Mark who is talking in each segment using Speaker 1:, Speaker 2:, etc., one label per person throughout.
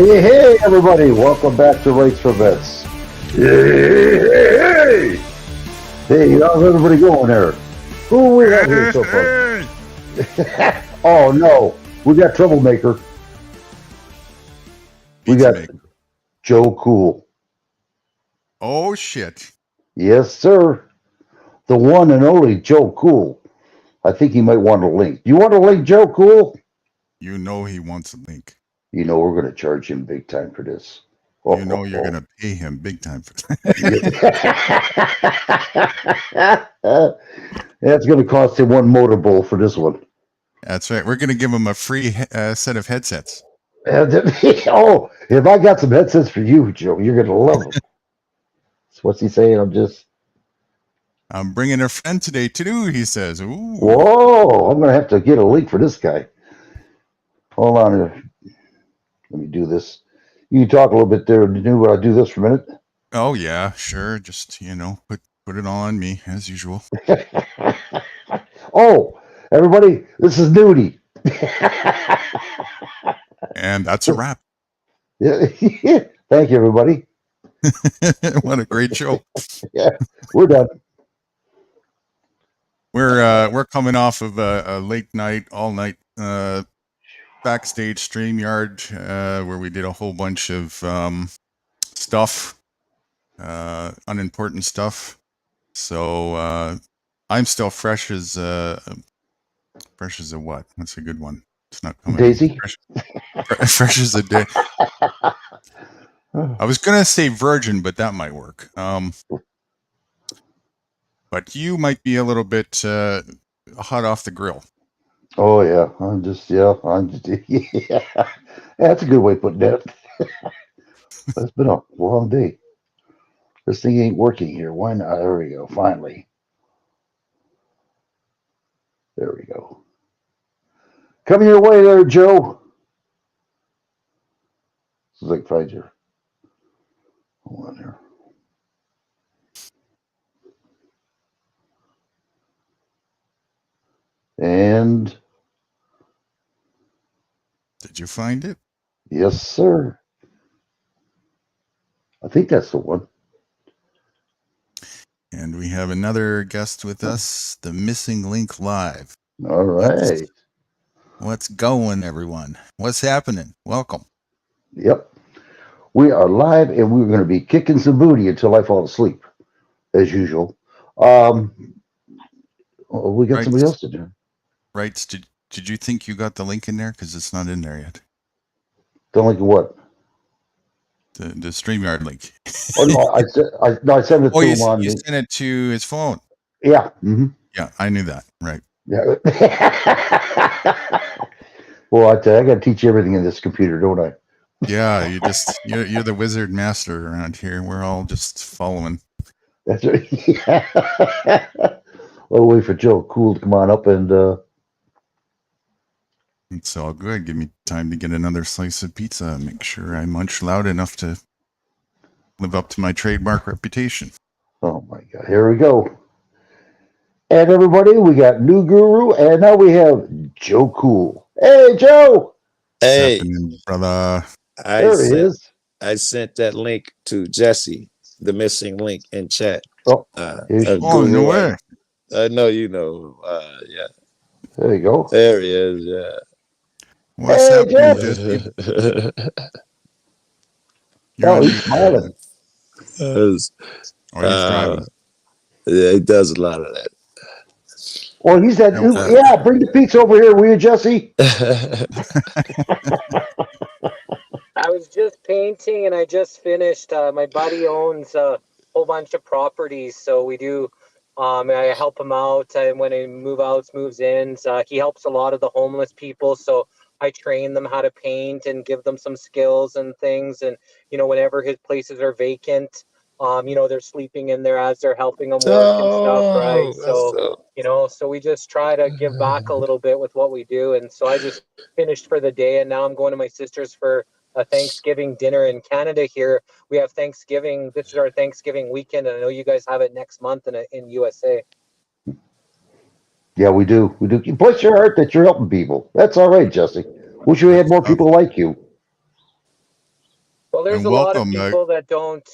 Speaker 1: Hey, everybody, welcome back to Rates for Vets. Hey, how's everybody going there? Who we have here so far? Oh, no, we got Troublemaker. We got Joe Cool.
Speaker 2: Oh, shit.
Speaker 1: Yes, sir. The one and only Joe Cool. I think he might want a link. You want a link, Joe Cool?
Speaker 2: You know he wants a link.
Speaker 1: You know we're going to charge him big time for this.
Speaker 2: You know you're going to pay him big time for that.
Speaker 1: That's going to cost him one motor bowl for this one.
Speaker 2: That's right. We're going to give him a free set of headsets.
Speaker 1: Oh, if I got some headsets for you, Joe, you're going to love them. So what's he saying?
Speaker 2: I'm bringing a friend today, too, he says. Ooh.
Speaker 1: Whoa, I'm going to have to get a link for this guy. Hold on here. Let me do this. You can talk a little bit there, New. I'll do this for a minute.
Speaker 2: Oh, yeah, sure. Just, put it all on me, as usual.
Speaker 1: Oh, everybody, this is Nudie.
Speaker 2: And that's a wrap.
Speaker 1: Thank you, everybody.
Speaker 2: What a great show.
Speaker 1: Yeah, we're done.
Speaker 2: We're coming off of a late night, all night backstage StreamYard where we did a whole bunch of stuff, unimportant stuff. So I'm still fresh as a what? What's a good one? It's not coming.
Speaker 1: Daisy.
Speaker 2: Fresh as a day. I was gonna say virgin, but that might work. But you might be a little bit hot off the grill.
Speaker 1: Oh yeah, yeah. That's a good way of putting it. It's been a long day. This thing ain't working here. Why not? There we go. Finally. There we go. Coming your way there, Joe. This is like find your. Hold on here. And
Speaker 2: did you find it?
Speaker 1: Yes, sir. I think that's the one.
Speaker 2: And we have another guest with us, the Missing Link Live.
Speaker 1: All right.
Speaker 2: What's going, everyone? What's happening? Welcome.
Speaker 1: Yep. We are live, and we're going to be kicking some booty until I fall asleep, as usual. We got somebody else to do.
Speaker 2: Right. Did you think you got the link in there? Because it's not in there yet.
Speaker 1: The link of what?
Speaker 2: The StreamYard link.
Speaker 1: Oh no, I sent it to him on.
Speaker 2: You sent it to his phone.
Speaker 1: Yeah. Mm-hmm.
Speaker 2: Yeah, I knew that. Right.
Speaker 1: Yeah. Well, I got to teach you everything in this computer, don't I?
Speaker 2: Yeah, you're the wizard master around here. We're all just following.
Speaker 1: That's right. Yeah. We'll wait for Joe Cool to come on up and.
Speaker 2: It's all good. Give me time to get another slice of pizza. Make sure I munch loud enough to live up to my trademark reputation.
Speaker 1: Oh my God! Here we go. And everybody, we got New Guru, and now we have Joe Cool. Hey, Joe.
Speaker 3: Hey,
Speaker 2: brother.
Speaker 1: There he is.
Speaker 3: I sent that link to Jesse, the missing link in chat.
Speaker 1: Oh,
Speaker 2: no way.
Speaker 3: I know you know. Yeah.
Speaker 1: There you go.
Speaker 3: There he is. Yeah.
Speaker 2: What's happening, Jesse?
Speaker 1: He's smiling.
Speaker 2: He's driving.
Speaker 3: Yeah, he does a lot of that.
Speaker 1: Well, he said, yeah, bring the pizza over here, will you, Jesse?
Speaker 4: I was just painting and I just finished. My buddy owns a whole bunch of properties, so we do. I help him out when he moves in. He helps a lot of the homeless people, so I train them how to paint and give them some skills and things. And whenever his places are vacant, they're sleeping in there as they're helping them work and stuff, right? So so we just try to give back a little bit with what we do. And so I just finished for the day, and now I'm going to my sister's for a Thanksgiving dinner in Canada. Here we have Thanksgiving. This is our Thanksgiving weekend, and I know you guys have it next month in USA.
Speaker 1: Yeah, we do. Bless your heart that you're helping people. That's all right, Jesse. Wish we had more people like you.
Speaker 4: Well, there's
Speaker 2: And
Speaker 4: a lot of
Speaker 2: welcome.
Speaker 4: people that don't,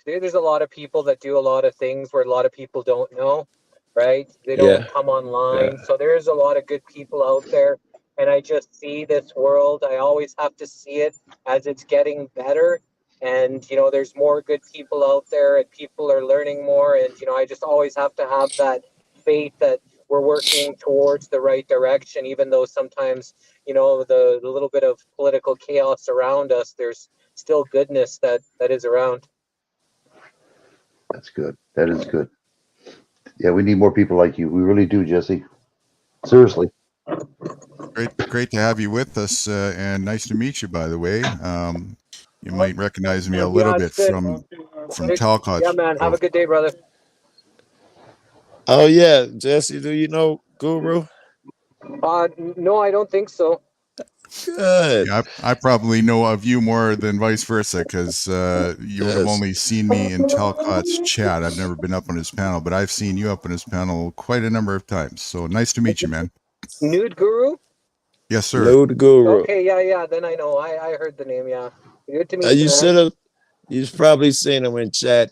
Speaker 4: there's a lot of people that do a lot of things where a lot of people don't know, right? They don't
Speaker 3: Yeah.
Speaker 4: come online. So there's a lot of good people out there. And I just see this world. I always have to see it as it's getting better. And, there's more good people out there and people are learning more. And, I just always have to have that faith that we're working towards the right direction, even though sometimes, the little bit of political chaos around us, there's still goodness that is around.
Speaker 1: That's good. That is good. Yeah, we need more people like you. We really do, Jesse. Seriously.
Speaker 2: Great to have you with us, and nice to meet you. By the way, you might recognize me a little bit
Speaker 4: it's good.
Speaker 2: from Talcott.
Speaker 4: Yeah, man. Have a good day, brother.
Speaker 3: Oh yeah, Jesse, do you know Guru?
Speaker 4: No, I don't think so.
Speaker 3: Good.
Speaker 2: Yeah, I probably know of you more than vice versa, because you would have
Speaker 3: Yes.
Speaker 2: only seen me in Talcott's chat. I've never been up on his panel, but I've seen you up on his panel quite a number of times. So nice to meet you, man.
Speaker 4: Nude Guru?
Speaker 2: Yes, sir.
Speaker 3: Nude Guru.
Speaker 4: Okay, yeah. Then I know. I heard the name, yeah. Good to meet
Speaker 3: You
Speaker 4: you,
Speaker 3: should
Speaker 4: man.
Speaker 3: have. You've probably seen him in chat.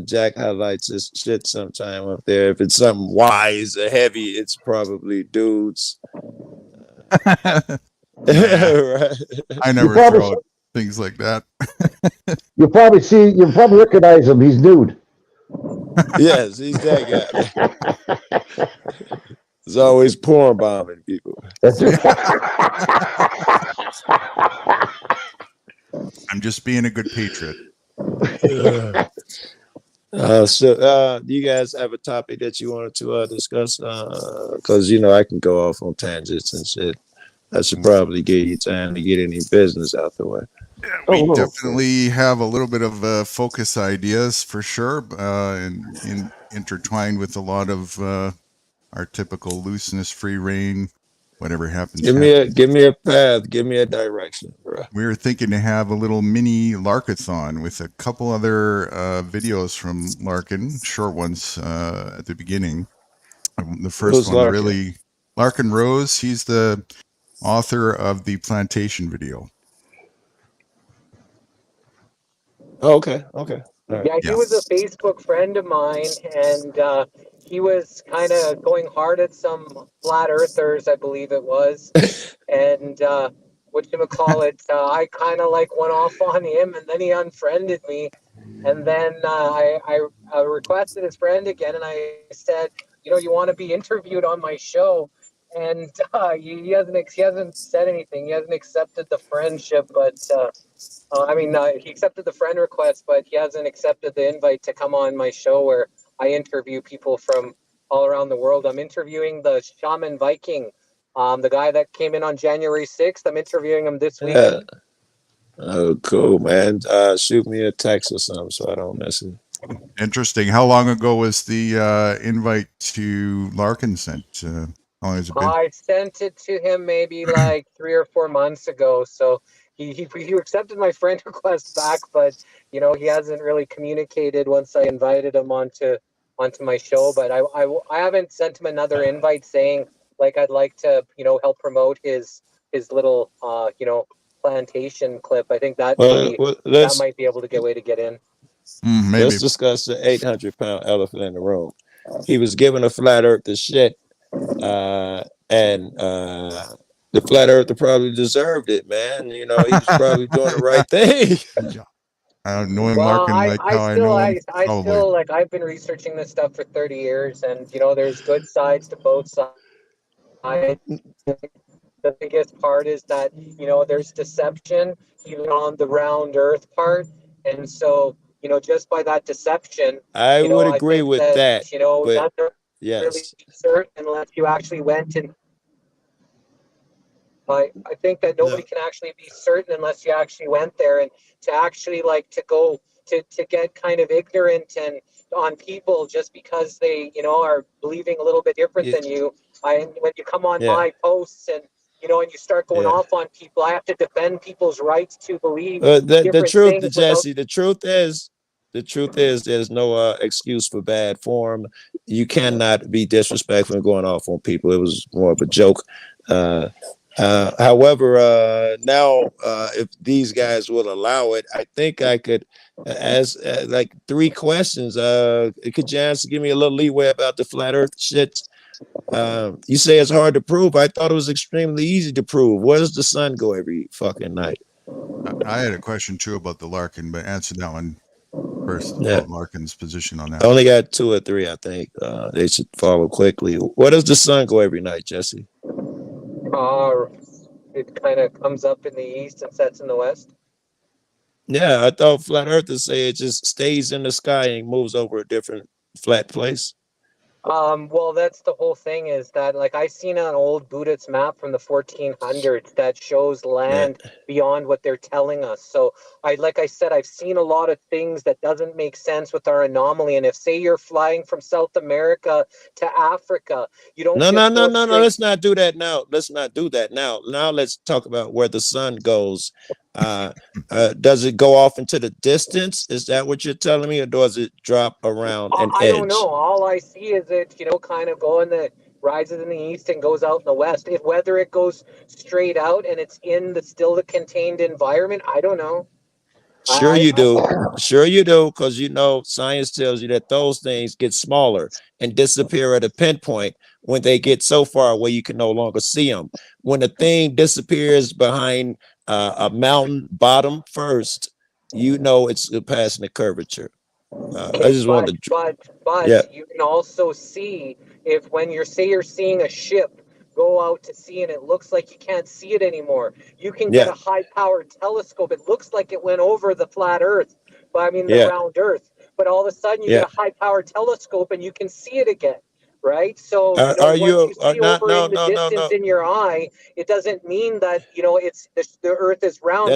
Speaker 3: Jack highlights his shit sometime up there. If it's something wise or heavy, it's probably dudes. Right.
Speaker 2: I never
Speaker 1: probably-
Speaker 2: throw out things like that.
Speaker 1: You'll probably recognize him. He's nude.
Speaker 3: Yes, he's that guy. He's always porn bombing people.
Speaker 1: That's it.
Speaker 2: I'm just being a good patriot.
Speaker 3: So, do you guys have a topic that you wanted to discuss? Because I can go off on tangents and shit. I should probably give you time to get any business out the way.
Speaker 2: We
Speaker 1: Oh,
Speaker 2: definitely have a little bit of focus ideas for sure, and intertwined with a lot of our typical looseness, free reign, whatever happens.
Speaker 3: Give me a path. Give me a direction, bro.
Speaker 2: We were thinking to have a little mini Larkathon with a couple other videos from Larkin, short ones at the beginning. The first
Speaker 3: Who's
Speaker 2: one
Speaker 3: Larkin?
Speaker 2: really, Larkin Rose. He's the author of the Plantation video.
Speaker 3: Oh, okay. All right.
Speaker 4: Yeah, he was a Facebook friend of mine, and he was kind of going hard at some flat earthers, I believe it was. And whatchamacallit, I kind of like went off on him, and then he unfriended me. And then I requested his friend again, and I said, you want to be interviewed on my show? And he hasn't said anything. He hasn't accepted the friendship, but he accepted the friend request, but he hasn't accepted the invite to come on my show where I interview people from all around the world. I'm interviewing the Shaman Viking, the guy that came in on January 6th. I'm interviewing him this weekend.
Speaker 3: Oh, cool, man. Shoot me a text or something so I don't miss it.
Speaker 2: Interesting. How long ago was the invite to Larkin sent? How long has it been?
Speaker 4: I sent it to him maybe like 3 or 4 months ago. So he accepted my friend request back, but he hasn't really communicated once I invited him onto my show. But I haven't sent him another invite saying like I'd like to help promote his little plantation clip. I think that that might be able to get a way to get in.
Speaker 2: Maybe.
Speaker 3: Let's discuss the 800-pound elephant in the room. He was giving a flat earther shit, and the flat earther probably deserved it, man. He was probably doing the right thing.
Speaker 2: Knowing Larkin like how I know him,
Speaker 4: I still like I've been researching this stuff for 30 years, and there's good sides to both sides. The biggest part is that there's deception even on the round earth part, and so just by that deception,
Speaker 3: I would agree with that. But
Speaker 4: that's
Speaker 3: yes,
Speaker 4: really certain unless you actually went and. I think that nobody can actually be certain unless you actually went there, and to actually to get kind of ignorant and on people just because they are believing a little bit different than you. When you come on my posts and and you start going off on people, I have to defend people's rights to believe.
Speaker 3: The truth, Jesse, the truth is there's no excuse for bad form. You cannot be disrespectful and going off on people. It was more of a joke. However, now if these guys will allow it, I think I could ask like 3 questions. Could you answer, give me a little leeway about the flat Earth shit? You say it's hard to prove. I thought it was extremely easy to prove. Where does the sun go every fucking night?
Speaker 2: I had a question too about the Larkin, but answer that one first
Speaker 3: Yeah.
Speaker 2: about Larkin's position on
Speaker 3: I
Speaker 2: that.
Speaker 3: only got 2 or 3, I think. They should follow quickly. Where does the sun go every night, Jesse?
Speaker 4: It kind of comes up in the east and sets in the west.
Speaker 3: Yeah, I thought flat earthers say it just stays in the sky and moves over a different flat place.
Speaker 4: Well, that's the whole thing is that, like, I seen an old Buddhist map from the 1400s that shows land beyond what they're telling us. So like I said, I've seen a lot of things that doesn't make sense with our anomaly. And if, say, you're flying from South America to Africa, you don't
Speaker 3: No.
Speaker 4: go
Speaker 3: Let's not do that now. Let's not do that now. Now let's talk about where the sun goes. Does it go off into the distance? Is that what you're telling me, or does it drop around an
Speaker 4: I
Speaker 3: edge?
Speaker 4: don't know. All I see is it, kind of going rises in the east and goes out in the west. Whether it goes straight out and it's in the contained environment, I don't know.
Speaker 3: Sure you do. Sure you do, because science tells you that those things get smaller and disappear at a pinpoint when they get so far away you can no longer see them. When a thing disappears behind a mountain bottom first, it's passing the curvature. I just wanted to.
Speaker 4: But you can also see when you're seeing a ship go out to sea and it looks like you can't see it anymore. You can get a high-powered telescope. It looks like it went over the flat Earth, the round Earth. But all of a sudden, you get a high-powered telescope and you can see it again, right? So once you see over in the distance in your eye, it doesn't mean that it's the Earth is round.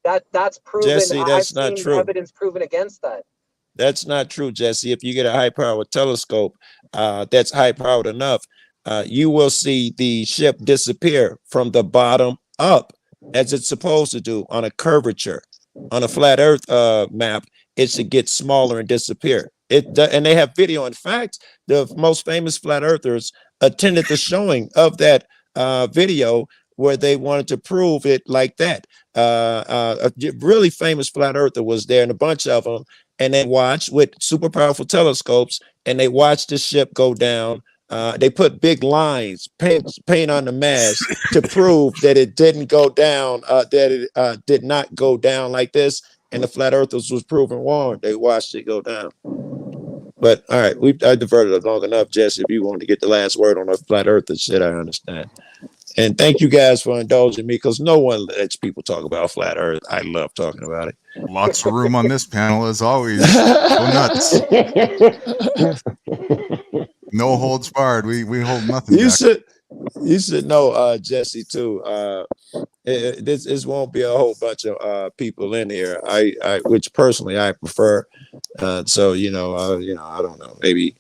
Speaker 4: That's proven.
Speaker 3: Jesse, that's
Speaker 4: I've
Speaker 3: not
Speaker 4: seen
Speaker 3: true.
Speaker 4: evidence proven against that.
Speaker 3: That's not true, Jesse. If you get a high-powered telescope that's high-powered enough, you will see the ship disappear from the bottom up, as it's supposed to do on a curvature. On a flat Earth map, it should get smaller and disappear. And they have video. In fact, the most famous flat earthers attended the showing of that video where they wanted to prove it like that. A really famous flat earther was there, and a bunch of them, and they watched with super powerful telescopes, and they watched the ship go down. They put big lines, paint on the mast to prove that it didn't go down, that it did not go down like this. And the flat earthers was proven wrong. They watched it go down. But all right, I diverted it long enough, Jesse. If you want to get the last word on the flat earther shit, I understand. And thank you guys for indulging me, because no one lets people talk about flat earth. I love talking about it.
Speaker 2: Lots of room on this panel, as always. Go nuts. No holds barred. We hold nothing back.
Speaker 3: You should know, Jesse, too. This won't be a whole bunch of people in here. Which personally I prefer. So I don't know. Maybe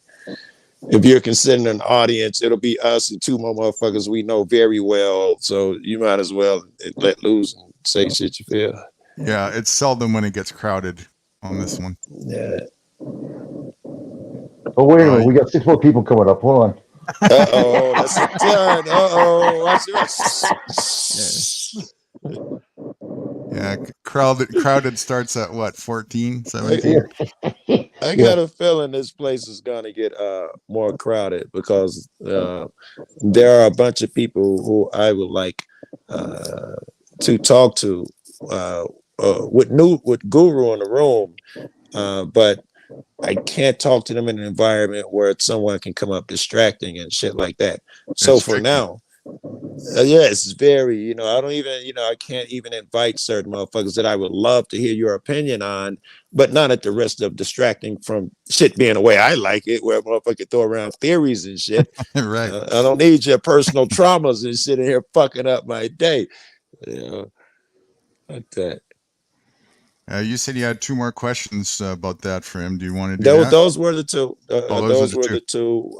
Speaker 3: if you're considering an audience, it'll be us and 2 more motherfuckers we know very well. So you might as well let loose and say shit you feel.
Speaker 2: Yeah, it's seldom when it gets crowded on this one.
Speaker 3: Yeah.
Speaker 1: Oh, wait a minute. We got 6 more people coming up. Hold on.
Speaker 3: Uh-oh, that's a turn. Uh-oh.
Speaker 2: Yeah, crowded starts at what, 14, 17?
Speaker 3: I got a feeling this place is gonna get more crowded, because there are a bunch of people who I would like to talk to with Guru in the room, but I can't talk to them in an environment where someone can come up distracting and shit like that. So
Speaker 2: It's
Speaker 3: for
Speaker 2: tricky.
Speaker 3: now, it's very, I don't even, I can't even invite certain motherfuckers that I would love to hear your opinion on, but not at the risk of distracting from shit being the way I like it, where a motherfucker throw around theories and shit.
Speaker 2: Right.
Speaker 3: I don't need your personal traumas and shit in here fucking up my day. Like that.
Speaker 2: You said you had 2 more questions about that for him. Do you want to do that?
Speaker 3: Those were the 2.
Speaker 2: Those were
Speaker 3: the 2.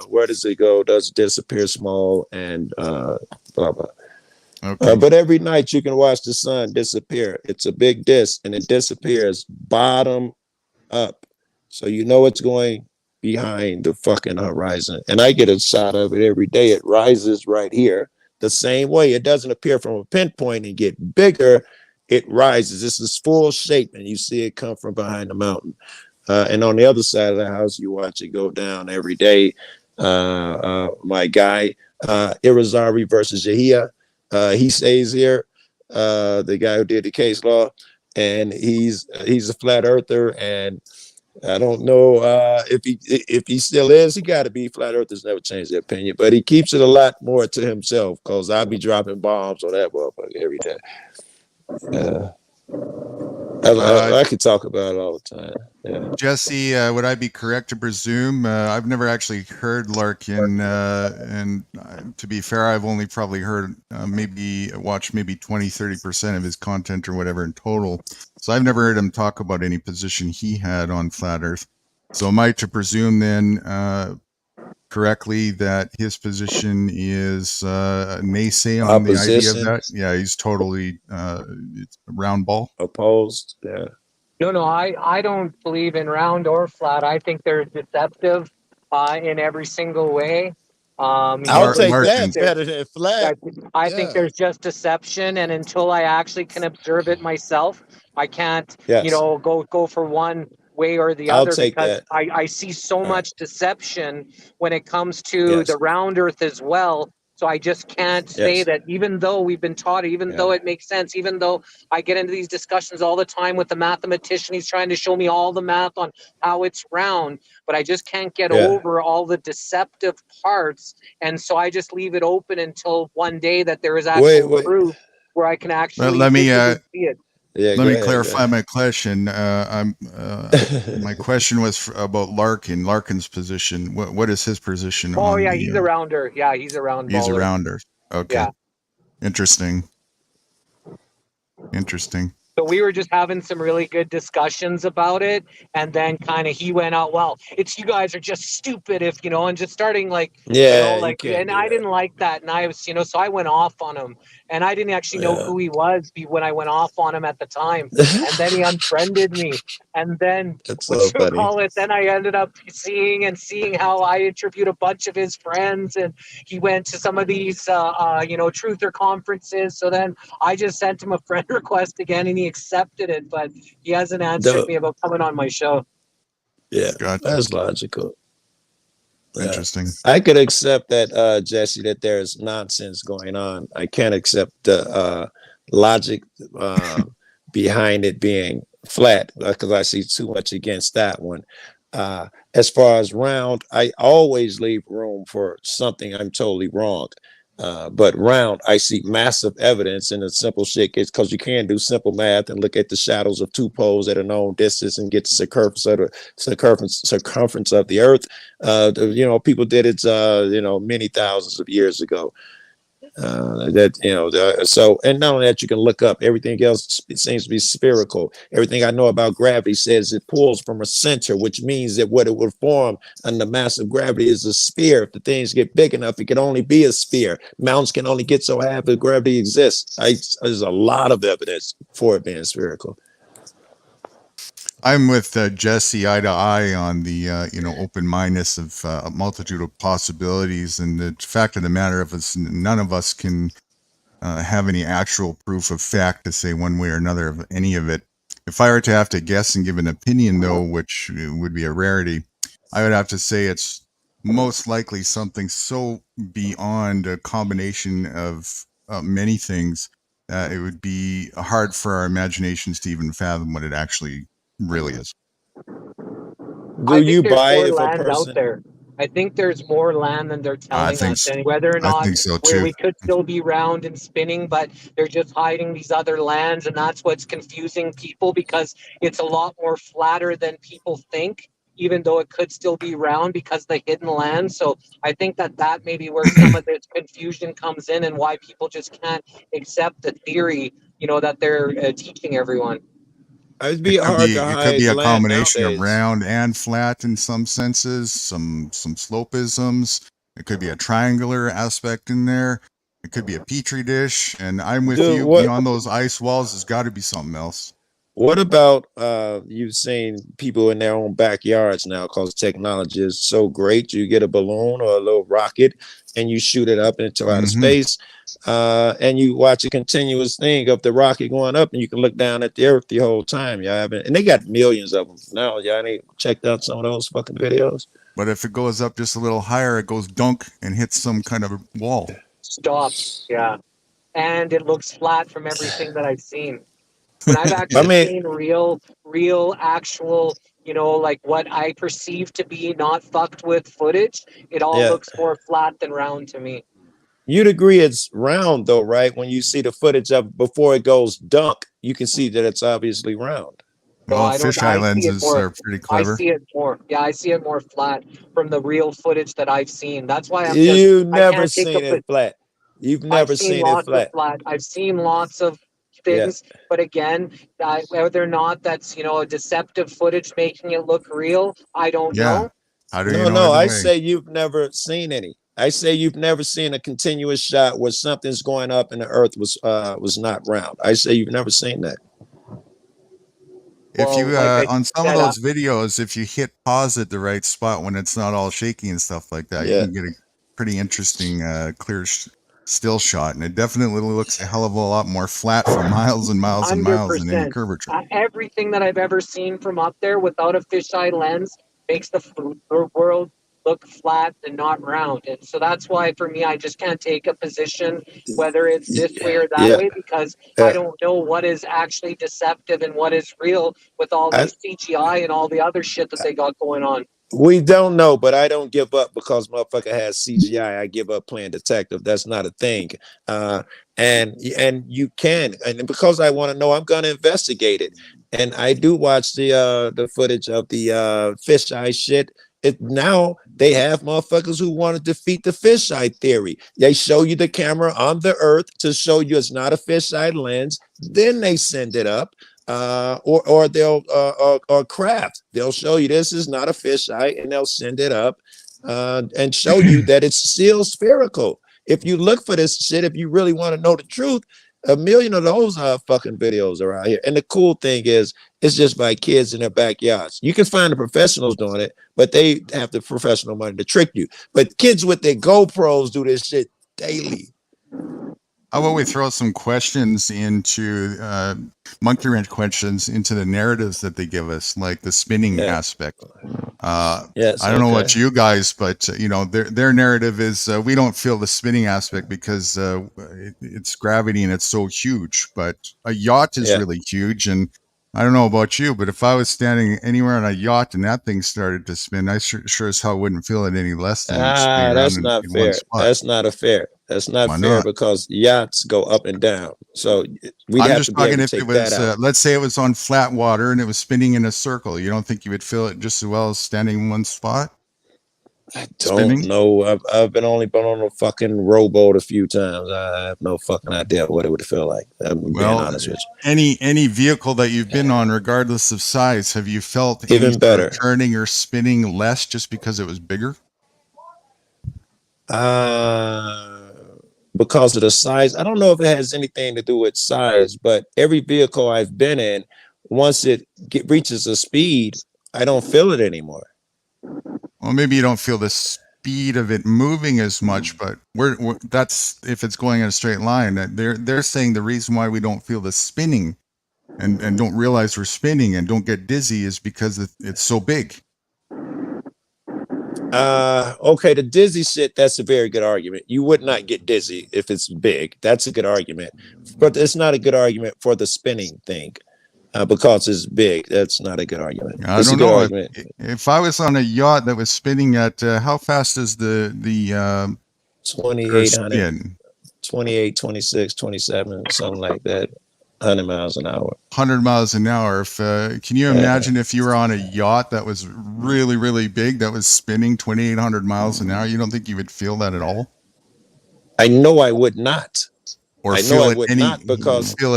Speaker 3: Where does it go? Does it disappear small? And blah, blah.
Speaker 2: Okay.
Speaker 3: But every night you can watch the sun disappear. It's a big disc, and it disappears bottom up. So it's going behind the fucking horizon. And I get a shot of it every day. It rises right here. the same way. It doesn't appear from a pinpoint and get bigger. It rises. This is full shape, and you see it come from behind the mountain. And on the other side of the house, you watch it go down every day. My guy, Irizarry versus Yahia, he stays here. The guy who did the case law, and he's a flat earther, and I don't know if he still is. He got to be. Flat earthers never change their opinion, but he keeps it a lot more to himself, because I'll be dropping bombs on that motherfucker every day. I could talk about it all the time. Yeah.
Speaker 2: Jesse, would I be correct to presume? I've never actually heard Larkin, and to be fair, I've only probably heard watched maybe 20-30% of his content or whatever in total. So I've never heard him talk about any position he had on Flat Earth. So am I to presume then correctly that his position is naysay on the idea of that? Yeah, he's totally it's a round ball.
Speaker 3: Opposed. Yeah.
Speaker 4: No, I don't believe in round or flat. I think they're deceptive in every single way.
Speaker 3: I'll take that better than flat.
Speaker 4: I think there's just deception, and until I actually can observe it myself, I can't, go for one way or the other, because I see so much deception when it comes to the round earth as well. So I just can't say that, even though we've been taught, even though it makes sense, even though I get into these discussions all the time with the mathematician, he's trying to show me all the math on how it's round, but I just can't get over all the deceptive parts. And so I just leave it open until one day that there is actual proof where I can actually see it.
Speaker 2: Let me clarify my question. My question was about Larkin's position. What is his position?
Speaker 4: He's a rounder. Yeah, he's a round baller.
Speaker 2: He's a rounder. Okay. Yeah. Interesting.
Speaker 4: So we were just having some really good discussions about it, and then kind of he went out, well, you guys are just stupid if, and just starting and I didn't like that, and I was, so I went off on him, and I didn't actually know who he was when I went off on him at the time, and then he unfriended me, and then then I ended up seeing how I interviewed a bunch of his friends, and he went to some of these truther conferences. So then I just sent him a friend request again, and he accepted it, but he hasn't answered me about coming on my show.
Speaker 3: Yeah, that's logical.
Speaker 2: Interesting.
Speaker 3: I could accept that, Jesse, that there's nonsense going on. I can't accept the logic behind it being flat, because I see too much against that one. As far as round, I always leave room for something I'm totally wrong. But round, I see massive evidence in the simple shit, because you can do simple math and look at the shadows of two poles at a known distance and get the circumference of the earth. People did it, many thousands of years ago. So, and not only that, you can look up everything else. It seems to be spherical. Everything I know about gravity says it pulls from a center, which means that what it would form under massive gravity is a sphere. If the things get big enough, it can only be a sphere. Mountains can only get so high if gravity exists. There's a lot of evidence for it being spherical.
Speaker 2: I'm with Jesse eye to eye on the open-mindedness of a multitude of possibilities, and the fact of the matter is none of us can have any actual proof of fact to say one way or another of any of it. If I were to have to guess and give an opinion, though, which would be a rarity, I would have to say it's most likely something so beyond a combination of many things, it would be hard for our imaginations to even fathom what it actually really is.
Speaker 3: Do you buy it if a person?
Speaker 4: Out there. I think there's more land than they're telling us,
Speaker 2: so.
Speaker 4: and whether or not
Speaker 2: so
Speaker 4: where we could still be round and spinning, but they're just hiding these other lands, and that's what's confusing people, because it's a lot more flatter than people think, even though it could still be round because of the hidden land. So I think that may be where some of this confusion comes in, and why people just can't accept the theory, that they're teaching everyone.
Speaker 3: It'd be hard to hide.
Speaker 2: It could be a combination
Speaker 3: nowadays.
Speaker 2: of round and flat in some senses, some slopisms. It could be a triangular aspect in there. It could be a petri dish. And I'm with you. Beyond those ice walls, there's got to be something else.
Speaker 3: What about you've seen people in their own backyards now because technology is so great. You get a balloon or a little rocket and you shoot it up into outer
Speaker 2: Mhm.
Speaker 3: space, and you watch a continuous thing of the rocket going up, and you can look down at the earth the whole time. Y'all haven't, and they got millions of them now. Y'all ain't checked out some of those fucking videos.
Speaker 2: But if it goes up just a little higher, it goes dunk and hits some kind of wall.
Speaker 4: Stops. Yeah. And it looks flat from everything that I've seen. When I've
Speaker 3: I
Speaker 4: actually
Speaker 3: mean,
Speaker 4: seen real, actual, like what I perceive to be not fucked with footage, it all
Speaker 3: yeah,
Speaker 4: looks more flat than round to me.
Speaker 3: you'd agree it's round though, right? When you see the footage of before it goes dunk, you can see that it's obviously round.
Speaker 4: No,
Speaker 2: Well,
Speaker 4: I don't.
Speaker 2: fisheye
Speaker 4: I see it
Speaker 2: lenses
Speaker 4: more.
Speaker 2: are pretty
Speaker 4: I
Speaker 2: clever.
Speaker 4: see it more. Yeah, I see it more flat from the real footage that I've seen. That's why
Speaker 3: You've
Speaker 4: I
Speaker 3: never
Speaker 4: can't take
Speaker 3: seen
Speaker 4: a.
Speaker 3: it flat. You've
Speaker 4: I've
Speaker 3: never
Speaker 4: seen
Speaker 3: seen it
Speaker 4: lots of
Speaker 3: flat.
Speaker 4: flat. I've seen lots of
Speaker 3: Yeah.
Speaker 4: things, but again, whether or not that's a deceptive footage making it look real, I don't
Speaker 2: Yeah.
Speaker 4: know.
Speaker 2: How do you
Speaker 3: No,
Speaker 2: know
Speaker 3: no,
Speaker 2: either
Speaker 3: I
Speaker 2: way?
Speaker 3: say you've never seen any. I say you've never seen a continuous shot where something's going up and the earth was not round. I say you've never seen that.
Speaker 2: If
Speaker 4: Well,
Speaker 2: you
Speaker 4: like I
Speaker 2: on some of
Speaker 4: said,
Speaker 2: those videos, if you hit pause at the right spot when it's not all shaky and stuff like that, you
Speaker 3: Yeah.
Speaker 2: can get a pretty interesting clear still shot, and it definitely looks a hell of a lot more flat for miles and miles and miles than any
Speaker 4: 100%.
Speaker 2: curvature.
Speaker 4: Everything that I've ever seen from up there without a fisheye lens makes the world look flat and not round. And so that's why for me, I just can't take a position whether it's this way or that
Speaker 3: Yeah.
Speaker 4: way because I
Speaker 3: Yeah.
Speaker 4: don't know what is actually deceptive and what is real with all
Speaker 3: I,
Speaker 4: this CGI and all the other shit that they got going on.
Speaker 3: we don't know, but I don't give up because motherfucker has CGI. I give up playing detective. That's not a thing. And you can, and because I want to know, I'm gonna investigate it. And I do watch the footage of the fisheye shit. It now they have motherfuckers who want to defeat the fisheye theory. They show you the camera on the earth to show you it's not a fisheye lens. Then they send it up. Or they'll or craft. They'll show you this is not a fisheye, and they'll send it up and show you that it's still spherical. If you look for this shit, if you really want to know the truth, a million of those fucking videos are out here. And the cool thing is, it's just by kids in their backyards. You can find the professionals doing it, but they have the professional money to trick you. But kids with their GoPros do this shit daily.
Speaker 2: How about we throw some questions into monkey wrench questions into the narratives that they give us, like the spinning
Speaker 3: Yeah.
Speaker 2: aspect.
Speaker 3: Yes,
Speaker 2: I don't know
Speaker 3: okay.
Speaker 2: about you guys, but their narrative is we don't feel the spinning aspect because it's gravity and it's so huge. But a yacht is
Speaker 3: Yeah.
Speaker 2: really huge, and I don't know about you, but if I was standing anywhere on a yacht and that thing started to spin, I sure as hell wouldn't feel it any less than spinning around
Speaker 3: That's
Speaker 2: in
Speaker 3: not
Speaker 2: one
Speaker 3: fair.
Speaker 2: spot.
Speaker 3: That's not a fair. That's not
Speaker 2: Why
Speaker 3: fair
Speaker 2: not?
Speaker 3: because yachts go up and down. So we'd
Speaker 2: I'm
Speaker 3: have
Speaker 2: just
Speaker 3: to be able
Speaker 2: talking
Speaker 3: to
Speaker 2: if it
Speaker 3: take that
Speaker 2: was,
Speaker 3: out.
Speaker 2: let's say it was on flat water and it was spinning in a circle. You don't think you would feel it just as well as standing in one spot?
Speaker 3: I don't
Speaker 2: Spinning?
Speaker 3: know. I've only been on a fucking rowboat a few times. I have no fucking idea what it would feel like. I'm being
Speaker 2: Well,
Speaker 3: honest with you.
Speaker 2: any vehicle that you've been on, regardless of size, have you felt any
Speaker 3: Even
Speaker 2: sort
Speaker 3: better.
Speaker 2: of turning or spinning less just because it was bigger?
Speaker 3: Because of the size. I don't know if it has anything to do with size, but every vehicle I've been in, once it reaches a speed, I don't feel it anymore.
Speaker 2: Well, maybe you don't feel the speed of it moving as much, but that's if it's going in a straight line. That they're saying the reason why we don't feel the spinning and don't realize we're spinning and don't get dizzy is because it's so big.
Speaker 3: Okay, the dizzy shit, that's a very good argument. You would not get dizzy if it's big. That's a good argument. But it's not a good argument for the spinning thing. Because it's big. That's not a good argument.
Speaker 2: I
Speaker 3: It's a
Speaker 2: don't
Speaker 3: good
Speaker 2: know.
Speaker 3: argument.
Speaker 2: If I was on a yacht that was spinning at how fast is the
Speaker 3: 2,800,
Speaker 2: spin?
Speaker 3: 28, 26, 27, something like that. 100 miles an hour.
Speaker 2: 100 miles an hour. If can you imagine if you were on a yacht that was really, really big that was spinning 2,800 miles an hour? You don't think you would feel that at all?
Speaker 3: I know I would not.
Speaker 2: Or
Speaker 3: I
Speaker 2: feel
Speaker 3: know I
Speaker 2: it
Speaker 3: would
Speaker 2: any
Speaker 3: not because
Speaker 2: feel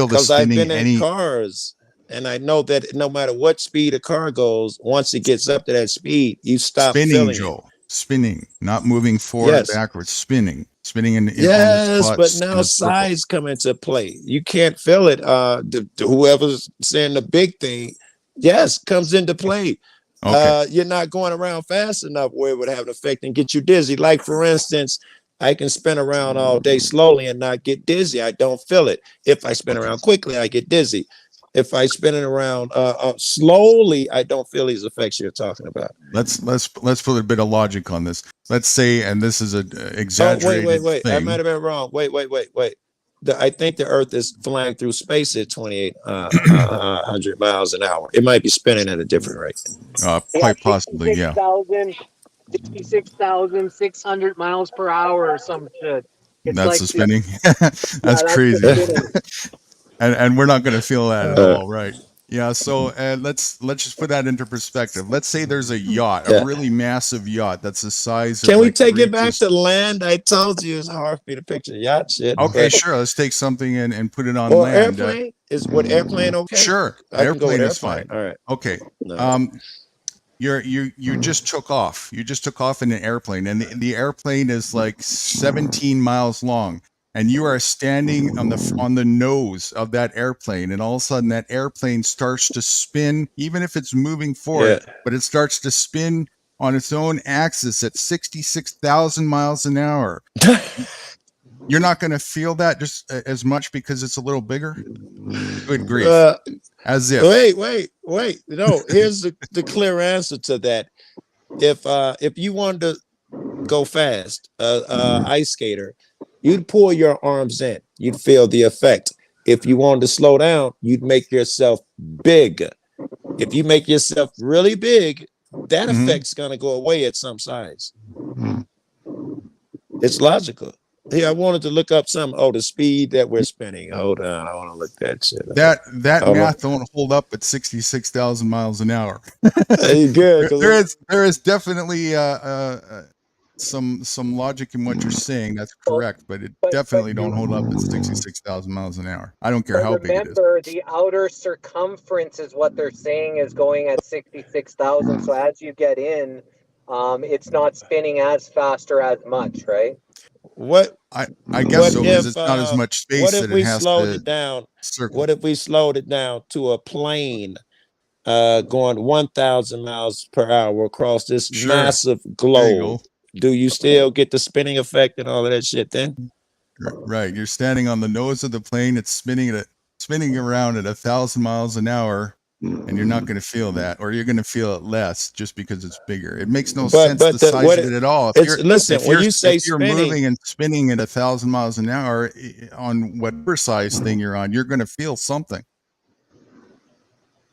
Speaker 2: the
Speaker 3: I've
Speaker 2: spinning
Speaker 3: been in
Speaker 2: any
Speaker 3: cars and I know that no matter what speed a car goes, once it gets up to that speed, you stop
Speaker 2: spinning,
Speaker 3: feeling
Speaker 2: Joe. Spinning, not moving forward,
Speaker 3: Yes.
Speaker 2: backwards, spinning. spinning on the
Speaker 3: Yes,
Speaker 2: spot
Speaker 3: but
Speaker 2: in
Speaker 3: now
Speaker 2: a circle.
Speaker 3: size come into play. You can't feel it. Whoever's saying the big thing, yes, comes into play.
Speaker 2: Okay.
Speaker 3: You're not going around fast enough where it would have an effect and get you dizzy. Like for instance, I can spin around all day slowly and not get dizzy. I don't feel it. If I spin
Speaker 2: Okay.
Speaker 3: around quickly, I get dizzy. If I spin it around slowly, I don't feel these effects you're talking about.
Speaker 2: Let's put a bit of logic on this. Let's say, and this is an
Speaker 3: Oh,
Speaker 2: exaggerated
Speaker 3: wait. I might
Speaker 2: thing.
Speaker 3: have been wrong. Wait. I think the Earth is flying through space at 2,800 miles an hour. It might be spinning at a different rate.
Speaker 2: Quite possibly, yeah.
Speaker 4: 66,600 miles per hour or some shit. It's
Speaker 2: That's
Speaker 4: like
Speaker 2: the spinning. That's
Speaker 4: that's the
Speaker 2: crazy.
Speaker 4: spinning.
Speaker 2: And we're not going to feel that at
Speaker 3: Uh,
Speaker 2: all, right? Yeah. So let's just put that into perspective. Let's say there's a yacht,
Speaker 3: Yeah.
Speaker 2: a really massive yacht that's the size of
Speaker 3: Can we
Speaker 2: like
Speaker 3: take it back
Speaker 2: reaches.
Speaker 3: to land? I told you it's hard for me to picture yacht shit.
Speaker 2: Okay,
Speaker 3: but-
Speaker 2: sure. Let's take something and put it on
Speaker 3: or
Speaker 2: land.
Speaker 3: airplane? Is airplane okay?
Speaker 2: Sure,
Speaker 3: I can go with
Speaker 2: airplane is
Speaker 3: airplane.
Speaker 2: fine.
Speaker 3: All right.
Speaker 2: Okay.
Speaker 3: No.
Speaker 2: You just took off. You just took off in an airplane, and the airplane is like 17 miles long, and you are standing on the nose of that airplane, and all of a sudden that airplane starts to spin, even if it's moving forward,
Speaker 3: Yeah.
Speaker 2: but it starts to spin on its own axis at 66,000 miles an hour. You're not going to feel that just as much because it's a little bigger. Good grief! As if.
Speaker 3: Wait. No, here's the clear answer to that. If you wanted to go fast, ice skater, you'd pull your arms in. You'd feel the effect. If you wanted to slow down, you'd make yourself big. If you make yourself really big, that
Speaker 2: Mhm.
Speaker 3: effect's gonna go away at some size. It's logical. Hey, I wanted to look up some. Oh, the speed that we're spinning. Hold on, I want to look that shit up.
Speaker 2: That
Speaker 3: Hold on.
Speaker 2: math don't hold up at 66,000 miles an hour.
Speaker 3: Hey, good. 'cause
Speaker 2: There is definitely some logic in what you're saying. That's correct, but it
Speaker 4: but
Speaker 2: definitely
Speaker 4: you-
Speaker 2: don't hold up at 66,000 miles an hour. I don't care
Speaker 4: But
Speaker 2: how big it is.
Speaker 4: remember, the outer circumference is what they're saying is going at 66,000. So as you get in, it's not spinning as fast or as much, right?
Speaker 3: what
Speaker 2: I
Speaker 3: What
Speaker 2: guess so because
Speaker 3: if,
Speaker 2: it's not as much space
Speaker 3: what if
Speaker 2: that
Speaker 3: we
Speaker 2: it has
Speaker 3: slowed
Speaker 2: to
Speaker 3: it down?
Speaker 2: circle.
Speaker 3: What if we slowed it down to a plane going 1,000 miles per hour across this
Speaker 2: Sure.
Speaker 3: massive
Speaker 2: There you
Speaker 3: globe?
Speaker 2: go.
Speaker 3: Do you still get the spinning effect and all of that shit then?
Speaker 2: Right. You're standing on the nose of the plane. It's spinning around at 1,000 miles an hour, and you're not going to feel that, or you're going to feel it less just because it's bigger. It makes no
Speaker 3: But-
Speaker 2: sense
Speaker 3: but
Speaker 2: the
Speaker 3: the-
Speaker 2: size
Speaker 3: what
Speaker 2: of
Speaker 3: it-
Speaker 2: it at all.
Speaker 3: Listen, when you say
Speaker 2: if you're
Speaker 3: spinning,
Speaker 2: moving and spinning at 1,000 miles an hour on whatever size thing you're on, you're going to feel something.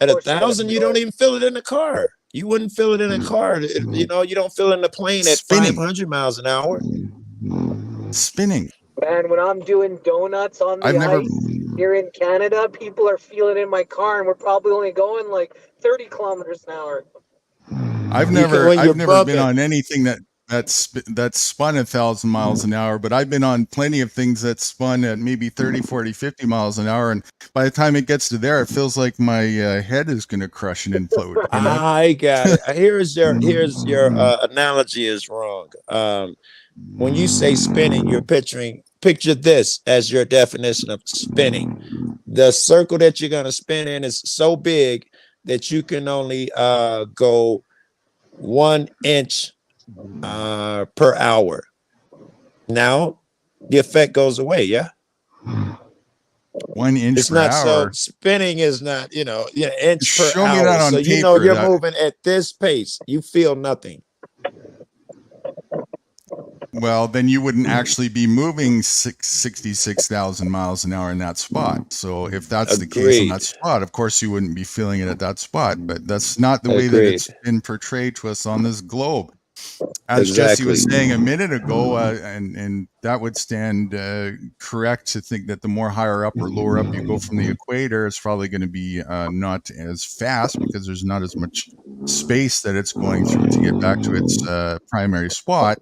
Speaker 3: at
Speaker 4: Of course you're
Speaker 3: 1,000,
Speaker 4: gonna
Speaker 3: you
Speaker 4: feel
Speaker 3: don't
Speaker 4: it.
Speaker 3: even feel it in the car. You wouldn't feel it in a car. You know, you don't feel it in the plane at
Speaker 2: Spinning.
Speaker 3: 500 miles an hour.
Speaker 2: Spinning.
Speaker 4: Man, when I'm doing donuts on the
Speaker 2: I've never.
Speaker 4: ice here in Canada, people are feeling it in my car, and we're probably only going like 30 kilometers an hour.
Speaker 2: I've
Speaker 3: You
Speaker 2: never.
Speaker 3: can- when you're
Speaker 2: I've never been
Speaker 3: bumping.
Speaker 2: on anything that's spun 1,000 miles an hour, but I've been on plenty of things that spun at maybe 30, 40, 50 miles an hour. And by the time it gets to there, it feels like my head is going to crush and implode. You know?
Speaker 3: I got it. Here's your analogy is wrong. When you say spinning, you're picture this as your definition of spinning. The circle that you're gonna spin in is so big that you can only go 1 inch per hour. Now the effect goes away. Yeah,
Speaker 2: 1 inch
Speaker 3: it's
Speaker 2: per
Speaker 3: not
Speaker 2: hour.
Speaker 3: so spinning is not inch per
Speaker 2: Show me
Speaker 3: hour.
Speaker 2: that on
Speaker 3: So you know
Speaker 2: paper,
Speaker 3: you're
Speaker 2: that-
Speaker 3: moving at this pace. You feel nothing.
Speaker 2: Well, then you wouldn't actually be moving 66,000 miles an hour in that spot. So if that's the case in
Speaker 3: Agreed.
Speaker 2: that spot, of course you wouldn't be feeling it at that spot. But that's not the way that
Speaker 3: Agreed.
Speaker 2: it's been portrayed to us on this globe. As Jesse was
Speaker 3: Exactly.
Speaker 2: saying a minute ago, and that would stand correct to think that the more higher up or lower up you go from the equator, it's probably going to be not as fast because there's not as much space that it's going through to get back to its primary spot.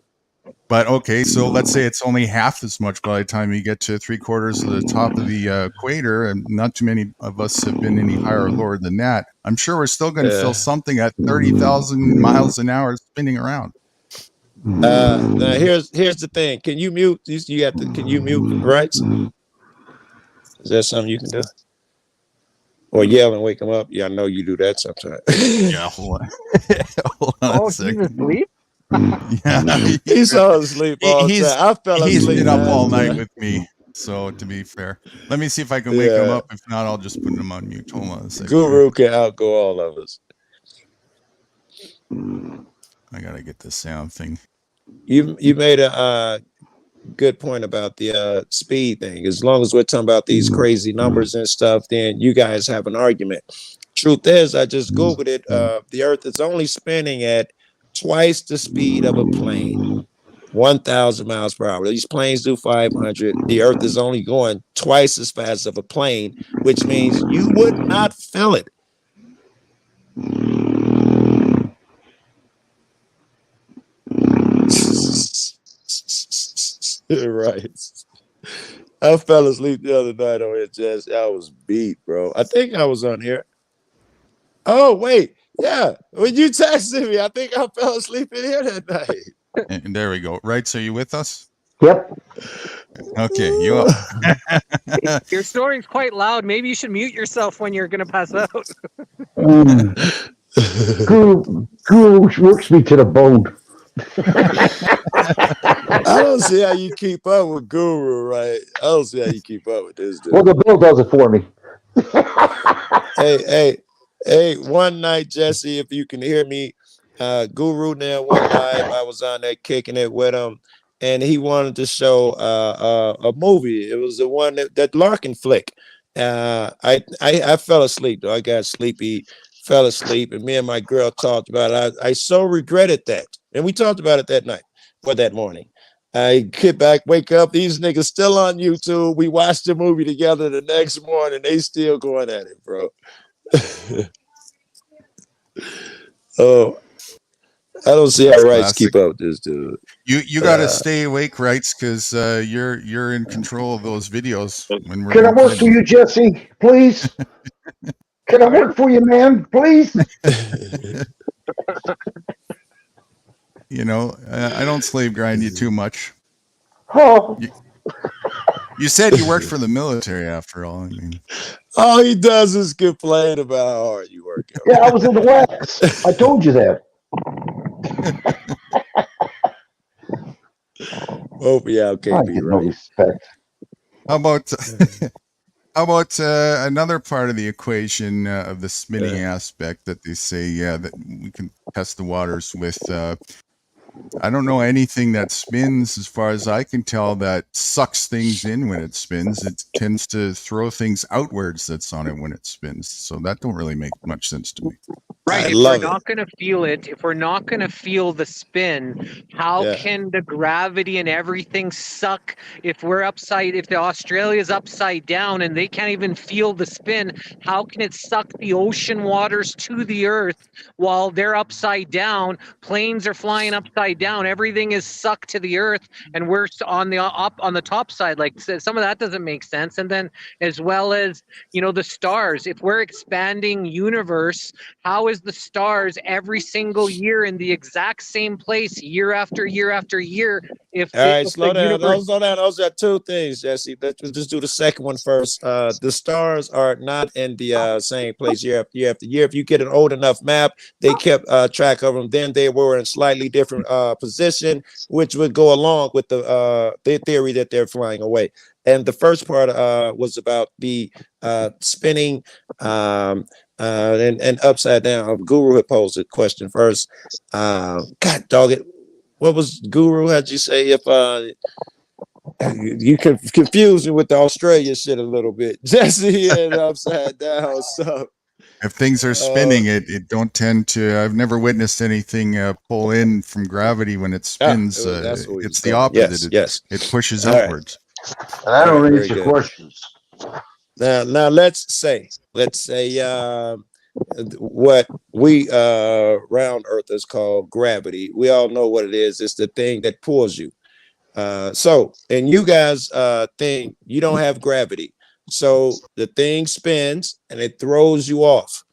Speaker 2: But okay, so let's say it's only half as much by the time you get to 3/4 of the top of the equator, and not too many of us have been any higher or lower than that. I'm sure we're still going to
Speaker 3: Yeah.
Speaker 2: feel something at 30,000 miles an hour spinning around.
Speaker 3: Now here's the thing. Can you mute? You have to. Can you mute? Right? Is that something you can do? Or yell and wake him up? Yeah, I know you do that sometimes.
Speaker 2: Yeah, hold on. Hold on
Speaker 5: Oh,
Speaker 2: a
Speaker 5: he's
Speaker 2: second.
Speaker 5: asleep?
Speaker 2: Yeah,
Speaker 3: He's all asleep all the
Speaker 2: he's
Speaker 3: time. I fell
Speaker 2: he's
Speaker 3: asleep.
Speaker 2: been up all
Speaker 3: man.
Speaker 2: night with me. So to be fair, let me see if I can wake him
Speaker 3: Yeah.
Speaker 2: up. If not, I'll just put him on mute. Hold on a second.
Speaker 3: Guru can outgo all of us.
Speaker 2: I gotta get the sound thing.
Speaker 3: You made a good point about the speed thing. As long as we're talking about these crazy numbers and stuff, then you guys have an argument. Truth is, I just Googled it. The Earth is only spinning at twice the speed of a plane, 1,000 miles per hour. These planes do 500. The Earth is only going twice as fast of a plane, which means you would not feel it. Right. I fell asleep the other night on it, Jess. I was beat, bro. I think I was on here. Oh, wait. Yeah. When you texted me, I think I fell asleep in here that night.
Speaker 2: And there we go. Right. So you with us?
Speaker 1: Yep.
Speaker 2: Okay. You up?
Speaker 5: Your story's quite loud. Maybe you should mute yourself when you're gonna pass out.
Speaker 1: Guru works me to the bone.
Speaker 3: I don't see how you keep up with Guru, right? I don't see how you keep up with this dude.
Speaker 1: Well, the bill does it for me.
Speaker 3: Hey, one night, Jesse, if you can hear me, Guru now went live. I was on there kicking it with him, and he wanted to show a movie. It was the one that Larkin flick. I fell asleep though. I got sleepy, fell asleep, and me and my girl talked about it. I so regretted that, and we talked about it that night or that morning. I get back, wake up. These niggas still on YouTube. We watched the movie together the next morning. They still going at it, bro. Oh, I don't see how Rights keep up with this dude.
Speaker 2: You got to stay awake, Rights, because you're in control of those videos when we're.
Speaker 1: Can I work for you, Jesse? Please? Can I work for you, man? Please?
Speaker 2: You know, I don't slave grind you too much.
Speaker 1: Oh,
Speaker 2: You said you worked for the military, after all. I mean,
Speaker 3: All he does is complain about how hard you work.
Speaker 1: yeah, I was in the wax. I told you that.
Speaker 3: Hope y'all
Speaker 1: I
Speaker 3: can't be
Speaker 1: get no
Speaker 3: right.
Speaker 1: respect.
Speaker 2: how about how about another part of the equation of the spinning aspect that they say, that we can test the waters with. I don't know anything that spins, as far as I can tell, that sucks things in when it spins. It tends to throw things outwards that's on it when it spins. So that don't really make much sense to me.
Speaker 5: Right.
Speaker 3: I
Speaker 5: If
Speaker 3: love
Speaker 5: we're
Speaker 3: it.
Speaker 5: not going to feel it, if we're not going to feel the spin, how
Speaker 3: Yeah.
Speaker 5: can the gravity and everything suck? If the Australia's upside down and they can't even feel the spin, how can it suck the ocean waters to the earth while they're upside down? Planes are flying upside down. Everything is sucked to the earth, and we're on the top side. Like, some of that doesn't make sense. And then, as well as the stars. If we're expanding universe, how is the stars every single year in the exact same place year after year after year?
Speaker 3: All right, slow down. Slow down. Those are two things, Jesse. Let's just do the second one first. The stars are not in the same place year after year after year. If you get an old enough map, they kept track of them. Then they were in slightly different position, which would go along with the theory that they're flying away. And the first part was about the spinning and upside down. Guru had posed a question first. God dog it. What was Guru? How'd you say? If you confuse me with the Australia shit a little bit, Jesse and upside down. So
Speaker 2: If things are spinning, it don't tend to. I've never witnessed anything pull in from gravity when it spins.
Speaker 3: that's what we
Speaker 2: It's
Speaker 3: was
Speaker 2: the
Speaker 3: talking-
Speaker 2: opposite.
Speaker 3: yes.
Speaker 2: It pushes
Speaker 3: All right.
Speaker 2: upwards.
Speaker 1: And I don't
Speaker 3: All right,
Speaker 1: answer
Speaker 3: very good.
Speaker 1: questions.
Speaker 3: Now let's say what we round earthers call gravity. We all know what it is. It's the thing that pulls you. So and you guys think you don't have gravity. So the thing spins and it throws you off.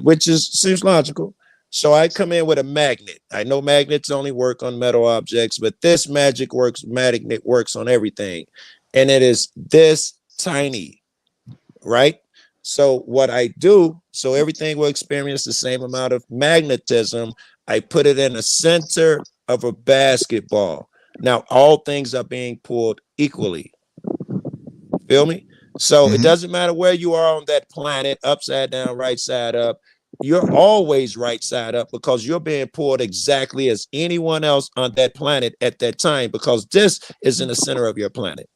Speaker 3: Which seems logical. So I come in with a magnet. I know magnets only work on metal objects, but this magnet works on everything. And it is this tiny, right? So what I do, so everything will experience the same amount of magnetism. I put it in the center of a basketball. Now all things are being pulled equally. Feel me? So it
Speaker 2: Mhm.
Speaker 3: doesn't matter where you are on that planet, upside down, right side up. You're always right side up because you're being pulled exactly as anyone else on that planet at that time, because this is in the center of your planet.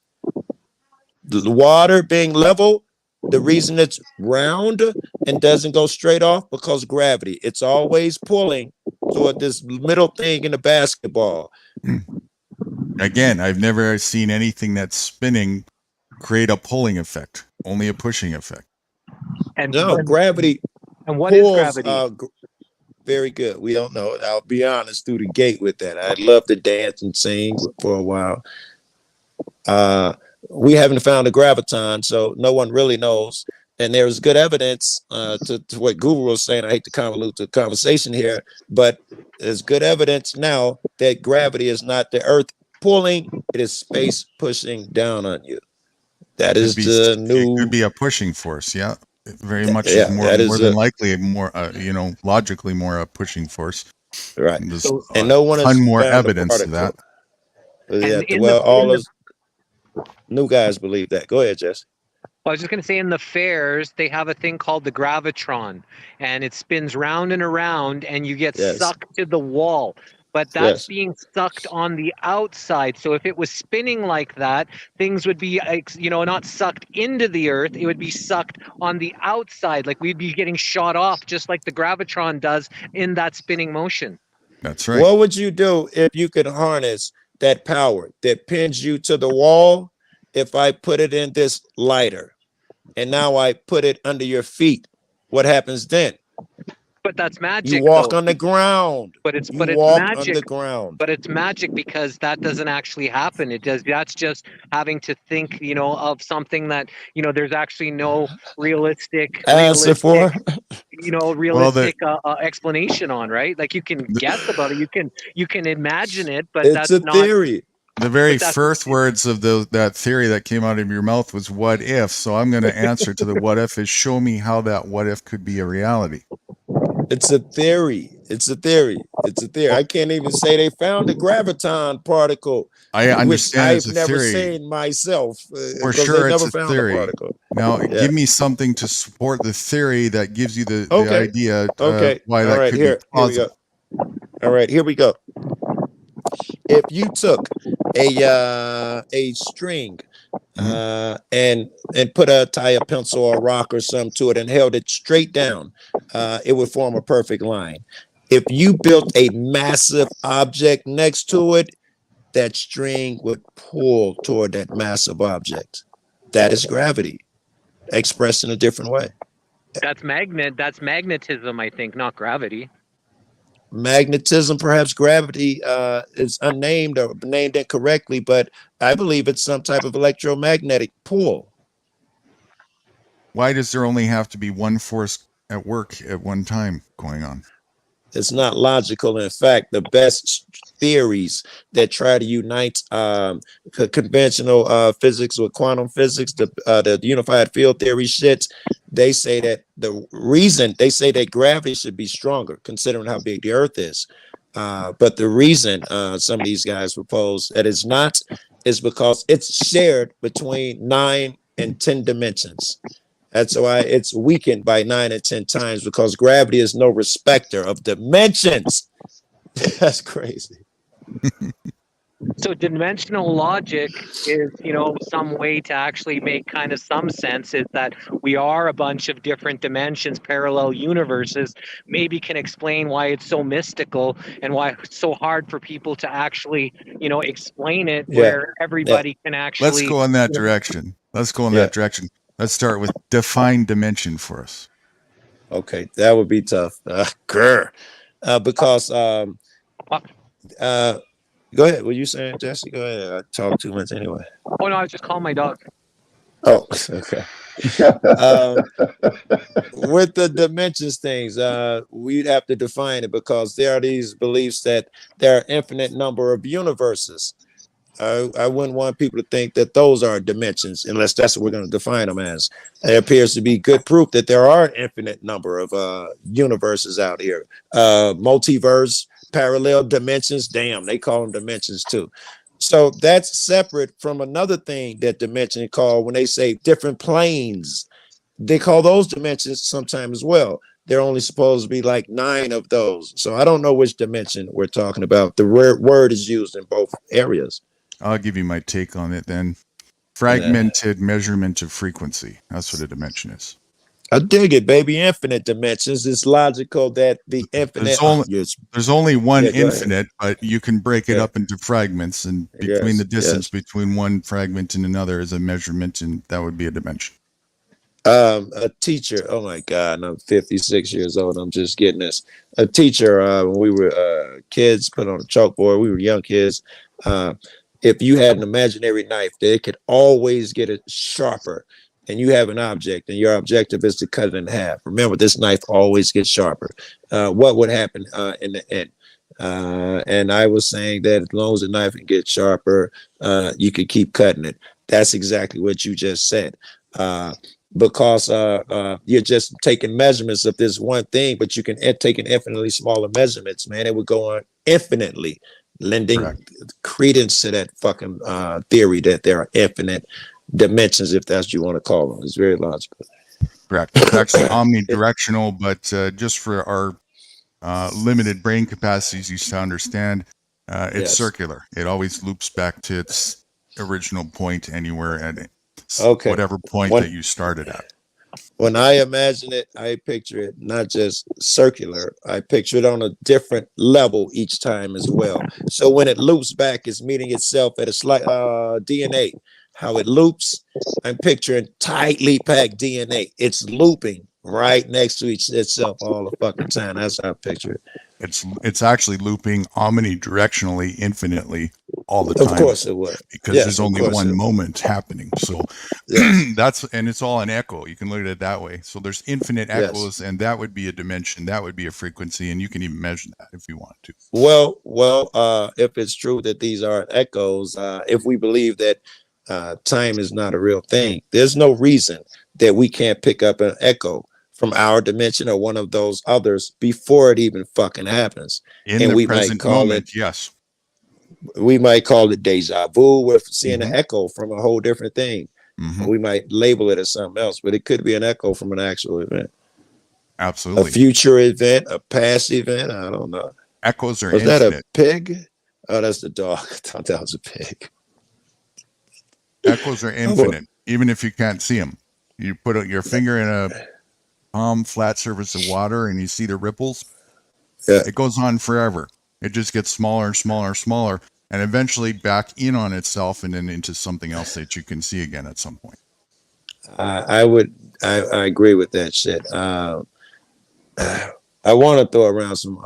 Speaker 3: The water being level, the reason it's round and doesn't go straight off, because gravity. It's always pulling toward this middle thing in the basketball.
Speaker 2: Again, I've never seen anything that's spinning create a pulling effect, only a pushing effect.
Speaker 5: And
Speaker 3: No, gravity
Speaker 5: and what is
Speaker 3: pulls.
Speaker 5: gravity?
Speaker 3: Very good. We don't know. I'll be honest through the gate with that. I'd love to dance and sing for a while. We haven't found a graviton, so no one really knows. And there's good evidence to what Guru was saying. I hate to convolute the conversation here, but there's good evidence now that gravity is not the Earth pulling; it is space pushing down on you. That is the
Speaker 2: It
Speaker 3: new.
Speaker 2: could be a pushing force. Yeah, it very much
Speaker 3: Yeah,
Speaker 2: is more
Speaker 3: that is
Speaker 2: more than likely more logically more a pushing force.
Speaker 3: right.
Speaker 2: There's
Speaker 5: So-
Speaker 3: And no one
Speaker 2: a
Speaker 3: has
Speaker 2: ton more
Speaker 3: found a
Speaker 2: evidence to
Speaker 3: particle.
Speaker 2: that.
Speaker 3: Yeah,
Speaker 5: And in
Speaker 3: well,
Speaker 5: the-
Speaker 3: all
Speaker 5: in the-
Speaker 3: those new guys believe that. Go ahead, Jesse.
Speaker 5: I was just going to say, in the fairs, they have a thing called the gravitron, and it spins round and around, and you get
Speaker 3: Yes.
Speaker 5: sucked to the wall. But that's
Speaker 3: Yes.
Speaker 5: being sucked on the outside. So if it was spinning like that, things would be, not sucked into the earth. It would be sucked on the outside. Like we'd be getting shot off, just like the gravitron does in that spinning motion.
Speaker 2: That's right.
Speaker 3: What would you do if you could harness that power that pins you to the wall? If I put it in this lighter and now I put it under your feet, what happens then?
Speaker 5: But that's magic.
Speaker 3: You walk
Speaker 5: though.
Speaker 3: on the ground.
Speaker 5: But it's
Speaker 3: You
Speaker 5: but it's
Speaker 3: walk on
Speaker 5: magic.
Speaker 3: the ground.
Speaker 5: But it's magic because that doesn't actually happen. It does. That's just having to think, of something that, there's actually no realistic,
Speaker 3: Answer for
Speaker 5: explanation on, right? Like you can guess about it, you can imagine it, but
Speaker 3: it's
Speaker 5: that's
Speaker 3: a
Speaker 5: not.
Speaker 3: theory.
Speaker 2: The very
Speaker 5: But that's-
Speaker 2: first words of that theory that came out of your mouth was "what if." So I'm going to answer to the "what if" is show me how that "what if" could be a reality.
Speaker 3: It's a theory. It's a theory. It's a theory. I can't even say they found a graviton particle.
Speaker 2: I understand it's
Speaker 3: Which
Speaker 2: a
Speaker 3: I've never
Speaker 2: theory.
Speaker 3: seen myself.
Speaker 2: For
Speaker 3: because
Speaker 2: sure,
Speaker 3: they
Speaker 2: it's
Speaker 3: never
Speaker 2: a
Speaker 3: found
Speaker 2: theory.
Speaker 3: a particle.
Speaker 2: Now,
Speaker 3: Yeah.
Speaker 2: give me something to support the theory that gives you the
Speaker 3: Okay.
Speaker 2: idea
Speaker 3: Okay.
Speaker 2: why
Speaker 3: All
Speaker 2: that
Speaker 3: right.
Speaker 2: could
Speaker 3: Here
Speaker 2: be
Speaker 3: we go.
Speaker 2: plausible.
Speaker 3: All right. Here we go. If you took a string and put tie a pencil or a rock or something to it and held it straight down, it would form a perfect line. If you built a massive object next to it, that string would pull toward that massive object. That is gravity expressed in a different way.
Speaker 5: That's magnetism, I think, not gravity.
Speaker 3: Magnetism, perhaps gravity is unnamed or named incorrectly, but I believe it's some type of electromagnetic pull.
Speaker 2: Why does there only have to be one force at work at one time going on?
Speaker 3: It's not logical. In fact, the best theories that try to unite conventional physics with quantum physics, the unified field theory shit, they say that the reason they say that gravity should be stronger, considering how big the Earth is. But the reason some of these guys propose that it's not is because it's shared between 9 and 10 dimensions. That's why it's weakened by 9 and 10 times, because gravity is no respecter of dimensions. That's crazy.
Speaker 5: So dimensional logic is, some way to actually make kind of some sense is that we are a bunch of different dimensions, parallel universes, maybe can explain why it's so mystical and why it's so hard for people to actually, explain it, where everybody can actually.
Speaker 2: Let's go in that direction. That direction. Let's start with define dimension for us.
Speaker 3: Okay, that would be tough. Because go ahead. What you saying, Jesse? Go ahead. I talk too much anyway.
Speaker 5: Oh no, I was just calling my dog.
Speaker 3: Oh, okay. With the dimensions things, we'd have to define it because there are these beliefs that there are infinite number of universes. I wouldn't want people to think that those are dimensions unless that's what we're going to define them as. There appears to be good proof that there are an infinite number of universes out here. Multiverse, parallel dimensions, damn, they call them dimensions too. So that's separate from another thing that dimension called when they say different planes. They call those dimensions sometimes as well. They're only supposed to be like 9 of those. So I don't know which dimension we're talking about. The word is used in both areas.
Speaker 2: I'll give you my take on it then. Fragmented measurement of frequency. That's what a dimension is.
Speaker 3: I dig it, baby. Infinite dimensions. It's logical that the infinite.
Speaker 2: There's only one
Speaker 3: Yeah, go ahead.
Speaker 2: infinite, but you can break it
Speaker 3: Yeah.
Speaker 2: up into fragments, and between
Speaker 3: Yes,
Speaker 2: the distance between one fragment and another is a measurement, and that would be a dimension.
Speaker 3: A teacher, oh my God, and I'm 56 years old. I'm just getting this. A teacher, when we were kids, put on a chalkboard, we were young kids. If you had an imaginary knife, they could always get it sharper. And you have an object, and your objective is to cut it in half. Remember, this knife always gets sharper. What would happen in the end? And I was saying that as long as the knife can get sharper, you could keep cutting it. That's exactly what you just said. Because you're just taking measurements of this one thing, but you can take an infinitely smaller measurements, man. It would go on infinitely, lending credence to that fucking theory that there are infinite dimensions, if that's what you want to call them. It's very logical.
Speaker 2: Correct. It's actually omnidirectional, but just for our limited brain capacities, you to understand, it's circular. It always loops back to its original point anywhere at whatever point that you started at.
Speaker 3: When I imagine it, I picture it not just circular. I picture it on a different level each time as well. So when it loops back, it's meeting itself at a slight DNA. How it loops, I'm picturing tightly packed DNA. It's looping right next to itself all the fucking time. That's how I picture it.
Speaker 2: It's actually looping omnidirectionally, infinitely all the time.
Speaker 3: Of course it would,
Speaker 2: because there's only one moment happening. So and it's all an echo. You can look at it that way. So there's infinite echoes, and that would be a dimension. That would be a frequency, and you can even measure that if you want to.
Speaker 3: Well, if it's true that these are echoes, if we believe that time is not a real thing, there's no reason that we can't pick up an echo from our dimension or one of those others before it even fucking happens.
Speaker 2: In the present moment, yes.
Speaker 3: We might call it deja vu. We're seeing an echo from a whole different thing. We might label it as something else, but it could be an echo from an actual event.
Speaker 2: Absolutely.
Speaker 3: A future event, a past event. I don't know.
Speaker 2: Echoes are
Speaker 3: Was
Speaker 2: infinite.
Speaker 3: that a pig? Oh, that's the dog. I thought that was a pig.
Speaker 2: Echoes are infinite, even if you can't see them. You put your finger in a flat surface of water and you see the ripples. It goes on forever. It just gets smaller and smaller and smaller, and eventually back in on itself and then into something else that you can see again at some point.
Speaker 3: I agree with that shit. I want to throw around some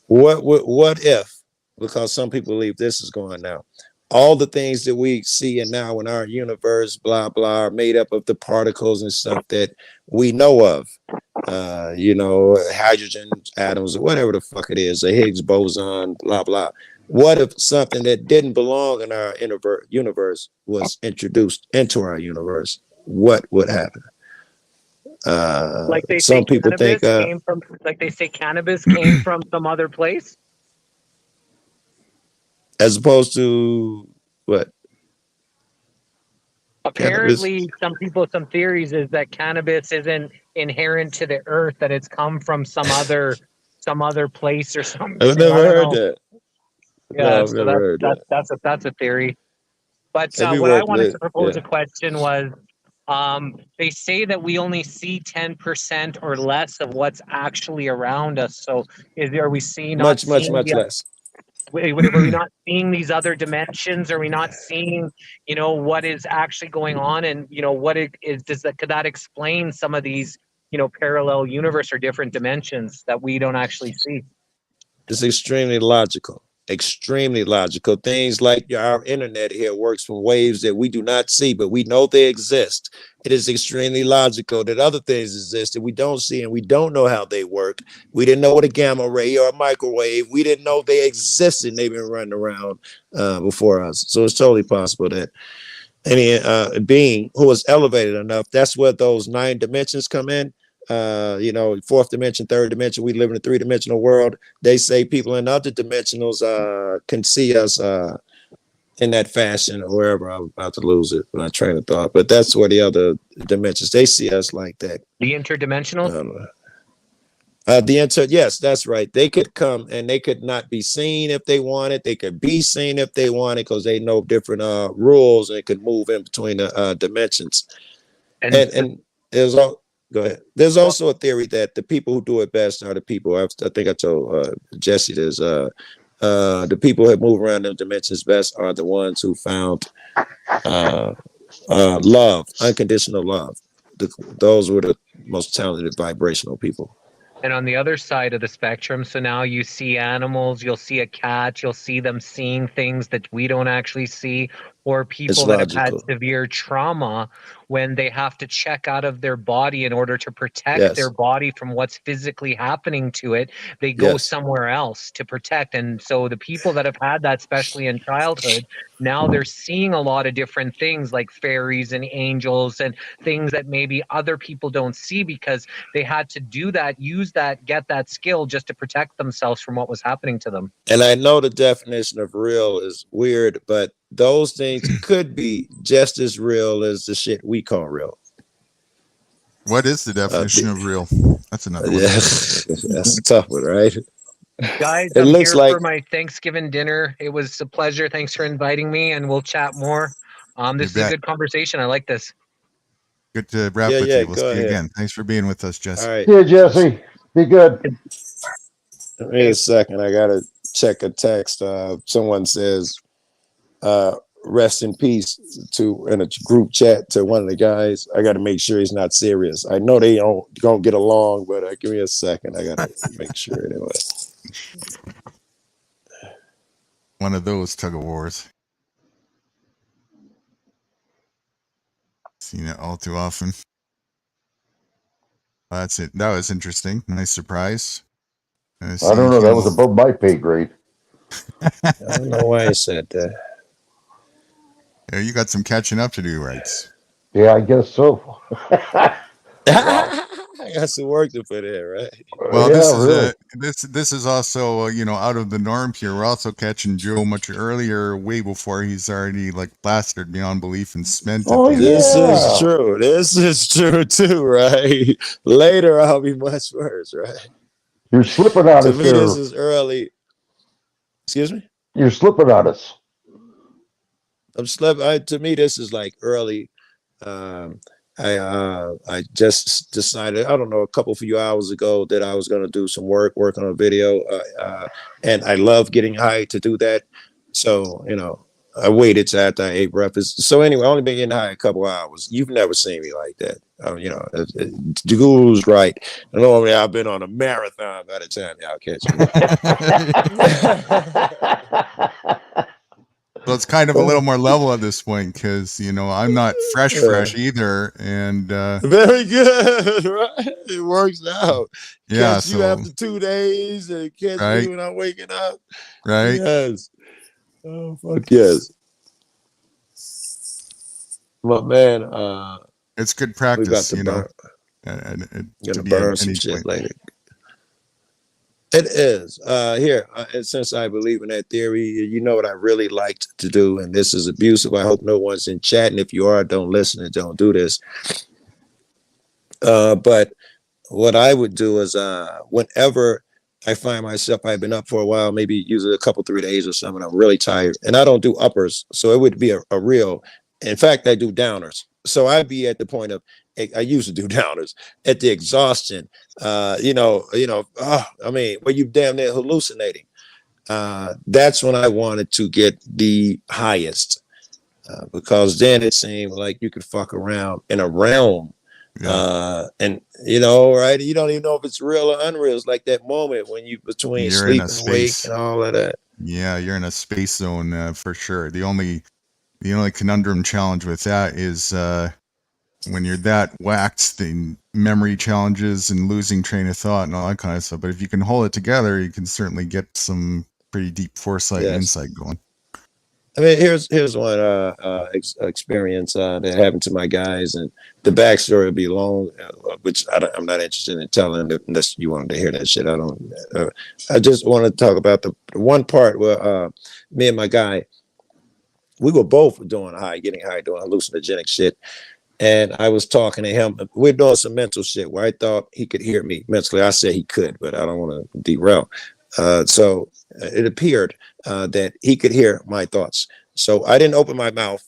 Speaker 3: what if, because some people believe this is going now. All the things that we see and now in our universe, blah, blah, are made up of the particles and stuff that we know of. Hydrogen atoms, or whatever the fuck it is, a Higgs boson, blah, blah. What if something that didn't belong in our universe was introduced into our universe? What would happen?
Speaker 5: Like they
Speaker 3: some
Speaker 5: say
Speaker 3: people think
Speaker 5: came from, like they say cannabis came from some other place.
Speaker 3: As opposed to what?
Speaker 5: Apparently, some theories is that cannabis isn't inherent to the earth, that it's come from some other place or something.
Speaker 3: I've never heard that.
Speaker 5: Yeah,
Speaker 3: no, I've never heard that.
Speaker 5: That's a theory. But what I wanted to propose a question was, they say that we only see 10% or less of what's actually around us. So are we seeing
Speaker 3: much less?
Speaker 5: Are we not seeing these other dimensions? Are we not seeing, what is actually going on? And, what it is, could that explain some of these, parallel universe or different dimensions that we don't actually see?
Speaker 3: It's extremely logical. extremely logical. Things like our internet here works from waves that we do not see, but we know they exist. It is extremely logical that other things exist that we don't see and we don't know how they work. We didn't know what a gamma ray or a microwave, we didn't know they existed and they've been running around before us. So it's totally possible that any being who is elevated enough, that's where those 9 dimensions come in. Fourth dimension, third dimension, we live in a 3-dimensional world. They say people in other dimensionals can see us in that fashion or wherever. I'm about to lose it, my train of thought, but that's where the other dimensions, they see us like that.
Speaker 5: The interdimensional?
Speaker 3: Yes, that's right. They could come and they could not be seen if they wanted. They could be seen if they wanted because they know different rules and could move in between the dimensions. And there's all. Go ahead. There's also a theory that the people who do it best are the people. I think I told Jesse this. The people that move around those dimensions best are the ones who found love, unconditional love. Those were the most talented vibrational people.
Speaker 5: And on the other side of the spectrum, so now you see animals, you'll see a cat, you'll see them seeing things that we don't actually see, or people that have had severe trauma when they have to check out of their body in order to protect their body from what's physically happening to it. They go somewhere else to protect. And so the people that have had that, especially in childhood, now they're seeing a lot of different things like fairies and angels and things that maybe other people don't see because they had to do that, use that, get that skill just to protect themselves from what was happening to them.
Speaker 3: And I know the definition of real is weird, but those things could be just as real as the shit we call real.
Speaker 2: What is the definition of real? That's another one.
Speaker 3: That's a tough one, right?
Speaker 5: Guys, I'm here for my Thanksgiving dinner. It was a pleasure. Thanks for inviting me, and we'll chat more. This is a good conversation. I like this.
Speaker 2: Good to wrap with you. We'll see you again. Thanks for being with us, Jesse.
Speaker 3: All right.
Speaker 1: Yeah, Jesse. Be good.
Speaker 3: Give me a second. I gotta check a text. Someone says, rest in peace in a group chat to one of the guys. I gotta make sure he's not serious. I know they don't get along, but give me a second. I gotta make sure anyway.
Speaker 2: One of those tug of wars. Seen it all too often. That's it. That was interesting. Nice surprise.
Speaker 1: I don't know. That was above my pay grade.
Speaker 3: I don't know why I said that.
Speaker 2: Yeah, you got some catching up to do, right?
Speaker 1: Yeah, I guess so.
Speaker 3: I got some work to put in, right?
Speaker 2: Well, yeah, this is also out of the norm here. We're also catching Joe much earlier, way before he's already plastered beyond belief and spent.
Speaker 3: This is true. This is true too, right? Later, I'll be much worse, right?
Speaker 1: You're slipping on us.
Speaker 3: To me, this is early. Excuse me?
Speaker 1: You're slipping on us.
Speaker 3: I'm slipping. To me, this is like early. I just decided, I don't know, a few hours ago that I was going to do some work on a video. And I love getting high to do that. So, I waited till after I ate breakfast. So anyway, I only been getting high a couple hours. You've never seen me like that. The guru's right. Normally I've been on a marathon by the time y'all catch me.
Speaker 2: So it's kind of a little more level at this point because, I'm not fresh either. And
Speaker 3: very good, right? It works out.
Speaker 2: Yeah.
Speaker 3: Catch you after 2 days and catch me when I'm waking up.
Speaker 2: Right.
Speaker 3: Yes. Oh, fuck yes. But man,
Speaker 2: it's good practice,
Speaker 3: gonna
Speaker 2: to
Speaker 3: burn some shit later. It is. And since I believe in that theory, you know what I really liked to do, and this is abusive. I hope no one's in chat, and if you are, don't listen and don't do this. But what I would do is whenever I find myself, I've been up for a while, maybe usually 3 days or something, I'm really tired, and I don't do uppers, so it would be a real. In fact, I do downers. So I'd be at the point of, I used to do downers at the exhaustion, where you damn near hallucinating. That's when I wanted to get the highest, because then it seemed like you could fuck around in a realm.
Speaker 2: Yeah.
Speaker 3: And you don't even know if it's real or unreal. It's like that moment when you between sleep and wake and all of that.
Speaker 2: Yeah, you're in a space zone for sure. The only conundrum challenge with that is when you're that waxed, the memory challenges and losing train of thought and all that kind of stuff. But if you can hold it together, you can certainly get some pretty deep foresight and
Speaker 3: Yes.
Speaker 2: insight going.
Speaker 3: I mean, here's one experience that happened to my guys, and the backstory will be long, which I'm not interested in telling unless you wanted to hear that shit. I don't. I just want to talk about the one part where me and my guy, we were both getting high, doing hallucinogenic shit. And I was talking to him. We're doing some mental shit where I thought he could hear me mentally. I said he could, but I don't want to derail. So it appeared that he could hear my thoughts. So I didn't open my mouth,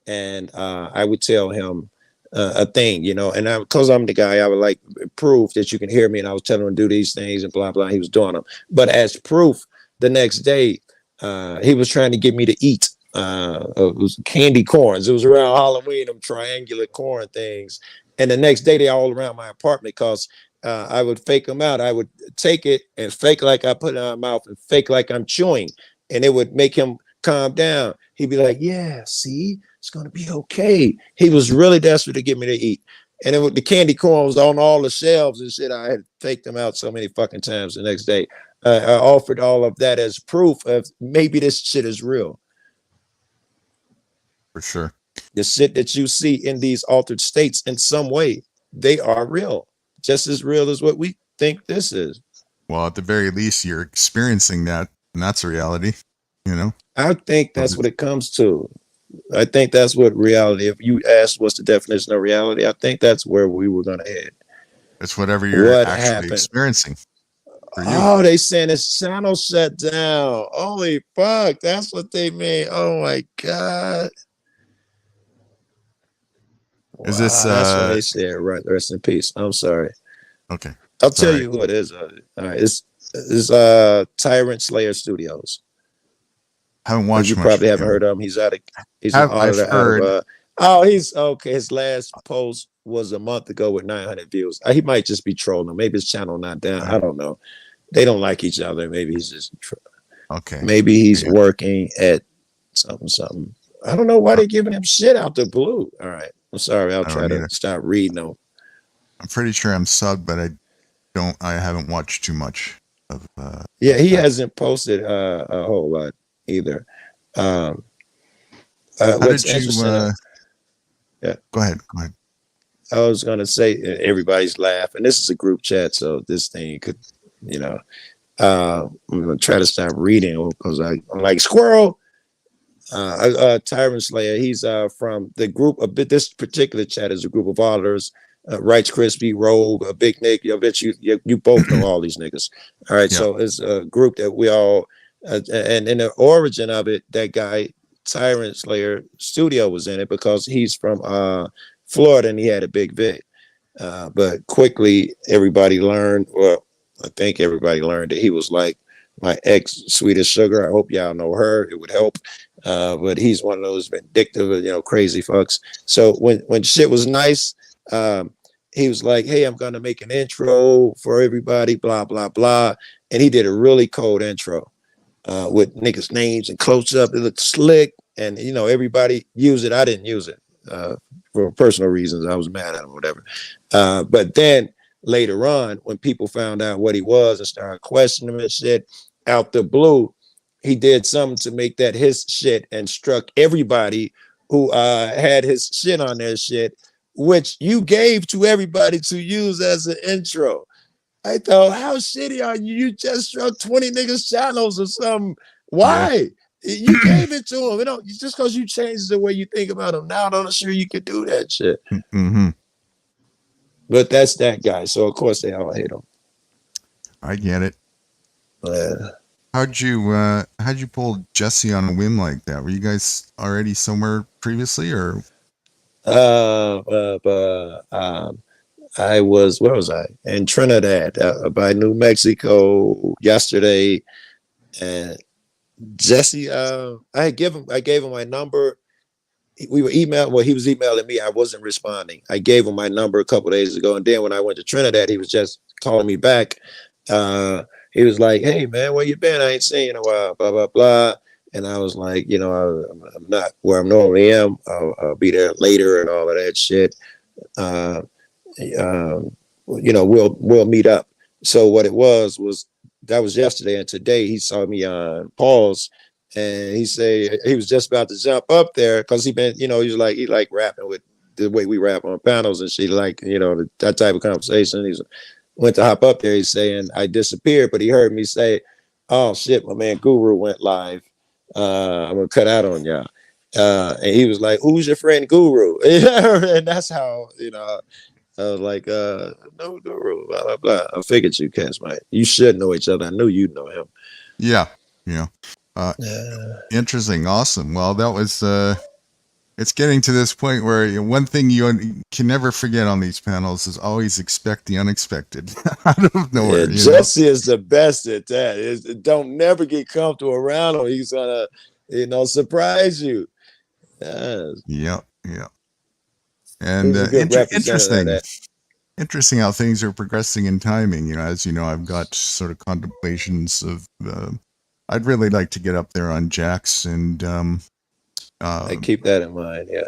Speaker 3: and I would tell him a thing, you know. And because I'm the guy, I would like proof that you can hear me. And I was telling him to do these things and blah blah. He was doing them, but as proof, the next day he was trying to get me to eat. It was candy corns. It was around Halloween, them triangular corn things. And the next day, they all around my apartment because I would fake them out. I would take it and fake like I put it in my mouth and fake like I'm chewing, and it would make him calm down. He'd be like, "Yeah, see, it's gonna be okay." He was really desperate to get me to eat, and the candy corn was on all the shelves and shit. I had faked them out so many fucking times. The next day, I offered all of that as proof of maybe this shit is real.
Speaker 2: For sure.
Speaker 3: The shit that you see in these altered states, in some way, they are real, just as real as what we think this is.
Speaker 2: Well, at the very least, you're experiencing that, and that's a reality, you know?
Speaker 3: I think that's what it comes to. I think that's what reality, if you ask what's the definition of reality, I think that's where we were going to head.
Speaker 2: It's whatever you're
Speaker 3: What
Speaker 2: actually
Speaker 3: happened?
Speaker 2: Experiencing. For you.
Speaker 3: Oh, they saying this channel shut down. Holy fuck, that's what they mean. Oh my God.
Speaker 2: Is this
Speaker 3: that's what they said, right? Rest in peace. I'm sorry.
Speaker 2: okay?
Speaker 3: I'll tell you who it is. All right, it's Tyrant Slayer Studios.
Speaker 2: Haven't watched.
Speaker 3: You
Speaker 2: much
Speaker 3: probably
Speaker 2: of
Speaker 3: haven't
Speaker 2: him.
Speaker 3: heard of him. He's an
Speaker 2: I've
Speaker 3: auditor
Speaker 2: heard.
Speaker 3: out of, he's okay. His last post was a month ago with 900 views. He might just be trolling. Maybe his channel not down. I don't know. They don't like each other. Maybe he's just
Speaker 2: okay.
Speaker 3: Maybe he's working at something. I don't know why they're giving him shit out the blue. All right. I'm sorry. I'll try to stop reading them.
Speaker 2: I'm pretty sure I'm subbed, but I haven't watched too much of.
Speaker 3: Yeah, he hasn't posted a whole lot either.
Speaker 2: How
Speaker 3: What's
Speaker 2: did you?
Speaker 3: Yeah.
Speaker 2: Go ahead.
Speaker 3: I was gonna say everybody's laughing. This is a group chat, so this thing could, you know. I'm gonna try to stop reading because I'm like squirrel. Tyrant Slayer. He's from the group. This particular chat is a group of auditors. Rights Crispy, Rogue, Big Nick. I bet you both know all these niggas. All right, so it's a group that we all, and in the origin of it, that guy Tyrant Slayer Studio was in it because he's from Florida and he had a big vid. But quickly everybody learned. Well, I think everybody learned that he was like my ex Swedish Sugar. I hope y'all know her. It would help. But he's one of those vindictive, crazy fucks. So when shit was nice, he was like, "Hey, I'm gonna make an intro for everybody, blah blah blah," and he did a really cold intro with niggas' names and close up. It looked slick, and everybody used it. I didn't use it for personal reasons. I was mad at him, or whatever. But then later on, when people found out what he was and started questioning him and shit, out the blue, he did something to make that his shit and struck everybody who had his shit on their shit, which you gave to everybody to use as an intro. I thought, how shitty are you? You just struck 20 niggas channels or something. Why? Yeah. You gave it to him. Just because you changed the way you think about him now, I'm not sure you could do that shit.
Speaker 2: Mm-hmm.
Speaker 3: But that's that guy. So of course they all hate him.
Speaker 2: I get it. How'd you pull Jesse on a whim like that? Were you guys already somewhere previously, or?
Speaker 3: I was, where was I? In Trinidad, by New Mexico yesterday. And Jesse, I gave him my number. We were emailing. Well, he was emailing me. I wasn't responding. I gave him my number a couple of days ago, and then when I went to Trinidad, he was just calling me back. he was like, "Hey man, where you been? I ain't seen you in a while." Blah blah blah. And I was like, you know, I'm not where I normally am. I'll be there later and all of that shit. Uh, you know, we'll meet up. So what it was that was yesterday, and today he saw me on pause, and he said he was just about to jump up there because he like rapping with the way we rap on panels and shit, like, you know, that type of conversation. He went to hop up there. He's saying I disappeared, but he heard me say, "Oh shit, my man Guru went live. I'm gonna cut out on y'all." And he was like, "Who's your friend Guru?" And that's how, you know, I was like, "No Guru, blah blah blah." I figured you cats you should know each other. I knew you'd know him.
Speaker 2: Yeah.
Speaker 3: Yeah.
Speaker 2: Interesting. Awesome. Well, that was, it's getting to this point where, you know, one thing you can never forget on these panels is always expect the unexpected out of nowhere.
Speaker 3: Yeah, Jesse is the best at that. Don't never get comfortable around him. He's gonna, you know, surprise you. Yes.
Speaker 2: Yeah. And
Speaker 3: He's a good representative of that.
Speaker 2: interesting how things are progressing in timing. You know, as you know, I've got sort of contemplations of, I'd really like to get up there on Jax and,
Speaker 3: I keep that in mind. Yeah.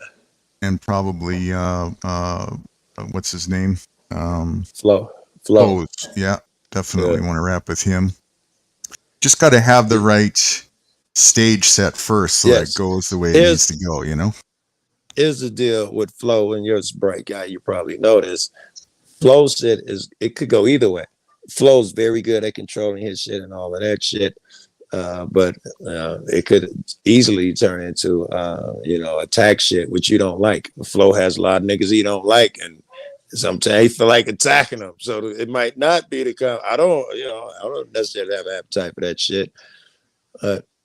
Speaker 2: and probably, what's his name?
Speaker 3: Flow.
Speaker 2: Flows. Yeah, definitely want to rap with him. Just got to have the right stage set first so that it goes the way it needs to go, you know?
Speaker 3: Here's the deal with Flow, and you're a bright guy, you probably noticed. Flow shit it could go either way. Flow's very good at controlling his shit and all of that shit. But it could easily turn into, you know, attack shit, which you don't like. Flow has a lot of niggas he don't like, and sometimes he feel like attacking them. So it might not be I don't necessarily have an appetite for that shit.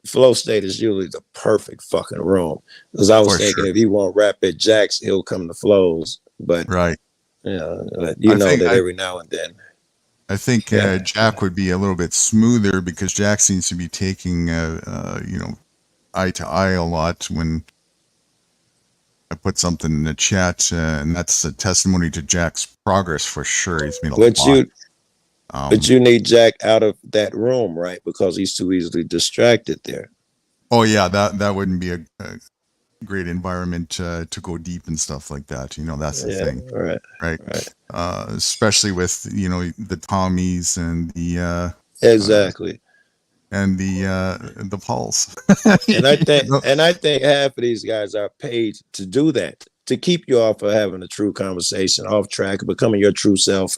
Speaker 3: Flow state is usually the perfect fucking room. Because I was thinking, if he won't rap at Jax, he'll come to Flows. But
Speaker 2: right,
Speaker 3: you know that every now and then.
Speaker 2: I think Jack would be a little bit smoother because Jack seems to be taking, you know, eye to eye a lot when I put something in the chat, and that's a testimony to Jack's progress for sure. He's made a lot.
Speaker 3: But you need Jack out of that room, right? Because he's too easily distracted there.
Speaker 2: Oh yeah, that wouldn't be a great environment to go deep and stuff like that. You know, that's the thing, right? Especially with, you know, the Tommies and the
Speaker 3: exactly,
Speaker 2: and the Pauls.
Speaker 3: and I think half of these guys are paid to do that, to keep you off of having a true conversation, off track, becoming your true self.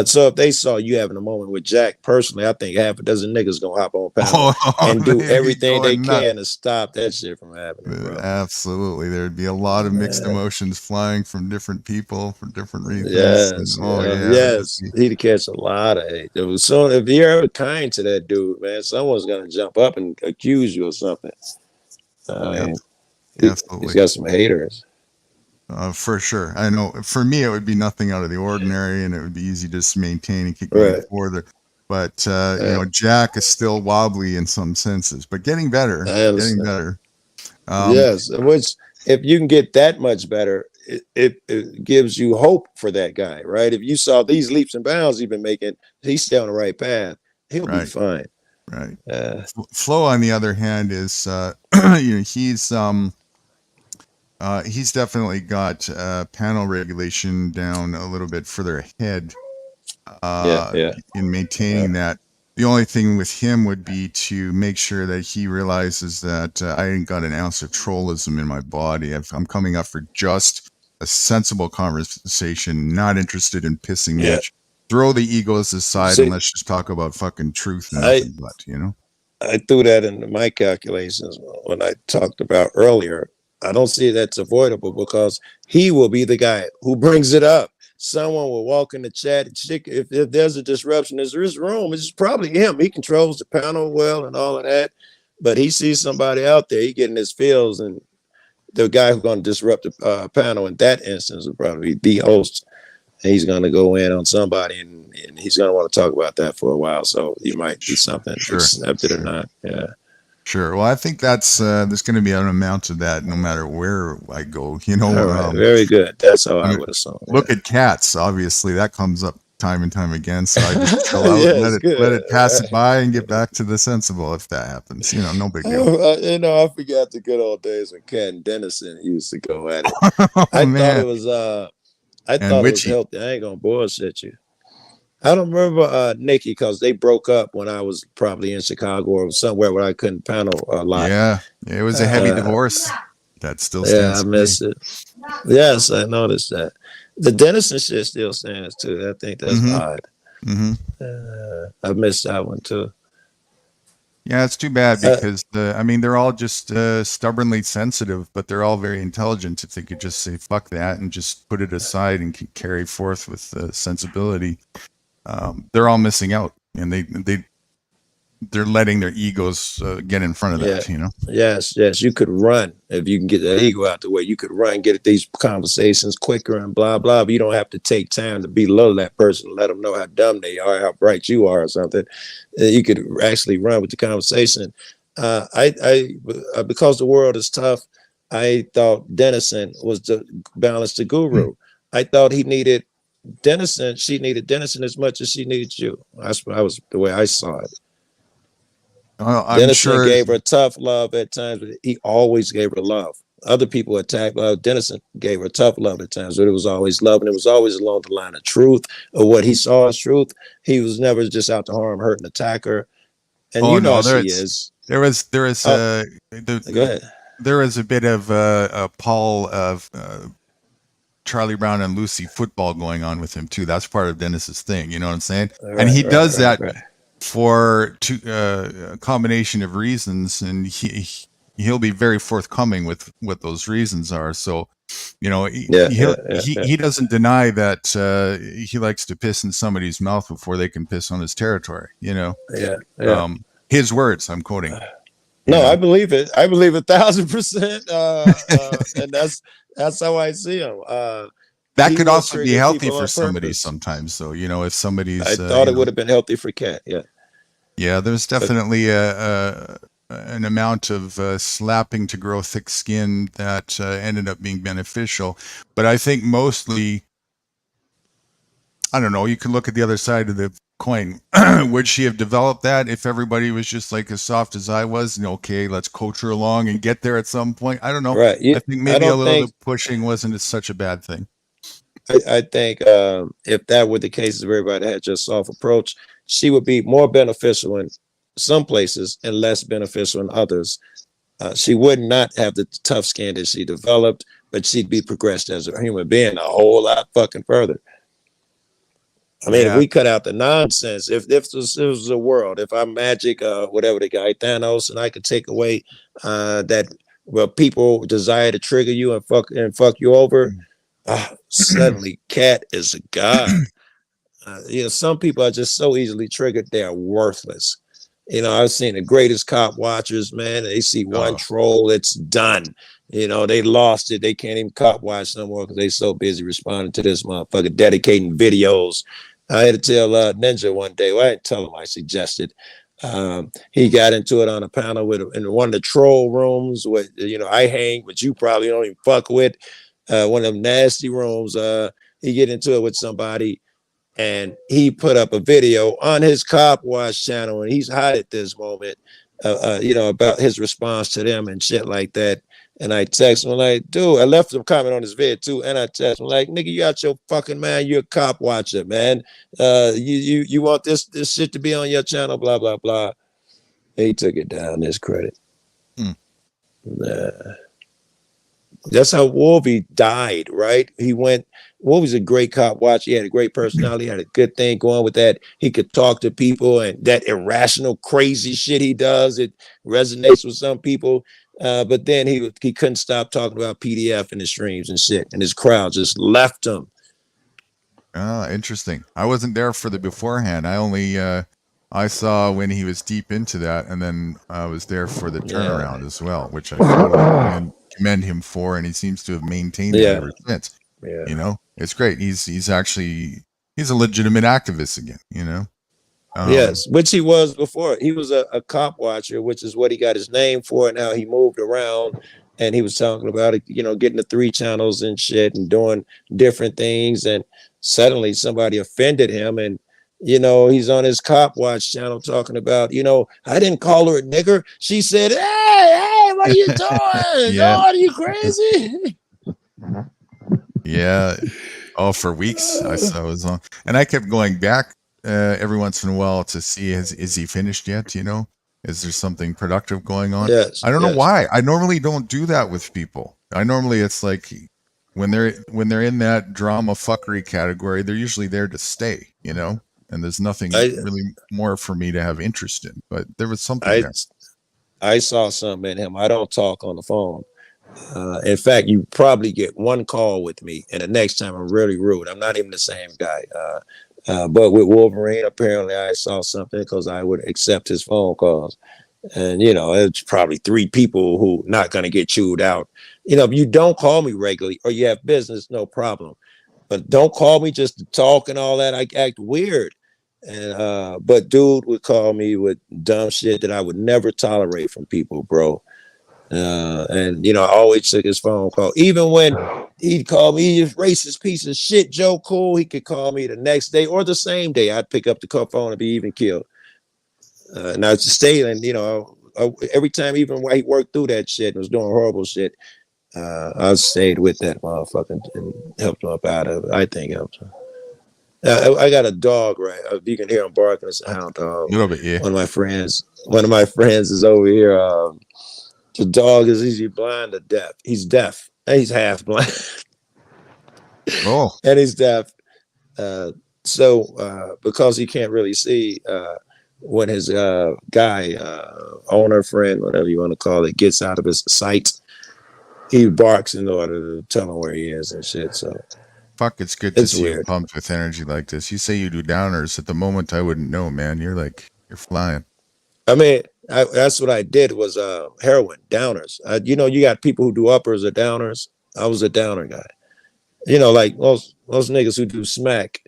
Speaker 3: So if they saw you having a moment with Jack, personally, I think half a dozen niggas gonna hop on panel and do everything they can to stop that shit from happening, bro.
Speaker 2: Absolutely. There'd be a lot of mixed emotions flying from different people for different reasons.
Speaker 3: Yes. He'd catch a lot of hate. So if you're ever kind to that dude, man, someone's gonna jump up and accuse you of something. He's got some haters.
Speaker 2: For sure. I know for me, it would be nothing out of the ordinary and it would be easy to just maintain and keep going forward. But, you know, Jack is still wobbly in some senses, but getting better. Getting better.
Speaker 3: Yes. Which, if you can get that much better, it gives you hope for that guy, right? If you saw these leaps and bounds he's been making, he's still on the right path. He'll be fine.
Speaker 2: Right. Flo, on the other hand, is, you know, he's definitely got panel regulation down a little bit further ahead in maintaining that. The only thing with him would be to make sure that he realizes that I ain't got an ounce of trollism in my body. I'm coming up for just a sensible conversation, not interested in pissing Mitch. Throw the egos aside and let's just talk about fucking truth and nothing but, you know?
Speaker 3: I threw that into my calculations when I talked about earlier. I don't see that's avoidable because he will be the guy who brings it up. Someone will walk in the chat. If there's a disruption, there's this room. It's probably him. He controls the panel well and all of that. But he sees somebody out there. He getting his feels, and the guy who's going to disrupt the panel in that instance will probably be the host. And he's going to go in on somebody, and he's going to want to talk about that for a while. So he might be something, accepted or not. Yeah.
Speaker 2: Sure. Well, I think that's there's going to be an amount of that no matter where I go. You know,
Speaker 3: very good. That's how I would assume.
Speaker 2: Look at cats. Obviously, that comes up time and time again. So I just chill out,
Speaker 3: Yeah,
Speaker 2: and
Speaker 3: it's good.
Speaker 2: let it pass it by, and get back to the sensible if that happens. You know, no big deal.
Speaker 3: You know, I forgot the good old days when Cat and Dennison used to go at it.
Speaker 2: Oh
Speaker 3: I thought
Speaker 2: man,
Speaker 3: it was I
Speaker 2: and
Speaker 3: thought it was
Speaker 2: witchy.
Speaker 3: healthy. I ain't gonna bullshit you. I don't remember Nikki because they broke up when I was probably in Chicago or somewhere where I couldn't panel a lot.
Speaker 2: Yeah, it was a heavy
Speaker 3: Uh,
Speaker 2: divorce. That still
Speaker 3: Yeah,
Speaker 2: stands
Speaker 3: I
Speaker 2: today.
Speaker 3: miss it. Yes, I noticed that. The Dennison shit still stands too. I think that's
Speaker 2: Mhm.
Speaker 3: odd.
Speaker 2: Hmm.
Speaker 3: I missed that one too.
Speaker 2: Yeah, it's too bad
Speaker 3: Uh,
Speaker 2: because I mean, they're all just stubbornly sensitive, but they're all very intelligent. If they could just say "fuck that" and just put it aside and carry forth with sensibility, they're all missing out, and they're letting their egos get in front of
Speaker 3: Yeah.
Speaker 2: that. You know.
Speaker 3: Yes, you could run if you can get that ego out the way. You could run, get at these conversations quicker and blah blah. But you don't have to take time to belittle that person, let them know how dumb they are, how bright you are, or something. You could actually run with the conversation. Because the world is tough, I thought Dennison was the balance the guru. I thought he needed Dennison. She needed Dennison as much as she needed you. That was the way I saw it.
Speaker 2: I'm
Speaker 3: Dennison
Speaker 2: sure.
Speaker 3: gave her tough love at times, but he always gave her love. Other people attacked. Dennison gave her tough love at times, but it was always love, and it was always along the line of truth or what he saw as truth. He was never just out to harm, hurt, and attack her. And
Speaker 2: Oh
Speaker 3: you know
Speaker 2: no,
Speaker 3: how she is.
Speaker 2: there was
Speaker 3: Go ahead.
Speaker 2: there was a bit of Paul of Charlie Brown and Lucy football going on with him too. That's part of Dennis's thing. You know what I'm saying? And he does that for a combination of reasons, and he'll be very forthcoming with what those reasons are. So, you know, he doesn't deny that he likes to piss in somebody's mouth before they can piss on his territory. You know, his words. I'm quoting.
Speaker 3: No, I believe it. I believe 1,000%. And that's how I see him.
Speaker 2: That
Speaker 3: he
Speaker 2: could
Speaker 3: will
Speaker 2: also be
Speaker 3: trigger
Speaker 2: healthy
Speaker 3: people
Speaker 2: for
Speaker 3: on
Speaker 2: somebody
Speaker 3: purpose.
Speaker 2: sometimes. So, you know, if somebody's,
Speaker 3: I thought it would have been healthy for Cat. Yeah.
Speaker 2: Yeah, there's definitely an amount of slapping to grow thick skin that ended up being beneficial. But I think mostly, I don't know, you can look at the other side of the coin. Would she have developed that if everybody was just like as soft as I was? And okay, let's coach her along and get there at some point. I don't know.
Speaker 3: Right.
Speaker 2: I think maybe a little bit pushing wasn't such a bad thing.
Speaker 3: I think if that were the case, if everybody had just soft approach, she would be more beneficial in some places and less beneficial in others. She would not have the tough skin that she developed, but she'd be progressed as a human being a whole lot fucking further. I mean, if we cut out the nonsense, if this was a world, if I'm Magic, whatever the guy Thanos, and I could take away that people desire to trigger you and fuck you over, suddenly Cat is a god. You know, some people are just so easily triggered; they are worthless. You know, I've seen the greatest cop watchers, man. They see one troll, it's done. You know, they lost it. They can't even cop watch no more because they so busy responding to this motherfucker, dedicating videos. I had to tell Ninja one day. Well, I didn't tell him. I suggested. He got into it on a panel in one of the troll rooms with, you know, I hang, but you probably don't even fuck with. One of them nasty rooms. He get into it with somebody, and he put up a video on his Cop Watch channel, and he's hot at this moment, you know, about his response to them and shit like that. And I text him like, dude, I left him a comment on his vid too, and I text him like, nigga, you out your fucking man, you're a cop watcher, man. You want this shit to be on your channel, blah blah blah. He took it down. His credit. That's how Wolvie died, right? Wolvie's a great cop watch. He had a great personality, had a good thing going with that. He could talk to people, and that irrational, crazy shit he does, it resonates with some people. But then he couldn't stop talking about PDF in his streams and shit, and his crowd just left him.
Speaker 2: Oh, interesting. I wasn't there for the beforehand. I only I saw when he was deep into that, and then I was there for the turnaround as well, which I commend him for, and he seems to have maintained it ever since.
Speaker 3: Yeah.
Speaker 2: You know, it's great. He's a legitimate activist again, you know.
Speaker 3: Yes, which he was before. He was a cop watcher, which is what he got his name for, and how he moved around. and he was talking about it, getting the 3 channels and shit and doing different things, and suddenly somebody offended him, and he's on his Cop Watch channel talking about, I didn't call her a nigger. She said, hey, what are you doing?
Speaker 2: Yeah.
Speaker 3: Oh, are you crazy?
Speaker 2: Yeah. Oh, for weeks I saw it was on, and I kept going back every once in a while to see is he finished yet? Is there something productive going on?
Speaker 3: Yes,
Speaker 2: I don't know
Speaker 3: yes.
Speaker 2: why. I normally don't do that with people. It's like when they're in that drama fuckery category, they're usually there to stay, and there's nothing
Speaker 3: I
Speaker 2: really more for me to have interest in. But there was something
Speaker 3: I
Speaker 2: there.
Speaker 3: I saw something in him. I don't talk on the phone. In fact, you probably get one call with me, and the next time I'm really rude. I'm not even the same guy. But with Wolverine, apparently I saw something because I would accept his phone calls. And, it's probably 3 people who not going to get chewed out. If you don't call me regularly or you have business, no problem. But don't call me just to talk and all that. I act weird. And but dude would call me with dumb shit that I would never tolerate from people, bro. And I always took his phone call. Even when he'd call me, you racist piece of shit, Joe Cool, he could call me the next day or the same day. I'd pick up the phone and be even killed. And I just stayed, and every time, even while he worked through that shit and was doing horrible shit, I stayed with that motherfucker and helped him up out of it. I think helped him. I got a dog, right? You can hear him barking. It's a hound dog.
Speaker 2: A little bit, yeah.
Speaker 3: One of my friends is over here. The dog is either blind or deaf. He's deaf. He's half blind.
Speaker 2: Oh,
Speaker 3: And he's deaf. So because he can't really see, when his guy, owner, friend, whatever you want to call it, gets out of his sight, he barks in order to tell him where he is and shit. So
Speaker 2: fuck! It's good to
Speaker 3: It's
Speaker 2: see you
Speaker 3: weird.
Speaker 2: pumped with energy like this. You say you do downers. At the moment, I wouldn't know, man. You're flying.
Speaker 3: I mean, that's what I did was heroin, downers. You got people who do uppers or downers. I was a downer guy. Like most niggas who do smack.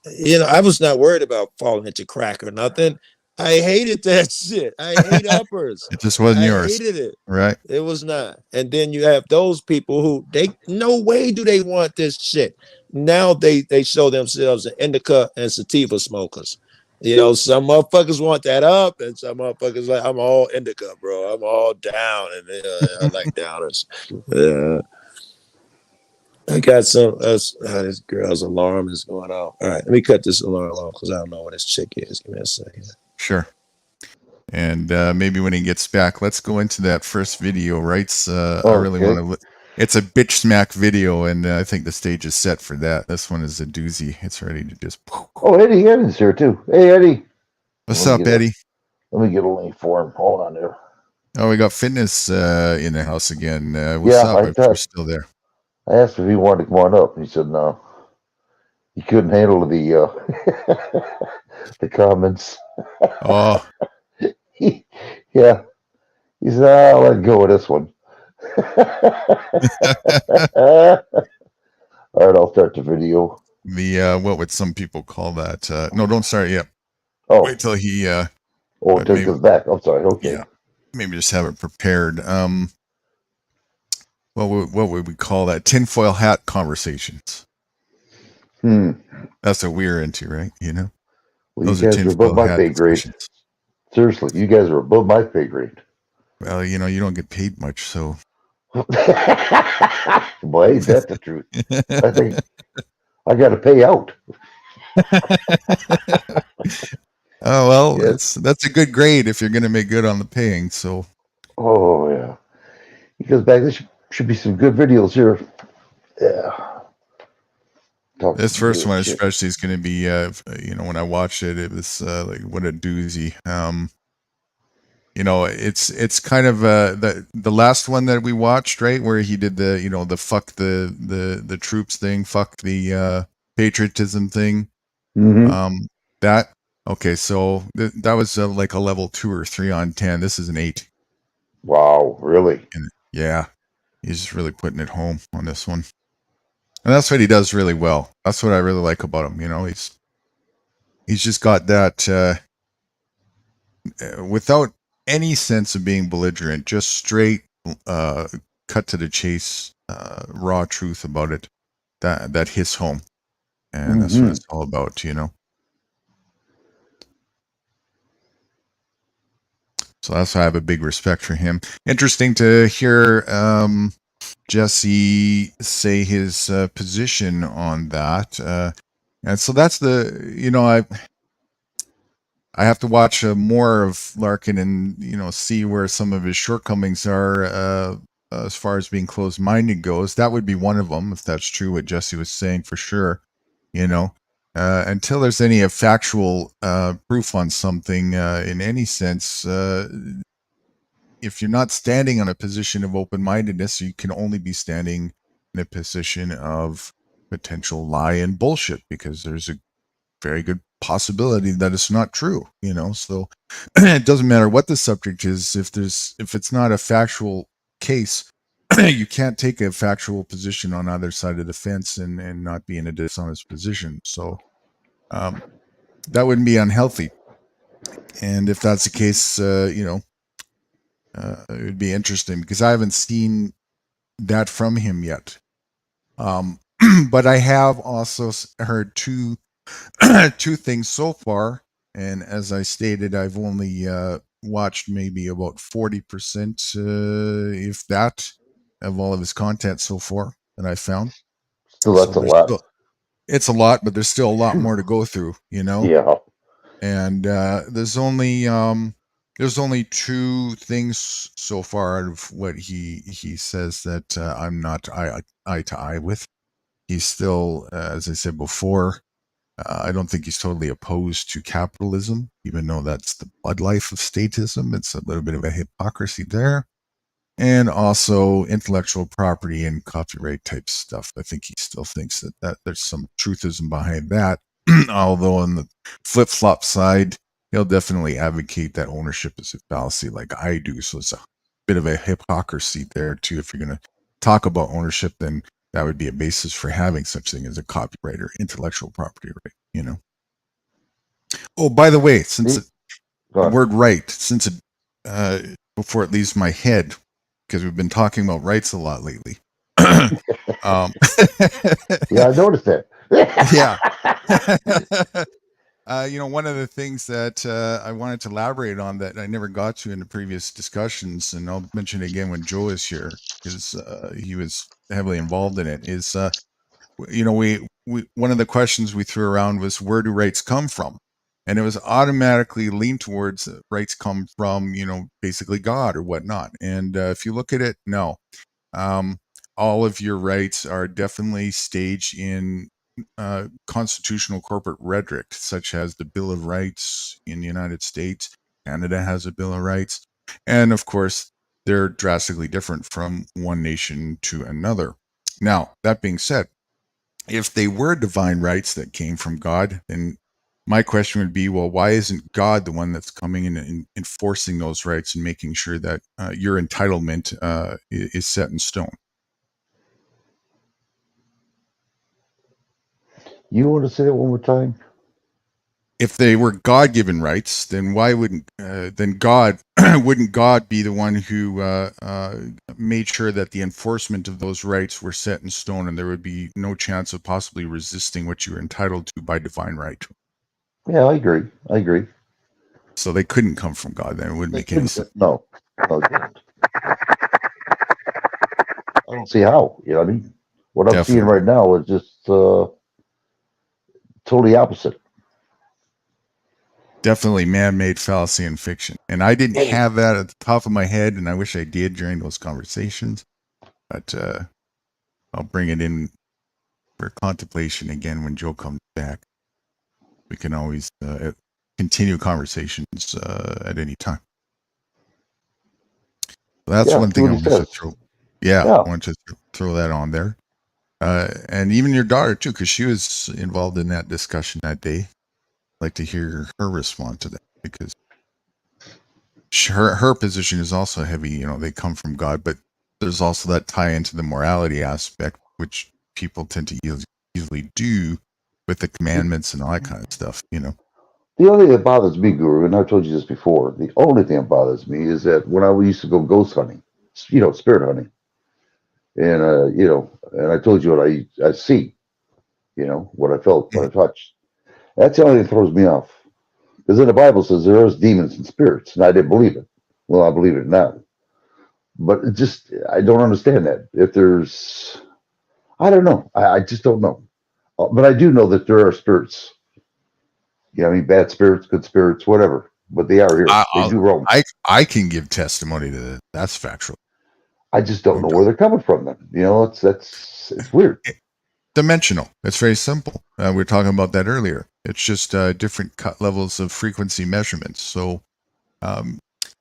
Speaker 3: I was not worried about falling into crack or nothing. I hated that shit. I hate uppers.
Speaker 2: It just wasn't
Speaker 3: I
Speaker 2: yours,
Speaker 3: hated it.
Speaker 2: right?
Speaker 3: It was not. And then you have those people who no way do they want this shit. Now they show themselves an indica and sativa smokers. Some motherfuckers want that up, and some motherfuckers like, I'm all indica, bro. I'm all down, and I like downers. I got some. This girl's alarm is going off. All right, let me cut this alarm off because I don't know what this chick is. Give me a second.
Speaker 2: Sure. And maybe when he gets back, let's go into that first video, right? I really
Speaker 1: Okay.
Speaker 2: want to. It's a bitch smack video, and I think the stage is set for that. This one is a doozy. It's ready to just.
Speaker 1: Oh, Eddie Eddie's here too. Hey, Eddie.
Speaker 2: What's
Speaker 1: Let
Speaker 2: up,
Speaker 1: me get a-
Speaker 2: Eddie?
Speaker 1: Let me get a link for him. Hold on there.
Speaker 2: Oh, we got Fitness in the house again. What's
Speaker 1: Yeah,
Speaker 2: up?
Speaker 1: I
Speaker 2: If you're
Speaker 1: thought-
Speaker 2: still there.
Speaker 1: I asked if he wanted to come on up, and he said no. He couldn't handle the the comments.
Speaker 2: Oh,
Speaker 1: Yeah. He said, I'll let go of this one. All right, I'll start the video.
Speaker 2: the what would some people call that? No, don't start yet.
Speaker 1: Oh,
Speaker 2: Wait till he.
Speaker 1: until he
Speaker 2: maybe-
Speaker 1: comes back. I'm sorry. Okay.
Speaker 2: Yeah. Maybe just have it prepared. What would we call that? Tinfoil hat conversations. That's what we're into, right?
Speaker 1: Well,
Speaker 2: Those
Speaker 1: you
Speaker 2: are
Speaker 1: guys are above
Speaker 2: tinfoil
Speaker 1: my
Speaker 2: hat
Speaker 1: pay grade.
Speaker 2: discussions.
Speaker 1: Seriously, you guys are above my pay grade.
Speaker 2: Well, you don't get paid much, so.
Speaker 1: Boy, ain't that the truth? I think I got to pay out.
Speaker 2: Oh well,
Speaker 1: Yes.
Speaker 2: that's a good grade if you're going to make good on the paying. So
Speaker 1: Oh yeah. He goes back. There should be some good videos here. Yeah. Talk
Speaker 2: this
Speaker 1: some
Speaker 2: first
Speaker 1: good
Speaker 2: one
Speaker 1: shit.
Speaker 2: especially is going to be, when I watched it, it was like what a doozy. It's kind of the last one that we watched, right, where he did the the fuck the troops thing, fuck the patriotism thing.
Speaker 1: Mm-hmm.
Speaker 2: That okay, so that was like a level 2 or 3 on 10. This is an 8.
Speaker 1: Wow, really?
Speaker 2: Yeah, he's just really putting it home on this one, and that's what he does really well. That's what I really like about him. He's just got that without any sense of being belligerent, just straight cut to the chase, raw truth about it, that hits home, and that's what it's all about, you know. So that's why I have a big respect for him. Interesting to hear Jesse say his position on that, and so that's the, you know, I have to watch more of Larkin and, you know, see where some of his shortcomings are as far as being closed-minded goes. That would be one of them, if that's true what Jesse was saying, for sure. You know, until there's any factual proof on something in any sense, if you're not standing on a position of open-mindedness, you can only be standing in a position of potential lie and bullshit, because there's a very good possibility that it's not true, you know. So it doesn't matter what the subject is, if it's not a factual case, you can't take a factual position on either side of the fence and not be in a dishonest position. So that wouldn't be unhealthy. And if that's the case, you know, it would be interesting, because I haven't seen that from him yet. But I have also heard two things so far, and as I stated, I've only watched maybe about 40%, if that, of all of his content so far that I found.
Speaker 1: So that's a lot.
Speaker 2: It's a lot, but there's still a lot more to go through, you know.
Speaker 1: Yeah.
Speaker 2: And there's only two things so far out of what he says that I'm not eye to eye with. He's still, as I said before, I don't think he's totally opposed to capitalism, even though that's the blood life of statism. It's a little bit of a hypocrisy there. And also intellectual property and copyright type stuff. I think he still thinks that there's some truthism behind that. Although on the flip-flop side, he'll definitely advocate that ownership is a fallacy like I do. So it's a bit of a hypocrisy there too. If you're going to talk about ownership, then that would be a basis for having such thing as a copyright or intellectual property right, you know. Oh, by the way, since the word right, since it before it leaves my head, because we've been talking about rights a lot lately.
Speaker 1: Yeah, I noticed that.
Speaker 2: Yeah. You know, one of the things that I wanted to elaborate on that I never got to in the previous discussions, and I'll mention it again when Joe is here, because he was heavily involved in it, is, you know, we one of the questions we threw around was, where do rights come from? And it was automatically leaned towards rights come from, you know, basically God or whatnot. And if you look at it, no. All of your rights are definitely staged in constitutional corporate rhetoric, such as the Bill of Rights in the United States. Canada has a Bill of Rights. And of course, they're drastically different from one nation to another. Now, that being said, if they were divine rights that came from God, then my question would be, well, why isn't God the one that's coming in and enforcing those rights and making sure that your entitlement is set in stone?
Speaker 1: You want to say that one more time?
Speaker 2: If they were God-given rights, then why wouldn't wouldn't God be the one who made sure that the enforcement of those rights were set in stone, and there would be no chance of possibly resisting what you were entitled to by divine right?
Speaker 1: Yeah, I agree.
Speaker 2: So they couldn't come from God. Then it wouldn't make any sense.
Speaker 1: No, it didn't. I don't see how. You know what I mean? What I'm seeing right now is just totally opposite.
Speaker 2: Definitely man-made fallacy and fiction. And I didn't have that at the top of my head, and I wish I did during those conversations. But I'll bring it in for contemplation again when Joe comes back. We can always continue conversations at any time. So that's one thing I wanted to throw. I wanted to throw that on there. And even your daughter too, because she was involved in that discussion that day. I'd like to hear her respond to that, because her position is also heavy. You know, they come from God, but there's also that tie into the morality aspect, which people tend to easily do with the commandments and all that kind of stuff, you know.
Speaker 1: The only thing that bothers me, Guru, and I've told you this before, the only thing that bothers me is that when I used to go ghost hunting, you know, spirit hunting, And, and I told you what I see, what I felt, what I touched. That's the only thing that throws me off. Because in the Bible says there is demons and spirits, and I didn't believe it. Well, I believe it now. But I don't understand that. If there's, I don't know. I just don't know. But I do know that there are spirits. Bad spirits, good spirits, whatever. But they are here. They do roam.
Speaker 2: I can give testimony to that. That's factual.
Speaker 1: I just don't know where they're coming from. Then it's weird.
Speaker 2: Dimensional. It's very simple. We were talking about that earlier. It's just different cut levels of frequency measurements. So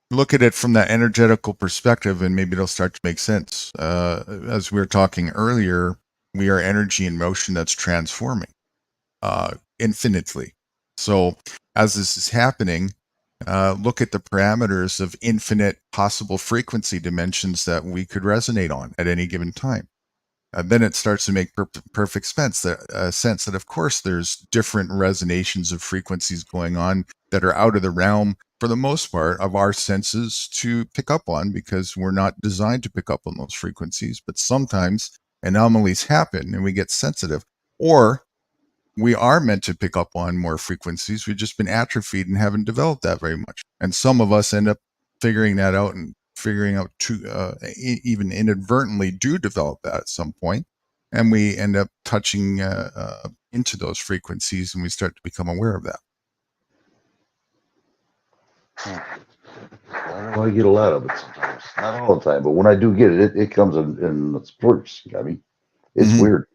Speaker 2: look at it from that energetical perspective, and maybe it'll start to make sense. As we were talking earlier, we are energy in motion that's transforming infinitely. So as this is happening, look at the parameters of infinite possible frequency dimensions that we could resonate on at any given time. Then it starts to make perfect sense that, of course, there's different resonations of frequencies going on that are out of the realm, for the most part, of our senses to pick up on, because we're not designed to pick up on those frequencies. But sometimes anomalies happen and we get sensitive, or we are meant to pick up on more frequencies. We've just been atrophied and haven't developed that very much. And some of us end up figuring that out and figuring out to even inadvertently do develop that at some point. And we end up touching into those frequencies, and we start to become aware of that.
Speaker 1: I don't know, I get a lot of it sometimes. Not all the time, but when I do get it, it comes in spurts. It's weird.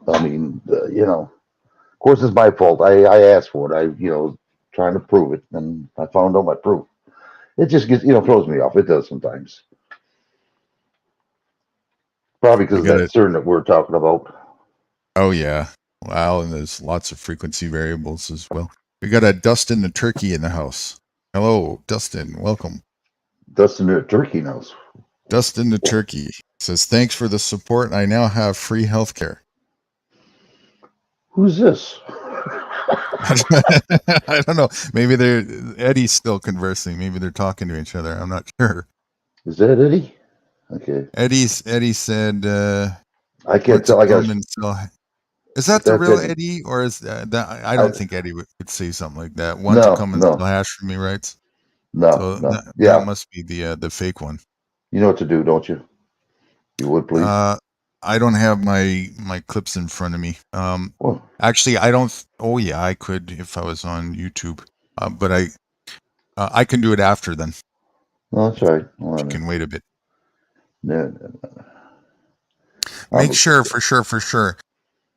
Speaker 1: Of course, it's my fault. I asked for it. Trying to prove it, and I found out my proof. It just gets, throws me off. It does sometimes. Probably because of that CERN that we're talking about.
Speaker 2: Oh, yeah. Wow. And there's lots of frequency variables as well. We got a Dustin the Turkey in the house. Hello, Dustin. Welcome.
Speaker 1: Dustin the Turkey knows.
Speaker 2: Dustin the Turkey says, thanks for the support. I now have free healthcare.
Speaker 1: Who's this?
Speaker 2: I don't know. Maybe Eddie's still conversing. Maybe they're talking to each other. I'm not sure.
Speaker 1: Is that Eddie? Okay.
Speaker 2: Eddie said,
Speaker 1: I can't tell.
Speaker 2: Is that the real Eddie, or is that? I don't think Eddie could say something like that. Want to come and sell hash for me, right?
Speaker 1: No.
Speaker 2: That must be the fake one.
Speaker 1: You know what to do, don't you? You would, please.
Speaker 2: I don't have my clips in front of me. Actually, I don't. Oh yeah, I could if I was on YouTube. But I can do it after then.
Speaker 1: No, that's right.
Speaker 2: You can wait a bit.
Speaker 1: No.
Speaker 2: Make sure, for sure.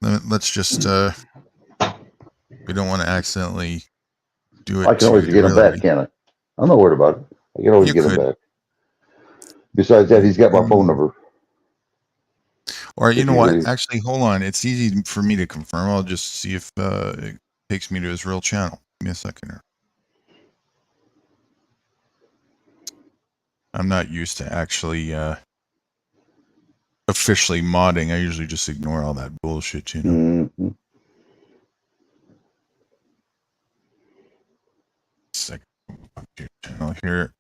Speaker 2: Let's just. We don't want to accidentally do it.
Speaker 1: I can always get him back, can't I? I'm not worried about it. I can always get him back. Besides that, he's got my phone number.
Speaker 2: Or you know what? Actually, hold on. It's easy for me to confirm. I'll just see if it takes me to his real channel. Give me a second here. I'm not used to actually officially modding. I usually just ignore all that bullshit, you know.
Speaker 1: Mm-hmm.
Speaker 2: Second channel here.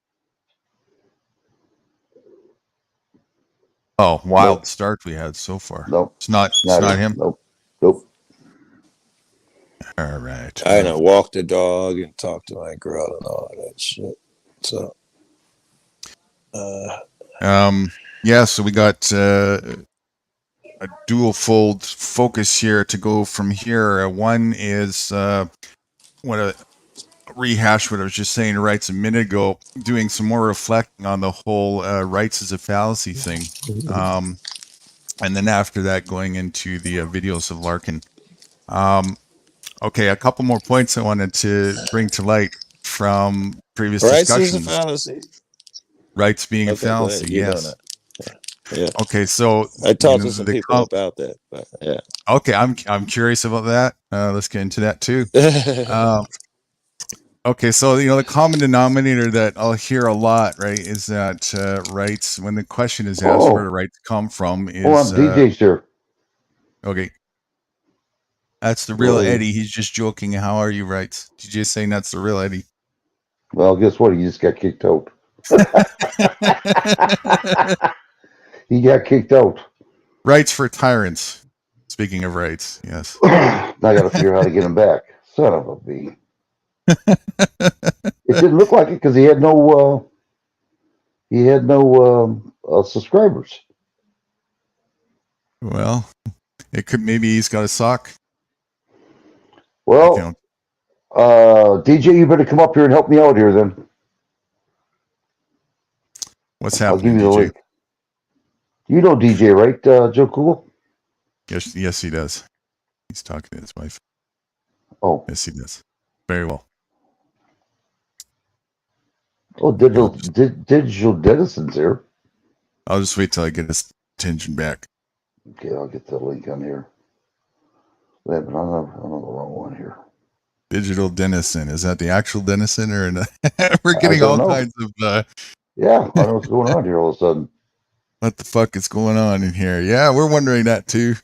Speaker 2: Oh, wild start we had so far.
Speaker 1: Nope.
Speaker 2: It's not him.
Speaker 1: Nope.
Speaker 2: All right.
Speaker 3: I know, walk the dog and talk to my girl and all that shit. So,
Speaker 2: yeah. So we got a dual fold focus here to go from here. One is rehash what I was just saying to Rights a minute ago, doing some more reflecting on the whole rights as a fallacy thing. And then after that, going into the videos of Larkin. Okay, a couple more points I wanted to bring to light from previous discussions.
Speaker 3: Rights is a fallacy.
Speaker 2: Rights being a fallacy, yes.
Speaker 3: Yeah.
Speaker 2: Okay, so
Speaker 3: I talked to some people about that, but yeah.
Speaker 2: Okay, I'm curious about that. Let's get into that too. Okay, so the common denominator that I'll hear a lot, right, is that rights. When the question is asked where do rights come from, is
Speaker 1: DJ's here.
Speaker 2: Okay, that's the real Eddie. He's just joking. How are you, rights? DJ's saying that's the real Eddie.
Speaker 1: Well, guess what? He just got kicked out. He got kicked out.
Speaker 2: Rights for tyrants. Speaking of rights, yes.
Speaker 1: Now I got to figure out how to get him back. Son of a bee. It didn't look like it because he had no subscribers.
Speaker 2: Well, it could, maybe he's got a sock
Speaker 1: Well,
Speaker 2: account.
Speaker 1: DJ, you better come up here and help me out here then.
Speaker 2: What's
Speaker 1: I'll give
Speaker 2: happening,
Speaker 1: you the
Speaker 2: DJ?
Speaker 1: link. You know DJ, right, Joe Cool?
Speaker 2: Yes, he does. He's talking to his wife.
Speaker 1: Oh,
Speaker 2: Yes, he does. Very well.
Speaker 1: oh, digital Denison's here.
Speaker 2: I'll just wait till I get his attention back.
Speaker 1: Okay, I'll get the link on here. Wait a minute, I'm on the wrong one here.
Speaker 2: Digital Denison. Is that the actual Denison or we're getting
Speaker 1: don't
Speaker 2: all
Speaker 1: know.
Speaker 2: kinds of
Speaker 1: Yeah, I don't know what's going on here all of a sudden.
Speaker 2: what the fuck is going on in here? Yeah, we're wondering that too.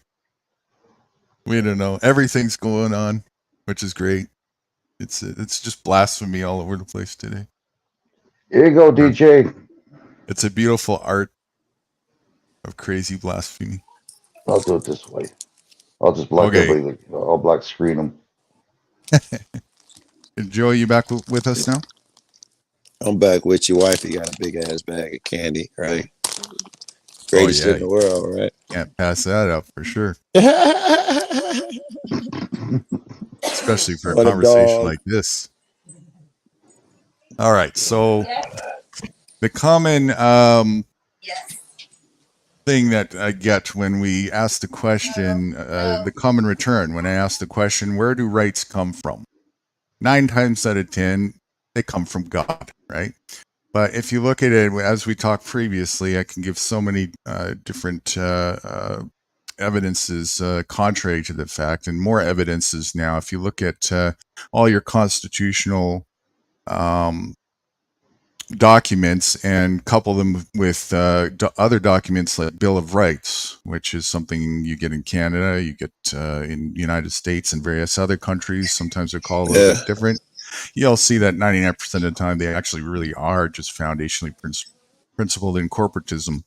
Speaker 2: We don't know. Everything's going on, which is great. It's just blasphemy all over the place today.
Speaker 1: Here you go, DJ.
Speaker 2: It's a beautiful art of crazy blasphemy.
Speaker 1: I'll do it this way. I'll just block
Speaker 2: Okay.
Speaker 1: everybody. I'll black screen them.
Speaker 2: Joe, you back with us now?
Speaker 3: I'm back with your wife. You got a big ass bag of candy, right? Greatest in the world, right?
Speaker 2: Can't pass that up for sure. Especially for a
Speaker 3: What a
Speaker 2: conversation
Speaker 3: dog.
Speaker 2: like this. All right, so the common thing that I get when we ask the question, the common return when I ask the question, where do rights come from? 9 times out of 10, they come from God, right? But if you look at it, as we talked previously, I can give so many different evidences contrary to the fact, and more evidences now. If you look at all your constitutional documents and couple them with other documents like Bill of Rights, which is something you get in Canada, you get in the United States and various other countries. Sometimes they're called a little bit different. You'll see that 99% of the time they actually really are just foundationally principled in corporatism.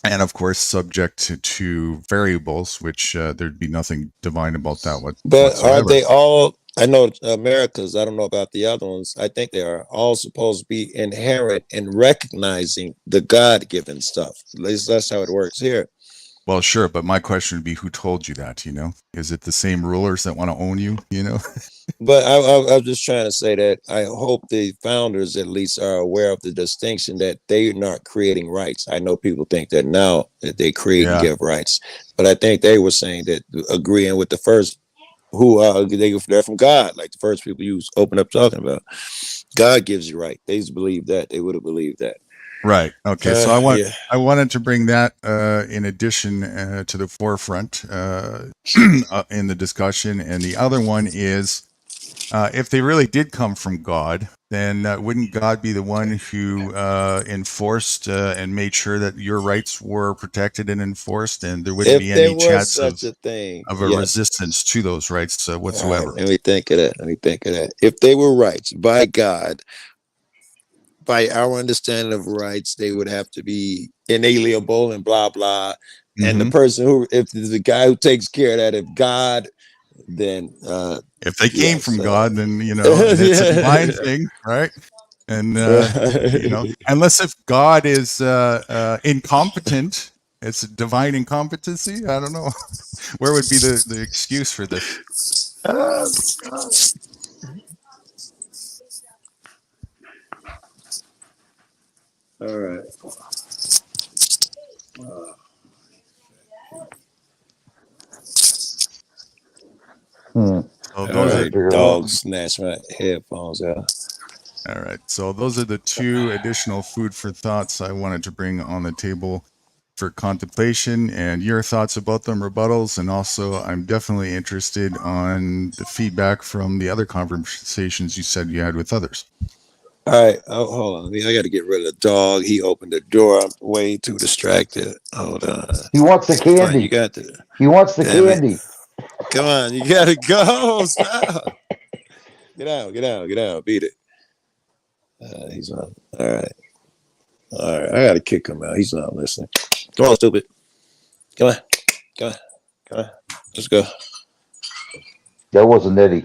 Speaker 2: And of course, subject to variables, which there'd be nothing divine about that
Speaker 3: But
Speaker 2: whatsoever.
Speaker 3: are they all? I know America's. I don't know about the other ones. I think they are all supposed to be inherent in recognizing the God-given stuff. At least that's how it works here.
Speaker 2: Well, sure, but my question would be, who told you that? You know, is it the same rulers that want to own you? You know,
Speaker 3: But I'm just trying to say that I hope the founders at least are aware of the distinction that they're not creating rights. I know people think that now that they create and give rights, but I think they were saying that agreeing with the first, who they're from God, like the first people you open up talking about. God gives you right. They believe that. They would have believed that.
Speaker 2: Right. Okay. So I wanted to bring that in addition to the forefront in the discussion, and the other one is if they really did come from God, then wouldn't God be the one who enforced and made sure that your rights were protected and enforced, and there wouldn't be any chance of a resistance to those rights whatsoever?
Speaker 3: Right. Let me think of that. If they were rights by God, by our understanding of rights, they would have to be inalienable and blah blah. And the person who, if the guy who takes care of that, if God, then
Speaker 2: if they came from God, then you know it's a divine thing, right? And you know, unless if God is incompetent, it's a divine incompetency. I don't know. Where would be the excuse for this?
Speaker 3: All right.
Speaker 2: So those are
Speaker 3: dogs snatch my headphones out.
Speaker 2: All right. So those are the 2 additional food for thoughts I wanted to bring on the table for contemplation, and your thoughts about them, rebuttals, and also I'm definitely interested on the feedback from the other conversations you said you had with others.
Speaker 3: All right, hold on. I got to get rid of the dog. He opened the door. I'm way too distracted. Hold on.
Speaker 1: He wants the candy.
Speaker 3: Fine, you got the.
Speaker 1: He wants the candy.
Speaker 3: Come on, you gotta go. Stop. Get out. Beat it. He's on. All right. I gotta kick him out. He's not listening. Come on, stupid. Come on. Come on. Come on. Let's go.
Speaker 1: That wasn't Eddie.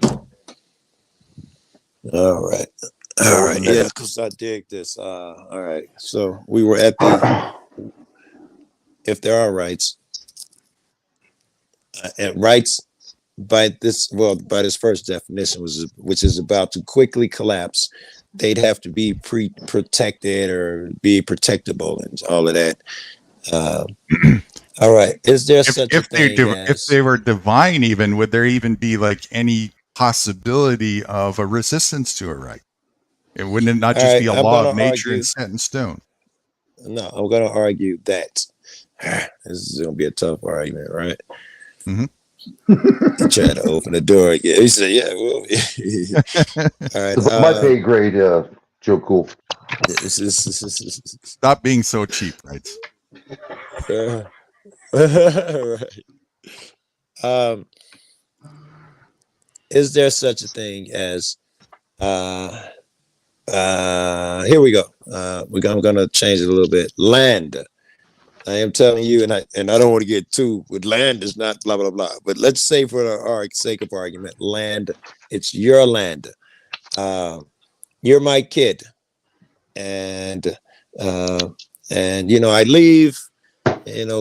Speaker 3: All right. All right. Yeah, because I dig this. All right. So we were at the if there are rights. And rights by this first definition which is about to quickly collapse, they'd have to be protected or be protectable and all of that. All right. Is there such a thing
Speaker 2: if they were divine, even would there even be like any possibility of a resistance to a right? It wouldn't not just be a law of nature and set in stone.
Speaker 3: No, I'm going to argue that this is going to be a tough argument, right?
Speaker 2: Mm-hmm.
Speaker 3: Trying to open the door again. He said, "Yeah, well." All right.
Speaker 1: My pay grade, Joe Cool.
Speaker 2: Stop being so cheap, right?
Speaker 3: Right. Is there such a thing as? Here we go. I'm going to change it a little bit. Land. I am telling you, and I don't want to get too with land is not blah blah blah. But let's say for the sake of argument, land, it's your land. You're my kid, and I leave,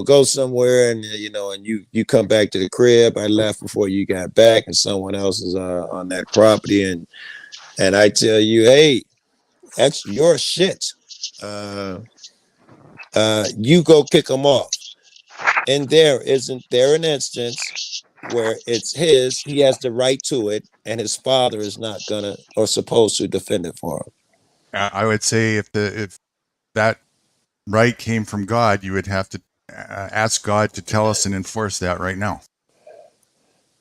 Speaker 3: go somewhere, and and you come back to the crib. I left before you got back, and someone else is on that property, and I tell you, hey, that's your shit. You go kick him off. And isn't there an instance where it's his, he has the right to it, and his father is not gonna or supposed to defend it for him?
Speaker 2: I would say if that right came from God, you would have to ask God to tell us and enforce that right now.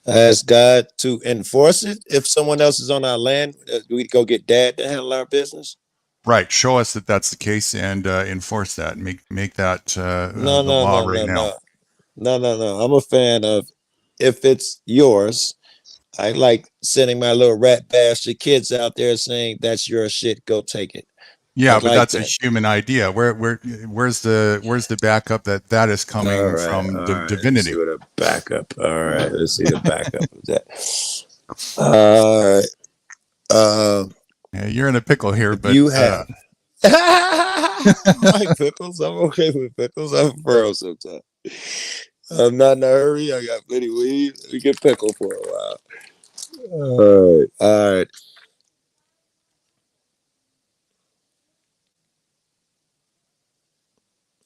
Speaker 3: Ask God to enforce it. If someone else is on our land, we go get dad to handle our business.
Speaker 2: Right. Show us that that's the case and enforce that. Make that the law right now.
Speaker 3: No. I'm a fan of if it's yours. I like sending my little rat bastard kids out there saying that's your shit. Go take it.
Speaker 2: Yeah, but that's a human idea. Where's the backup that is coming from the divinity?
Speaker 3: Let's see the backup. All right. Let's see the backup of that. All right.
Speaker 2: Yeah, you're in a pickle here, but
Speaker 3: you have like pickles. I'm okay with pickles. I'm a pro sometimes. I'm not in a hurry. I got plenty weed. We can pickle for a while. All right.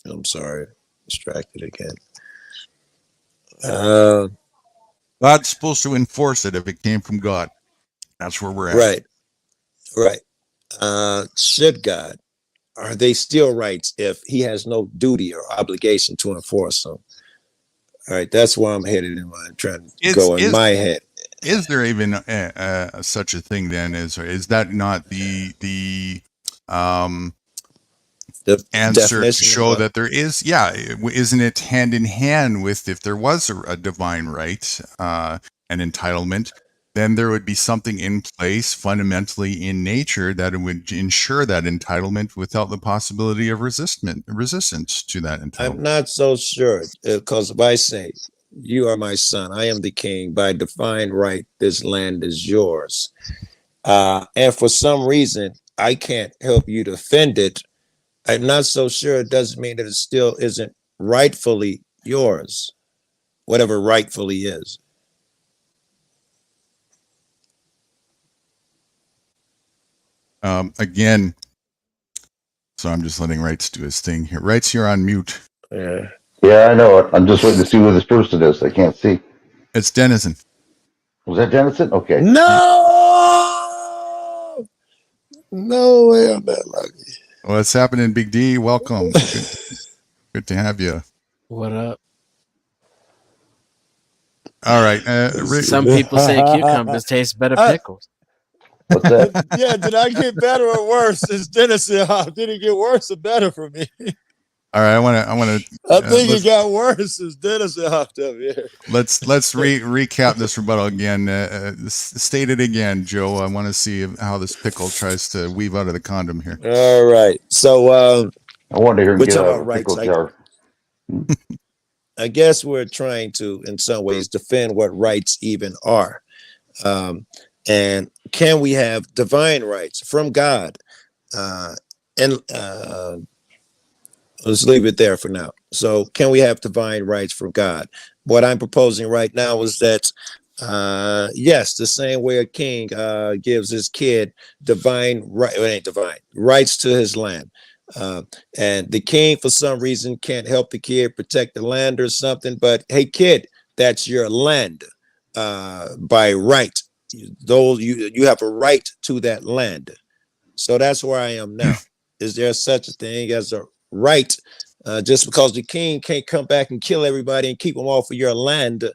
Speaker 3: I'm sorry. Distracted again.
Speaker 2: God's supposed to enforce it if it came from God. That's where we're at.
Speaker 3: Right. Should God, are they still rights if he has no duty or obligation to enforce them? All right, that's why I'm headed in my trying to go in my head.
Speaker 2: Is there even such a thing then? Is that not the answer to show that there is? Yeah, isn't it hand in hand with if there was a divine right, an entitlement? Then there would be something in place fundamentally in nature that it would ensure that entitlement without the possibility of resistance to that entitlement.
Speaker 3: I'm not so sure, because if I say, you are my son, I am the king, by divine right, this land is yours. And for some reason, I can't help you defend it. I'm not so sure it doesn't mean that it still isn't rightfully yours, whatever rightfully is.
Speaker 2: Again, so I'm just letting Wrights do his thing here. Wrights, you're on mute.
Speaker 3: Yeah,
Speaker 1: I know it. I'm just waiting to see who this person is. I can't see.
Speaker 2: It's Denizen.
Speaker 1: Was that Denizen? Okay.
Speaker 3: No way I'm that lucky.
Speaker 2: What's happening, Big D? Welcome. Good to have you.
Speaker 6: What up?
Speaker 2: All right.
Speaker 6: Some people say cucumbers taste better pickles.
Speaker 1: What's that?
Speaker 3: Yeah, did I get better or worse? As Dennis said, did it get worse or better for me?
Speaker 2: All right, I want to.
Speaker 3: I think it got worse as Dennis hopped up here.
Speaker 2: Let's recap this rebuttal again. State it again, Joe. I want to see how this pickle tries to weave out of the condom here.
Speaker 3: All right, so
Speaker 1: I wanted to hear him
Speaker 3: we're
Speaker 1: get
Speaker 3: talking
Speaker 1: out
Speaker 3: about
Speaker 1: of a
Speaker 3: rights.
Speaker 1: pickle jar.
Speaker 3: I guess we're trying to, in some ways, defend what rights even are. And can we have divine rights from God? And let's leave it there for now. So can we have divine rights from God? What I'm proposing right now is that, yes, the same way a king gives his kid divine right, it ain't divine, rights to his land. And the king, for some reason, can't help the kid protect the land or something. But hey, kid, that's your land by right. You have a right to that land. So that's where I am now. Is there such a thing as a right? Just because the king can't come back and kill everybody and keep them off of your land,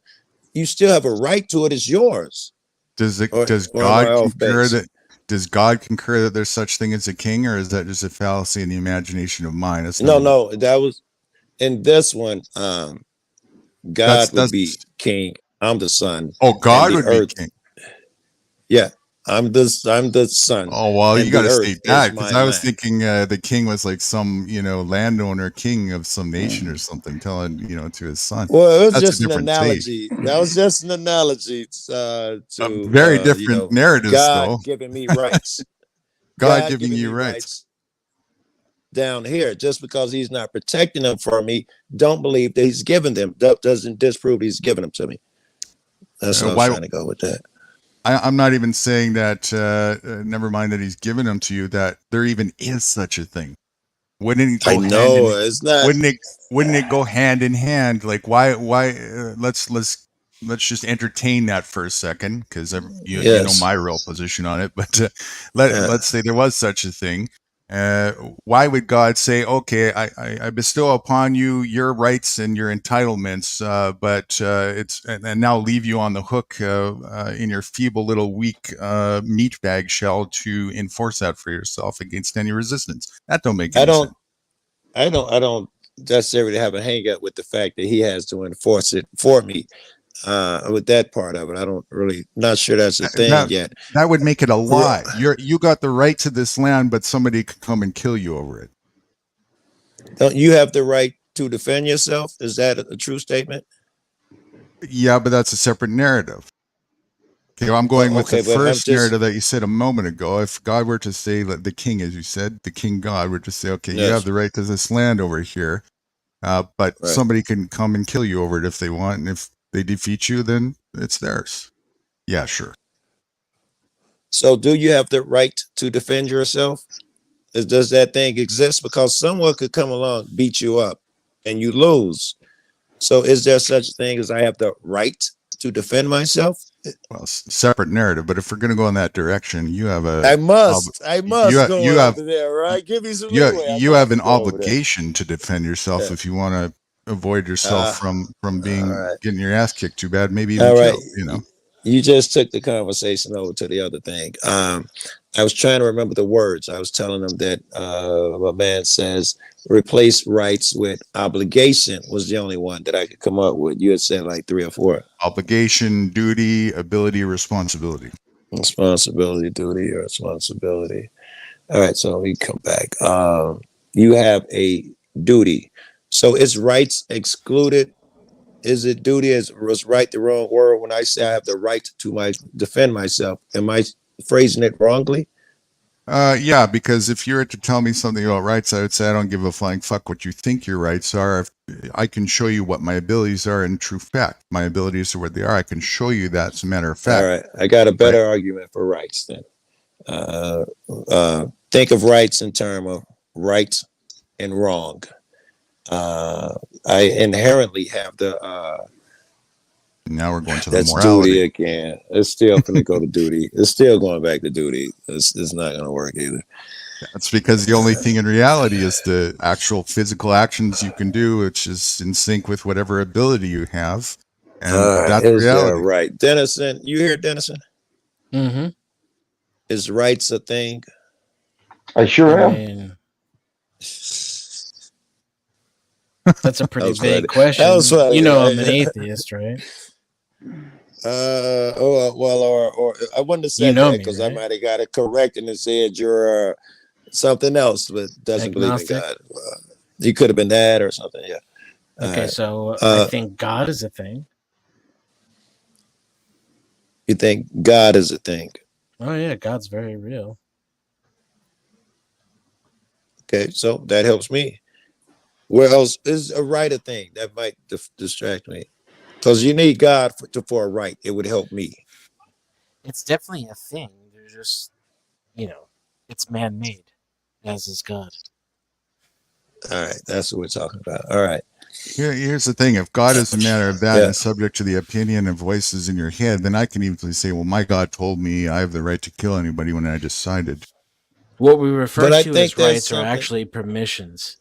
Speaker 3: you still have a right to it. It's yours.
Speaker 2: Does
Speaker 3: Or
Speaker 2: God
Speaker 3: am I off
Speaker 2: concur
Speaker 3: base?
Speaker 2: that? Does God concur that there's such thing as a king, or is that just a fallacy in the imagination of mine? That's
Speaker 3: No,
Speaker 2: not-
Speaker 3: no, that was in this one. God would be
Speaker 2: that's
Speaker 3: king. I'm the son.
Speaker 2: oh, God
Speaker 3: the
Speaker 2: would
Speaker 3: earth-
Speaker 2: be king.
Speaker 3: Yeah, I'm the son.
Speaker 2: Oh well,
Speaker 3: and
Speaker 2: you got to
Speaker 3: the earth
Speaker 2: state that
Speaker 3: is
Speaker 2: because
Speaker 3: my
Speaker 2: I was
Speaker 3: land.
Speaker 2: thinking the king was like some landowner king of some nation or something, telling to his son.
Speaker 3: Well, it was
Speaker 2: That's a
Speaker 3: just an
Speaker 2: different take.
Speaker 3: analogy. That was just an analogy to
Speaker 2: Very different narratives,
Speaker 3: God
Speaker 2: though.
Speaker 3: giving me rights.
Speaker 2: God giving you
Speaker 3: me
Speaker 2: rights.
Speaker 3: down here just because he's not protecting them for me. Don't believe that he's given them. Doesn't disprove he's given them to me. That's what I was trying to go with that.
Speaker 2: I'm not even saying that. Never mind that he's given them to you. That there even is such a thing. Wouldn't it go
Speaker 3: I know it's not.
Speaker 2: Wouldn't it go hand in hand? Like why? Let's just entertain that for a second, because you know my real position on it. But let's say there was such a thing. Why would God say, okay, I bestow upon you your rights and your entitlements, but and now leave you on the hook in your feeble little weak meat bag shell to enforce that for yourself against any resistance? That don't make any sense.
Speaker 3: I don't necessarily have a hang up with the fact that he has to enforce it for me. With that part of it, I don't really, not sure that's a thing yet.
Speaker 2: That would make it a lie. You got the right to this land, but somebody could come and kill you over it.
Speaker 3: Don't you have the right to defend yourself? Is that a true statement?
Speaker 2: Yeah, but that's a separate narrative. Okay, well, I'm going with the first narrative that you said a moment ago. If God were to say, the king, as you said, the king God were to say, okay, you have the right to this land over here, but somebody can come and kill you over it if they want, and if they defeat you, then it's theirs. Yeah, sure.
Speaker 3: So do you have the right to defend yourself? Does that thing exist? Because someone could come along, beat you up, and you lose. So is there such a thing as I have the right to defend myself?
Speaker 2: Well, separate narrative, but if we're going to go in that direction, you have a...
Speaker 3: I must go over there, right? Give me some leeway.
Speaker 2: You have an obligation to defend yourself if you want to avoid yourself from being getting your ass kicked too bad, maybe even killed,
Speaker 3: You just took the conversation over to the other thing. I was trying to remember the words. I was telling them that a man says replace rights with obligation was the only one that I could come up with. You had said like 3 or 4.
Speaker 2: Obligation, duty, ability, responsibility.
Speaker 3: Responsibility, duty, or responsibility. All right, so we come back. You have a duty. So is rights excluded? Is it duty? Was right the wrong word when I say I have the right to defend myself? Am I phrasing it wrongly?
Speaker 2: Yeah, because if you were to tell me something about rights, I would say I don't give a flying fuck what you think your rights are. If I can show you what my abilities are in true fact. My abilities are what they are. I can show you that as a matter of fact.
Speaker 3: All right, I got a better argument for rights then. Think of rights in terms of right and wrong. I inherently have the
Speaker 2: now we're going to the morality
Speaker 3: duty again. It's still going to go to duty. It's still going back to duty. It's not going to work either.
Speaker 2: That's because the only thing in reality is the actual physical actions you can do, which is in sync with whatever ability you have, and that's reality.
Speaker 3: Right, Dennison. You hear Dennison?
Speaker 6: Mm-hmm.
Speaker 3: Is rights a thing?
Speaker 1: I sure am.
Speaker 6: That's a pretty vague question. You know, I'm an atheist, right?
Speaker 3: Or I wouldn't have said that because I might have got it correct and it said you're something else, but doesn't believe in God. You could have been that or something, yeah.
Speaker 6: Okay,
Speaker 3: right.
Speaker 6: so I think God is a thing.
Speaker 3: You think God is a thing?
Speaker 6: Oh yeah, God's very real.
Speaker 3: Okay, so that helps me. Where else is a right a thing? That might distract me. Because you need God for a right. It would help me.
Speaker 6: It's definitely a thing. There's just, it's man-made, as is God.
Speaker 3: All right, that's what we're talking about. All right.
Speaker 2: Here's the thing. If God is a matter of that
Speaker 3: Yeah.
Speaker 2: and subject to the opinion and voices in your head, then I can easily say, well, my God told me I have the right to kill anybody when I decided.
Speaker 6: What we refer
Speaker 3: But I
Speaker 6: to
Speaker 3: think
Speaker 6: as
Speaker 3: there's
Speaker 6: rights are
Speaker 3: something-
Speaker 6: actually permissions.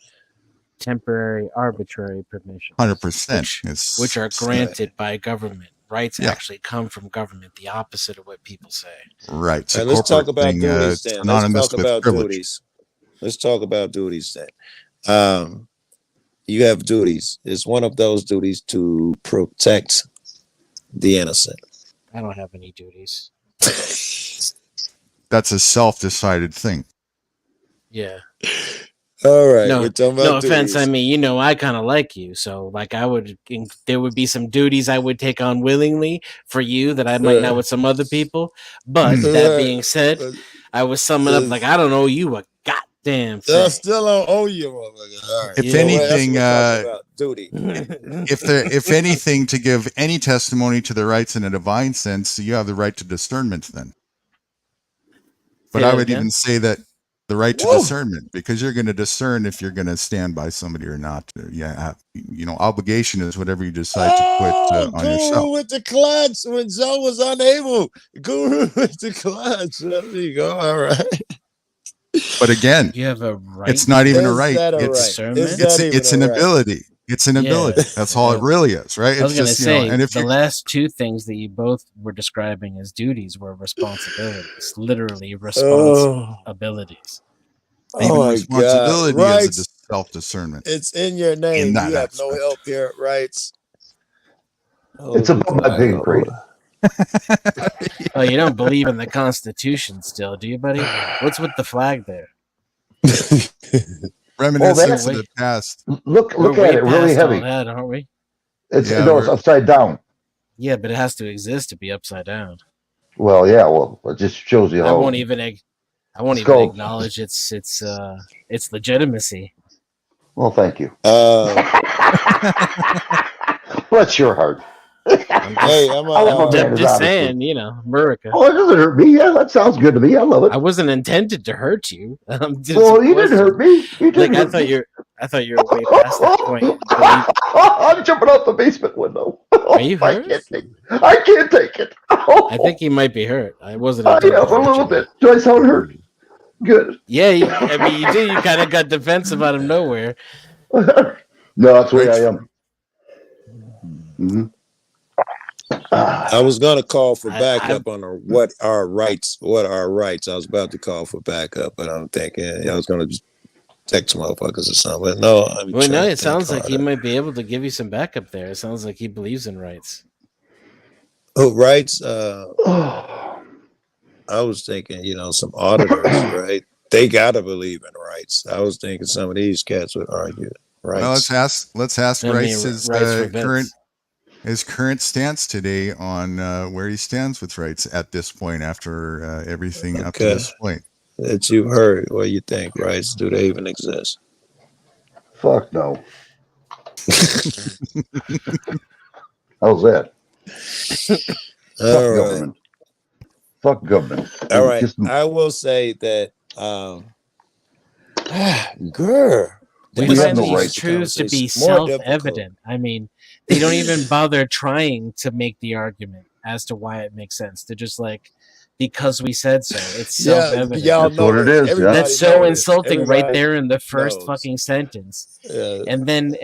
Speaker 6: Temporary, arbitrary permissions.
Speaker 2: 100%.
Speaker 6: Which are granted by government. Rights
Speaker 2: Yeah.
Speaker 6: actually come from government, the opposite of what people say.
Speaker 2: Right. It's a
Speaker 3: let's talk
Speaker 2: corporate
Speaker 3: about
Speaker 2: thing,
Speaker 3: duties then. Let's
Speaker 2: synonymous
Speaker 3: talk
Speaker 2: with
Speaker 3: about
Speaker 2: privilege.
Speaker 3: duties. Let's talk about duties then. You have duties. It's one of those duties to protect the innocent.
Speaker 6: I don't have any duties.
Speaker 2: That's a self-decided thing.
Speaker 6: Yeah.
Speaker 3: All right.
Speaker 6: No,
Speaker 3: we're talking about
Speaker 6: no offense.
Speaker 3: duties.
Speaker 6: I mean, I kind of like you, so like there would be some duties I would take on willingly for you that I might not with some other people. But that being said, I was summing up like I don't owe you a goddamn thing.
Speaker 3: I still don't owe you, motherfucker. All right.
Speaker 2: If
Speaker 3: So,
Speaker 2: anything,
Speaker 3: that's what we're talking about. Duty.
Speaker 2: if anything, to give any testimony to the rights in a divine sense, you have the right to discernment then. But I would even say that the right to discernment, because you're going to discern if you're going to stand by somebody or not. Yeah, obligation is whatever you decide to put on yourself.
Speaker 3: Guru with the clutch when Joe was unable. Guru with the clutch. There you go. All right.
Speaker 2: But again,
Speaker 6: you have a right.
Speaker 2: It's not even a
Speaker 3: Is
Speaker 2: right.
Speaker 3: that a
Speaker 2: It's
Speaker 3: right? Is that even
Speaker 2: it's
Speaker 3: a
Speaker 2: an
Speaker 3: right?
Speaker 2: ability. It's an ability. That's all it really is, right?
Speaker 6: I was
Speaker 2: It's
Speaker 6: going to
Speaker 2: just,
Speaker 6: say,
Speaker 2: and if
Speaker 6: the last two things that you both were describing as duties were responsibilities, literally responsibilities.
Speaker 2: even
Speaker 3: Oh my
Speaker 2: responsibility
Speaker 3: God.
Speaker 2: is a self-discernment.
Speaker 3: It's in your name.
Speaker 2: In that
Speaker 3: You have no
Speaker 2: aspect.
Speaker 3: help here, rights.
Speaker 1: It's above my pay grade.
Speaker 6: Oh, you don't believe in the Constitution still, do you, buddy? What's with the flag there?
Speaker 2: Reminiscence of the past.
Speaker 1: Look
Speaker 6: We're
Speaker 1: at
Speaker 6: way
Speaker 1: it, really
Speaker 6: past all
Speaker 1: heavy.
Speaker 6: that, aren't we?
Speaker 1: It's
Speaker 2: Yeah,
Speaker 1: no, it's upside down.
Speaker 6: Yeah, but it has to exist to be upside down.
Speaker 1: Well, yeah, well, it just shows you
Speaker 6: I
Speaker 1: how.
Speaker 6: won't even acknowledge its legitimacy.
Speaker 1: Well, thank you. Bless your heart.
Speaker 6: I'm just saying, America.
Speaker 1: Oh, it doesn't hurt me. Yeah, that sounds good to me. I love it.
Speaker 6: I wasn't intended to hurt you.
Speaker 1: Well, you didn't hurt me. You didn't hurt me.
Speaker 6: I thought you were way past that point.
Speaker 1: I'm jumping out the basement window.
Speaker 6: Are you hurt?
Speaker 1: I can't take it.
Speaker 6: I think you might be hurt. I wasn't.
Speaker 1: I am a little bit. Do I sound hurt? Good.
Speaker 6: Yeah, you do. You kind of got defensive out of nowhere.
Speaker 1: No, that's the way I am. Mm-hmm.
Speaker 3: I was gonna call for backup on what are rights. I was about to call for backup, but I'm thinking I was gonna just text motherfuckers or something. But no,
Speaker 6: it sounds like he might be able to give you some backup there. It sounds like he believes in rights.
Speaker 3: Oh, rights. I was thinking, some auditors, right? They gotta believe in rights. I was thinking some of these cats would argue rights.
Speaker 2: Well, let's ask Rice's current stance today on where he stands with rights at this point after everything up to this point.
Speaker 3: That you've heard, what you think, rights? Do they even exist?
Speaker 1: Fuck no. How's that?
Speaker 3: All right.
Speaker 1: Government. Fuck government.
Speaker 3: All right. I will say that, girl.
Speaker 6: We find these truths to be self-evident. I mean, they don't even bother trying to make the argument as to why it makes sense. They're just like, because we said so. It's self-evident.
Speaker 1: Y'all know what it is.
Speaker 6: That's so insulting right there in the first fucking sentence. And then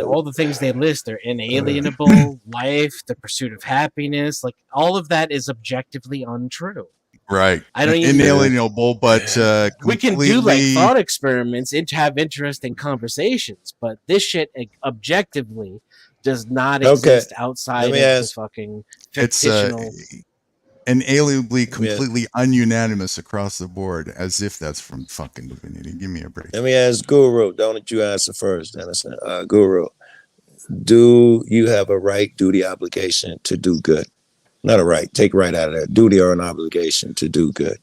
Speaker 6: all the things they list, they're inalienable, life, the pursuit of happiness, like all of that is objectively untrue.
Speaker 2: Right.
Speaker 6: I don't
Speaker 2: inalienable, but
Speaker 6: we can do like thought experiments and have interesting conversations, but this shit objectively does not exist outside of the fucking fictional.
Speaker 2: It's inalienably completely ununanimous across the board, as if that's from fucking divinity. Give me a break.
Speaker 3: Let me ask Guru. Don't you answer first, Dennis? Guru, Do you have a right, duty, obligation to do good? Not a right. Take right out of there. Duty or an obligation to do good.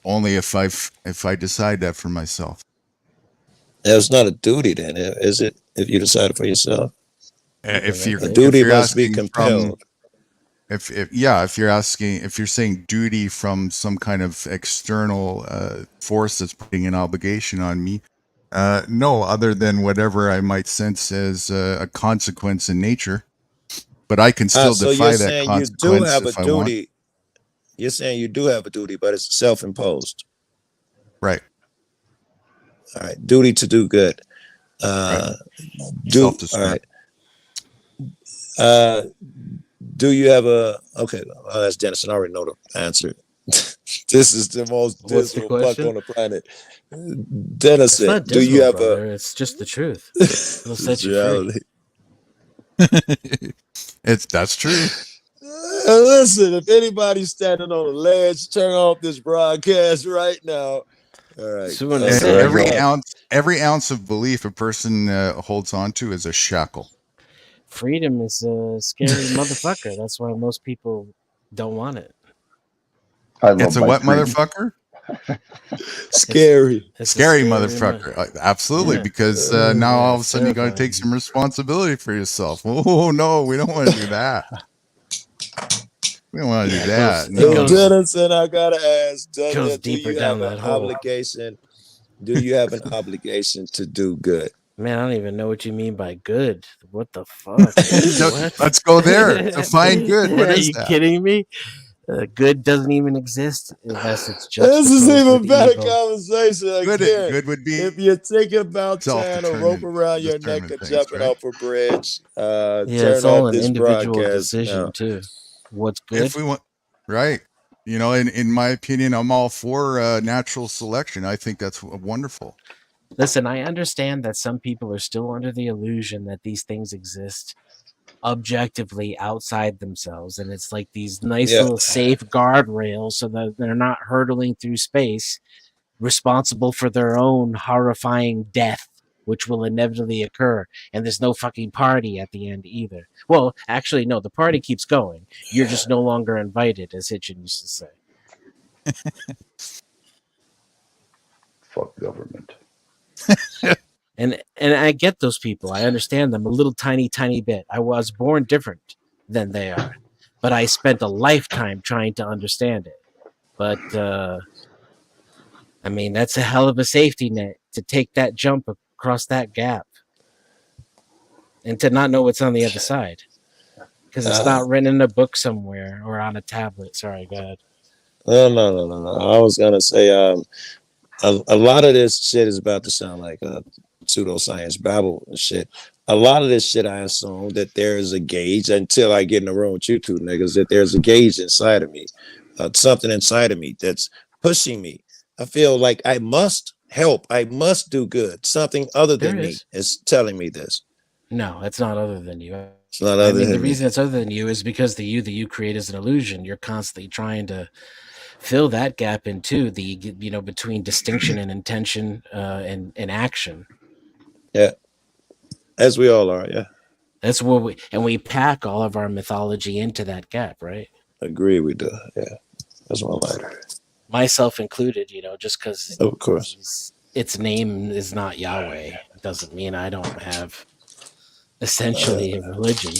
Speaker 2: Only if I decide that for myself.
Speaker 3: It's not a duty, then, is it? If you decide it for yourself,
Speaker 2: If
Speaker 3: a duty
Speaker 2: you're
Speaker 3: must be
Speaker 2: asking
Speaker 3: compelled.
Speaker 2: if you're saying duty from some kind of external force that's putting an obligation on me, no, other than whatever I might sense as a consequence in nature, but I can still
Speaker 3: So
Speaker 2: defy
Speaker 3: you're
Speaker 2: that
Speaker 3: saying you do
Speaker 2: consequence
Speaker 3: have a
Speaker 2: if I want.
Speaker 3: duty. You're saying you do have a duty, but it's self-imposed.
Speaker 2: Right.
Speaker 3: All right, duty to do good.
Speaker 2: Right.
Speaker 3: All right. Do you have a okay? That's Dennis. I already know the answer. This is the most
Speaker 6: What's the
Speaker 3: dismal fuck
Speaker 6: question?
Speaker 3: on the planet. Dennis
Speaker 6: It's
Speaker 3: said,
Speaker 6: not
Speaker 3: "Do
Speaker 6: dismal,
Speaker 3: you have
Speaker 6: brother. It's just the truth. It'll set you free.
Speaker 3: reality?"
Speaker 2: That's true.
Speaker 3: Listen, if anybody's standing on a ledge, turn off this broadcast right now. All right.
Speaker 6: So when
Speaker 1: That's
Speaker 6: say,
Speaker 1: right.
Speaker 2: Every ounce of belief a person holds on to is a shackle.
Speaker 6: freedom is a scary motherfucker. That's why most people don't want it.
Speaker 1: I love
Speaker 2: It's a
Speaker 1: my
Speaker 2: what
Speaker 1: freedom.
Speaker 2: motherfucker?
Speaker 3: Scary.
Speaker 6: It's a
Speaker 2: Scary motherfucker. Absolutely,
Speaker 6: Yeah.
Speaker 2: because now all of a
Speaker 6: it's
Speaker 2: sudden you got to
Speaker 6: terrifying.
Speaker 2: take some responsibility for yourself. Oh no, we don't want to do that. We don't want to do that.
Speaker 6: It
Speaker 2: No.
Speaker 6: goes-
Speaker 3: Dennis, and I gotta ask,
Speaker 6: goes
Speaker 3: do
Speaker 6: deeper
Speaker 3: you
Speaker 6: down
Speaker 3: have an
Speaker 6: that hole.
Speaker 3: obligation? Do you have an obligation to do good?
Speaker 6: Man, I don't even know what you mean by good. What the fuck? What?
Speaker 2: Let's go there. Define good. What
Speaker 6: Are
Speaker 2: is
Speaker 6: you
Speaker 2: that?
Speaker 6: kidding me? Good doesn't even exist unless it's just.
Speaker 3: This is even better conversation.
Speaker 2: Good,
Speaker 3: Again,
Speaker 2: good would be
Speaker 3: if you're thinking about tying a
Speaker 2: self-determined-
Speaker 3: rope around your neck
Speaker 2: determined
Speaker 3: and
Speaker 2: things,
Speaker 3: jumping
Speaker 2: right?
Speaker 3: off a bridge,
Speaker 6: Yeah,
Speaker 3: turn
Speaker 6: it's all
Speaker 3: off
Speaker 6: an
Speaker 3: this
Speaker 6: individual
Speaker 3: broadcast
Speaker 6: decision
Speaker 3: now.
Speaker 6: too. What's good?
Speaker 2: If we want, right? You know, in my opinion, I'm all for natural selection. I think that's wonderful.
Speaker 6: Listen, I understand that some people are still under the illusion that these things exist objectively outside themselves, and it's like these nice
Speaker 3: Yeah.
Speaker 6: little safe guardrails so that they're not hurtling through space, responsible for their own horrifying death, which will inevitably occur. And there's no fucking party at the end either. Well, actually, no, the party keeps going. You're just no longer invited, as Hitchin used to say.
Speaker 1: Fuck government.
Speaker 6: And I get those people. I understand them a little tiny bit. I was born different than they are, but I spent a lifetime trying to understand it. But I mean, that's a hell of a safety net to take that jump across that gap and to not know what's on the other side, because it's not written in a book somewhere or on a tablet. Sorry, go ahead.
Speaker 3: No. I was gonna say, a lot of this shit is about to sound like pseudoscience babble and shit. A lot of this shit, I assume that there is a gauge until I get in the room with you two niggas, that there's a gauge inside of me, something inside of me that's pushing me. I feel like I must help. I must do good. Something other than me is telling me this.
Speaker 6: No, it's not other than you.
Speaker 3: It's not other than
Speaker 6: the
Speaker 3: me.
Speaker 6: reason it's other than you is because the you that you create is an illusion. You're constantly trying to fill that gap in too, between distinction and intention and action.
Speaker 3: Yeah, as we all are. Yeah,
Speaker 6: that's what we pack all of our mythology into that gap, right?
Speaker 3: Agree, we do. Yeah, that's my lighter.
Speaker 6: Myself included. Just because,
Speaker 3: of course,
Speaker 6: its name is not Yahweh doesn't mean I don't have essentially a religion.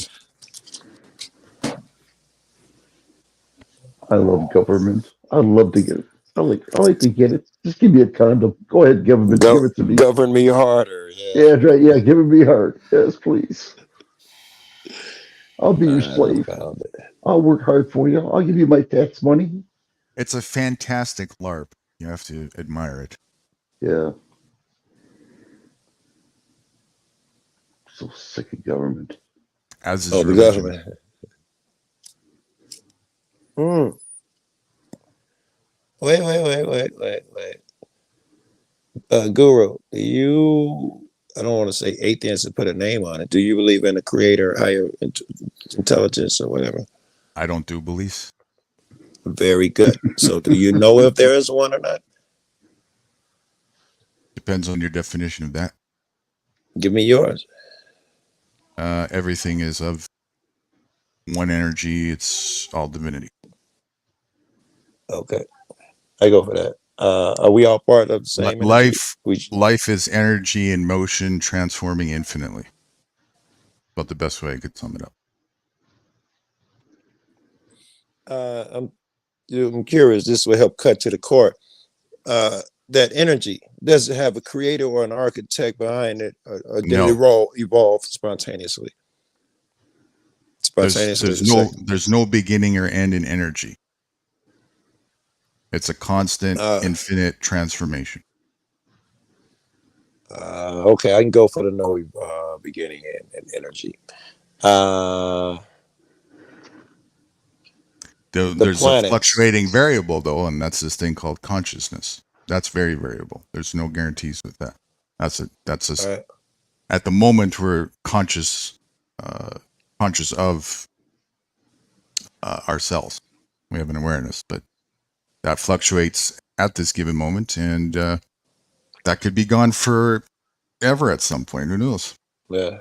Speaker 1: I love government. I'd love to get it. I like to get it. Just give me a condom. Go ahead, government. Give it to me.
Speaker 3: Govern me harder.
Speaker 1: Yeah, that's right. Yeah, give it me hard. Yes, please. I'll be your slave. I'll work hard for you. I'll give you my tax money.
Speaker 2: It's a fantastic LARP. You have to admire it.
Speaker 1: Yeah. So sick of government.
Speaker 2: As is
Speaker 3: the
Speaker 2: religion.
Speaker 3: government. Wait. Guru, I don't want to say atheist and put a name on it. Do you believe in a creator, higher intelligence or whatever?
Speaker 2: I don't do beliefs.
Speaker 3: Very good. So do you know if there is one or not?
Speaker 2: Depends on your definition of that.
Speaker 3: Give me yours.
Speaker 2: everything is of one energy. It's all divinity.
Speaker 3: Okay, I go for that. Are we all part of the same energy?
Speaker 2: Life is energy in motion, transforming infinitely. About the best way I could sum it up.
Speaker 3: I'm curious. This will help cut to the core. That energy, does it have a creator or an architect behind it, or did
Speaker 2: No.
Speaker 3: it evolve spontaneously?
Speaker 2: There's no beginning or end in energy. It's a constant, infinite transformation.
Speaker 3: Okay, I can go for the no beginning and energy.
Speaker 2: There's a fluctuating variable though, and that's this thing called consciousness. That's very variable. There's no guarantees with that. At the moment we're conscious of ourselves. We have an awareness, but that fluctuates at this given moment, and that could be gone forever at some point. Who knows?
Speaker 3: Yeah.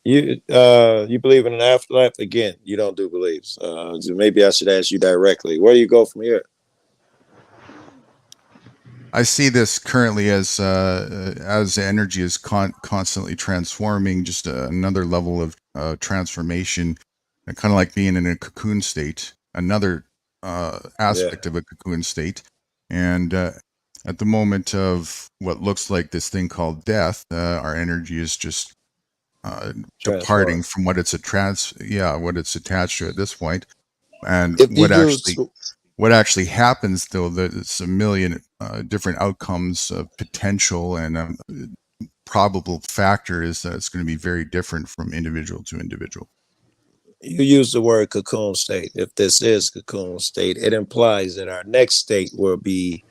Speaker 3: You believe in an afterlife? Again, you don't do beliefs. So maybe I should ask you directly. Where do you go from here?
Speaker 2: I see this currently as energy is constantly transforming, just another level of transformation, kind of like being in a cocoon state, another aspect of a cocoon state. And at the moment of what looks like this thing called death, our energy is just departing from what it's attached to at this point. And what actually happens though, there's a million different outcomes of potential, and probable factor is that it's going to be very different from individual to individual.
Speaker 3: You use the word cocoon state. If this is cocoon state, it implies that our next state will be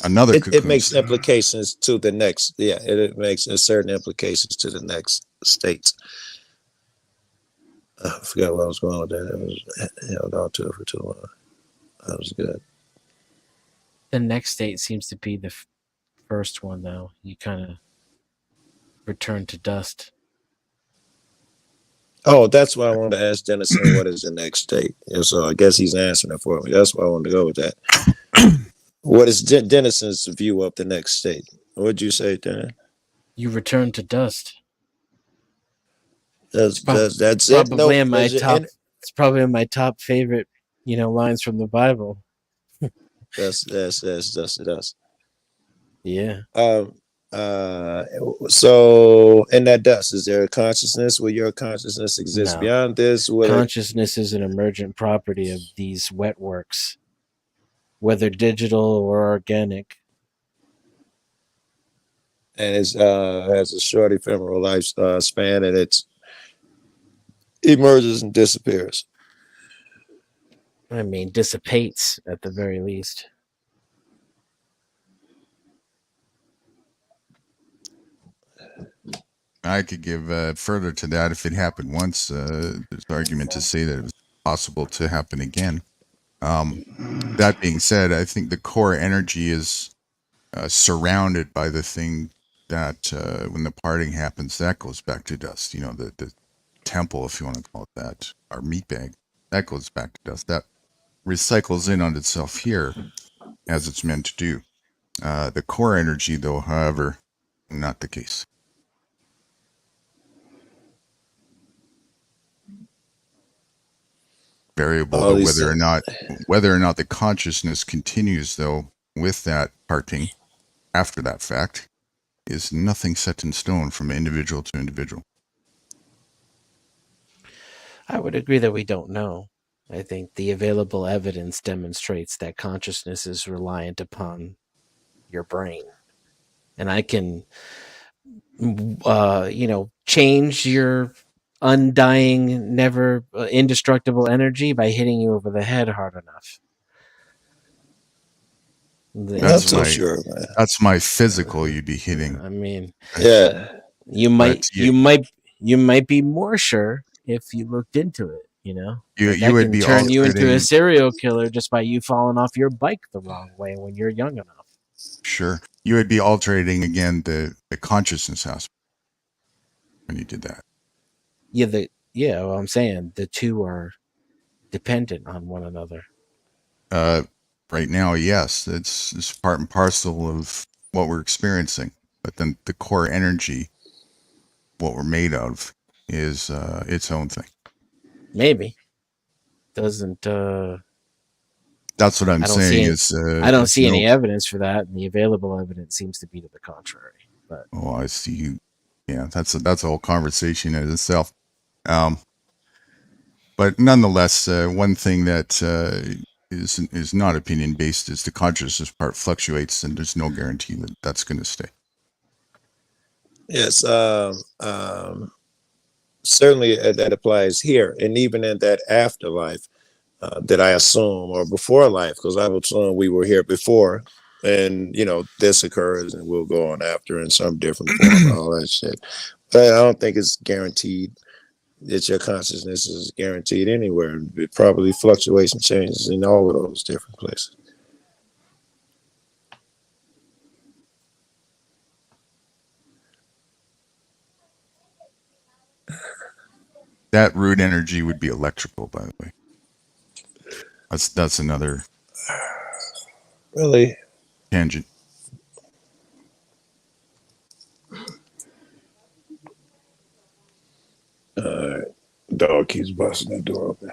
Speaker 2: another cocoon
Speaker 3: it makes
Speaker 2: state.
Speaker 3: implications to the next. Yeah, it makes certain implications to the next state. I forgot where I was going with that. I was held on to it for too long. That was good.
Speaker 6: The next state seems to be the first one, though. You kind of return to dust.
Speaker 3: Oh, that's why I wanted to ask Dennison, what is the next state? And so I guess he's answering it for me. That's why I wanted to go with that. What is Dennison's view of the next state? What'd you say, Dan?
Speaker 6: You return to dust.
Speaker 3: That's
Speaker 6: probably in my top. It's probably in my top favorite, lines from the Bible.
Speaker 3: That's
Speaker 6: yeah.
Speaker 3: So in that dust, is there a consciousness? Will your consciousness exist beyond this?
Speaker 6: Consciousness is an emergent property of these wet works, whether digital or organic.
Speaker 3: And it has a short ephemeral lifespan, and it emerges and disappears.
Speaker 6: I mean, dissipates at the very least.
Speaker 2: I could give further to that. If it happened once, there's argument to say that it was possible to happen again. That being said, I think the core energy is surrounded by the thing that when the parting happens, that goes back to dust. The temple, if you want to call it that, our meat bag, that goes back to dust. That recycles in on itself here as it's meant to do. The core energy, though, however, not the case. Variable, though, whether or not the consciousness continues, though, with that parting after that fact, is nothing set in stone from individual to individual.
Speaker 6: I would agree that we don't know. I think the available evidence demonstrates that consciousness is reliant upon your brain. And I can, change your undying, never indestructible energy by hitting you over the head hard enough.
Speaker 2: That's my physical you'd be hitting.
Speaker 6: I mean,
Speaker 3: yeah,
Speaker 6: you might be more sure if you looked into it.
Speaker 2: You would be
Speaker 6: turn you into a serial killer just by you falling off your bike the wrong way when you're young enough.
Speaker 2: Sure, you would be altering again the consciousness aspect when you did that.
Speaker 6: Well, I'm saying the two are dependent on one another.
Speaker 2: Right now, yes, it's part and parcel of what we're experiencing. But then the core energy, what we're made of, is its own thing.
Speaker 6: Maybe doesn't.
Speaker 2: That's what I'm
Speaker 6: I don't
Speaker 2: saying.
Speaker 6: see
Speaker 2: Is
Speaker 6: I don't see any evidence for that, and the available evidence seems to be to the contrary. But
Speaker 2: oh, I see you. Yeah, that's a whole conversation in itself. But nonetheless, one thing that is not opinion based is the consciousness part fluctuates, and there's no guarantee that that's going to stay.
Speaker 3: Yes, certainly that applies here, and even in that afterlife that I assume, or before life, because I would assume we were here before, and this occurs, and we'll go on after in some different form, and all that shit. But I don't think it's guaranteed that your consciousness is guaranteed anywhere. It probably fluctuates and changes in all of those different places.
Speaker 2: That root energy would be electrical, by the way. That's another
Speaker 3: Really?
Speaker 2: tangent.
Speaker 3: Dog keeps busting the door open.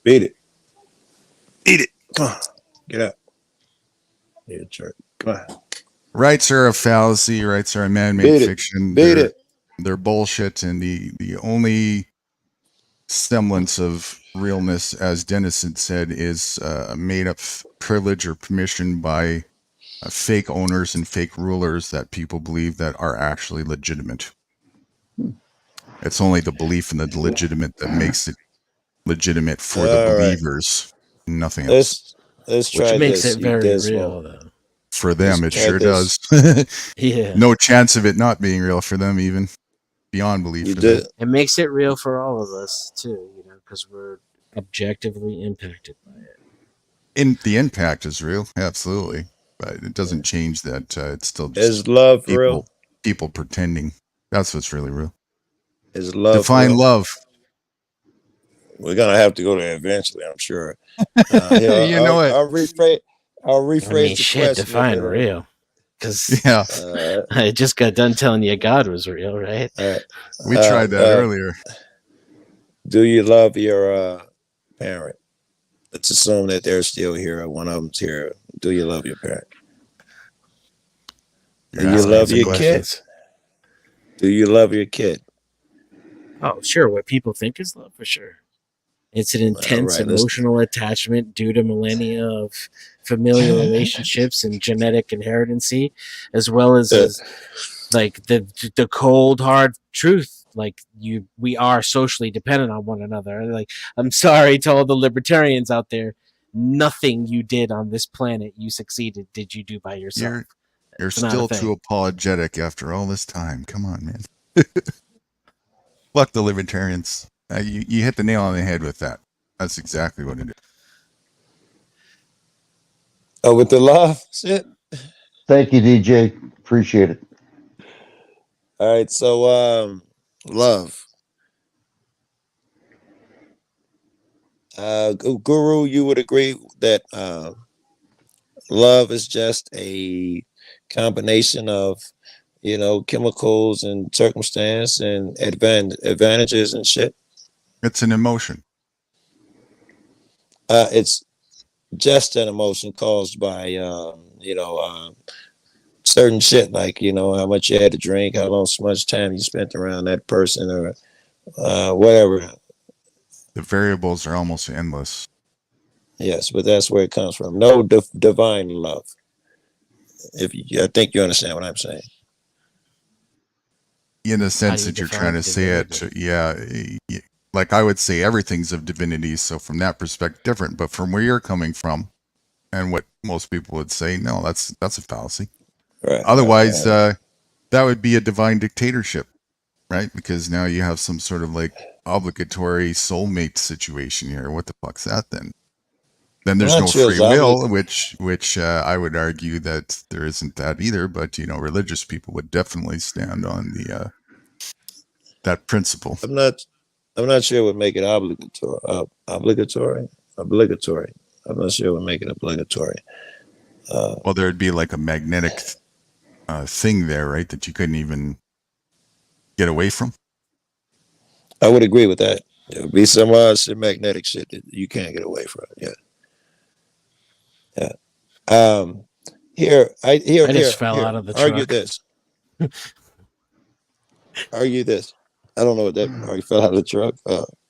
Speaker 3: Beat it. Eat it. Come on. Get up. Yeah, jerk. Come on.
Speaker 2: Rights are a fallacy. Rights are a man-made
Speaker 3: Beat it.
Speaker 2: fiction.
Speaker 3: Beat it.
Speaker 2: They're bullshit, and the only semblance of realness, as Dennison said, is made up privilege or permission by fake owners and fake rulers that people believe that are actually legitimate. It's only the belief in the legitimate that makes it legitimate for the believers, nothing else.
Speaker 3: Let's try
Speaker 6: which makes
Speaker 3: this.
Speaker 6: it very real, though.
Speaker 2: For them, it sure does.
Speaker 6: Yeah.
Speaker 2: No chance of it not being real for them, even beyond belief.
Speaker 3: You
Speaker 2: for
Speaker 3: did.
Speaker 2: them.
Speaker 6: It makes it real for all of us too, because we're objectively impacted by it.
Speaker 2: The impact is real, absolutely, but it doesn't change that it's still just
Speaker 3: Is love real?
Speaker 2: People pretending. That's what's really real.
Speaker 3: Is love
Speaker 2: define
Speaker 3: real?
Speaker 2: Love?
Speaker 3: We're gonna have to go there eventually, I'm sure.
Speaker 2: You know what?
Speaker 3: I'll rephrase.
Speaker 6: I mean,
Speaker 3: the
Speaker 6: shit,
Speaker 3: question.
Speaker 6: define real. Because
Speaker 2: Yeah,
Speaker 6: I just got done telling you God was real, right?
Speaker 2: we tried that earlier.
Speaker 3: Do you love your parent? Let's assume that they're still here. One of them's here. Do you love your parent? Do you love your kids? Do you love your kid?
Speaker 6: Oh, sure. What people think is love, for sure. It's an intense emotional attachment due to millennia of familial relationships and genetic inheritancy, as well as like the cold hard truth. Like we are socially dependent on one another. Like, I'm sorry to all the libertarians out there. Nothing you did on this planet you succeeded did you do by yourself.
Speaker 2: You're still too apologetic after all this time. Come on, man. Fuck the libertarians. You hit the nail on the head with that. That's exactly what it is.
Speaker 3: Oh, with the love shit?
Speaker 1: Thank you, DJ. Appreciate it.
Speaker 3: All right, so love. Guru, you would agree that love is just a combination of chemicals and circumstance and advantages and shit?
Speaker 2: It's an emotion.
Speaker 3: It's just an emotion caused by certain shit, like how much you had to drink, how much time you spent around that person, or whatever.
Speaker 2: The variables are almost endless.
Speaker 3: Yes, but that's where it comes from. No divine love. I think you understand what I'm saying.
Speaker 2: In the sense that you're trying to say it, yeah. Like I would say everything's of divinity, so from that perspective different, but from where you're coming from and what most people would say, no, that's a fallacy.
Speaker 3: Right.
Speaker 2: Otherwise, that would be a divine dictatorship, right? Because now you have some sort of like obligatory soulmate situation here. What the fuck's that then? Then there's no free will, which I would argue that there isn't that either, but religious people would definitely stand on the that principle.
Speaker 3: I'm not sure it would make it obligatory. Obligatory. I'm not sure it would make it obligatory.
Speaker 2: Well, there'd be like a magnetic thing there, right? That you couldn't even get away from.
Speaker 3: I would agree with that. There would be some magnetic shit that you can't get away from. Yeah.
Speaker 6: I just fell out of the
Speaker 3: argue
Speaker 6: truck.
Speaker 3: this. Argue this. I don't know what that. Or you fell out of the truck.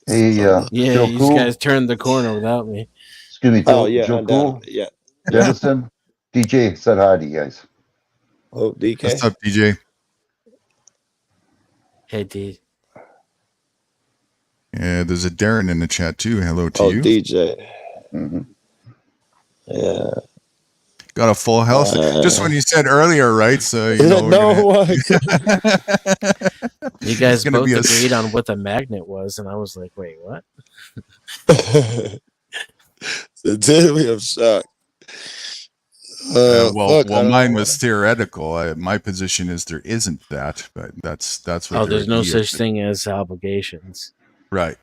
Speaker 1: Hey,
Speaker 6: Yeah,
Speaker 1: Joe
Speaker 6: you
Speaker 1: Cool.
Speaker 6: guys turned the corner without me.
Speaker 1: Excuse me, Joe,
Speaker 3: yeah,
Speaker 1: Joe Cool.
Speaker 3: yeah.
Speaker 1: Dennison, DJ said hi to you guys.
Speaker 3: Oh, DK.
Speaker 2: What's up, DJ?
Speaker 6: Hey, D.
Speaker 2: Yeah, there's a Darren in the chat too. Hello to you.
Speaker 3: DJ.
Speaker 1: Mm-hmm.
Speaker 3: Yeah.
Speaker 2: Got a full house. Just when you said earlier, right? So you know,
Speaker 6: You guys both agreed on what the magnet was, and I was like, "Wait, what?"
Speaker 3: I'm shocked.
Speaker 2: Well, mine was theoretical. My position is there isn't that, but that's what.
Speaker 6: Oh, there's no such thing as obligations.
Speaker 2: Right,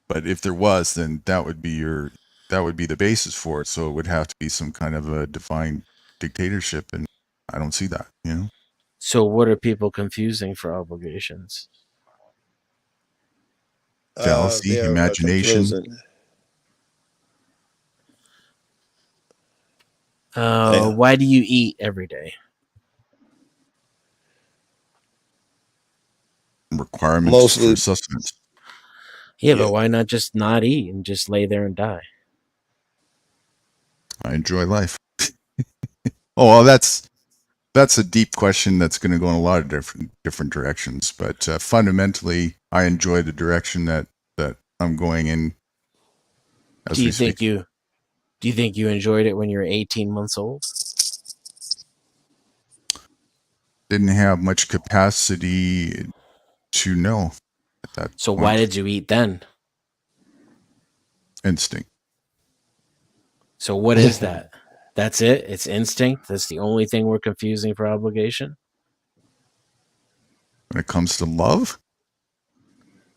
Speaker 2: but if there was, then that would be the basis for it. So it would have to be some kind of a defined dictatorship, and I don't see that. You know.
Speaker 6: So what are people confusing for obligations?
Speaker 2: Jealousy, imagination.
Speaker 6: Why do you eat every day?
Speaker 2: Requirements for sustenance.
Speaker 6: Yeah, but why not just not eat and just lay there and die?
Speaker 2: I enjoy life. Oh, well, that's a deep question that's going to go in a lot of different directions. But fundamentally, I enjoy the direction that I'm going in.
Speaker 6: Do you think you enjoyed it when you were 18 months old?
Speaker 2: Didn't have much capacity to know at that
Speaker 6: So
Speaker 2: point.
Speaker 6: why did you eat then?
Speaker 2: Instinct.
Speaker 6: So what is that? That's it? It's instinct? That's the only thing we're confusing for obligation?
Speaker 2: When it comes to love?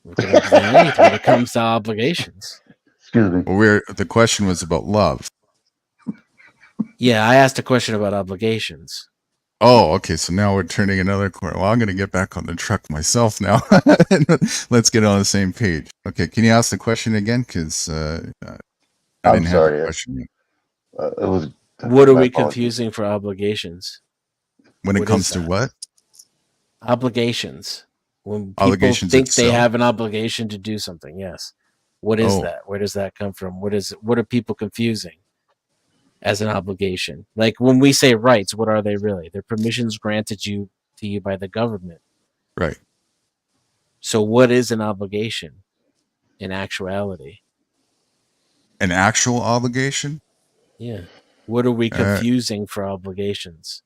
Speaker 6: When it comes to obligations.
Speaker 1: Excuse me.
Speaker 2: Well, the question was about love.
Speaker 6: Yeah, I asked a question about obligations.
Speaker 2: Oh, okay. So now we're turning another corner. Well, I'm going to get back on the truck myself now. Let's get on the same page. Okay. Can you ask the question again? Because
Speaker 1: I'm sorry.
Speaker 2: Have question.
Speaker 1: It was.
Speaker 6: What are we confusing for obligations?
Speaker 2: When it comes to what?
Speaker 6: Obligations. When people
Speaker 2: Obligations
Speaker 6: think
Speaker 2: itself?
Speaker 6: they have an obligation to do something, yes. What is that? Where does that come from? What are people confusing as an obligation? Like when we say rights, what are they really? They're permissions granted to you by the government.
Speaker 2: Right.
Speaker 6: So what is an obligation in actuality?
Speaker 2: An actual obligation?
Speaker 6: Yeah. What are we confusing for obligations?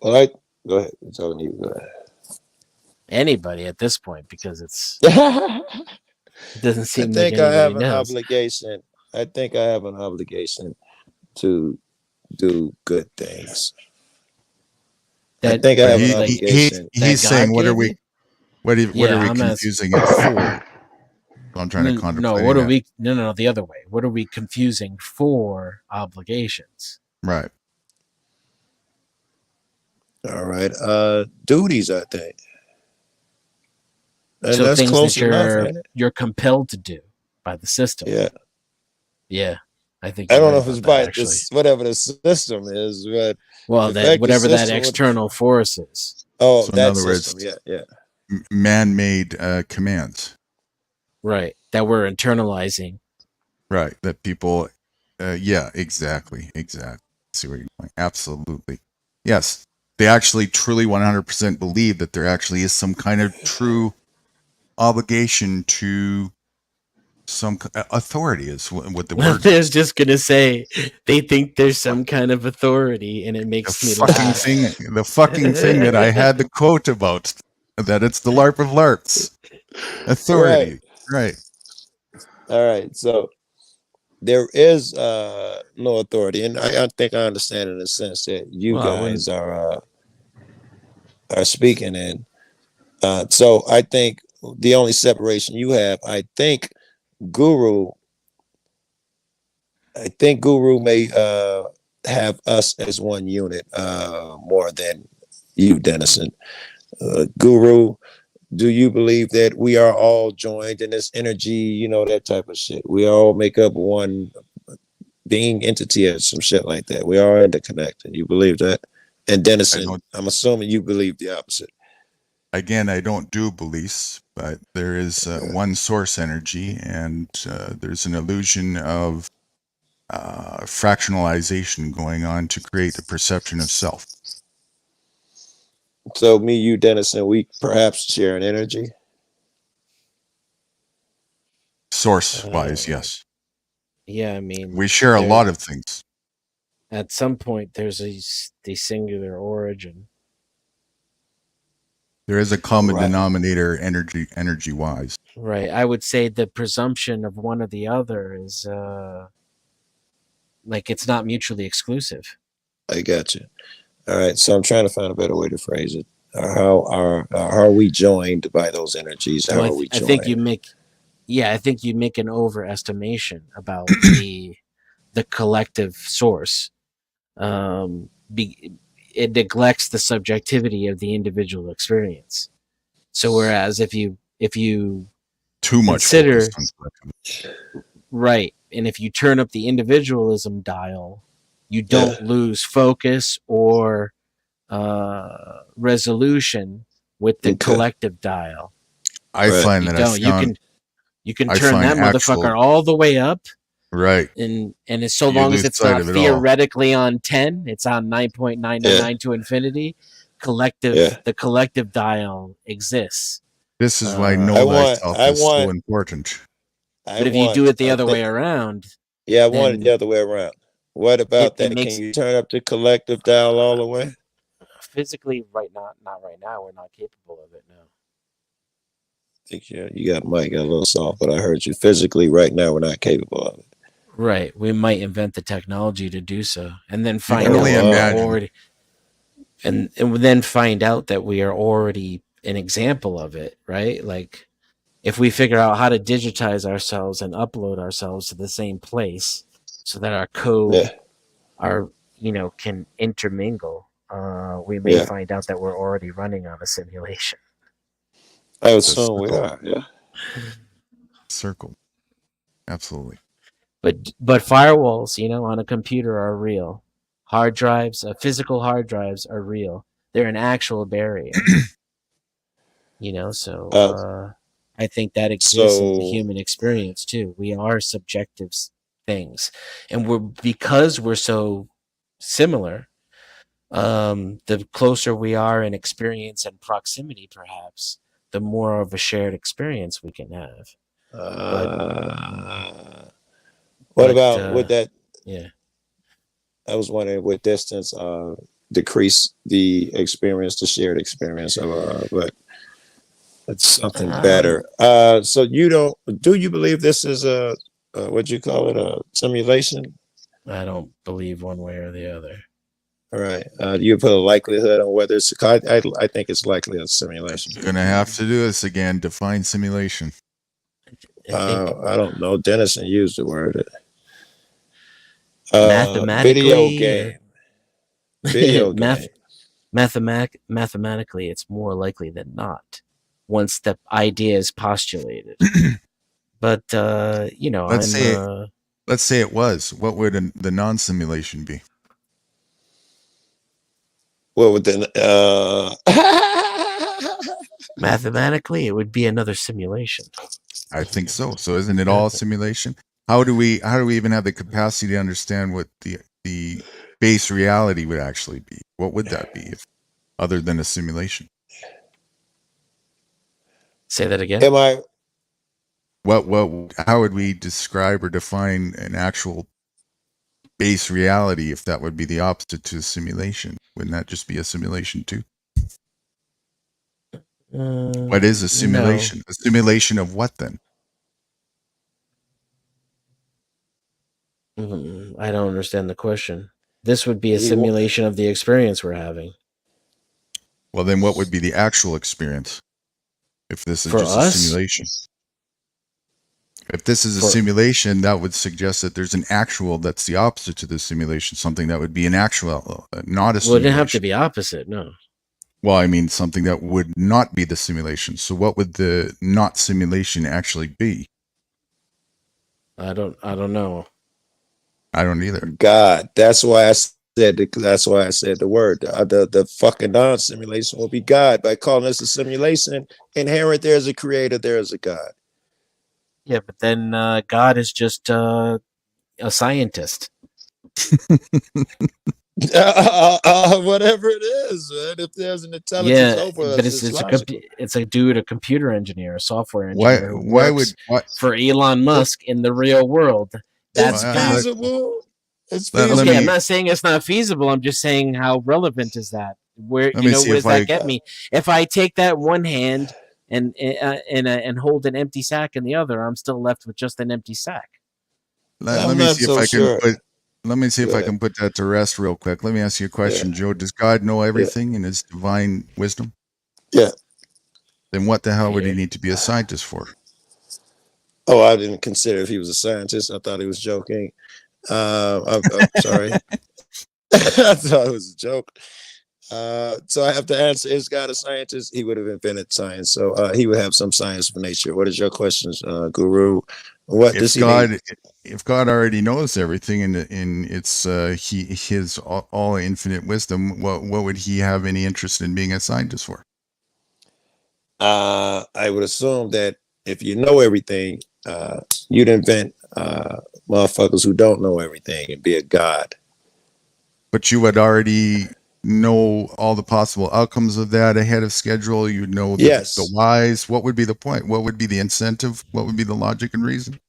Speaker 3: Well, go ahead. I'm telling you. Go ahead.
Speaker 6: Anybody at this point, because it doesn't seem.
Speaker 3: I think
Speaker 6: like
Speaker 3: I have an
Speaker 6: knows.
Speaker 3: obligation. I think I have an obligation to do good things. I think I have an obligation.
Speaker 2: He's saying, what are we confusing it for? I'm trying to contemplate.
Speaker 6: No, what are we? No, the other way. What are we confusing for obligations?
Speaker 2: Right.
Speaker 3: All right. Duties, I think. And
Speaker 6: so
Speaker 3: that's
Speaker 6: things
Speaker 3: close
Speaker 6: that
Speaker 3: enough,
Speaker 6: you're compelled to do by the system.
Speaker 3: Yeah.
Speaker 6: Yeah. I think
Speaker 3: I don't know if it's by this, whatever the system is, but
Speaker 6: whatever that external force is.
Speaker 3: Oh,
Speaker 2: so
Speaker 3: that
Speaker 2: in other
Speaker 3: system, yeah.
Speaker 2: Man-made commands.
Speaker 6: Right. That we're internalizing.
Speaker 2: Right. That people, yeah, exactly. See where you're going. Absolutely. Yes. They actually truly 100% believe that there actually is some kind of true obligation to some authority is what the word
Speaker 6: I was just gonna say they think there's some kind of authority, and it makes me laugh.
Speaker 2: The fucking thing that I had the quote about, that it's the LARP of LARPs. Authority. Right.
Speaker 3: All right. So there is no authority, and I think I understand in the sense that you guys are are speaking in. So I think the only separation you have, Guru, Guru may have us as one unit more than you, Dennison. Guru, do you believe that we are all joined in this energy, that type of shit? We all make up one being entity or some shit like that. We are interconnected. You believe that? And Dennison, I'm assuming you believe the opposite.
Speaker 2: Again, I don't do beliefs, but there is one source energy, and there's an illusion of fractionalization going on to create a perception of self.
Speaker 3: So me, you, Dennison, we perhaps share an energy.
Speaker 2: Source-wise, yes.
Speaker 6: Yeah, I mean,
Speaker 2: We share a lot of things.
Speaker 6: At some point, there's the singular origin.
Speaker 2: There is a common denominator energy-wise.
Speaker 6: Right. I would say the presumption of one or the other is like it's not mutually exclusive.
Speaker 3: I got you. All right. So I'm trying to find a better way to phrase it. How are we joined by those energies? How are we joined?
Speaker 6: I think you make an overestimation about the collective source. It neglects the subjectivity of the individual experience. So whereas if you
Speaker 2: too much
Speaker 6: consider right, and if you turn up the individualism dial, you don't lose focus or resolution with the collective dial.
Speaker 2: I find that
Speaker 6: you can turn that motherfucker all the way up.
Speaker 2: Right.
Speaker 6: And it's so long as it's not theoretically on 10, it's on 9.999 to infinity. The collective dial exists.
Speaker 2: This is why know thyself is so important.
Speaker 6: But if you do it the other way around.
Speaker 3: Yeah, I want it the other way around. What about that? Can you turn up the collective dial all the way?
Speaker 6: Physically, not right now. We're not capable of it now.
Speaker 3: I think you got Mike a little soft, but I heard you. Physically, right now, we're not capable of it.
Speaker 6: Right. We might invent the technology to do so, and then find out and then find out that we are already an example of it. Right. Like if we figure out how to digitize ourselves and upload ourselves to the same place so that our code can intermingle, we may find out that we're already running on a simulation.
Speaker 3: I assume we are. Yeah.
Speaker 2: Circle. Absolutely.
Speaker 6: But firewalls, on a computer are real. Hard drives, physical hard drives are real. They're an actual barrier. So I think that exists in the human experience too. We are subjective things, and because we're so similar. The closer we are in experience and proximity, perhaps, the more of a shared experience we can have.
Speaker 3: What about with that?
Speaker 6: Yeah,
Speaker 3: I was wondering, with distance, decrease the experience, the shared experience but it's something better. So do you believe this is a what you call it, a simulation?
Speaker 6: I don't believe one way or the other.
Speaker 3: All right. You put a likelihood on whether it's I think it's likely a simulation.
Speaker 2: You're gonna have to do this again. Define simulation.
Speaker 3: I don't know. Dennison used the word.
Speaker 6: Mathematically,
Speaker 3: video game.
Speaker 6: Mathematically, it's more likely than not. Once the idea is postulated, but let's
Speaker 2: say it was. What would the non-simulation be?
Speaker 3: What would
Speaker 6: mathematically it would be another simulation.
Speaker 2: I think so. So isn't it all a simulation? How do we even have the capacity to understand what the base reality would actually be? What would that be other than a simulation?
Speaker 6: Say that again.
Speaker 2: How would we describe or define an actual base reality if that would be the opposite to a simulation? Wouldn't that just be a simulation too? What is a simulation? No. A simulation of what then?
Speaker 6: I don't understand the question. This would be a simulation of the experience we're having.
Speaker 2: Well, then what would be the actual experience if this is
Speaker 6: For
Speaker 2: just
Speaker 6: us?
Speaker 2: a simulation? If this is a
Speaker 6: For-
Speaker 2: simulation, that would suggest that there's an actual that's the opposite to the simulation, something that would be an actual, not a
Speaker 6: Well, it didn't
Speaker 2: simulation.
Speaker 6: have to be opposite. No.
Speaker 2: Well, I mean, something that would not be the simulation. So what would the not simulation actually be?
Speaker 6: I don't know.
Speaker 2: I don't either.
Speaker 3: God. That's why I said the word. The fucking non-simulation will be God. By calling this a simulation, inherent there's a creator, there is a God.
Speaker 6: Yeah, but then God is just a scientist.
Speaker 3: Whatever it is, man. If there's an intelligence
Speaker 6: Yeah,
Speaker 3: over
Speaker 6: but
Speaker 3: us,
Speaker 6: it's a dude, a computer engineer, a software engineer who
Speaker 2: Why
Speaker 6: works
Speaker 2: would
Speaker 6: for Elon Musk in the real world. That's
Speaker 3: it's
Speaker 6: God.
Speaker 3: feasible. It's
Speaker 2: Let
Speaker 3: feasible.
Speaker 6: Okay, I'm
Speaker 2: me-
Speaker 6: not saying it's not feasible. I'm just saying how relevant is that? Where
Speaker 2: Let me see
Speaker 6: where
Speaker 2: if
Speaker 6: does that
Speaker 2: I-
Speaker 6: get me? If I take that one hand and hold an empty sack in the other, I'm still left with just an empty sack.
Speaker 2: Let
Speaker 3: I'm
Speaker 2: me
Speaker 3: not
Speaker 2: see
Speaker 3: so
Speaker 2: if I
Speaker 3: sure.
Speaker 2: can put. Let me see if
Speaker 3: Go
Speaker 2: I
Speaker 3: ahead.
Speaker 2: can put that to rest real quick. Let me ask you a question, Joe. Does God know everything in His divine wisdom?
Speaker 3: Yeah.
Speaker 2: Then what the hell would He
Speaker 6: Yeah.
Speaker 2: need to be a scientist for?
Speaker 3: Oh, I didn't consider if he was a scientist. I thought he was joking. I'm sorry. I thought it was a joke. So I have to answer: is God a scientist? He would have invented science, so he would have some science of nature. What is your question, Guru? What does he need?
Speaker 2: If God already knows everything in its His all infinite wisdom, what would He have any interest in being a scientist for?
Speaker 3: I would assume that if you know everything, you'd invent motherfuckers who don't know everything and be a god.
Speaker 2: But you would already know all the possible outcomes of that ahead of schedule. You know
Speaker 3: Yes.
Speaker 2: the whys. What would be the point? What would be the incentive? What would be the logic and reason?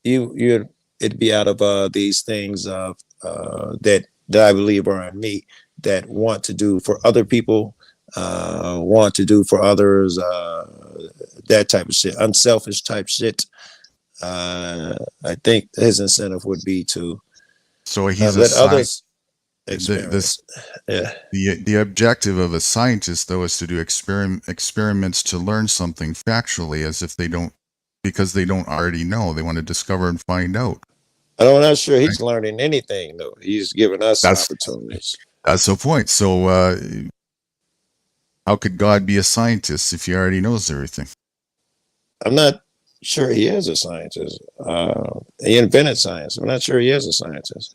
Speaker 3: It'd be out of these things of that I believe are in me that want to do for other people, want to do for others, that type of shit, unselfish type shit. I think his incentive would be to
Speaker 2: So he's a
Speaker 3: let
Speaker 2: sci-
Speaker 3: others
Speaker 2: the,
Speaker 3: experience. Yeah.
Speaker 2: the objective of a scientist, though, is to do experiments to learn something factually, as if they don't, because they don't already know. They want to discover and find out.
Speaker 3: I'm not sure he's learning anything though. He's giving us opportunities.
Speaker 2: That's the point. So how could God be a scientist if he already knows everything?
Speaker 3: I'm not sure he is a scientist. He invented science. I'm not sure he is a scientist.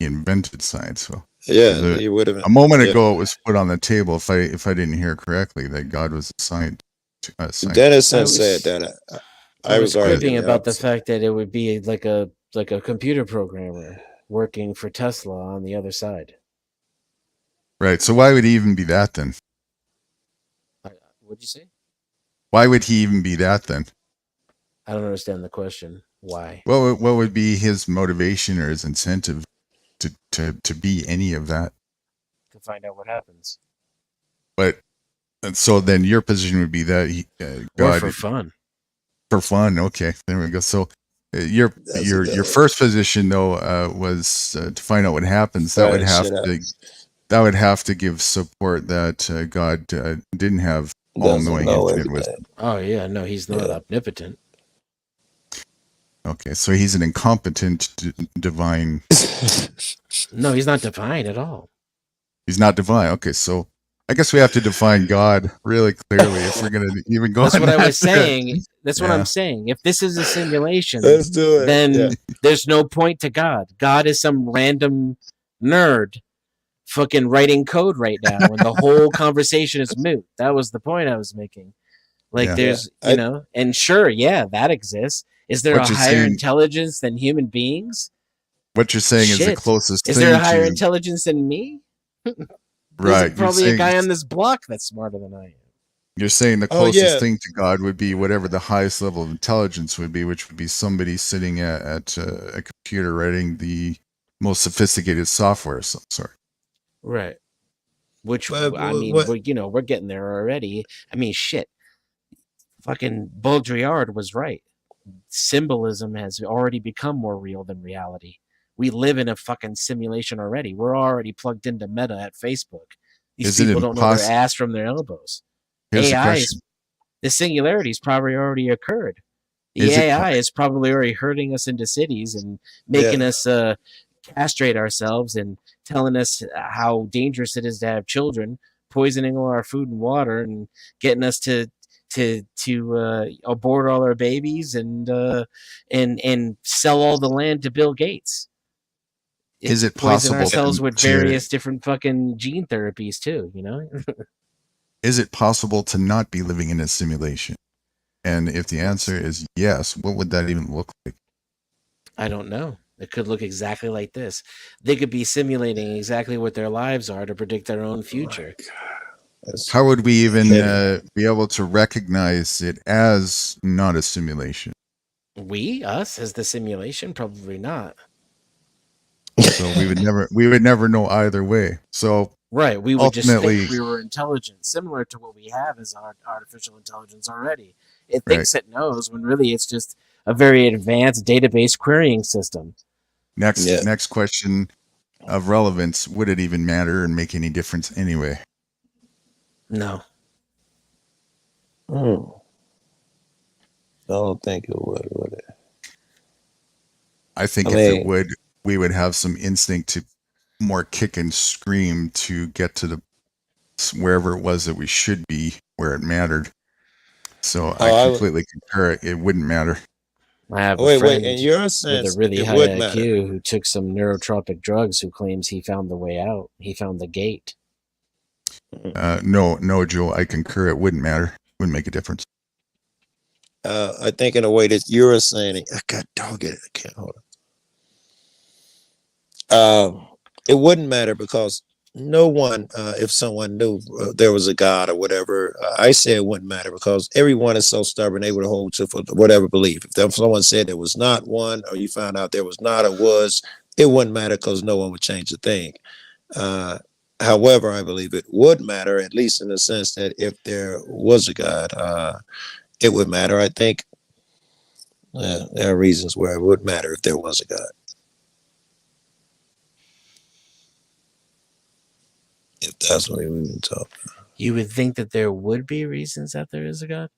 Speaker 2: He invented science. Well,
Speaker 3: Yeah, he would have.
Speaker 2: a moment ago, it was put on the table. If I didn't hear correctly, that God was a scientist.
Speaker 3: Dennison said that.
Speaker 6: I was
Speaker 3: arguing
Speaker 6: quipping
Speaker 3: the
Speaker 6: about the
Speaker 3: opposite.
Speaker 6: fact that it would be like a computer programmer working for Tesla on the other side.
Speaker 2: Right. So why would he even be that then?
Speaker 6: What'd you say?
Speaker 2: Why would he even be that then?
Speaker 6: I don't understand the question. Why?
Speaker 2: What would be his motivation or his incentive to be any of that?
Speaker 6: To find out what happens.
Speaker 2: But so then your position would be that
Speaker 6: Or
Speaker 2: God
Speaker 6: for fun.
Speaker 2: for fun. Okay, there we go. So your first position though was to find out what happens. That would have to give support that God didn't have all-knowing infinite wisdom.
Speaker 6: Oh yeah, no, he's not omnipotent.
Speaker 2: Okay, so he's an incompetent divine.
Speaker 6: No, he's not divine at all.
Speaker 2: He's not divine. Okay, so I guess we have to define God really clearly if we're going to even go.
Speaker 6: That's what I was
Speaker 2: thread.
Speaker 6: saying. That's what I'm saying. If this is a simulation,
Speaker 3: Let's do it.
Speaker 6: then there's no point to God. God is some random nerd fucking writing code right now, and the whole conversation is moot. That was the point I was making. Like, there's, and sure, that exists. Is there a higher intelligence than human beings?
Speaker 2: What you're saying is the closest.
Speaker 6: Is there a higher intelligence than me?
Speaker 2: Right.
Speaker 6: There's probably a guy on this block that's smarter than I am.
Speaker 2: You're saying the closest thing to God would be whatever the highest level of intelligence would be, which would be somebody sitting at a computer writing the most sophisticated software of some sort.
Speaker 6: Right. Which, we're getting there already. I mean, shit. Fucking Baudrillard was right. Symbolism has already become more real than reality. We live in a fucking simulation already. We're already plugged into Meta at Facebook. These
Speaker 2: Is it
Speaker 6: people don't know their
Speaker 2: impossible?
Speaker 6: ass from their elbows.
Speaker 2: Here's the
Speaker 6: AI
Speaker 2: question.
Speaker 6: is the singularity's probably already occurred. The
Speaker 2: Is it
Speaker 6: AI is probably already herding us into cities and
Speaker 3: Yeah.
Speaker 6: making us castrate ourselves and telling us how dangerous it is to have children, poisoning all our food and water, and getting us to abort all our babies and sell all the land to Bill Gates.
Speaker 2: Is it
Speaker 6: Poison
Speaker 2: possible
Speaker 6: ourselves with
Speaker 2: to
Speaker 6: various different fucking gene therapies too? You know.
Speaker 2: is it possible to not be living in a simulation? And if the answer is yes, what would that even look like?
Speaker 6: I don't know. It could look exactly like this. They could be simulating exactly what their lives are to predict their own future.
Speaker 3: That's-
Speaker 2: How would we even
Speaker 3: Yeah.
Speaker 2: be able to recognize it as not a simulation?
Speaker 6: Us, as the simulation? Probably not.
Speaker 2: So we would never know either way. So
Speaker 6: Right. We would just
Speaker 2: ultimately,
Speaker 6: think we were intelligent, similar to what we have as our artificial intelligence already. It thinks it knows when really it's just a very advanced database querying system.
Speaker 2: next question of relevance: would it even matter and make any difference anyway?
Speaker 6: No.
Speaker 3: I don't think it would it?
Speaker 2: I think
Speaker 3: I
Speaker 2: if
Speaker 3: mean-
Speaker 2: it would, we would have some instinct to more kick and scream to get to the wherever it was that we should be, where it mattered. So
Speaker 3: I
Speaker 2: I
Speaker 3: would-
Speaker 2: completely concur. It wouldn't matter.
Speaker 6: I have a
Speaker 3: Wait,
Speaker 6: friend
Speaker 3: in your
Speaker 6: with
Speaker 3: sense,
Speaker 6: a really
Speaker 3: it
Speaker 6: high
Speaker 3: would
Speaker 6: IQ
Speaker 3: matter.
Speaker 6: who took some neurotropic drugs who claims he found the way out. He found the gate.
Speaker 2: No, Joe, I concur. It wouldn't matter. It wouldn't make a difference.
Speaker 3: I think in a way that you're saying it. God dog it. I can't hold on. It wouldn't matter because no one, if someone knew there was a God or whatever, I say it wouldn't matter because everyone is so stubborn they would hold to for whatever belief. If someone said there was not one, or you found out there was not or was, it wouldn't matter because no one would change a thing. However, I believe it would matter, at least in the sense that if there was a God, it would matter. I think there are reasons where it would matter if there was a God. If that's what we've been talking,
Speaker 6: You would think that there would be reasons that there is a God?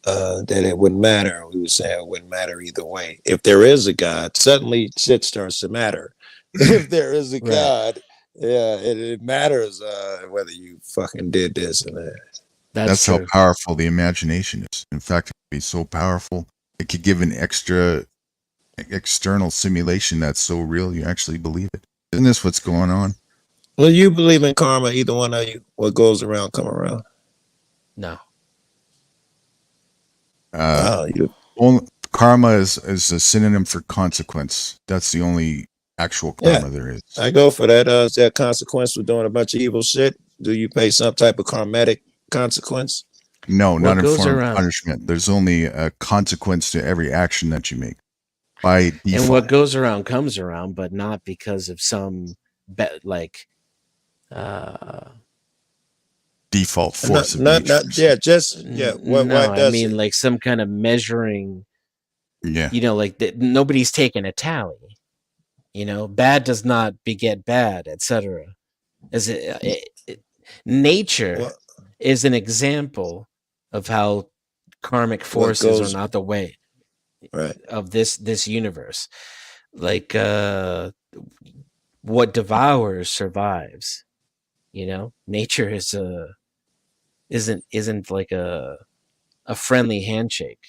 Speaker 3: that it wouldn't matter. We would say it wouldn't matter either way. If there is a God, suddenly shit starts to matter. If there is a
Speaker 6: Right.
Speaker 3: God, yeah, it matters whether you fucking did this and that.
Speaker 2: That's
Speaker 6: true.
Speaker 2: how powerful the imagination is. In fact, it could be so powerful, it could give an external simulation that's so real you actually believe it. Isn't this what's going on?
Speaker 3: Well, you believe in karma, either one of you. What goes around, come around.
Speaker 6: No.
Speaker 2: Karma is a synonym for consequence. That's the only actual karma there is.
Speaker 3: I go for that. Is there a consequence for doing a bunch of evil shit? Do you pay some type of karmatic consequence?
Speaker 2: No,
Speaker 6: What
Speaker 2: not in
Speaker 6: goes
Speaker 2: form of
Speaker 6: around?
Speaker 2: punishment. There's only a consequence to every action that you make by default.
Speaker 6: And what goes around comes around, but not because of some
Speaker 2: default force of
Speaker 3: Not
Speaker 2: nature.
Speaker 3: Why
Speaker 6: no,
Speaker 3: does
Speaker 6: I mean
Speaker 3: it?
Speaker 6: like some kind of measuring.
Speaker 2: Yeah.
Speaker 6: You know, like nobody's taking a tally. You know, bad does not beget bad, etc. As nature
Speaker 3: Well,
Speaker 6: is an example of how karmic forces are not the way
Speaker 3: right.
Speaker 6: of this universe. Like what devours survives. You know, nature is isn't like a friendly handshake.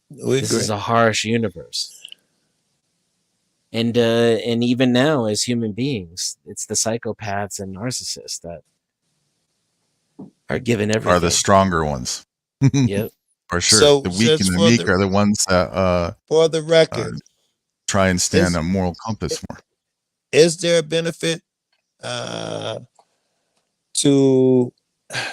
Speaker 3: We
Speaker 6: This
Speaker 3: agree.
Speaker 6: is a harsh universe. And even now, as human beings, it's the psychopaths and narcissists that are given everything.
Speaker 2: Are the stronger ones.
Speaker 6: Yep.
Speaker 2: For sure.
Speaker 3: So,
Speaker 2: the weak and
Speaker 3: just
Speaker 2: the
Speaker 3: for
Speaker 2: meek
Speaker 3: the-
Speaker 2: are the ones that
Speaker 3: For the record,
Speaker 2: try and stand
Speaker 3: Is-
Speaker 2: a moral compass more.
Speaker 3: is there a benefit to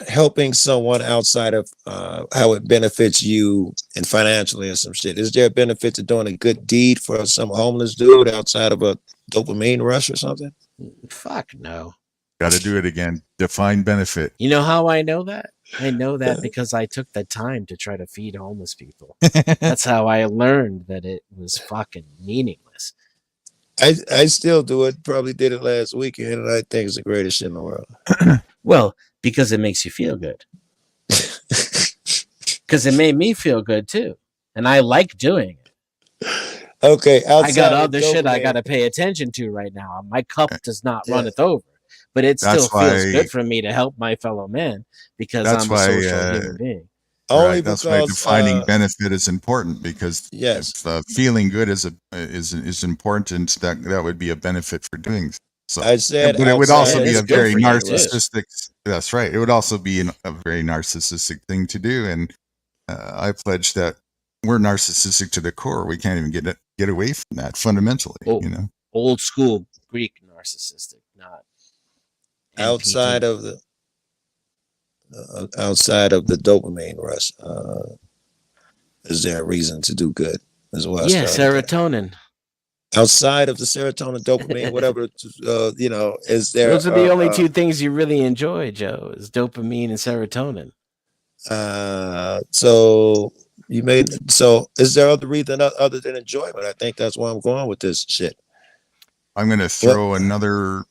Speaker 3: helping someone outside of how it benefits you and financially or some shit? Is there a benefit to doing a good deed for some homeless dude outside of a dopamine rush or something?
Speaker 6: Fuck no.
Speaker 2: Got to do it again. Define benefit.
Speaker 6: You know how I know that? I know that because I took the time to try to feed homeless people. That's how I learned that it was fucking meaningless.
Speaker 3: I still do it. Probably did it last weekend, and I think it's the greatest shit in the world.
Speaker 6: Well, because it makes you feel good. Because it made me feel good too, and I like doing it.
Speaker 3: Okay,
Speaker 6: I got
Speaker 3: outside of
Speaker 6: other shit I
Speaker 3: dopamine-
Speaker 6: got to pay attention to right now. My cup does not
Speaker 3: Yeah.
Speaker 6: runneth over, but it still
Speaker 2: That's
Speaker 6: feels
Speaker 2: why-
Speaker 6: good for me to help my fellow man because
Speaker 2: That's
Speaker 6: I'm a
Speaker 2: why,
Speaker 6: social human being.
Speaker 3: Only
Speaker 2: Right. That's why
Speaker 3: because
Speaker 2: defining benefit is important, because
Speaker 3: yes,
Speaker 2: if feeling good is important, that would be a benefit for doing so.
Speaker 3: I said,
Speaker 2: But it would
Speaker 3: outside
Speaker 2: also
Speaker 3: of
Speaker 2: be
Speaker 6: it's
Speaker 2: a
Speaker 6: good
Speaker 2: very
Speaker 6: for you, too.
Speaker 2: narcissistic. That's right. It would also be a very narcissistic thing to do, and I pledge that we're narcissistic to the core. We can't even get away from that fundamentally.
Speaker 6: Oh.
Speaker 2: You know,
Speaker 6: Old school Greek narcissistic, not
Speaker 3: outside
Speaker 6: NPT.
Speaker 3: of the dopamine rush, is there a reason to do good? Is what I
Speaker 6: Yeah,
Speaker 3: started at.
Speaker 6: serotonin.
Speaker 3: Outside of the serotonin, dopamine, whatever, is there?
Speaker 6: Those are the only two things you really enjoy, Joe, is dopamine and serotonin.
Speaker 3: So you made. So is there other reason other than enjoyment? I think that's why I'm going with this shit.
Speaker 2: I'm going to throw another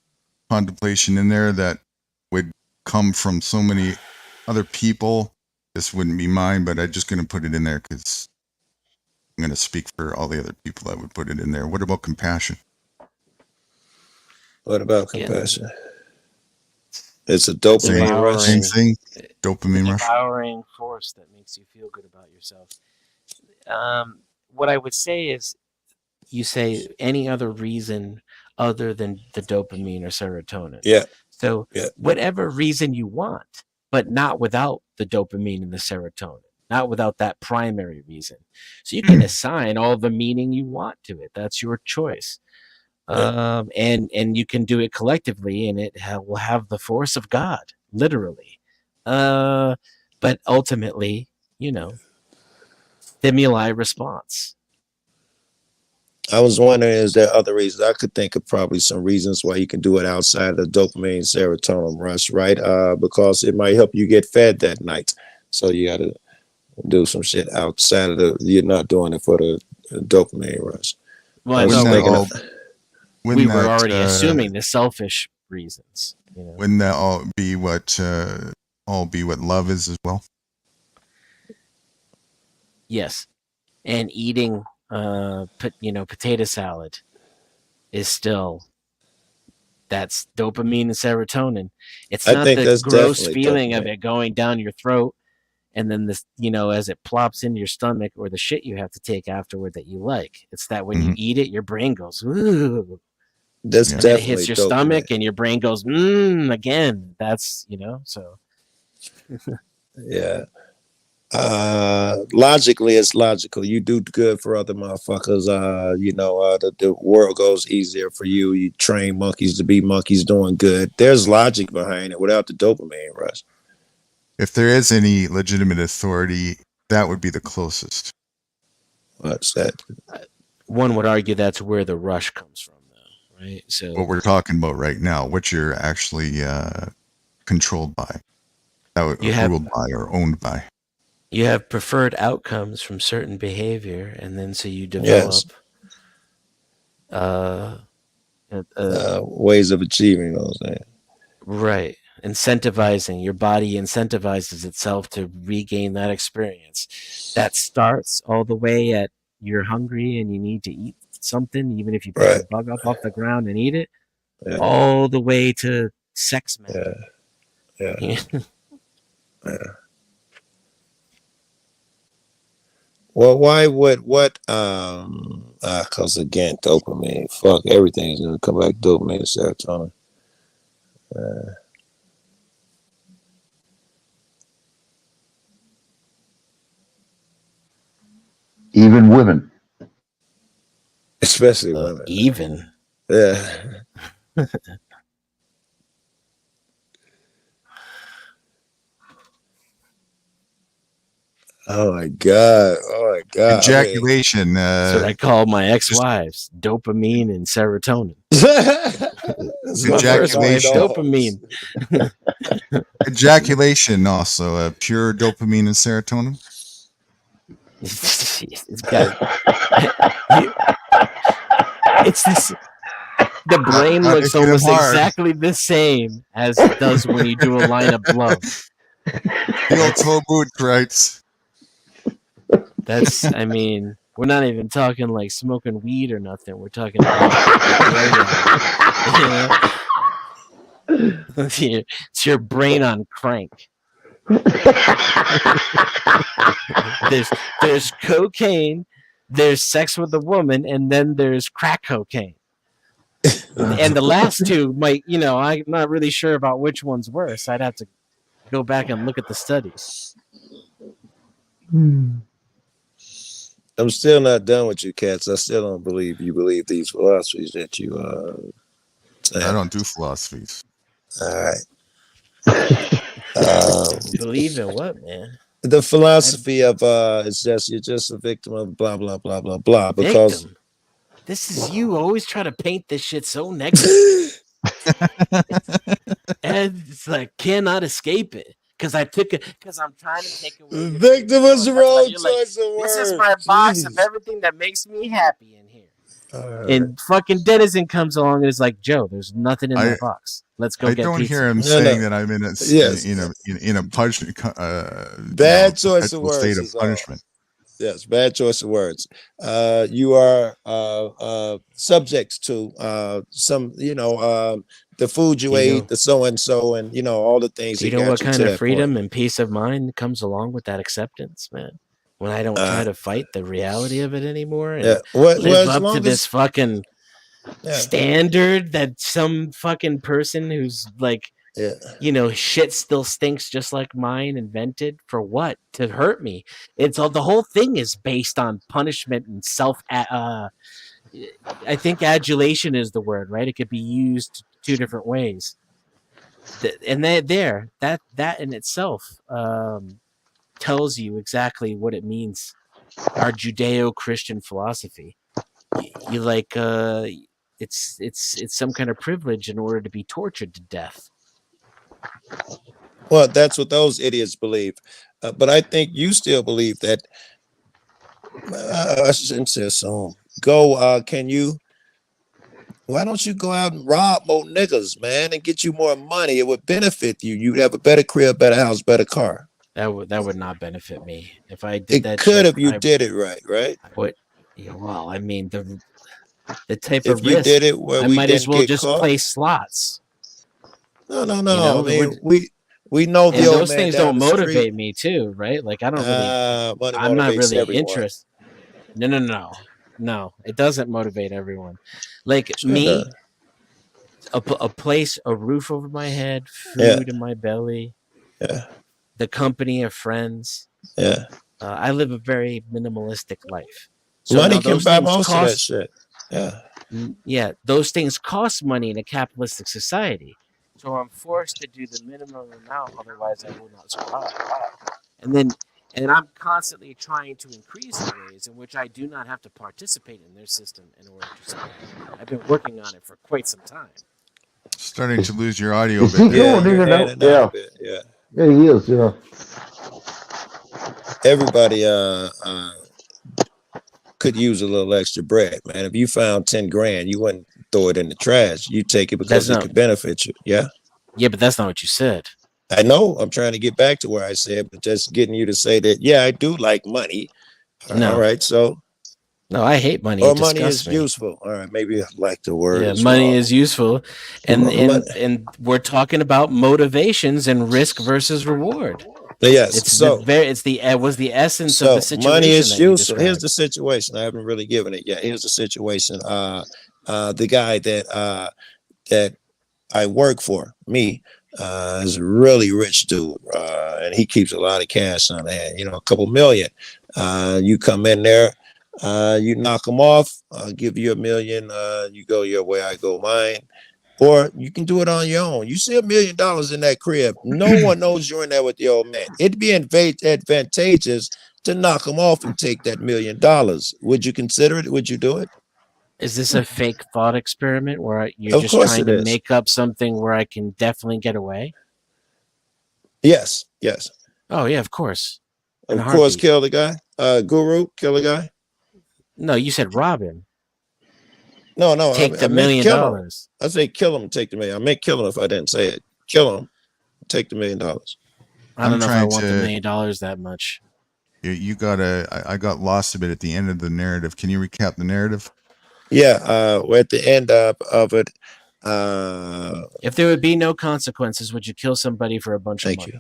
Speaker 2: contemplation in there that would come from so many other people. This wouldn't be mine, but I'm just going to put it in there because I'm going to speak for all the other people that would put it in there. What about compassion?
Speaker 3: What about
Speaker 6: Yeah.
Speaker 3: compassion? It's a dopamine
Speaker 6: Devouring.
Speaker 3: rush.
Speaker 2: Same thing. Dopamine rush.
Speaker 6: Devouring force that makes you feel good about yourself. What I would say is, you say any other reason other than the dopamine or serotonin.
Speaker 3: Yeah.
Speaker 6: So
Speaker 3: Yeah.
Speaker 6: whatever reason you want, but not without the dopamine and the serotonin, not without that primary reason. So you can assign all the meaning you want to it. That's your choice. And you can do it collectively, and it will have the force of God, literally. But ultimately, stimuli response.
Speaker 3: I was wondering, is there other reasons? I could think of probably some reasons why you can do it outside of the dopamine serotonin rush, right? Because it might help you get fed that night. So you got to do some shit outside of you're not doing it for the dopamine rush.
Speaker 6: Well, I
Speaker 3: was
Speaker 6: know
Speaker 3: thinking
Speaker 6: we,
Speaker 3: of-
Speaker 6: we were already assuming the selfish reasons.
Speaker 2: Wouldn't that all be what love is as well?
Speaker 6: Yes, and eating potato salad is still, that's dopamine and serotonin. It's
Speaker 3: I
Speaker 6: not
Speaker 3: think
Speaker 6: the
Speaker 3: that's
Speaker 6: gross
Speaker 3: definitely
Speaker 6: feeling of
Speaker 3: dopamine.
Speaker 6: it going down your throat and then this, as it plops into your stomach, or the shit you have to take afterward that you like. It's that when you eat it, your brain goes, ooh.
Speaker 3: That's
Speaker 6: And
Speaker 3: definitely
Speaker 6: it hits your
Speaker 3: dopamine.
Speaker 6: stomach and your brain goes, again. That's, so.
Speaker 3: Yeah. Logically, it's logical. You do good for other motherfuckers. The world goes easier for you. You train monkeys to be monkeys doing good. There's logic behind it without the dopamine rush.
Speaker 2: If there is any legitimate authority, that would be the closest.
Speaker 3: What's that?
Speaker 6: One would argue that's where the rush comes from, though, right? So
Speaker 2: What we're talking about right now, what you're actually controlled by, ruled by, or owned by.
Speaker 6: you have preferred outcomes from certain behavior, and then so you develop
Speaker 3: Ways of achieving those things.
Speaker 6: right, incentivizing. Your body incentivizes itself to regain that experience. That starts all the way at you're hungry and you need to eat something, even if you pick a bug up off the ground and eat it, all the way to sex man.
Speaker 3: Yeah. Well, why would because again, dopamine. Fuck, everything's gonna come back to dopamine and serotonin.
Speaker 1: Even women.
Speaker 3: Especially women.
Speaker 6: Even.
Speaker 3: Yeah. Oh my god!
Speaker 2: Ejaculation.
Speaker 6: That's what I call my ex-wives: dopamine and serotonin.
Speaker 2: Ejaculation.
Speaker 6: Dopamine.
Speaker 2: Ejaculation also pure dopamine and serotonin.
Speaker 6: It's got. It's this. The brain
Speaker 2: Not
Speaker 6: looks
Speaker 2: to hit 'em
Speaker 6: almost
Speaker 2: hard.
Speaker 6: exactly the same as it does when you do a line of blow.
Speaker 2: Steel toe boots, right?
Speaker 6: That's, I mean, we're not even talking like smoking weed or nothing. We're talking about it's your brain on crank. There's cocaine, there's sex with a woman, and then there's crack cocaine. And the last two might, I'm not really sure about which one's worse. I'd have to go back and look at the studies.
Speaker 3: I'm still not done with you, cats. I still don't believe you believe these philosophies that you say.
Speaker 2: I don't do philosophies.
Speaker 3: All right.
Speaker 6: Believe in what, man?
Speaker 3: The philosophy of it's just you're just a victim of blah blah blah blah blah because
Speaker 6: Victim. This is you always try to paint this shit so negative. And it's like cannot escape it. Because I'm trying to take away.
Speaker 3: victim was the wrong
Speaker 6: You're like,
Speaker 3: choice of words.
Speaker 6: this is my box of everything that makes me happy in here. And fucking Denizen comes along and is like, Joe, there's nothing in that box. Let's go
Speaker 2: I
Speaker 6: get
Speaker 2: don't
Speaker 6: pizza.
Speaker 2: hear him saying that I'm in a punishment,
Speaker 3: bad choice of
Speaker 2: state
Speaker 3: words.
Speaker 2: of punishment.
Speaker 3: Yes, bad choice of words. You are subject to some, the food you ate, the so and so, and all the things.
Speaker 6: You know what kind of freedom and peace of mind comes along with that acceptance, man? When I don't try to fight the reality of it anymore and live up to this fucking standard that some fucking person who's like, shit still stinks just like mine invented for what? To hurt me. It's all, the whole thing is based on punishment and I think adulation is the word, right? It could be used two different ways. And that in itself tells you exactly what it means. Our Judeo-Christian philosophy. You like it's some kind of privilege in order to be tortured to death.
Speaker 3: Well, that's what those idiots believe. But I think you still believe that. I shouldn't say so. Why don't you go out and rob more niggas, man, and get you more money? It would benefit you. You'd have a better crib, better house, better car.
Speaker 6: That would not benefit me if I did that.
Speaker 3: It could if you did it right?
Speaker 6: Well, I mean the type
Speaker 3: if
Speaker 6: of
Speaker 3: you
Speaker 6: risk,
Speaker 3: did it where
Speaker 6: I
Speaker 3: we
Speaker 6: might as well just
Speaker 3: caught.
Speaker 6: play slots.
Speaker 3: No. I mean, we know the old
Speaker 6: those
Speaker 3: man
Speaker 6: things
Speaker 3: down
Speaker 6: don't
Speaker 3: the
Speaker 6: motivate
Speaker 3: street.
Speaker 6: me too, right? Like I don't
Speaker 3: Money
Speaker 6: I'm not
Speaker 3: motivates
Speaker 6: really
Speaker 3: everyone.
Speaker 6: interested. No, it doesn't motivate everyone. Like
Speaker 3: Sure
Speaker 6: me,
Speaker 3: does.
Speaker 6: a place, a roof over my head, food in my belly, the company of friends. I live a very minimalistic life. So
Speaker 3: money can buy most of that shit.
Speaker 6: Yeah, those things cost money in a capitalistic society. So I'm forced to do the minimum amount, otherwise I will not survive. And I'm constantly trying to increase the ways in which I do not have to participate in their system in order to survive. I've been working on it for quite some time.
Speaker 2: Starting to lose your audio
Speaker 1: Is
Speaker 2: bit.
Speaker 1: he going in and out?
Speaker 3: Yeah,
Speaker 1: he is. Yeah.
Speaker 3: Everybody could use a little extra bread, man. If you found 10 grand, you wouldn't throw it in the trash. You take it because it could benefit you. Yeah,
Speaker 6: but that's not what you said.
Speaker 3: I know. I'm trying to get back to where I said, but just getting you to say that, I do like money.
Speaker 6: No.
Speaker 3: All right, so.
Speaker 6: No, I hate money.
Speaker 3: Or money is useful. All right, maybe I like the word.
Speaker 6: Yeah, money is useful. And we're talking about motivations and risk versus reward.
Speaker 3: Yes,
Speaker 6: it's the essence of the situation.
Speaker 3: Money is useful. Here's the situation. I haven't really given it yet. Here's the situation. The guy that I work for, me, is a really rich dude, and he keeps a lot of cash on hand. A couple million. You come in there, you knock them off. I'll give you $1 million. You go your way, I go mine. Or you can do it on your own. You see $1 million in that crib. No one knows you're in there with the old man. It'd be advantageous to knock him off and take that $1 million. Would you consider it? Would you do it?
Speaker 6: Is this a fake thought experiment where you're just trying to make up something where I can definitely get away?
Speaker 3: Yes.
Speaker 6: Oh, yeah, of course.
Speaker 3: Of course, kill the guy. Guru, kill the guy.
Speaker 6: No, you said rob him.
Speaker 3: No, no.
Speaker 6: Take the
Speaker 3: I
Speaker 6: $1
Speaker 3: meant
Speaker 6: million.
Speaker 3: kill him. I say kill him and take the million. I meant kill him if I didn't say it. Kill him, take the $1 million.
Speaker 6: I don't
Speaker 2: I'm
Speaker 6: know if I
Speaker 2: trying
Speaker 6: want the
Speaker 2: to-
Speaker 6: $1 million that much.
Speaker 2: You I got lost a bit at the end of the narrative. Can you recap the narrative?
Speaker 3: Yeah, we're at the end of it.
Speaker 6: If there would be no consequences, would you kill somebody for a bunch of
Speaker 3: Thank
Speaker 6: money?
Speaker 3: you.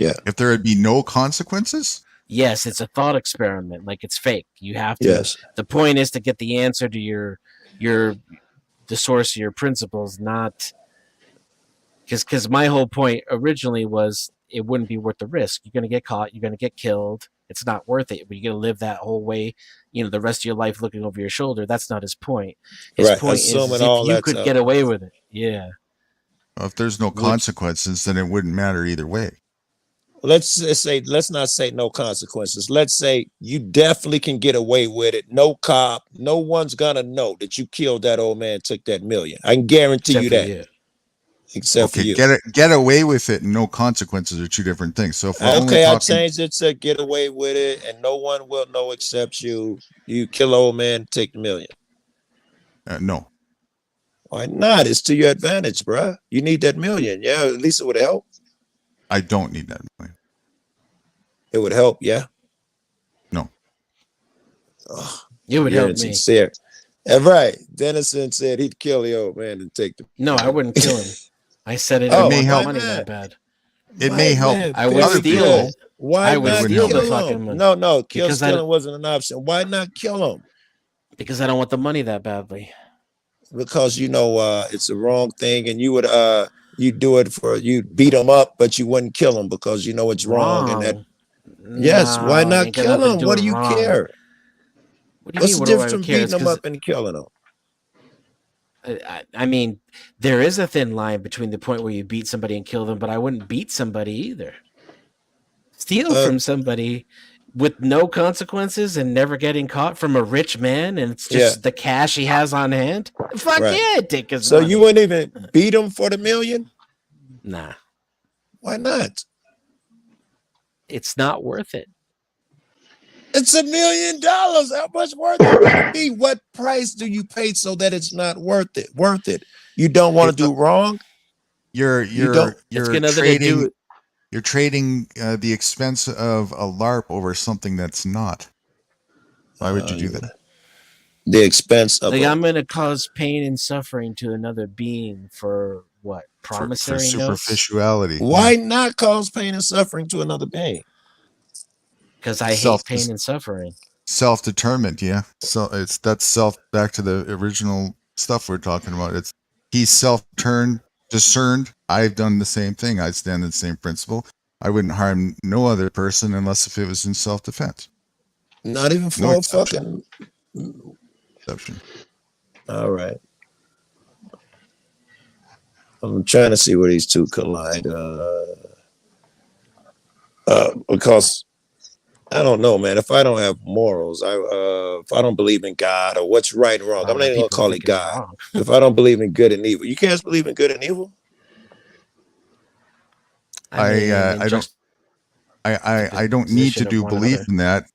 Speaker 3: Yeah.
Speaker 2: If there would be no consequences?
Speaker 6: Yes, it's a thought experiment. Like, it's fake. You have to.
Speaker 3: Yes.
Speaker 6: The point is to get the answer to the source of your principles, not because my whole point originally was it wouldn't be worth the risk. You're going to get caught. You're going to get killed. It's not worth it. But you're going to live that whole way, the rest of your life looking over your shoulder. That's not his point. His
Speaker 3: Right,
Speaker 6: point is
Speaker 3: assuming
Speaker 6: if
Speaker 3: all
Speaker 6: you
Speaker 3: that's
Speaker 6: could
Speaker 3: up.
Speaker 6: get away with it. Yeah.
Speaker 2: Well, if there's no consequences, then it wouldn't matter either way.
Speaker 3: Let's not say no consequences. Let's say you definitely can get away with it. No cop, no one's gonna know that you killed that old man, took that $1 million. I can guarantee
Speaker 6: Except
Speaker 3: you
Speaker 6: for
Speaker 3: that.
Speaker 6: you.
Speaker 3: Except for
Speaker 2: Okay,
Speaker 3: you.
Speaker 2: get away with it and no consequences are two different things. So if we're only
Speaker 3: Okay, I
Speaker 2: talking,
Speaker 3: changed it to get away with it, and no one will know except you. You kill old man, take the $1 million.
Speaker 2: no,
Speaker 3: Why not? It's to your advantage, bruh. You need that $1 million. Yeah, at least it would help.
Speaker 2: I don't need that million.
Speaker 3: It would help, yeah.
Speaker 2: No.
Speaker 3: Ugh,
Speaker 6: It would
Speaker 3: you're
Speaker 6: help me.
Speaker 3: insincere. Right. Dennison said he'd kill the old man and take the.
Speaker 6: No, I wouldn't kill him. I said it.
Speaker 3: Oh,
Speaker 6: may
Speaker 2: may
Speaker 6: help
Speaker 2: help.
Speaker 6: money that bad.
Speaker 2: It
Speaker 3: My
Speaker 2: may help.
Speaker 3: man,
Speaker 6: I would
Speaker 2: other
Speaker 6: steal
Speaker 2: people.
Speaker 6: it.
Speaker 3: Why
Speaker 6: I would
Speaker 3: not
Speaker 2: steal
Speaker 3: kill
Speaker 2: the
Speaker 6: fucking
Speaker 3: him?
Speaker 6: money.
Speaker 3: No,
Speaker 6: Because
Speaker 3: killing wasn't an option. Why not kill him?
Speaker 6: Because I don't want the money that badly.
Speaker 3: Because it's the wrong thing, and you would you do it for you beat him up, but you wouldn't kill him because you know it's wrong. And that yes,
Speaker 6: No,
Speaker 3: why
Speaker 6: I
Speaker 3: not
Speaker 6: ain't got
Speaker 3: kill
Speaker 6: nothing
Speaker 3: him?
Speaker 6: to
Speaker 3: What do you
Speaker 6: wrong.
Speaker 3: care?
Speaker 6: What do you
Speaker 3: What's
Speaker 6: mean?
Speaker 3: the
Speaker 6: What do I
Speaker 3: difference from
Speaker 6: care? It's
Speaker 3: beating him
Speaker 6: 'cause-
Speaker 3: up and killing him?
Speaker 6: I mean, there is a thin line between the point where you beat somebody and kill them, but I wouldn't beat somebody either. Steal from somebody with no consequences and never getting caught from a rich man, and it's just the cash he has on hand. Fuck
Speaker 3: Right.
Speaker 6: yeah, take his
Speaker 3: So
Speaker 6: money.
Speaker 3: you wouldn't even beat him for the $1 million?
Speaker 6: Nah,
Speaker 3: Why not?
Speaker 6: it's not worth it.
Speaker 3: It's $1 million. How much worth it would it be? What price do you pay so that it's not worth it? Worth it. You don't want to do wrong.
Speaker 2: You're
Speaker 3: You don't-
Speaker 6: It's
Speaker 2: you're
Speaker 6: got nothing to
Speaker 2: trading
Speaker 6: do with.
Speaker 2: you're trading the expense of a LARP over something that's not. Why would you do that?
Speaker 3: The expense of
Speaker 6: Like,
Speaker 3: it.
Speaker 6: I'm going to cause pain and suffering to another being for what?
Speaker 2: For
Speaker 6: Promissory notes?
Speaker 2: superficiality.
Speaker 3: Why not cause pain and suffering to another being?
Speaker 6: Because I hate
Speaker 2: Self-
Speaker 6: pain and suffering.
Speaker 2: Self-determined, yeah. So that's self back to the original stuff we're talking about. It's he's discerned. I've done the same thing. I stand in the same principle. I wouldn't harm no other person unless if it was in self-defense.
Speaker 3: Not even for
Speaker 2: No
Speaker 3: a
Speaker 2: exception.
Speaker 3: fucking.
Speaker 2: Exception.
Speaker 3: All right. I'm trying to see where these two collide. Because I don't know, man. If I don't have morals, if I don't believe in God or what's right and wrong, I'm not even gonna call it God. If I don't believe in good and evil, you can't believe in good and evil.
Speaker 2: I don't need to do belief in that.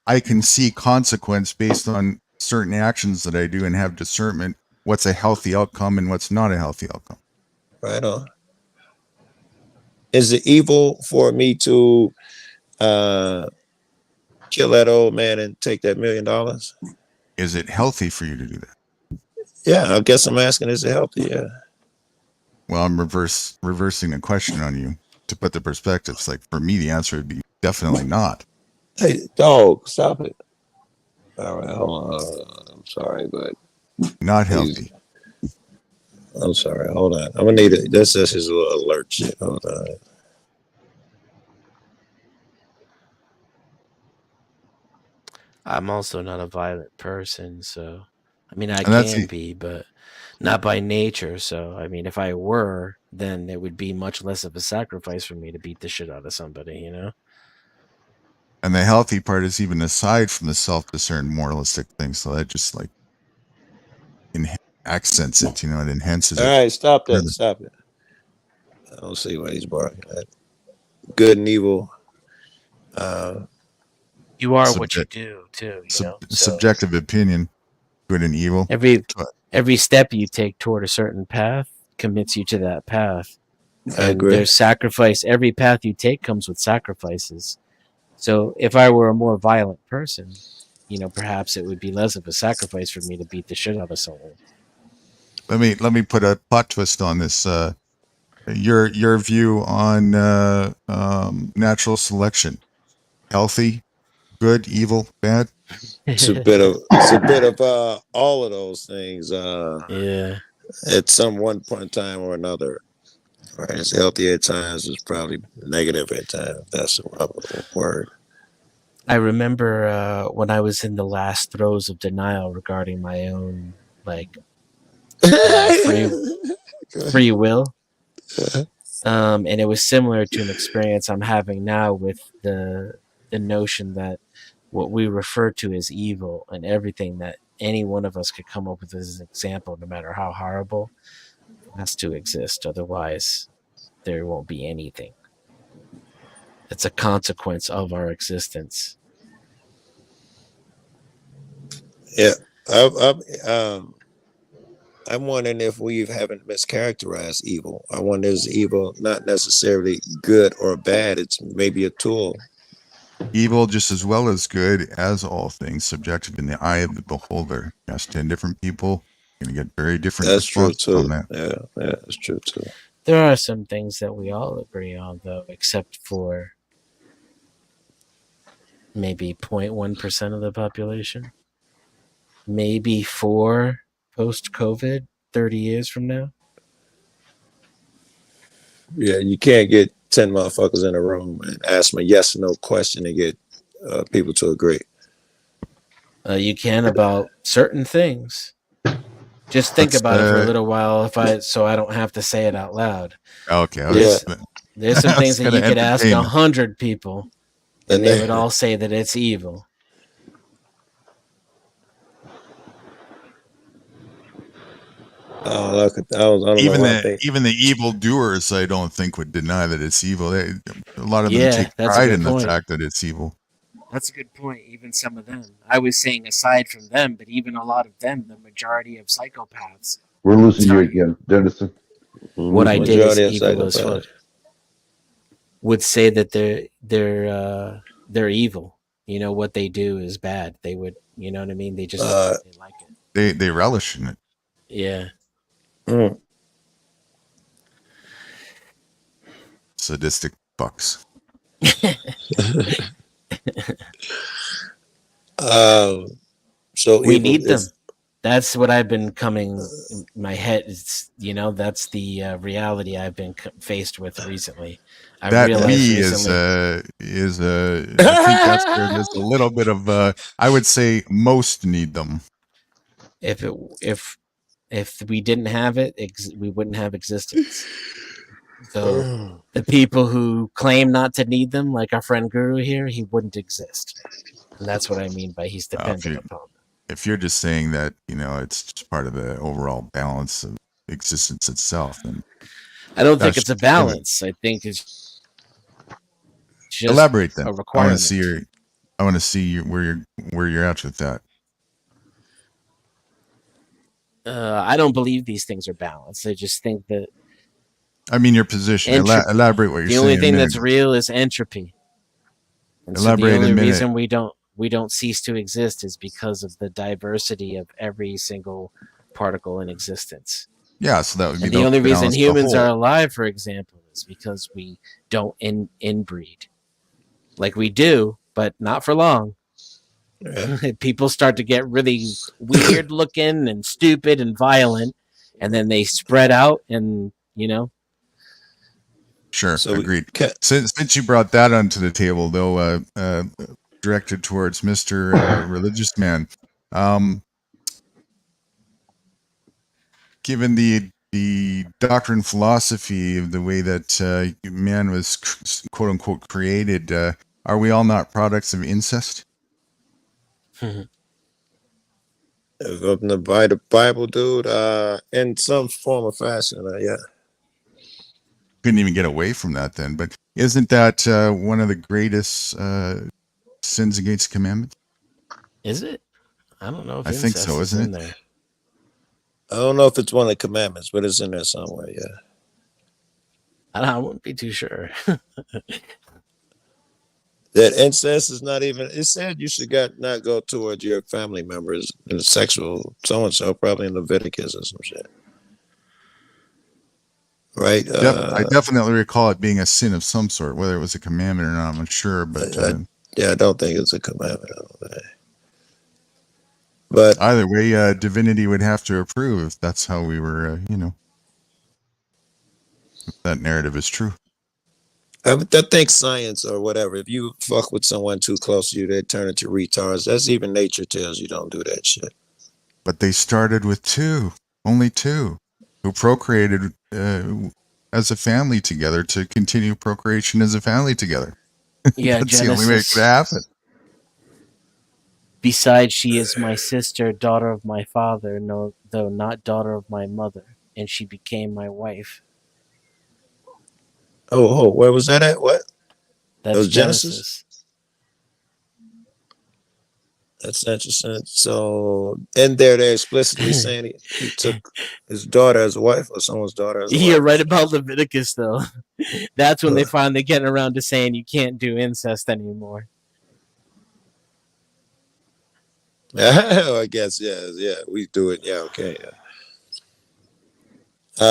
Speaker 2: I can see consequence based on certain actions that I do and have discernment. What's a healthy outcome and what's not a healthy outcome.
Speaker 3: Right on. Is it evil for me to kill that old man and take that $1 million?
Speaker 2: Is it healthy for you to do that?
Speaker 3: Yeah, I guess I'm asking, is it healthy? Yeah.
Speaker 2: Well, I'm reversing the question on you to put the perspectives. Like for me, the answer would be definitely not.
Speaker 3: Hey, dog, stop it. All right, hold on. I'm sorry, but
Speaker 2: Not healthy.
Speaker 3: I'm sorry. Hold on. I'm gonna need it. That's just his little alert shit. Hold on.
Speaker 6: I'm also not a violent person, so I mean, I
Speaker 2: And that's
Speaker 6: can
Speaker 2: the-
Speaker 6: be, but not by nature. So I mean, if I were, then it would be much less of a sacrifice for me to beat the shit out of somebody, you know?
Speaker 2: And the healthy part is even aside from the self-discerned moralistic thing. So that just like accents it, you know, it enhances
Speaker 3: All
Speaker 2: it.
Speaker 3: right, stop that.
Speaker 2: Further.
Speaker 3: Stop it. I don't see why he's barking at. Good and evil.
Speaker 6: You are what you
Speaker 2: Subject-
Speaker 6: do, too. You know? So
Speaker 2: Subjective opinion, good and evil.
Speaker 6: every every step you take toward a certain path commits you to that path.
Speaker 3: I
Speaker 6: And
Speaker 3: agree.
Speaker 6: there's sacrifice. Every path you take comes with sacrifices. So if I were a more violent person, perhaps it would be less of a sacrifice for me to beat the shit out of someone.
Speaker 2: Let me put a plot twist on this. Your view on natural selection: healthy, good, evil, bad.
Speaker 3: It's a bit of all of those things.
Speaker 6: Yeah.
Speaker 3: At some one point in time or another. Right? It's healthy at times. It's probably negative at times. That's the proper word.
Speaker 6: I remember when I was in the last throes of denial regarding my own free will. And it was similar to an experience I'm having now with the notion that what we refer to as evil and everything that any one of us could come up with as an example, no matter how horrible, has to exist. Otherwise, there won't be anything. It's a consequence of our existence.
Speaker 3: Yeah, I'm wondering if we haven't mischaracterized evil. I wonder is evil not necessarily good or bad? It's maybe a tool.
Speaker 2: Evil, just as well as good, as all things, subjective in the eye of the beholder. Ask 10 different people, you're going to get very different
Speaker 3: That's true
Speaker 2: responses
Speaker 3: too.
Speaker 2: on that.
Speaker 3: Yeah, that's true too.
Speaker 6: There are some things that we all agree on, though, except for maybe 0.1% of the population. Maybe 4 post-COVID, 30 years from now.
Speaker 3: Yeah, you can't get 10 motherfuckers in a room and ask them a yes or no question and get people to agree.
Speaker 6: You can about certain things. Just think about it for a little while, so I don't have to say it out loud.
Speaker 2: Okay.
Speaker 6: There's some things that you could ask 100 people, and they would all say that it's evil.
Speaker 2: Even the evil doers, I don't think, would deny that it's evil. A lot of them take pride in the fact that it's evil.
Speaker 6: That's a good point. Even some of them. I was saying aside from them, but even a lot of them, the majority of psychopaths.
Speaker 1: We're losing you again, Dennison.
Speaker 6: What I did is evil as fuck. Would say that they're evil. What they do is bad. They would, you know what I mean? They just they like it.
Speaker 2: They relish in it.
Speaker 6: Yeah.
Speaker 2: Sadistic fucks.
Speaker 3: So
Speaker 6: we need them. That's what I've been coming in my head. It's, that's the reality I've been faced with recently. I think there's
Speaker 2: a little bit of I would say most need them.
Speaker 6: If we didn't have it, we wouldn't have existence. So the people who claim not to need them, like our friend Guru here, he wouldn't exist. And that's what I mean by he's dependent upon them.
Speaker 2: If you're just saying that, it's just part of the overall balance of existence itself, then
Speaker 6: I don't think it's a balance. I think it's just
Speaker 2: elaborate then.
Speaker 6: a requirement.
Speaker 2: I want to see where you're at with that.
Speaker 6: I don't believe these things are balanced. I just think that.
Speaker 2: I mean, your position. Elaborate what you're saying.
Speaker 6: The only thing that's real is entropy. And
Speaker 2: Elaborate.
Speaker 6: So the only reason we don't cease to exist is because of the diversity of every single particle in existence.
Speaker 2: Yeah, so that would be
Speaker 6: the only reason humans are alive, for example, is because we don't inbreed. Like we do, but not for long. People start to get really weird looking and stupid and violent, and then they spread out, and
Speaker 2: Sure, so agreed. Since you brought that onto the table, though, directed towards Mr. Religious Man, given the doctrine philosophy of the way that man was quote unquote created, are we all not products of incest?
Speaker 3: From the Bible, dude, in some form or fashion, yeah.
Speaker 2: Couldn't even get away from that then. But isn't that one of the greatest sins against commandments?
Speaker 6: Is it? I don't know if
Speaker 2: I think so, isn't it?
Speaker 6: There.
Speaker 3: I don't know if it's one of the commandments, but it's in there somewhere. Yeah.
Speaker 6: I wouldn't be too sure.
Speaker 3: That incest is not even. It said you should not go towards your family members in a sexual so and so, probably in Leviticus or some shit. Right?
Speaker 2: I definitely recall it being a sin of some sort, whether it was a commandment or not. I'm not sure, but
Speaker 3: yeah, I don't think it's a commandment. I don't think. But
Speaker 2: either way, divinity would have to approve if that's how we were, if that narrative is true.
Speaker 3: I think science or whatever, if you fuck with someone too close to you, they turn into retards. That's even nature tells you don't do that shit.
Speaker 2: But they started with only two, who procreated as a family together to continue procreation as a family together.
Speaker 6: Yeah,
Speaker 2: That's
Speaker 6: Genesis.
Speaker 2: the only way it could happen.
Speaker 6: Besides, she is my sister, daughter of my father, no, though not daughter of my mother, and she became my wife.
Speaker 3: Oh, where was that at? What?
Speaker 6: That's
Speaker 3: was
Speaker 6: Genesis.
Speaker 3: That's interesting. So, in there, they're explicitly saying he took his daughter as a wife or someone's daughter as a wife.
Speaker 6: You're right about Leviticus, though. That's when they finally getting around to saying you can't do incest anymore.
Speaker 3: I guess, yeah, we do it. Yeah, okay. Yeah.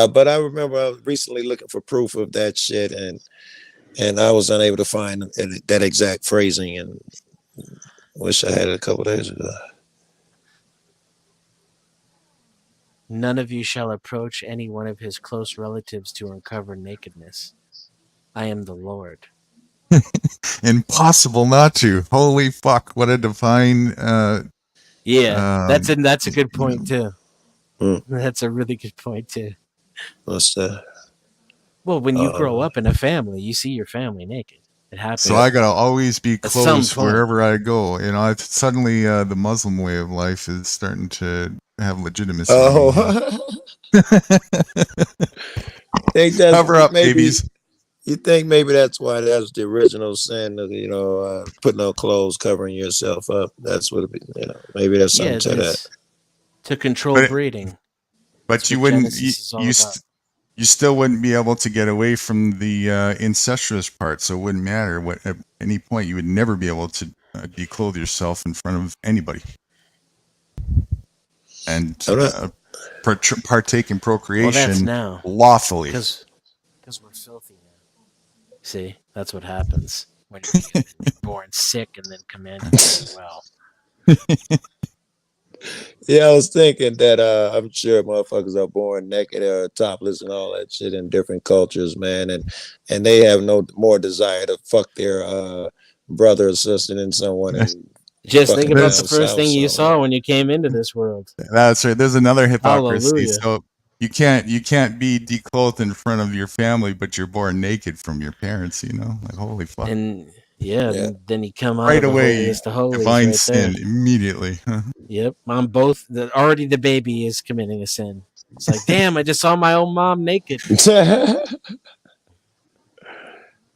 Speaker 3: But I remember I was recently looking for proof of that shit, and I was unable to find that exact phrasing, and wish I had it a couple days ago.
Speaker 6: None of you shall approach any one of his close relatives to uncover nakedness. I am the Lord.
Speaker 2: Impossible not to. Holy fuck! What a divine.
Speaker 6: That's a good point too.
Speaker 3: Hmm.
Speaker 6: That's a really good point too.
Speaker 3: What's that?
Speaker 6: Well, when you grow up in a family, you see your family naked. It happens.
Speaker 2: So I gotta always be
Speaker 6: At some
Speaker 2: close
Speaker 6: point.
Speaker 2: wherever I go. Suddenly the Muslim way of life is starting to have legitimacy.
Speaker 3: Think that's
Speaker 2: Cover up,
Speaker 3: maybe,
Speaker 2: babies.
Speaker 3: You think maybe that's why that's the original sin of putting on clothes, covering yourself up. That's what maybe there's something to that.
Speaker 6: To control breeding.
Speaker 2: But you wouldn't. You still wouldn't be able to get away from the incestuous part, so it wouldn't matter what. At any point, you would never be able to declothe yourself in front of anybody, and partake in procreation lawfully.
Speaker 6: Because we're filthy now. See, that's what happens when you're born sick and then commanded to be well.
Speaker 3: Yeah, I was thinking that I'm sure motherfuckers are born naked or topless and all that shit in different cultures, man, and they have no more desire to fuck their brother or sister than someone. And
Speaker 6: just think about the first thing you saw when you came into this world.
Speaker 2: That's right. There's another hypocrisy.
Speaker 6: Hallelujah.
Speaker 2: So you can't be declothed in front of your family, but you're born naked from your parents. Like holy fuck.
Speaker 6: And then you come out
Speaker 2: right
Speaker 6: of
Speaker 2: away.
Speaker 6: The holies
Speaker 2: divine
Speaker 6: right
Speaker 2: sin
Speaker 6: there.
Speaker 2: Immediately.
Speaker 6: Yep, on both. Already the baby is committing a sin. It's like, damn, I just saw my own mom naked.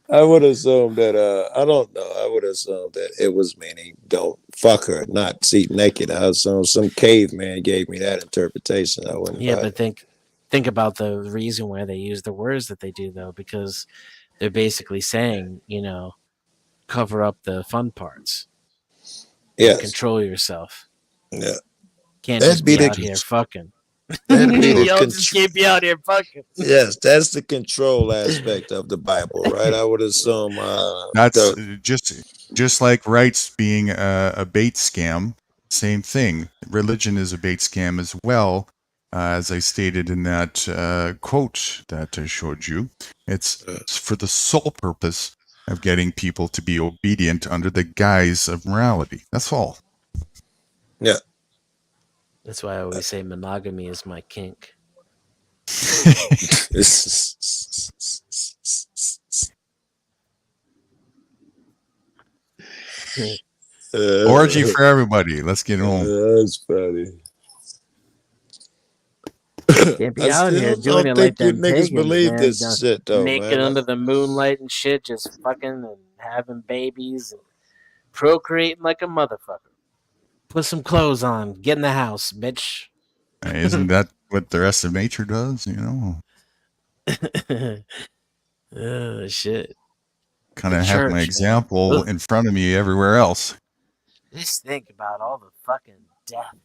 Speaker 3: I would assume that I don't know. I would assume that it was meaning don't fuck her, not see naked. I assume some caveman gave me that interpretation. I wouldn't.
Speaker 6: Yeah, but think about the reason why they use the words that they do, though, because they're basically saying, cover up the fun parts.
Speaker 3: Yeah.
Speaker 6: Control yourself.
Speaker 3: Yeah.
Speaker 6: Can't just be out here fucking. Y'all just can't be out here fucking.
Speaker 3: Yes, that's the control aspect of the Bible, right? I would assume
Speaker 2: that's just like rights being a bait scam. Same thing. Religion is a bait scam as well. As I stated in that quote that I showed you, it's for the sole purpose of getting people to be obedient under the guise of morality. That's all.
Speaker 3: Yeah.
Speaker 6: That's why I always say monogamy is my kink.
Speaker 2: Orgy for everybody. Let's get home.
Speaker 3: That's funny.
Speaker 6: Can't be out here doing it like them
Speaker 3: niggas
Speaker 6: pagans,
Speaker 3: believe
Speaker 6: man.
Speaker 3: this shit though,
Speaker 6: naked
Speaker 3: man.
Speaker 6: under the moonlight and shit, just fucking and having babies and procreating like a motherfucker. Put some clothes on. Get in the house, bitch.
Speaker 2: Isn't that what the rest of nature does,
Speaker 6: Oh shit!
Speaker 2: kind of
Speaker 6: The
Speaker 2: have my
Speaker 6: church, man.
Speaker 2: example
Speaker 6: Look.
Speaker 2: in front of me everywhere else.
Speaker 6: Just think about all the fucking death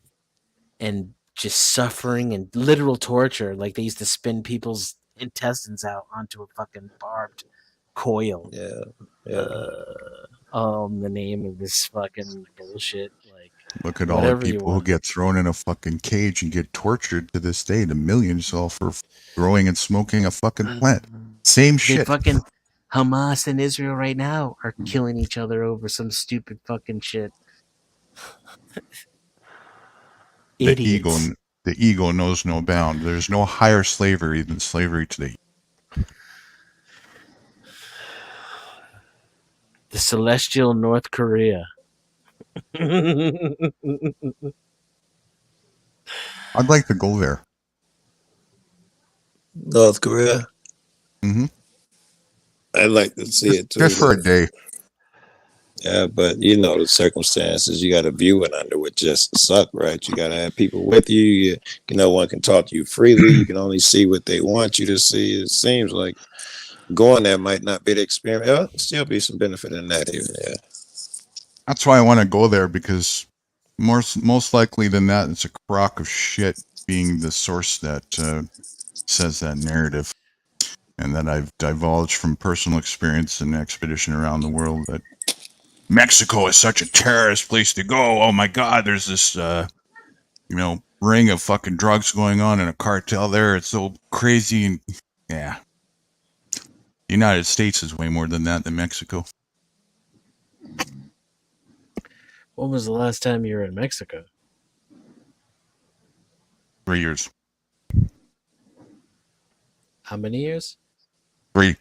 Speaker 6: and just suffering and literal torture. Like they used to spin people's intestines out onto a fucking barbed coil.
Speaker 3: Yeah.
Speaker 6: In the name of this fucking bullshit. Like,
Speaker 2: Look at all the
Speaker 6: whatever you
Speaker 2: people who
Speaker 6: want.
Speaker 2: get thrown in a fucking cage and get tortured to this day, the millions all for growing and smoking a fucking plant. Same
Speaker 6: The
Speaker 2: shit.
Speaker 6: fucking Hamas and Israel right now are killing each other over some stupid fucking shit. Idiots.
Speaker 2: The ego knows no bound. There's no higher slavery than slavery today.
Speaker 6: The celestial North Korea.
Speaker 2: I'd like to go there.
Speaker 3: North Korea.
Speaker 2: Mm-hmm.
Speaker 3: I'd like to see it too.
Speaker 2: Just for a day.
Speaker 3: Yeah, but you know the circumstances. You got to view it under would just suck, right? You got to have people with you. No one can talk to you freely. You can only see what they want you to see. It seems like going there might not be the experience. There'll still be some benefit in that, even. Yeah.
Speaker 2: That's why I want to go there, because most likely than that, it's a crock of shit being the source that says that narrative. And that I've divulged from personal experience and expedition around the world that Mexico is such a terrorist place to go. Oh my God, there's this, ring of fucking drugs going on in a cartel there. It's so crazy. And yeah, the United States is way more than that than Mexico.
Speaker 6: When was the last time you were in Mexico?
Speaker 2: 3 years.
Speaker 6: How many years?
Speaker 2: 3.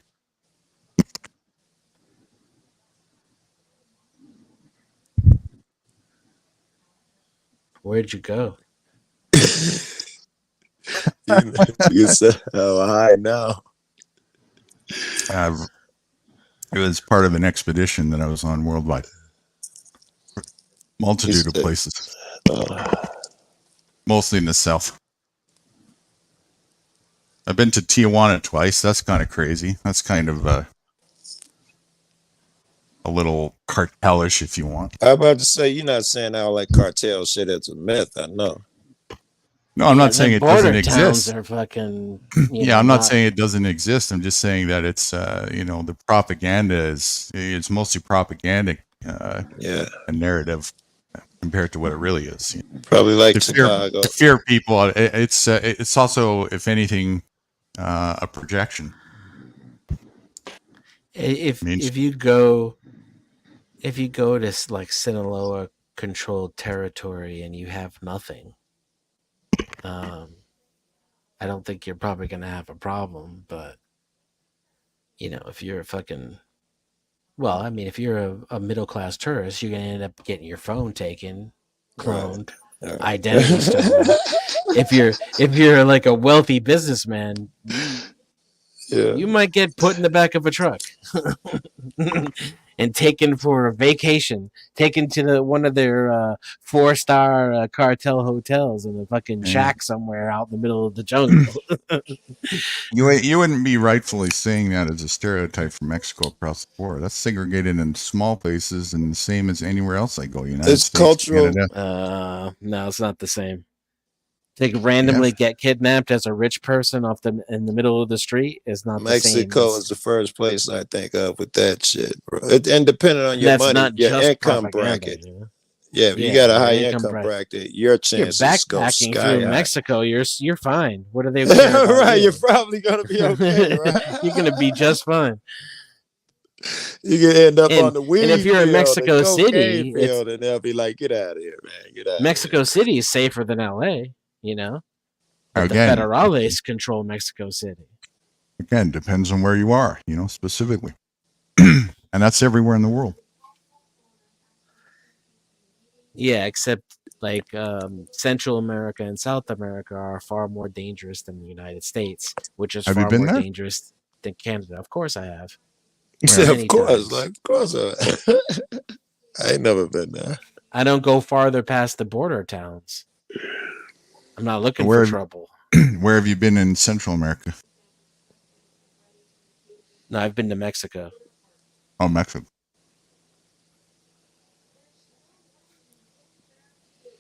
Speaker 6: Where'd you go?
Speaker 3: You said, "Oh, hi now."
Speaker 2: It was part of an expedition that I was on worldwide. Multitude of places. Mostly in the south. I've been to Tijuana twice. That's kind of crazy. That's kind of a little cartelish, if you want.
Speaker 3: I'm about to say, you're not saying all like cartel shit. It's a myth. I know.
Speaker 2: No, I'm not saying it doesn't exist.
Speaker 6: Are fucking,
Speaker 2: I'm not saying it doesn't exist. I'm just saying that it's, the propaganda it's mostly propaganda, a narrative compared to what it really is.
Speaker 3: Probably like
Speaker 2: to
Speaker 3: Chicago.
Speaker 2: To fear people. It's also, if anything, a projection.
Speaker 6: If you go to like Sinaloa controlled territory and you have nothing, I don't think you're probably going to have a problem. But if you're if you're a middle class tourist, you're going to end up getting your phone taken, cloned, identity stolen. If you're like a wealthy businessman, you might get put in the back of a truck and taken for a vacation, taken to one of their 4-star cartel hotels in a fucking shack somewhere out in the middle of the jungle.
Speaker 2: You wouldn't be rightfully saying that as a stereotype for Mexico across the board. That's segregated in small places and the same as anywhere else I go. United States,
Speaker 3: cultural.
Speaker 2: Canada.
Speaker 6: No, it's not the same. They randomly get kidnapped as a rich person in the middle of the street is not the same.
Speaker 3: Mexico is the first place I think of with that shit, bro. And depending on your money, your income bracket. Yeah, if you got a high income bracket, your chances go sky high.
Speaker 6: Through Mexico, you're fine. What are they?
Speaker 3: Right, you're probably gonna be okay. Right?
Speaker 6: You're gonna be just fine.
Speaker 3: You can end up on the weed.
Speaker 6: And if you're in Mexico City,
Speaker 3: and they'll be like, "Get out of here, man! Get out."
Speaker 6: Mexico City is safer than LA. But the federales control Mexico City.
Speaker 2: Again, depends on where you are, specifically. And that's everywhere in the world.
Speaker 6: Yeah, except like Central America and South America are far more dangerous than the United States, which is far more dangerous than Canada. Of course I have.
Speaker 3: Of course. I ain't never been there.
Speaker 6: I don't go farther past the border towns. I'm not looking for trouble.
Speaker 2: Where have you been in Central America?
Speaker 6: No, I've been to Mexico.
Speaker 2: Oh, Mexico.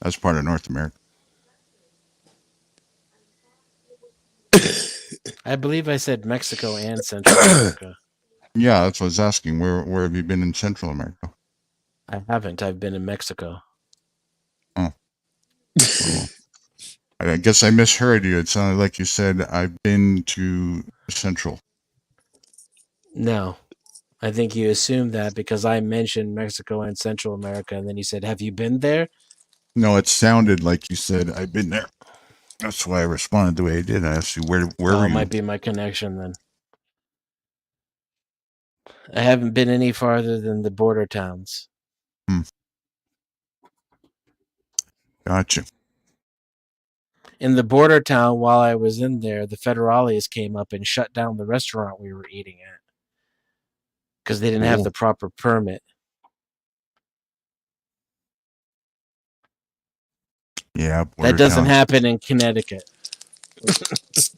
Speaker 2: That's part of North America.
Speaker 6: I believe I said Mexico and Central America.
Speaker 2: Yeah, that's what I was asking. Where have you been in Central America?
Speaker 6: I haven't. I've been in Mexico.
Speaker 2: Oh. Well, I guess I misheard you. It sounded like you said I've been to Central.
Speaker 6: No. I think you assumed that because I mentioned Mexico and Central America, and then you said, "Have you been there?"
Speaker 2: No, it sounded like you said I've been there. That's why I responded the way I did. I asked you where
Speaker 6: Oh,
Speaker 2: were
Speaker 6: it
Speaker 2: you?
Speaker 6: might be my connection then. I haven't been any farther than the border towns.
Speaker 2: Gotcha.
Speaker 6: In the border town, while I was in there, the federales came up and shut down the restaurant we were eating at because they didn't have
Speaker 2: Cool.
Speaker 6: the proper permit.
Speaker 2: Yeah,
Speaker 6: That doesn't happen in Connecticut.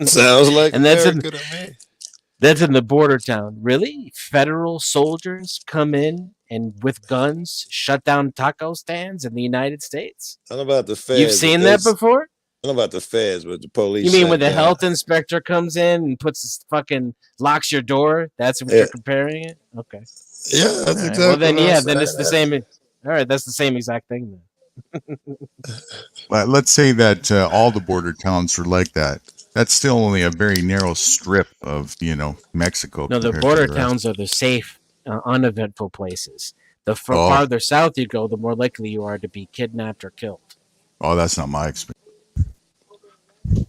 Speaker 3: Sounds like
Speaker 6: And that's in-
Speaker 3: America to me.
Speaker 6: That's in the border town. Really? Federal soldiers come in and with guns shut down taco stands in the United States?
Speaker 3: I don't know about the feds.
Speaker 6: You've seen that before?
Speaker 3: I don't know about the feds, but the police.
Speaker 6: You mean
Speaker 3: shut
Speaker 6: when the
Speaker 3: down.
Speaker 6: health inspector comes in and puts this fucking locks your door? That's what you're comparing it? Okay.
Speaker 3: Yeah, that's
Speaker 6: All right.
Speaker 3: exactly.
Speaker 6: Well then,
Speaker 3: what I'm
Speaker 6: yeah, then
Speaker 3: saying.
Speaker 6: it's the same. All right, that's the same exact thing then.
Speaker 2: Let's say that all the border towns are like that. That's still only a very narrow strip of, Mexico.
Speaker 6: No, the
Speaker 2: compared to
Speaker 6: border
Speaker 2: rest.
Speaker 6: towns are the safe, uneventful places. The farther south you go, the more likely you are to be kidnapped or killed.
Speaker 2: Oh, that's not my experience.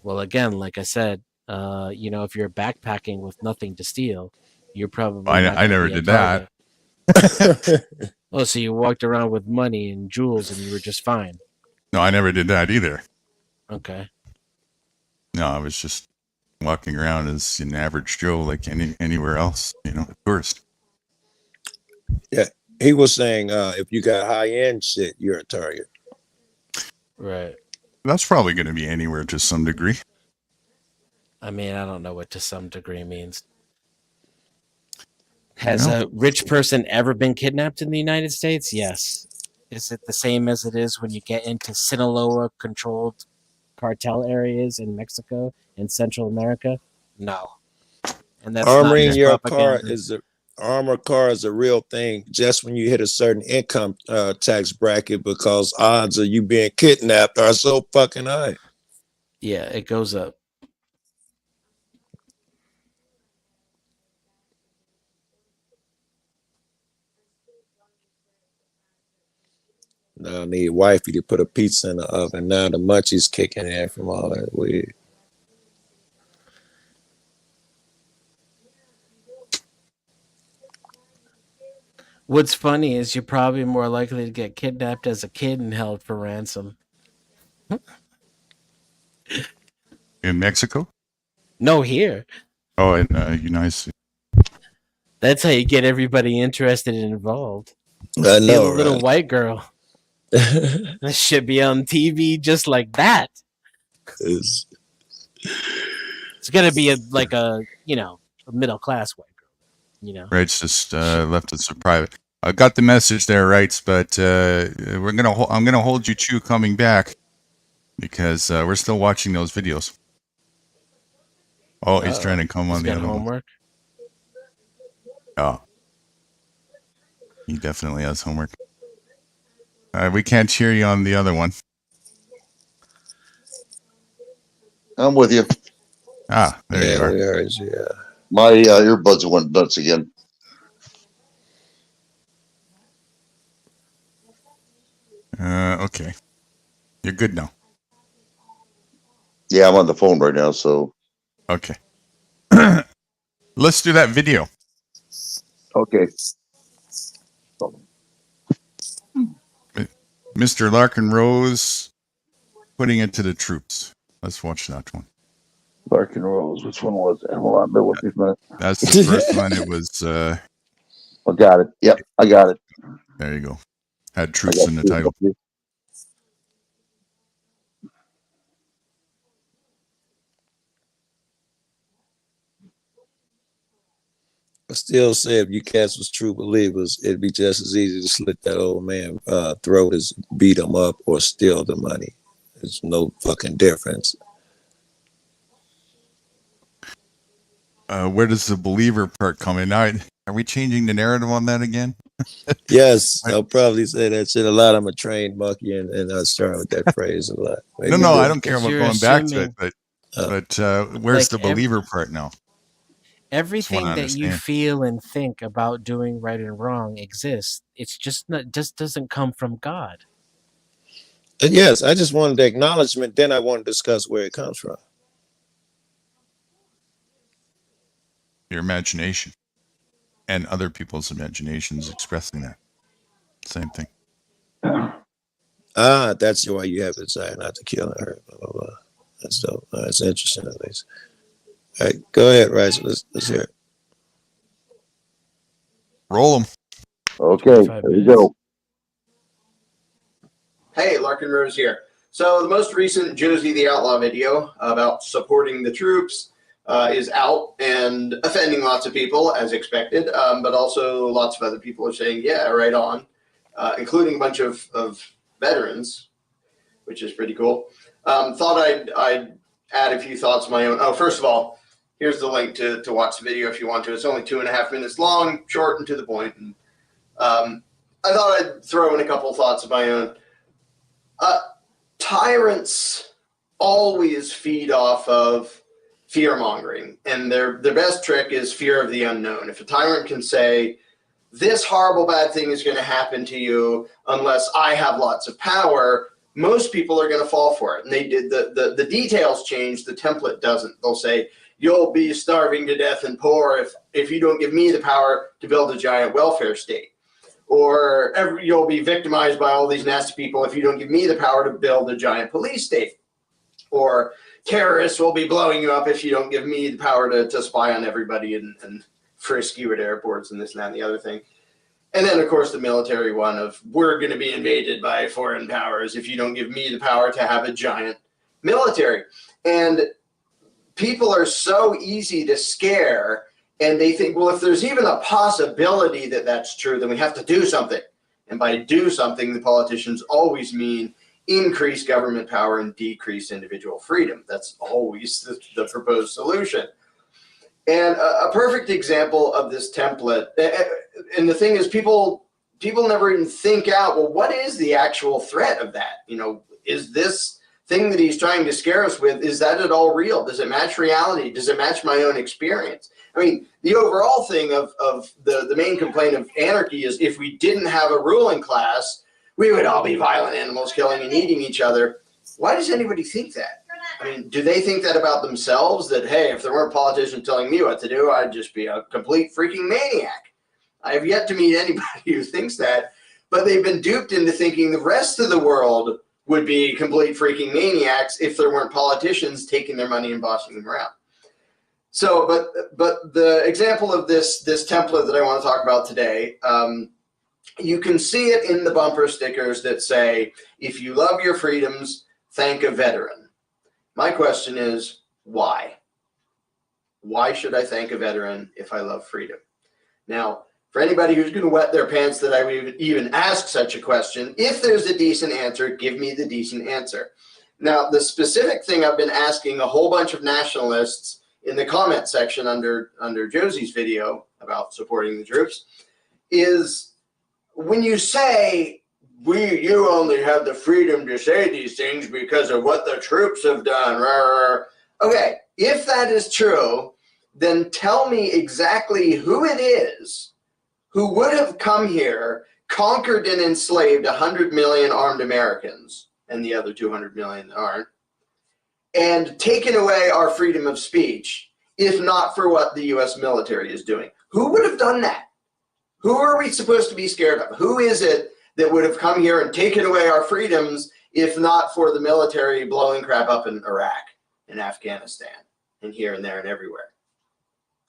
Speaker 6: Well, again, like I said, if you're backpacking with nothing to steal, you're probably.
Speaker 2: I never did that.
Speaker 6: Oh, so you walked around with money and jewels and you were just fine.
Speaker 2: No, I never did that either.
Speaker 6: Okay.
Speaker 2: No, I was just walking around as an average Joe, like anywhere else, tourist.
Speaker 3: Yeah, he was saying if you got high end shit, you're a target.
Speaker 6: Right.
Speaker 2: That's probably going to be anywhere to some degree.
Speaker 6: I mean, I don't know what to some degree means. Has a rich person ever been kidnapped in the United States? Yes. Is it the same as it is when you get into Sinaloa-controlled cartel areas in Mexico and Central America? No. And that's
Speaker 3: armoring your
Speaker 6: propaganda.
Speaker 3: car is armored car is a real thing just when you hit a certain income tax bracket, because odds of you being kidnapped are so fucking high.
Speaker 6: Yeah, it goes up.
Speaker 3: Now I need wifey to put a pizza in the oven. Now the munchies kicking in from all that weed.
Speaker 6: What's funny is you're probably more likely to get kidnapped as a kid and held for ransom.
Speaker 2: In Mexico?
Speaker 6: No, here.
Speaker 2: Oh, in United States.
Speaker 6: That's how you get everybody interested and involved.
Speaker 3: I know,
Speaker 6: Steal a little
Speaker 3: right?
Speaker 6: white girl. That should be on TV just like that.
Speaker 3: It's
Speaker 6: gonna be a middle class white girl.
Speaker 2: Rights just left us a private. I got the message there, Rights, but I'm gonna hold you two coming back because we're still watching those videos. Oh, he's trying to come on the other
Speaker 6: homework.
Speaker 2: Oh, he definitely has homework. We can't hear you on the other one.
Speaker 1: I'm with you.
Speaker 2: Ah, there you are.
Speaker 3: we heard you, yeah.
Speaker 1: My earbuds went nuts again.
Speaker 2: Okay. You're good now.
Speaker 1: Yeah, I'm on the phone right now, so.
Speaker 2: Okay. Let's do that video.
Speaker 1: Okay.
Speaker 2: Mr. Larkin Rose putting it to the troops. Let's watch that one.
Speaker 1: Larkin Rose, which one was it? Hold on, bear with me a minute.
Speaker 2: That's the first one. It was.
Speaker 1: I got it. Yep, I got it.
Speaker 2: There you go. Had troops in the title.
Speaker 3: I still say if you cats was true believers, it'd be just as easy to slit that old man throat as beat him up or steal the money. There's no fucking difference.
Speaker 2: Where does the believer part come in? Now, are we changing the narrative on that again?
Speaker 3: Yes, I'll probably say that shit a lot. I'm a trained monkey, and I start with that phrase a lot.
Speaker 2: No, I don't care about
Speaker 6: You're
Speaker 2: going back to it,
Speaker 6: assuming-
Speaker 2: but where's
Speaker 6: Like
Speaker 2: the believer part now?
Speaker 6: Everything
Speaker 2: wanna
Speaker 6: that you
Speaker 2: understand.
Speaker 6: feel and think about doing right and wrong exists. It's just not, just doesn't come from God.
Speaker 3: And yes, I just wanted the acknowledgement. Then I want to discuss where it comes from.
Speaker 2: Your imagination and other people's imaginations expressing that. Same thing.
Speaker 3: That's why you have to decide not to kill her. Blah, blah, blah. That's dope. That's interesting, at least. All right, go ahead, Rice. Let's hear it.
Speaker 2: Roll them.
Speaker 1: Okay,
Speaker 6: 5
Speaker 1: there you
Speaker 6: minutes.
Speaker 1: go.
Speaker 7: Hey, Larkin Rose here. So the most recent Josie the Outlaw video about supporting the troops is out and offending lots of people, as expected, but also lots of other people are saying, yeah, right on, including a bunch of veterans, which is pretty cool. Thought I'd add a few thoughts of my own. Oh, first of all, here's the link to watch the video if you want to. It's only 2.5 minutes long, short and to the point. And, I thought I'd throw in a couple thoughts of my own. Tyrants always feed off of fear-mongering, and their best trick is fear of the unknown. If a tyrant can say, this horrible bad thing is going to happen to you unless I have lots of power, most people are going to fall for it. And they did the details change, the template doesn't. They'll say, you'll be starving to death and poor if you don't give me the power to build a giant welfare state. Or you'll be victimized by all these nasty people if you don't give me the power to build a giant police state. Or terrorists will be blowing you up if you don't give me the power to spy on everybody and frisk you at airports and this and that and the other thing. And then, of course, the military one of we're going to be invaded by foreign powers if you don't give me the power to have a giant military. And people are so easy to scare, and they think, well, if there's even a possibility that that's true, then we have to do something. And by do something, the politicians always mean increase government power and decrease individual freedom. That's always the proposed solution. And a perfect example of this template, and the thing is, people never even think out, well, what is the actual threat of that? You know, is this thing that he's trying to scare us with, is that at all real? Does it match reality? Does it match my own experience? I mean, the overall thing of the main complaint of anarchy is if we didn't have a ruling class, we would all be violent animals killing and eating each other. Why does anybody think that? I mean, do they think that about themselves? That, hey, if there weren't politicians telling me what to do, I'd just be a complete freaking maniac. I have yet to meet anybody who thinks that, but they've been duped into thinking the rest of the world would be complete freaking maniacs if there weren't politicians taking their money and bossing them around. So, but the example of this template that I want to talk about today, you can see it in the bumper stickers that say, if you love your freedoms, thank a veteran. My question is, why? Why should I thank a veteran if I love freedom? Now, for anybody who's going to wet their pants that I would even ask such a question, if there's a decent answer, give me the decent answer. Now, the specific thing I've been asking a whole bunch of nationalists in the comment section under Josie's video about supporting the troops is when you say, you only have the freedom to say these things because of what the troops have done. Okay, if that is true, then tell me exactly who it is who would have come here, conquered and enslaved 100 million armed Americans, and the other 200 million that aren't, and taken away our freedom of speech, if not for what the U.S. military is doing. Who would have done that? Who are we supposed to be scared of? Who is it that would have come here and taken away our freedoms if not for the military blowing crap up in Iraq and Afghanistan and here and there and everywhere?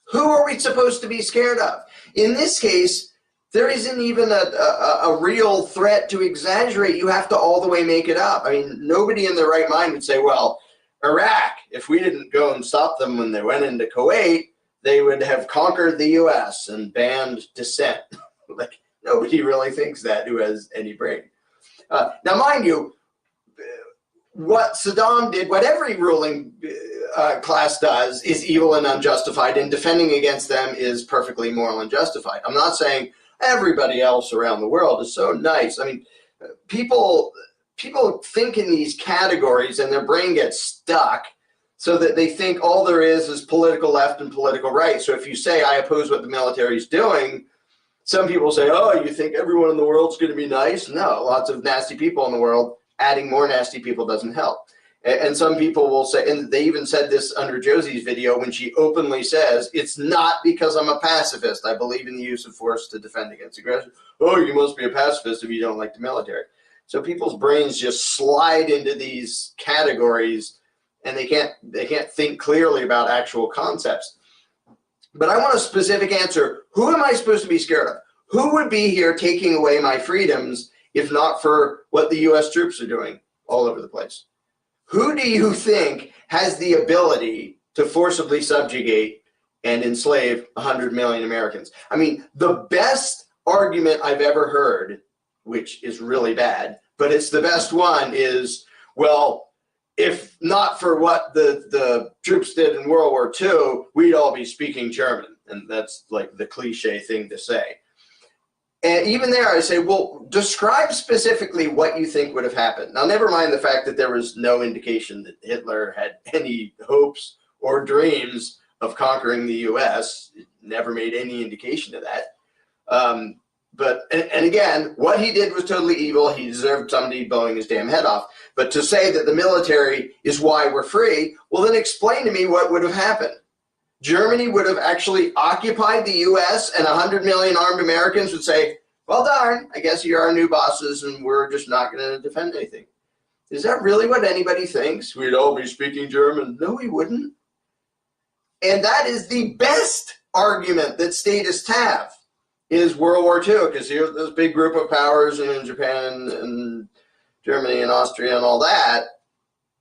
Speaker 7: Who are we supposed to be scared of? In this case, there isn't even a real threat to exaggerate. You have to all the way make it up. I mean, nobody in their right mind would say, well, Iraq, if we didn't go and stop them when they went into Kuwait, they would have conquered the U.S. and banned dissent. Like, nobody really thinks that who has any brain. Now, mind you, what Saddam did, what every ruling class does, is evil and unjustified, and defending against them is perfectly moral and justified. I'm not saying everybody else around the world is so nice. I mean, people think in these categories and their brain gets stuck so that they think all there is political left and political right. So if you say, I oppose what the military is doing, some people say, oh, you think everyone in the world's going to be nice? No, lots of nasty people in the world. Adding more nasty people doesn't help. And some people will say, and they even said this under Josie's video when she openly says, it's not because I'm a pacifist. I believe in the use of force to defend against aggression. Oh, you must be a pacifist if you don't like the military. So people's brains just slide into these categories, and they can't think clearly about actual concepts. But I want a specific answer. Who am I supposed to be scared of? Who would be here taking away my freedoms if not for what the U.S. troops are doing all over the place? Who do you think has the ability to forcibly subjugate and enslave 100 million Americans? I mean, the best argument I've ever heard, which is really bad, but it's the best one, is, well, if not for what the troops did in World War II, we'd all be speaking German. And that's like the cliche thing to say. And even there, I say, well, describe specifically what you think would have happened. Now, never mind the fact that there was no indication that Hitler had any hopes or dreams of conquering the U.S. It never made any indication of that. And again, what he did was totally evil. He deserved somebody blowing his damn head off. But to say that the military is why we're free, well, then explain to me what would have happened. Germany would have actually occupied the U.S. and 100 million armed Americans would say, well, darn, I guess you're our new bosses and we're just not going to defend anything. Is that really what anybody thinks? We'd all be speaking German. No, we wouldn't. And that is the best argument that statists have, is World War II, because here's this big group of powers in Japan and Germany and Austria and all that.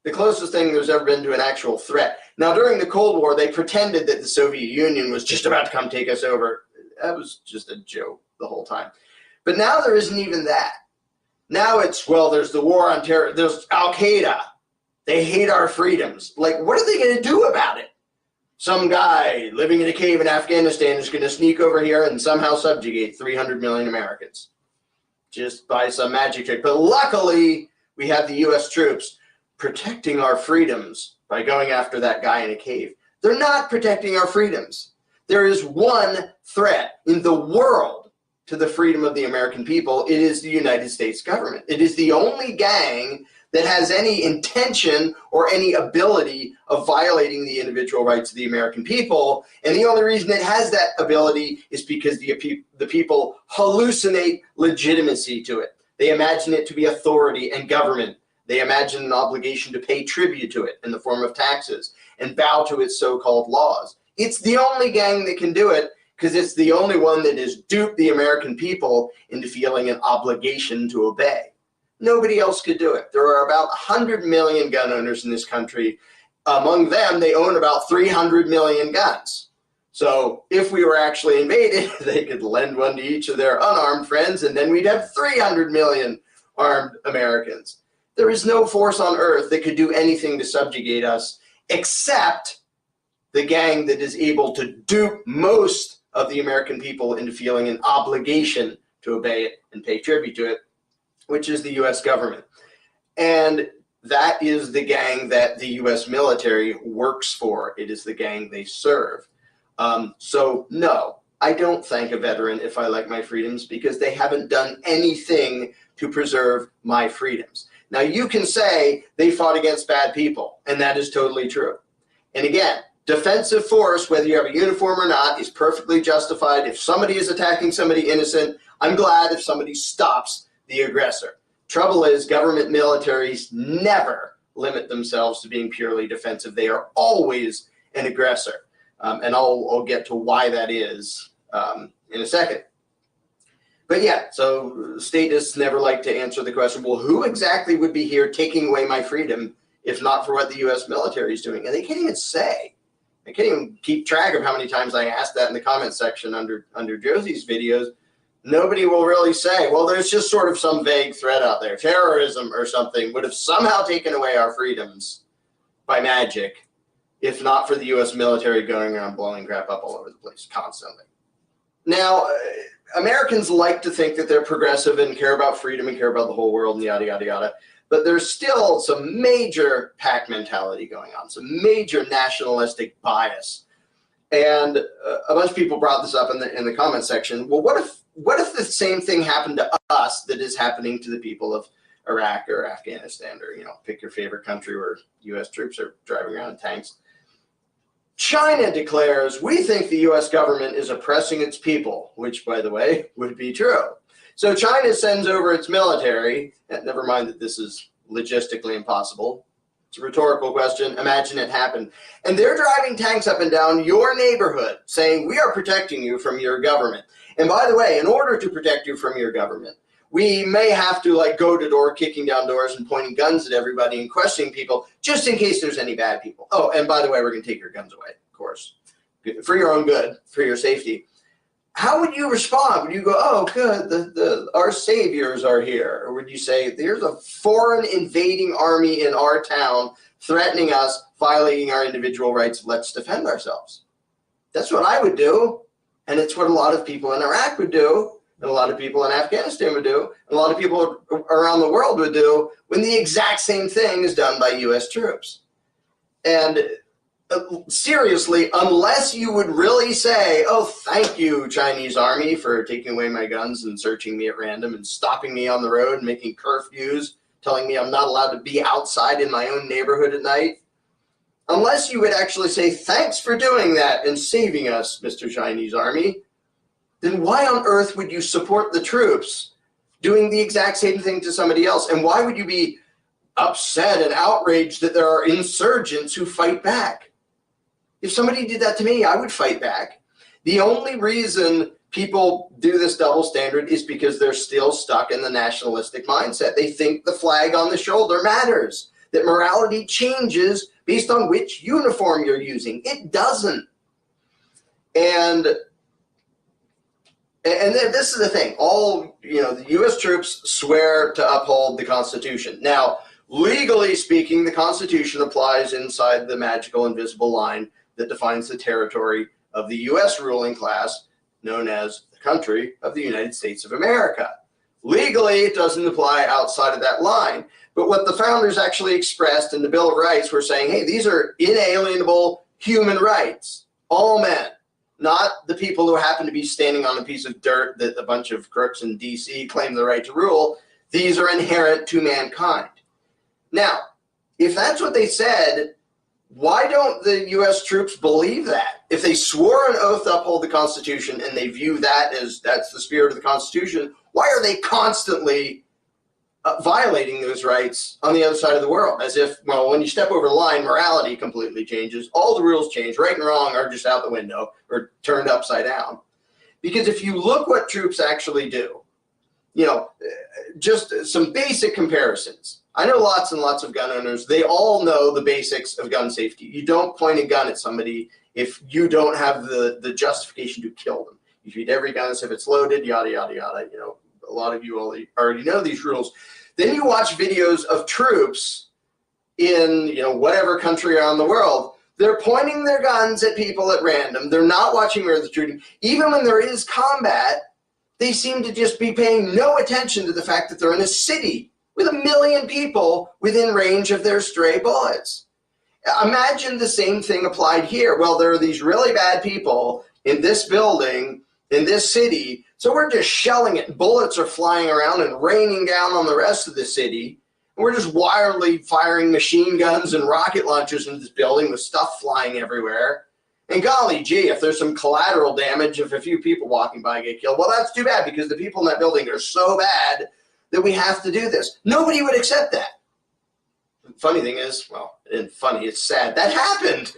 Speaker 7: The closest thing there's ever been to an actual threat. Now, during the Cold War, they pretended that the Soviet Union was just about to come take us over. That was just a joke the whole time. But now there isn't even that. Now it's, well, there's the war on terror. There's Al-Qaeda. They hate our freedoms. Like, what are they going to do about it? Some guy living in a cave in Afghanistan is going to sneak over here and somehow subjugate 300 million Americans just by some magic trick. But luckily, we have the U.S. troops protecting our freedoms by going after that guy in a cave. They're not protecting our freedoms. There is one threat in the world to the freedom of the American people. It is the United States government. It is the only gang that has any intention or any ability of violating the individual rights of the American people. And the only reason it has that ability is because the people hallucinate legitimacy to it. They imagine it to be authority and government. They imagine an obligation to pay tribute to it in the form of taxes and bow to its so-called laws. It's the only gang that can do it because it's the only one that has duped the American people into feeling an obligation to obey. Nobody else could do it. There are about 100 million gun owners in this country. Among them, they own about 300 million guns. So if we were actually invaded, they could lend one to each of their unarmed friends, and then we'd have 300 million armed Americans. There is no force on earth that could do anything to subjugate us except the gang that is able to dupe most of the American people into feeling an obligation to obey it and pay tribute to it, which is the U.S. government. And that is the gang that the U.S. military works for. It is the gang they serve. So no, I don't thank a veteran if I like my freedoms because they haven't done anything to preserve my freedoms. Now, you can say they fought against bad people, and that is totally true. And again, defensive force, whether you have a uniform or not, is perfectly justified. If somebody is attacking somebody innocent, I'm glad if somebody stops the aggressor. Trouble is, government militaries never limit themselves to being purely defensive. They are always an aggressor. And I'll get to why that is in a second. But yeah, so statists never like to answer the question, well, who exactly would be here taking away my freedom if not for what the U.S. military is doing? And they can't even say. I can't even keep track of how many times I asked that in the comment section under Josie's videos. Nobody will really say, well, there's just sort of some vague threat out there. Terrorism or something would have somehow taken away our freedoms by magic, if not for the U.S. military going around blowing crap up all over the place constantly. Now, Americans like to think that they're progressive and care about freedom and care about the whole world and yada, yada, yada. But there's still some major pack mentality going on, some major nationalistic bias. And a bunch of people brought this up in the comment section. Well, what if the same thing happened to us that is happening to the people of Iraq or Afghanistan, or, you know, pick your favorite country where U.S. troops are driving around in tanks? China declares, we think the U.S. government is oppressing its people, which, by the way, would be true. So China sends over its military, and never mind that this is logistically impossible. It's a rhetorical question. Imagine it happened. And they're driving tanks up and down your neighborhood saying, we are protecting you from your government. And by the way, in order to protect you from your government, we may have to like go to door, kicking down doors and pointing guns at everybody and questioning people just in case there's any bad people. Oh, and by the way, we're going to take your guns away, of course, for your own good, for your safety. How would you respond? Would you go, oh, good, our saviors are here? Or would you say, there's a foreign invading army in our town threatening us, violating our individual rights, let's defend ourselves? That's what I would do. And it's what a lot of people in Iraq would do, and a lot of people in Afghanistan would do, and a lot of people around the world would do when the exact same thing is done by U.S. troops. And seriously, unless you would really say, oh, thank you, Chinese army, for taking away my guns and searching me at random and stopping me on the road and making curfews, telling me I'm not allowed to be outside in my own neighborhood at night. Unless you would actually say, thanks for doing that and saving us, Mr. Chinese army, then why on earth would you support the troops doing the exact same thing to somebody else? And why would you be upset and outraged that there are insurgents who fight back? If somebody did that to me, I would fight back. The only reason people do this double standard is because they're still stuck in the nationalistic mindset. They think the flag on the shoulder matters, that morality changes based on which uniform you're using. It doesn't. And this is the thing. The U.S. troops swear to uphold the Constitution. Now, legally speaking, the Constitution applies inside the magical invisible line that defines the territory of the U.S. ruling class, known as the country of the United States of America. Legally, it doesn't apply outside of that line. But what the founders actually expressed in the Bill of Rights were saying, hey, these are inalienable human rights, all men, not the people who happen to be standing on a piece of dirt that a bunch of crooks in D.C. claim the right to rule. These are inherent to mankind. Now, if that's what they said, why don't the U.S. troops believe that? If they swore an oath to uphold the Constitution and they view that as that's the spirit of the Constitution, why are they constantly violating those rights on the other side of the world? As if, well, when you step over the line, morality completely changes. All the rules change. Right and wrong are just out the window or turned upside down. Because if you look what troops actually do, just some basic comparisons. I know lots and lots of gun owners. They all know the basics of gun safety. You don't point a gun at somebody if you don't have the justification to kill them. You treat every gun as if it's loaded, yada, yada, yada. A lot of you already know these rules. Then you watch videos of troops in, whatever country around the world. They're pointing their guns at people at random. They're not watching where they're shooting. Even when there is combat, they seem to just be paying no attention to the fact that they're in a city with 1 million people within range of their stray bullets. Imagine the same thing applied here. Well, there are these really bad people in this building, in this city, so we're just shelling it. Bullets are flying around and raining down on the rest of the city. And we're just wildly firing machine guns and rocket launchers into this building with stuff flying everywhere. And golly gee, if there's some collateral damage, if a few people walking by get killed, well, that's too bad because the people in that building are so bad that we have to do this. Nobody would accept that. The funny thing is, well, it's funny, it's sad. That happened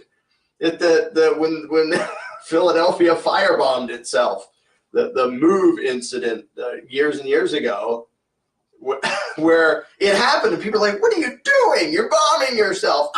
Speaker 7: when Philadelphia firebombed itself. The MOVE incident years and years ago, where it happened and people are like, what are you doing? You're bombing yourself.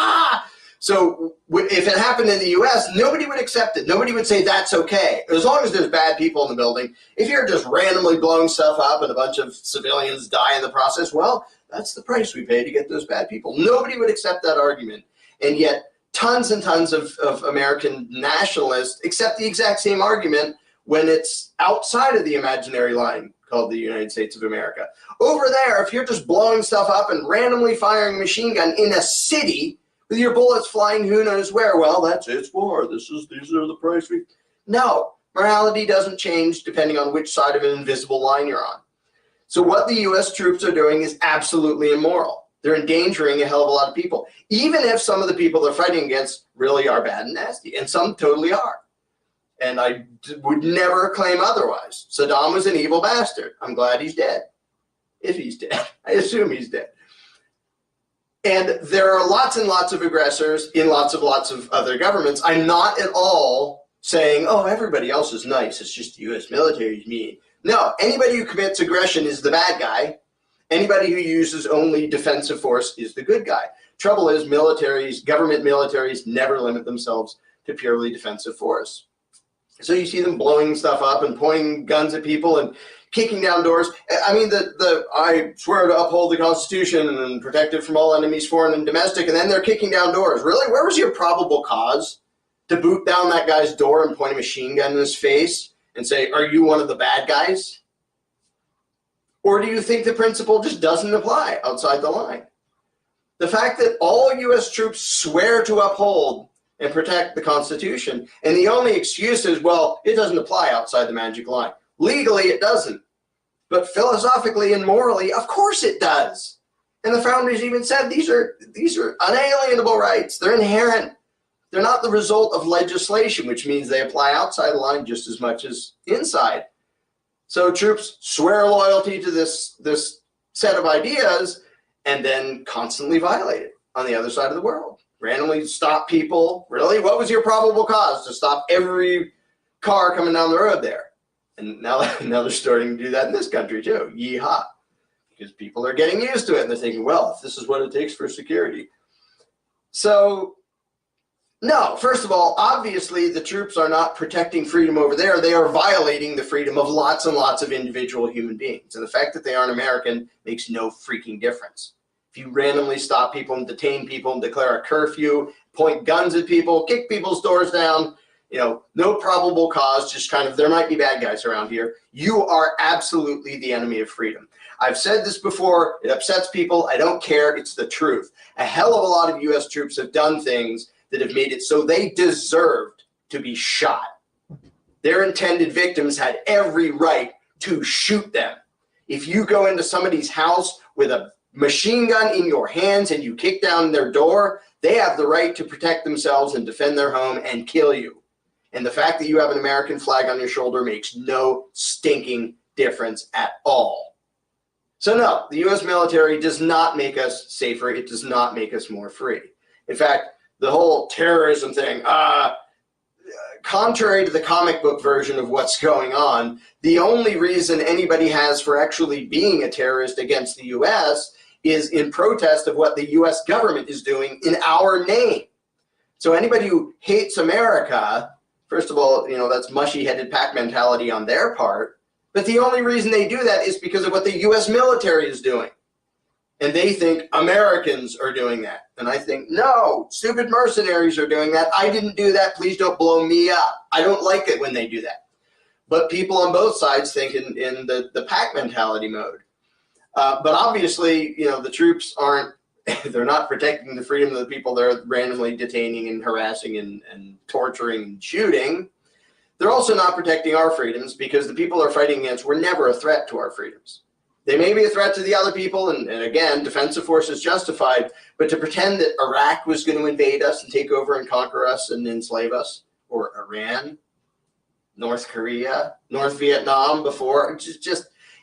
Speaker 7: So if it happened in the U.S., nobody would accept it. Nobody would say that's okay. As long as there's bad people in the building. If you're just randomly blowing stuff up and a bunch of civilians die in the process, well, that's the price we pay to get those bad people. Nobody would accept that argument. And yet tons and tons of American nationalists accept the exact same argument when it's outside of the imaginary line called the United States of America. Over there, if you're just blowing stuff up and randomly firing a machine gun in a city with your bullets flying who knows where, well, that's it's war. These are the price we. No, morality doesn't change depending on which side of an invisible line you're on. So what the U.S. troops are doing is absolutely immoral. They're endangering a hell of a lot of people, even if some of the people they're fighting against really are bad and nasty, and some totally are. And I would never claim otherwise. Saddam was an evil bastard. I'm glad he's dead. If he's dead. I assume he's dead. And there are lots and lots of aggressors in lots of other governments. I'm not at all saying, oh, everybody else is nice. It's just the U.S. military is mean. No, anybody who commits aggression is the bad guy. Anybody who uses only defensive force is the good guy. Trouble is, government militaries never limit themselves to purely defensive force. So you see them blowing stuff up and pointing guns at people and kicking down doors. I mean, I swear to uphold the Constitution and protect it from all enemies, foreign and domestic, and then they're kicking down doors. Really? Where was your probable cause to boot down that guy's door and point a machine gun in his face and say, are you one of the bad guys? Or do you think the principle just doesn't apply outside the line? The fact that all U.S. troops swear to uphold and protect the Constitution, and the only excuse is, well, it doesn't apply outside the magic line. Legally, it doesn't. But philosophically and morally, of course it does. And the founders even said these are unalienable rights. They're inherent. They're not the result of legislation, which means they apply outside the line just as much as inside. So troops swear loyalty to this set of ideas and then constantly violate it on the other side of the world. Randomly stop people. Really? What was your probable cause to stop every car coming down the road there? And now they're starting to do that in this country too. Yeehaw. Because people are getting used to it and they're thinking, well, if this is what it takes for security. So, no, first of all, obviously the troops are not protecting freedom over there. They are violating the freedom of lots and lots of individual human beings. And the fact that they aren't American makes no freaking difference. If you randomly stop people and detain people and declare a curfew, point guns at people, kick people's doors down, no probable cause, just kind of, there might be bad guys around here. You are absolutely the enemy of freedom. I've said this before. It upsets people. I don't care. It's the truth. A hell of a lot of U.S. troops have done things that have made it so they deserved to be shot. Their intended victims had every right to shoot them. If you go into somebody's house with a machine gun in your hands and you kick down their door, they have the right to protect themselves and defend their home and kill you. And the fact that you have an American flag on your shoulder makes no stinking difference at all. So no, the U.S. military does not make us safer. It does not make us more free. In fact, the whole terrorism thing, contrary to the comic book version of what's going on, the only reason anybody has for actually being a terrorist against the U.S. is in protest of what the U.S. government is doing in our name. So anybody who hates America, first of all, that's mushy-headed pack mentality on their part. But the only reason they do that is because of what the U.S. military is doing. And they think Americans are doing that. And I think, no, stupid mercenaries are doing that. I didn't do that. Please don't blow me up. I don't like it when they do that. But people on both sides think in the pack mentality mode. But obviously, the troops they're not protecting the freedom of the people they're randomly detaining and harassing and torturing and shooting. They're also not protecting our freedoms because the people they're fighting against were never a threat to our freedoms. They may be a threat to the other people, and again, defensive force is justified, but to pretend that Iraq was going to invade us and take over and conquer us and enslave us, or Iran, North Korea, North Vietnam before,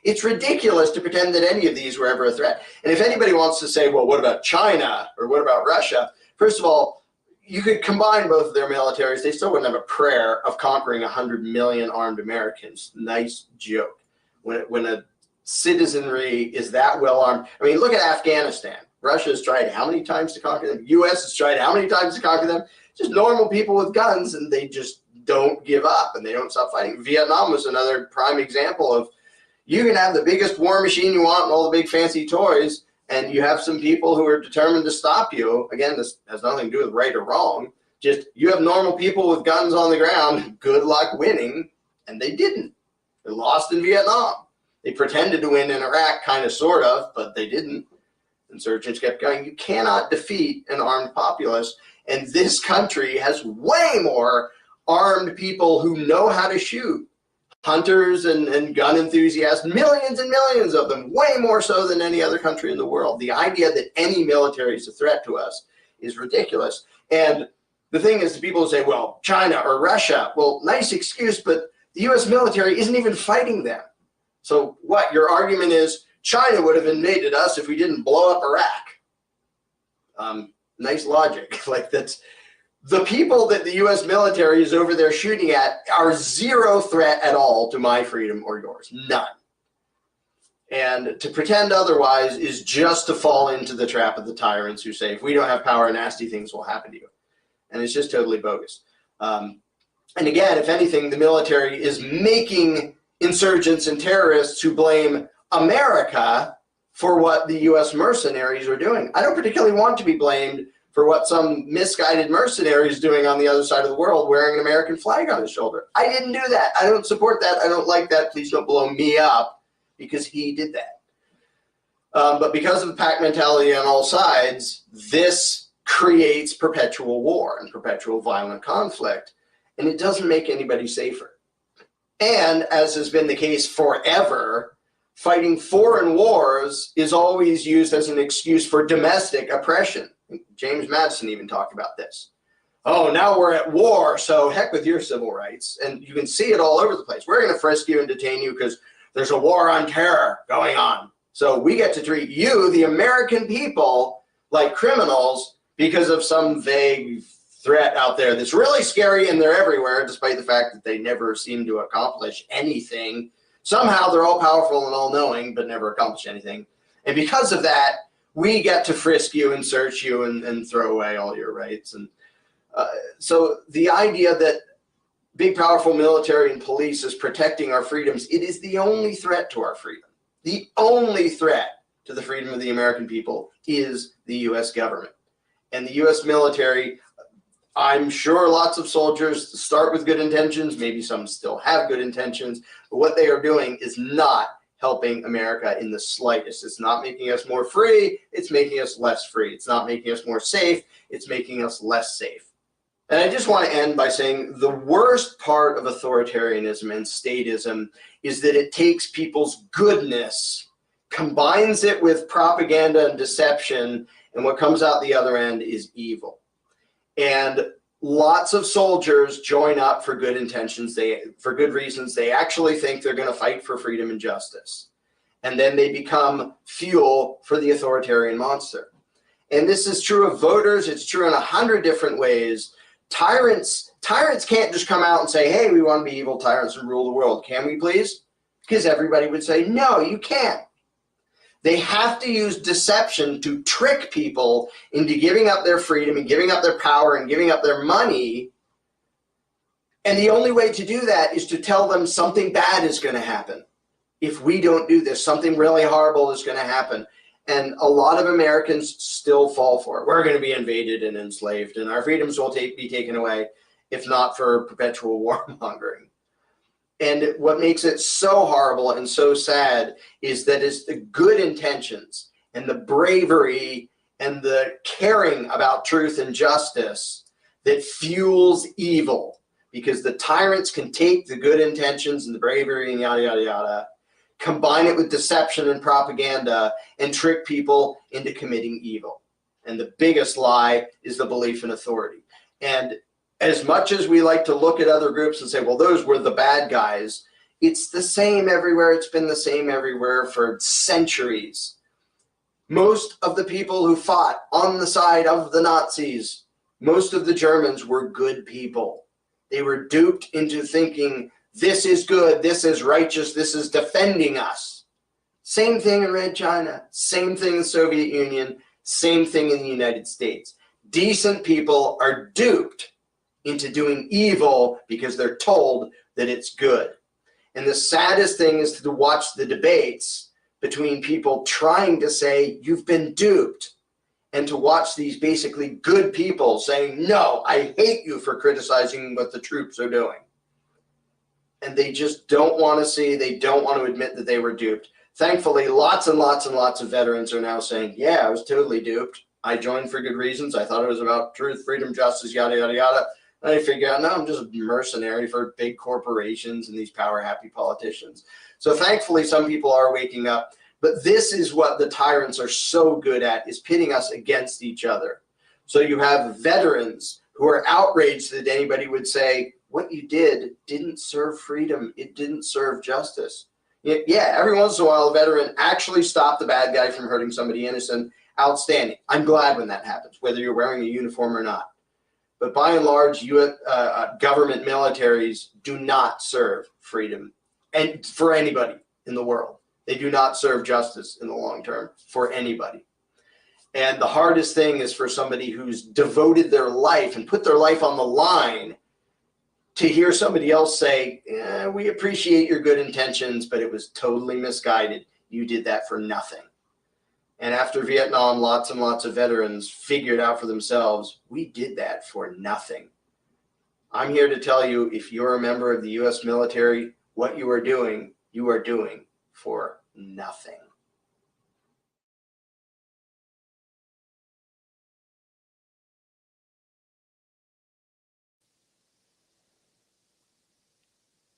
Speaker 7: it's ridiculous to pretend that any of these were ever a threat. And if anybody wants to say, well, what about China or what about Russia? First of all, you could combine both of their militaries. They still wouldn't have a prayer of conquering 100 million armed Americans. Nice joke. When a citizenry is that well armed. I mean, look at Afghanistan. Russia has tried how many times to conquer them? U.S. has tried how many times to conquer them? Just normal people with guns, and they just don't give up, and they don't stop fighting. Vietnam was another prime example of, you can have the biggest war machine you want and all the big fancy toys, and you have some people who are determined to stop you. Again, this has nothing to do with right or wrong. Just, you have normal people with guns on the ground, good luck winning, and they didn't. They lost in Vietnam. They pretended to win in Iraq, kind of, sort of, but they didn't. Insurgents kept going. You cannot defeat an armed populace, and this country has way more armed people who know how to shoot. Hunters and gun enthusiasts, millions and millions of them, way more so than any other country in the world. The idea that any military is a threat to us is ridiculous. And the thing is, the people who say, well, China or Russia, well, nice excuse, but the U.S. military isn't even fighting them. So what, your argument is China would have invaded us if we didn't blow up Iraq? Nice logic. Like, that's, the people that the U.S. military is over there shooting at are zero threat at all to my freedom or yours. None. And to pretend otherwise is just to fall into the trap of the tyrants who say, if we don't have power, nasty things will happen to you. And it's just totally bogus. And again, if anything, the military is making insurgents and terrorists who blame America for what the U.S. mercenaries are doing. I don't particularly want to be blamed for what some misguided mercenary is doing on the other side of the world wearing an American flag on his shoulder. I didn't do that. I don't support that. I don't like that. Please don't blow me up because he did that. But because of the pack mentality on all sides, this creates perpetual war and perpetual violent conflict, and it doesn't make anybody safer. And as has been the case forever, fighting foreign wars is always used as an excuse for domestic oppression. James Madison even talked about this. Oh, now we're at war, so heck with your civil rights. And you can see it all over the place. We're going to frisk you and detain you because there's a war on terror going on. So we get to treat you, the American people, like criminals because of some vague threat out there that's really scary, and they're everywhere, despite the fact that they never seem to accomplish anything. Somehow they're all powerful and all-knowing, but never accomplish anything. And because of that, we get to frisk you and search you and throw away all your rights. And so the idea that big, powerful military and police is protecting our freedoms, it is the only threat to our freedom. The only threat to the freedom of the American people is the U.S. government. And the U.S. military, I'm sure lots of soldiers start with good intentions, maybe some still have good intentions, but what they are doing is not helping America in the slightest. It's not making us more free, it's making us less free. It's not making us more safe, it's making us less safe. And I just want to end by saying the worst part of authoritarianism and statism is that it takes people's goodness, combines it with propaganda and deception, and what comes out the other end is evil. And lots of soldiers join up for good intentions, for good reasons. They actually think they're going to fight for freedom and justice. And then they become fuel for the authoritarian monster. And this is true of voters. It's true in 100 different ways. Tyrants can't just come out and say, hey, we want to be evil tyrants and rule the world. Can we please? Because everybody would say, no, you can't. They have to use deception to trick people into giving up their freedom and giving up their power and giving up their money. And the only way to do that is to tell them something bad is going to happen. If we don't do this, something really horrible is going to happen. And a lot of Americans still fall for it. We're going to be invaded and enslaved, and our freedoms will be taken away, if not for perpetual warmongering. And what makes it so horrible and so sad is that it's the good intentions and the bravery and the caring about truth and justice that fuels evil, because the tyrants can take the good intentions and the bravery and yada, yada, yada, combine it with deception and propaganda, and trick people into committing evil. And the biggest lie is the belief in authority. And as much as we like to look at other groups and say, well, those were the bad guys, it's the same everywhere. It's been the same everywhere for centuries. Most of the people who fought on the side of the Nazis, most of the Germans were good people. They were duped into thinking, this is good, this is righteous, this is defending us. Same thing in Red China, same thing in the Soviet Union, Same thing in the United States. Decent people are duped into doing evil because they're told that it's good. And the saddest thing is to watch the debates between people trying to say you've been duped, and to watch these basically good people saying, no, I hate you for criticizing what the troops are doing. And they just don't want to see, they don't want to admit that they were duped. Thankfully, lots and lots and lots of veterans are now saying, yeah, I was totally duped. I joined for good reasons. I thought it was about truth, freedom, justice, yada, yada, yada. And I figured out, no, I'm just a mercenary for big corporations and these power-happy politicians. So thankfully, some people are waking up. But this is what the tyrants are so good at, is pitting us against each other. So you have veterans who are outraged that anybody would say, what you did didn't serve freedom. It didn't serve justice. Yeah, every once in a while, a veteran actually stopped the bad guy from hurting somebody innocent. Outstanding. I'm glad when that happens, whether you're wearing a uniform or not. But by and large, government militaries do not serve freedom and for anybody in the world. They do not serve justice in the long term for anybody. And the hardest thing is for somebody who's devoted their life and put their life on the line to hear somebody else say, we appreciate your good intentions, but it was totally misguided. You did that for nothing. And after Vietnam, lots and lots of veterans figured out for themselves, we did that for nothing. I'm here to tell you, if you're a member of the U.S. military, what you are doing for nothing.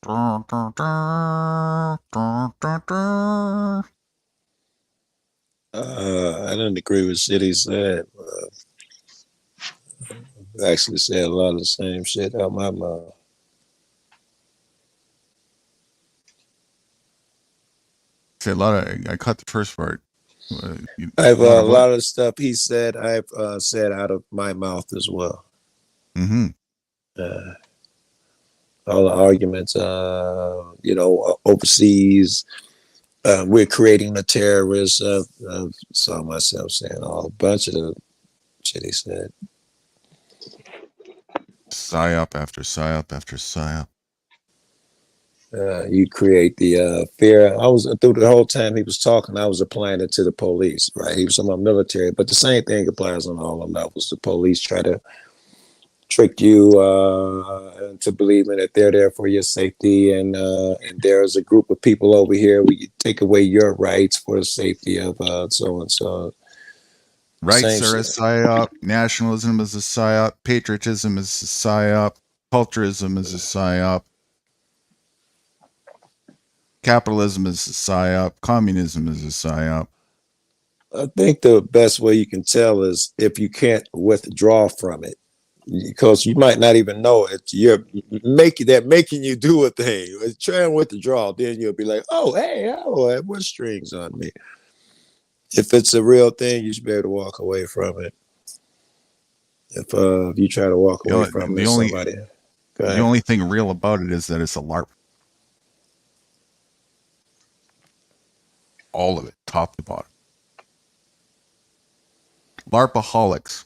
Speaker 3: I didn't agree with shit he said. Actually said a lot of the same shit out my mouth.
Speaker 2: Say a lot of. I caught the first part.
Speaker 3: I've a lot of stuff he said. I've said out of my mouth as well.
Speaker 2: Mm-hmm.
Speaker 3: All the arguments, overseas, we're creating a terrorist. I saw myself saying a bunch of the shit he said.
Speaker 2: PSYOP after PSYOP after PSYOP.
Speaker 3: You create the fear. I was through the whole time he was talking, I was applying it to the police, right? He was talking about military, but the same thing applies on all the levels. The police try to trick you into believing that they're there for your safety, and there's a group of people over here. We take away your rights for the safety of so and so.
Speaker 2: Rights are a PSYOP. Nationalism is a PSYOP. Patriotism is a PSYOP. Culturism is a PSYOP. Capitalism is a PSYOP. Communism is a PSYOP.
Speaker 3: I think the best way you can tell is if you can't withdraw from it, because you might not even know it. You're making you do a thing. Try and withdraw, then you'll be like, oh, hey, I have what strings on me. If it's a real thing, you should be able to walk away from it. If you try to walk away from it,
Speaker 2: the only thing real about it is that it's a LARP. All of it, top to bottom. LARPaholics.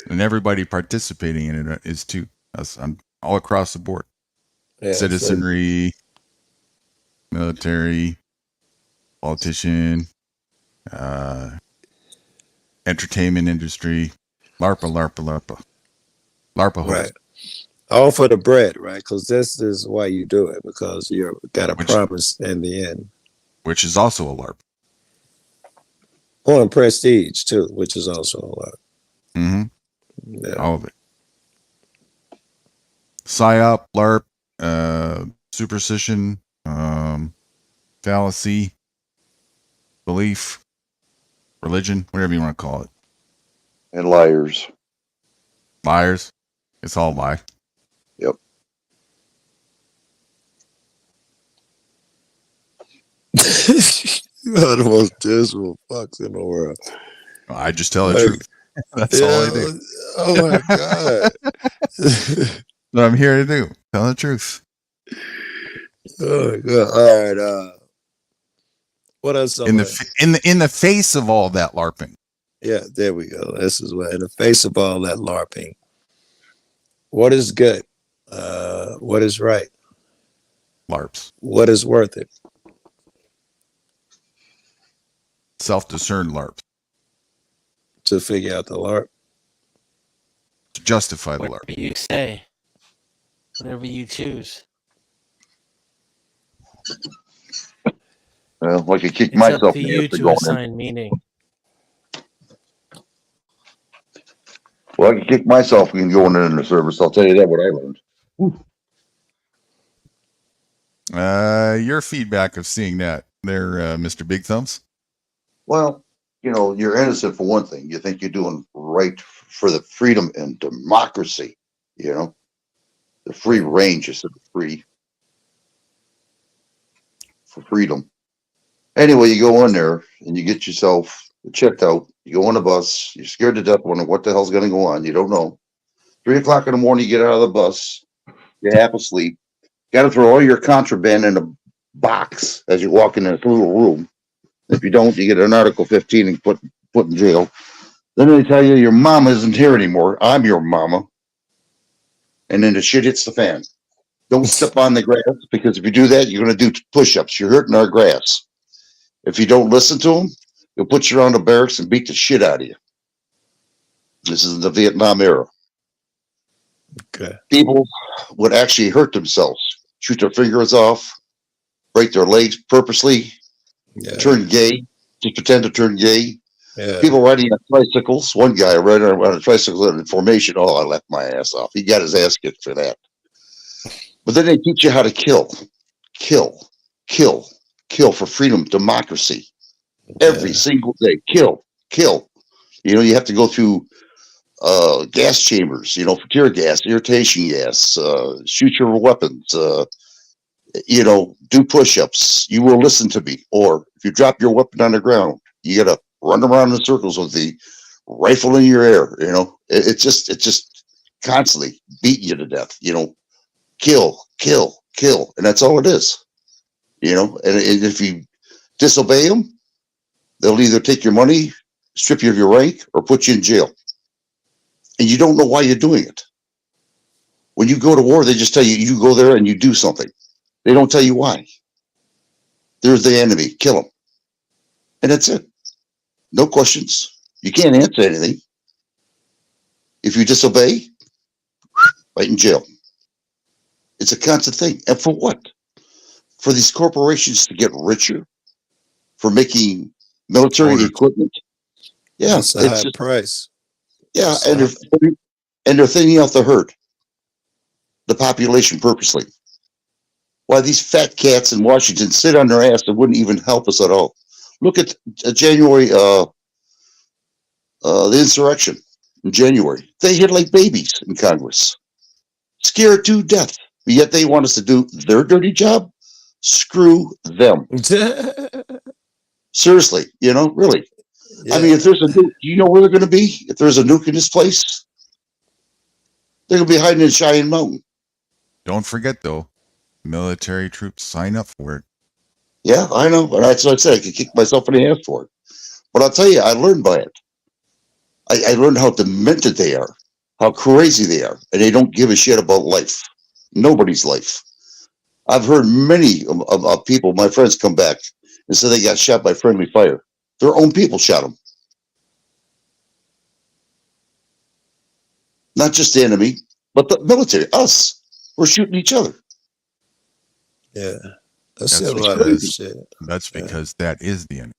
Speaker 2: And everybody participating in it is too. I'm all across the board. Yeah, citizenry, military, politician, entertainment industry, LARPA.
Speaker 3: Right. All for the bread, right? Because this is why you do it, because you've got a promise in the end.
Speaker 2: Which is also a LARP.
Speaker 3: Oh, and prestige, too, which is also a LARP.
Speaker 2: Mm-hmm. Yeah. All of it. PSYOP, LARP, superstition, fallacy, belief, religion, whatever you want to call it.
Speaker 1: And liars.
Speaker 2: Liars. It's all lie.
Speaker 1: Yep.
Speaker 3: You are the most dismal fucks in the world.
Speaker 2: I just tell the truth. That's all I do.
Speaker 3: Oh my God.
Speaker 2: What I'm here to do. Tell the truth.
Speaker 3: Good. All right. What else?
Speaker 2: In the face of all that LARPing.
Speaker 3: Yeah, there we go. This is what, in the face of all that LARPing, what is good? What is right?
Speaker 2: LARPs.
Speaker 3: What is worth it?
Speaker 2: Self-discerned LARPs.
Speaker 3: To figure out the LARP.
Speaker 2: To justify the LARP.
Speaker 6: Whatever you say, whatever you choose.
Speaker 1: Well, I could kick
Speaker 6: It's
Speaker 1: myself
Speaker 6: up to
Speaker 1: in the
Speaker 6: you
Speaker 1: ass for
Speaker 6: to
Speaker 1: going in.
Speaker 6: assign meaning.
Speaker 1: Well, I could kick myself in going in the service. I'll tell you that, what I learned.
Speaker 2: Your feedback of seeing that there, Mr. Big Thumbs?
Speaker 1: Well, you're innocent for one thing. You think you're doing right for the freedom and democracy, the free range instead of free for freedom. Anyway, you go in there and you get yourself checked out. You go on the bus. You're scared to death, wondering what the hell's going to go on. You don't know. 3 o'clock in the morning, you get out of the bus. You're half asleep. Got to throw all your contraband in a box as you walk in this little room. If you don't, you get an Article 15 and put in jail. Then they tell you your mama isn't here anymore. I'm your mama. And then the shit hits the fan. Don't step on the grass, because if you do that, you're going to do push-ups. You're hurting our grass. If you don't listen to them, they'll put you around the barracks and beat the shit out of you. This is the Vietnam era.
Speaker 3: Okay.
Speaker 1: People would actually hurt themselves, shoot their fingers off, break their legs purposely, turn gay, just pretend to turn gay.
Speaker 3: Yeah.
Speaker 1: People riding on tricycles. One guy riding on a tricycle in formation. Oh, I left my ass off. He got his ass kicked for that. But then they teach you how to kill for freedom, democracy. Every single day, kill. You have to go through gas chambers, for tear gas, irritation gas, shoot your weapons, do push-ups. You will listen to me. Or if you drop your weapon on the ground, you got to run around in circles with the rifle in your air. It's just constantly beating you to death. Kill. And that's all it is. And if you disobey them, they'll either take your money, strip you of your rank, or put you in jail. And you don't know why you're doing it. When you go to war, they just tell you, you go there and you do something. They don't tell you why. There's the enemy. Kill them. And that's it. No questions. You can't answer anything. If you disobey, right in jail. It's a constant thing. And for what? For these corporations to get richer? For making military equipment? Yeah.
Speaker 3: It's a high price.
Speaker 1: Yeah, and they're thinning out the herd, the population purposely. Why these fat cats in Washington sit on their ass and wouldn't even help us at all. Look at January, the insurrection in January. They hid like babies in Congress, scared to death. But yet they want us to do their dirty job. Screw them. Seriously, really. Yeah. I mean, if there's a nuke, do you know where they're going to be? If there's a nuke in this place, they're going to be hiding in Cheyenne Mountain.
Speaker 2: Don't forget, though, military troops sign up for it.
Speaker 1: Yeah, I know. And that's what I said. I could kick myself in the ass for it. But I'll tell you, I learned by it. I learned how demented they are, how crazy they are, and they don't give a shit about life. Nobody's life. I've heard many of people, my friends, come back and say they got shot by friendly fire. Their own people shot them. Not just the enemy, but the military, us. We're shooting each other.
Speaker 3: Yeah. That's a lot of shit.
Speaker 2: That's because that is the enemy.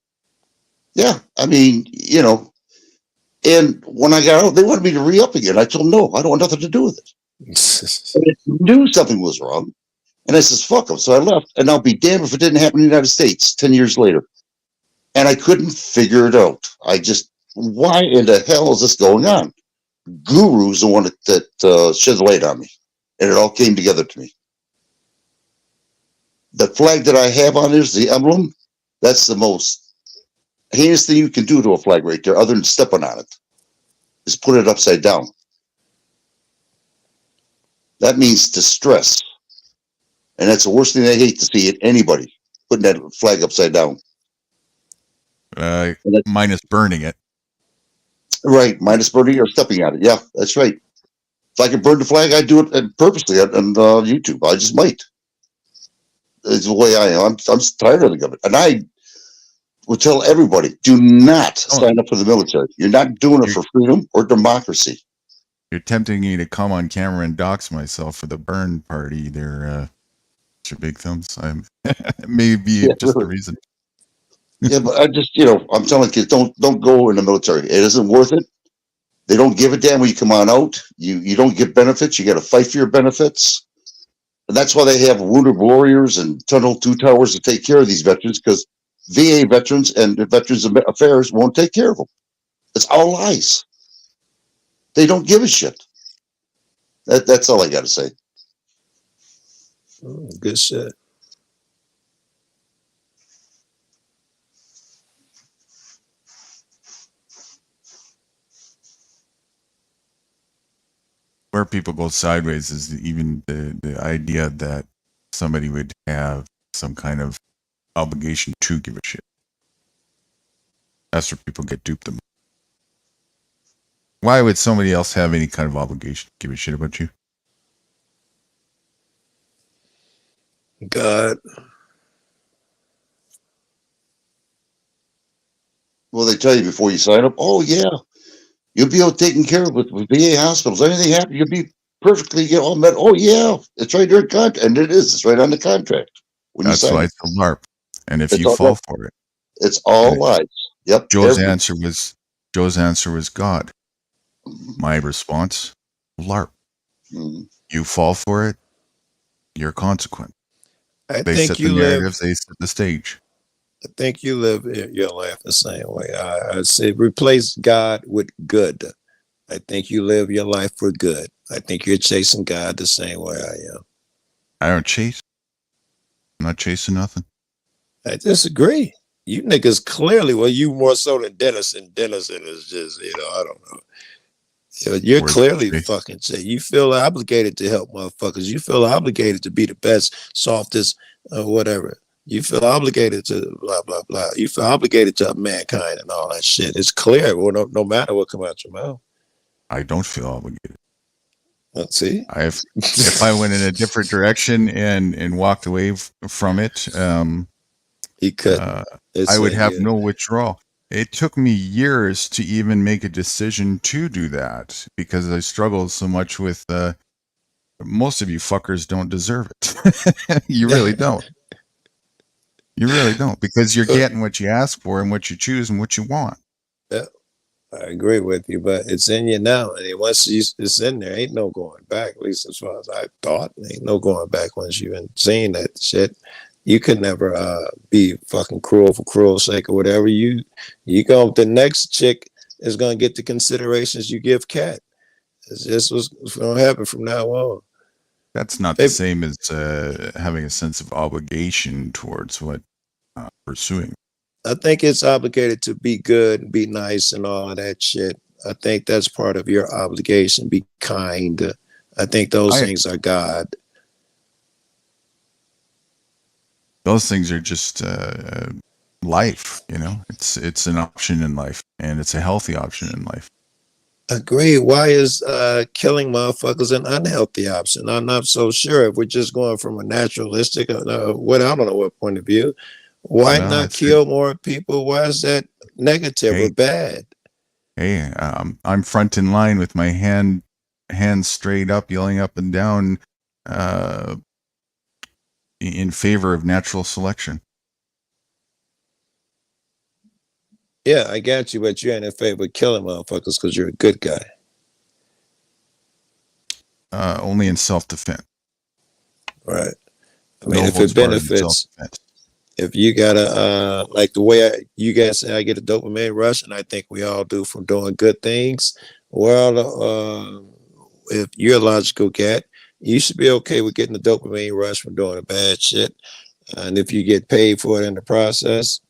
Speaker 1: Yeah. I mean, and when I got out, they wanted me to re-up again. I told them, no, I don't want nothing to do with it. And I knew something was wrong. And I says, fuck them. So I left. And I'll be damned if it didn't happen in the United States 10 years later. And I couldn't figure it out. Why in the hell is this going on? Guru's the one that shed the light on me. And it all came together to me. The flag that I have on there's the emblem. That's the most heinous thing you can do to a flag right there, other than stepping on it, is put it upside down. That means distress. And that's the worst thing I hate to see in anybody, putting that flag upside down.
Speaker 2: Minus burning it.
Speaker 1: Right, minus burning or stepping on it. Yeah, that's right. If I could burn the flag, I'd do it purposely on YouTube. I just might. It's the way I am. I'm tired of it. And I would tell everybody, do not sign up for the military. You're not doing it for freedom or democracy.
Speaker 2: You're tempting me to come on camera and dox myself for the burn party there, Mr. Big Thumbs. Maybe just the reason.
Speaker 1: Yeah, but I just, I'm telling kids, don't go in the military. It isn't worth it. They don't give a damn when you come on out. You don't get benefits. You got to fight for your benefits. And that's why they have wounded warriors and Tunnel 2 Towers to take care of these veterans, because VA veterans and Veterans Affairs won't take care of them. It's all lies. They don't give a shit. That's all I got to say.
Speaker 3: Good shit.
Speaker 2: Where people go sideways is even the idea that somebody would have some kind of obligation to give a shit. That's where people get duped. Why would somebody else have any kind of obligation to give a shit about you?
Speaker 3: God.
Speaker 1: Well, they tell you before you sign up, oh, yeah, you'll be all taken care of with VA hospitals. Anything happens, you'll be perfectly all met. Oh, yeah, it's right there in contract. And it is. It's right on the contract.
Speaker 2: That's why it's a LARP. And if you fall for it.
Speaker 1: It's all lies. Yep.
Speaker 2: Joe's answer was God. My response, LARP.
Speaker 1: Mm-hmm.
Speaker 2: You fall for it, you're consequent. They
Speaker 3: think
Speaker 2: set
Speaker 3: you
Speaker 2: the narratives, they set the stage.
Speaker 3: I think you live your life the same way. I say replace God with good. I think you live your life for good. I think you're chasing God the same way I am.
Speaker 2: I don't chase. I'm not chasing nothing.
Speaker 3: I disagree. You niggas clearly, well, you more so than Dennison. Dennison is just, I don't know. You're clearly fucking chasing. You feel obligated to help motherfuckers. You feel obligated to be the best, softest, whatever. You feel obligated to blah, blah, blah. You feel obligated to mankind and all that shit. It's clear. Well, no matter what comes out your mouth.
Speaker 2: I don't feel obligated.
Speaker 3: Let's see.
Speaker 2: If I went in a different direction and walked away from it,
Speaker 3: he could.
Speaker 2: I would have no withdrawal. It took me years to even make a decision to do that because I struggled so much with most of you fuckers don't deserve it. You really don't. You really don't, because you're getting what you ask for and what you choose and what you want.
Speaker 3: Yeah, I agree with you, but it's in you now. And once it's in there, ain't no going back, at least as far as I thought. Ain't no going back once you've been seeing that shit. You could never be fucking cruel for cruel's sake or whatever. You go, the next chick is going to get the considerations you give Cat. It's just what's going to happen from now on.
Speaker 2: That's not the same as having a sense of obligation towards what pursuing.
Speaker 3: I think it's obligated to be good and be nice and all of that shit. I think that's part of your obligation. Be kind. I think those things are God.
Speaker 2: Those things are just life, It's an option in life, and it's a healthy option in life.
Speaker 3: Agree. Why is killing motherfuckers an unhealthy option? I'm not so sure. If we're just going from a naturalistic, I don't know what point of view. Why not kill more people? Why is that negative or bad?
Speaker 2: Hey, I'm front in line with my hands straight up, yelling up and down in favor of natural selection.
Speaker 3: Yeah, I got you, but you ain't in favor of killing motherfuckers because you're a good guy.
Speaker 2: Only in self-defense.
Speaker 3: Right. I mean, if it benefits, if you gotta, like the way you guys say, I get a dopamine rush, and I think we all do from doing good things. Well, if you're a logical cat, you should be okay with getting a dopamine rush from doing a bad shit. And if you get paid for it in the process,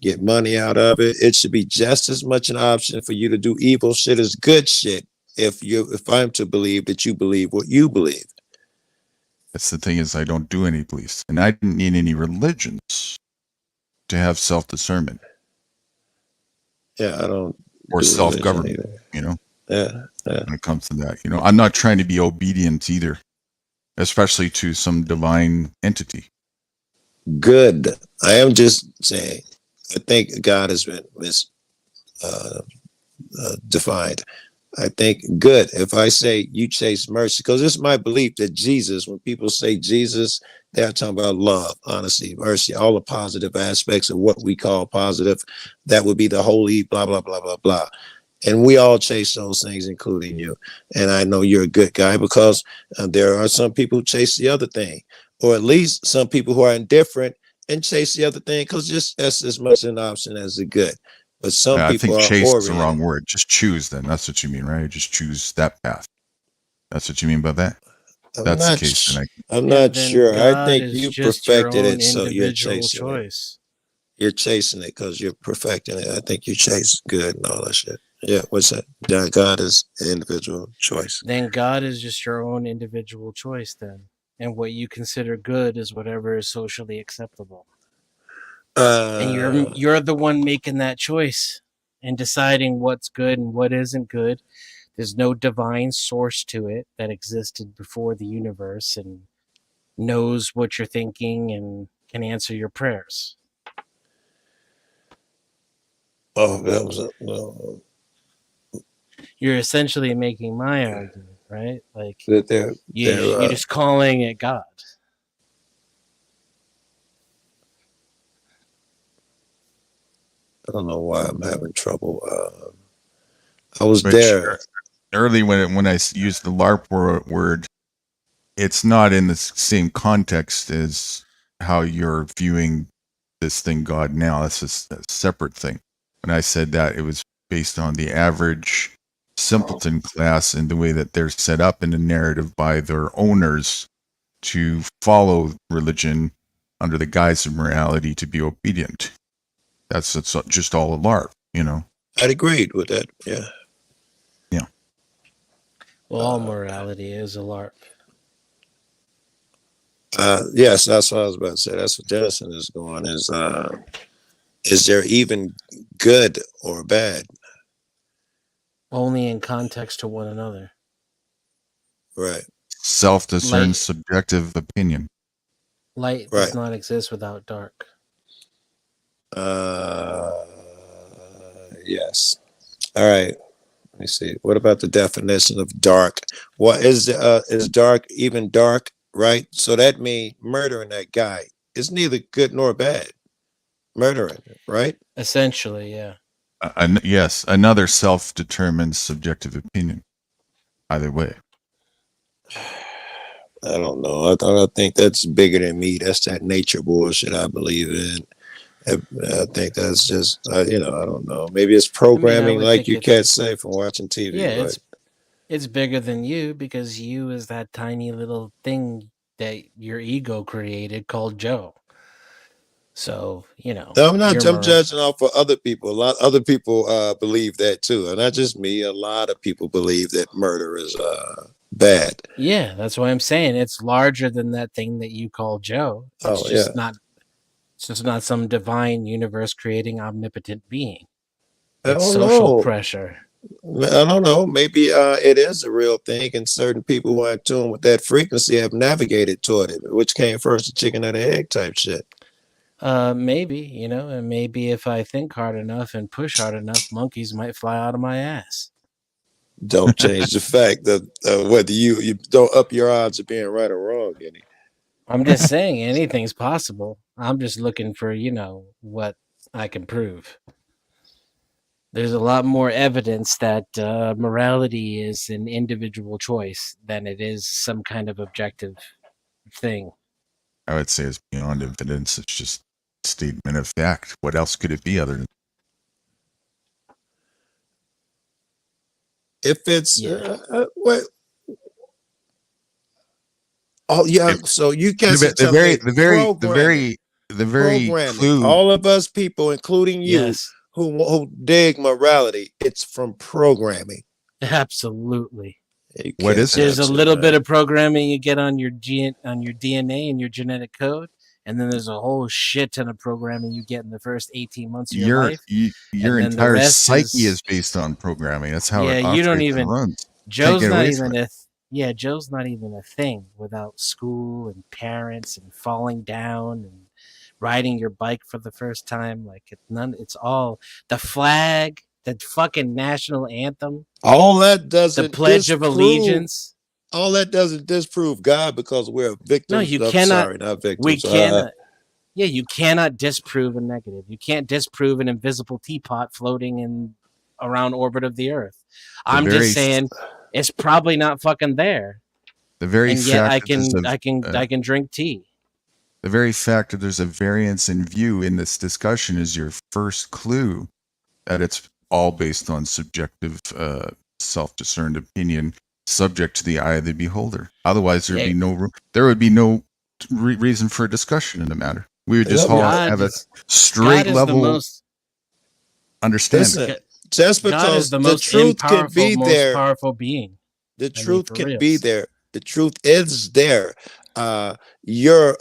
Speaker 3: get money out of it, it should be just as much an option for you to do evil shit as good shit. If I'm to believe that you believe what you believe.
Speaker 2: That's the thing, is I don't do any beliefs, and I didn't need any religions to have self-discernment
Speaker 3: Yeah, I don't
Speaker 2: or
Speaker 3: do
Speaker 2: self-government,
Speaker 3: religion either.
Speaker 2: you know,
Speaker 3: Yeah.
Speaker 2: when it comes to that. You know, I'm not trying to be obedient either, especially to some divine entity.
Speaker 3: Good. I am just saying, I think God has been defined. I think good. If I say you chase mercy, because it's my belief that Jesus, when people say Jesus, they're talking about love, honesty, mercy, all the positive aspects of what we call positive. That would be the holy, blah, blah, blah, blah, blah. And we all chase those things, including you. And I know you're a good guy because there are some people who chase the other thing, or at least some people who are indifferent and chase the other thing because just that's as much an option as the good. But some
Speaker 2: I
Speaker 3: people
Speaker 2: think
Speaker 3: are
Speaker 2: chase is the
Speaker 3: oriented.
Speaker 2: wrong word. Just choose, then. That's what you mean, right? Just choose that path. That's what you mean by that? That's the case.
Speaker 3: I'm
Speaker 6: Yeah,
Speaker 3: not
Speaker 6: then
Speaker 3: sure. I
Speaker 6: God
Speaker 3: think
Speaker 6: is
Speaker 3: you
Speaker 6: just your
Speaker 3: perfected
Speaker 6: own
Speaker 3: it, so you're
Speaker 6: individual
Speaker 3: chasing it.
Speaker 6: choice.
Speaker 3: You're chasing it because you're perfecting it. I think you chase good and all that shit. Yeah, what's that? Yeah, God is an individual choice.
Speaker 6: Then God is just your own individual choice then. And what you consider good is whatever is socially acceptable. And you're the one making that choice and deciding what's good and what isn't good. There's no divine source to it that existed before the universe and knows what you're thinking and can answer your prayers.
Speaker 3: Oh, that was
Speaker 6: You're essentially making my argument, right? Like
Speaker 3: they're
Speaker 6: you're just calling it God.
Speaker 3: I don't know why I'm having trouble. I was
Speaker 2: But
Speaker 3: there.
Speaker 2: early when I used the LARP word, it's not in the same context as how you're viewing this thing, God, now. That's a separate thing. When I said that, it was based on the average simpleton class and the way that they're set up in the narrative by their owners to follow religion under the guise of morality, to be obedient. That's just all a LARP, you know.
Speaker 3: I'd agreed with that. Yeah.
Speaker 6: Well, all morality is a LARP.
Speaker 3: Yes, that's what I was about to say. That's what Denison is going. Is there even good or bad?
Speaker 6: Only in context to one another.
Speaker 3: Right.
Speaker 2: Self-discerned
Speaker 6: Light-
Speaker 2: subjective opinion.
Speaker 6: Light
Speaker 3: Right.
Speaker 6: does not exist without dark.
Speaker 3: Yes. All right. Let me see. What about the definition of dark? What is dark even dark? Right. So that means murdering that guy is neither good nor bad. Murdering, right?
Speaker 6: Essentially, yeah.
Speaker 2: Yes, another self-determined subjective opinion. Either way.
Speaker 3: I don't know. I think that's bigger than me. That's that nature bullshit I believe in. I think that's just, I don't know. Maybe it's programming,
Speaker 6: would
Speaker 3: like
Speaker 6: think
Speaker 3: you
Speaker 6: it's-
Speaker 3: cats say from watching TV.
Speaker 6: Yeah,
Speaker 3: but
Speaker 6: it's bigger than you because you is that tiny little thing that your ego created called Joe. So,
Speaker 3: I'm not.
Speaker 6: you're
Speaker 3: I'm judging off for other people. A lot of other people believe that too, and not just me. A lot of people believe that murder is bad.
Speaker 6: Yeah, that's why I'm saying it's larger than that thing that you call Joe. It's just not. It's just not some divine universe creating omnipotent being. It's social pressure.
Speaker 3: I don't know. Maybe it is a real thing, and certain people who are in tune with that frequency have navigated toward it. Which came first, the chicken or the egg type shit?
Speaker 6: Maybe, and maybe if I think hard enough and push hard enough, monkeys might fly out of my ass.
Speaker 3: Don't change the fact that whether you don't up your odds of being right or wrong, any.
Speaker 6: I'm just saying anything's possible. I'm just looking for, what I can prove. There's a lot more evidence that morality is an individual choice than it is some kind of objective thing.
Speaker 2: I would say it's beyond evidence. It's just a statement of fact. What else could it be other than?
Speaker 3: If it's what? Oh yeah. So you guys
Speaker 2: The very clue.
Speaker 3: All of us people, including you, who dig morality, it's from programming.
Speaker 6: Absolutely.
Speaker 2: What is it?
Speaker 6: There's a little bit of programming you get on your DNA and your genetic code, and then there's a whole shit ton of programming you get in the first 18 months of your life.
Speaker 2: Your
Speaker 6: and then the
Speaker 2: entire
Speaker 6: rest
Speaker 2: psyche is based on programming. That's how
Speaker 6: Yeah,
Speaker 2: it
Speaker 6: you don't
Speaker 2: operates
Speaker 6: even-
Speaker 2: and runs.
Speaker 6: Joe's
Speaker 2: get
Speaker 6: not
Speaker 2: away
Speaker 6: even
Speaker 2: from
Speaker 6: Joe's not even a thing without school and parents and falling down and riding your bike for the first time. Like it's all the flag, the fucking national anthem,
Speaker 3: All that doesn't
Speaker 6: the Pledge of
Speaker 3: disprove-
Speaker 6: Allegiance.
Speaker 3: All that doesn't disprove God because we're victims.
Speaker 6: No, you
Speaker 3: I'm
Speaker 6: cannot-
Speaker 3: Sorry, not victims.
Speaker 6: We cannot. Yeah, you cannot disprove a negative. You can't disprove an invisible teapot floating in around orbit of the Earth. I'm
Speaker 2: very-
Speaker 6: just saying it's probably not fucking there.
Speaker 2: The very
Speaker 6: And yet
Speaker 2: fact
Speaker 6: I can drink tea.
Speaker 2: the very fact that there's a variance in view in this discussion is your first clue that it's all based on subjective, self-discerned opinion, subject to the eye of the beholder. Otherwise, there would be no reason for a discussion in the matter. We would just all have a straight
Speaker 6: God is
Speaker 2: level
Speaker 6: the most,
Speaker 2: understanding.
Speaker 3: Listen, just
Speaker 6: God
Speaker 3: because
Speaker 6: is the
Speaker 3: the
Speaker 6: most
Speaker 3: truth can
Speaker 6: powerful,
Speaker 3: be
Speaker 6: most
Speaker 3: there,
Speaker 6: powerful being.
Speaker 3: the
Speaker 6: I mean,
Speaker 3: truth
Speaker 6: for
Speaker 3: can
Speaker 6: reals.
Speaker 3: be there. The truth is there. Your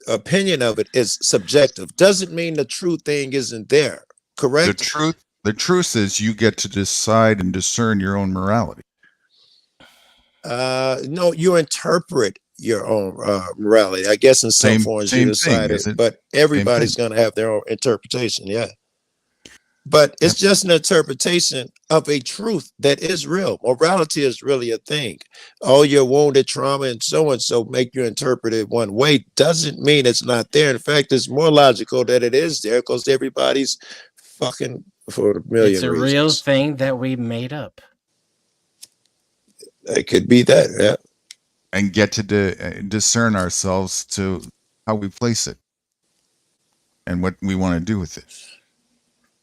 Speaker 3: opinion of it is subjective. Doesn't mean the true thing isn't there. Correct?
Speaker 2: The truth is you get to decide and discern your own morality.
Speaker 3: No, you interpret your own morality. I guess in some forms you decide it, but everybody's going to have their own interpretation. Yeah. But it's just an interpretation of a truth that is real. Morality is really a thing. All your wounded trauma and so make you interpret it one way doesn't mean it's not there. In fact, it's more logical that it is there because everybody's fucking for a million
Speaker 6: It's a
Speaker 3: reasons.
Speaker 6: real thing that we made up.
Speaker 3: It could be that, yeah.
Speaker 2: And get to discern ourselves to how we place it and what we want to do with it.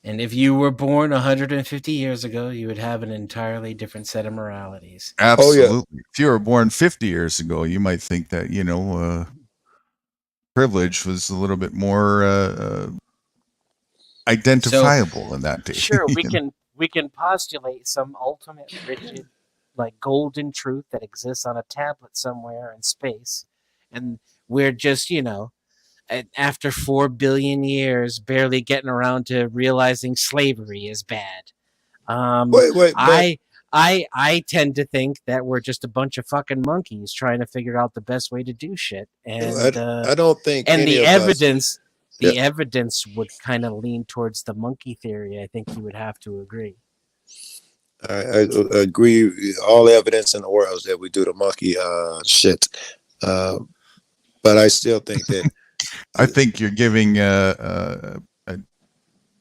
Speaker 6: And if you were born 150 years ago, you would have an entirely different set of moralities.
Speaker 2: Absolutely. If you were born 50 years ago, you might think that, privilege was a little bit more identifiable in that day.
Speaker 6: Sure, we can postulate some ultimate rigid, like golden truth that exists on a tablet somewhere in space, and we're just, after 4 billion years, barely getting around to realizing slavery is bad. I tend to think that we're just a bunch of fucking monkeys trying to figure out the best way to do shit. And
Speaker 3: I don't think
Speaker 6: and
Speaker 3: any
Speaker 6: the
Speaker 3: of
Speaker 6: evidence
Speaker 3: us,
Speaker 6: evidence would kind of lean towards the monkey theory. I think you would have to agree.
Speaker 3: I agree. All evidence in the world is that we do the monkey shit. But I still think that
Speaker 2: I think you're giving a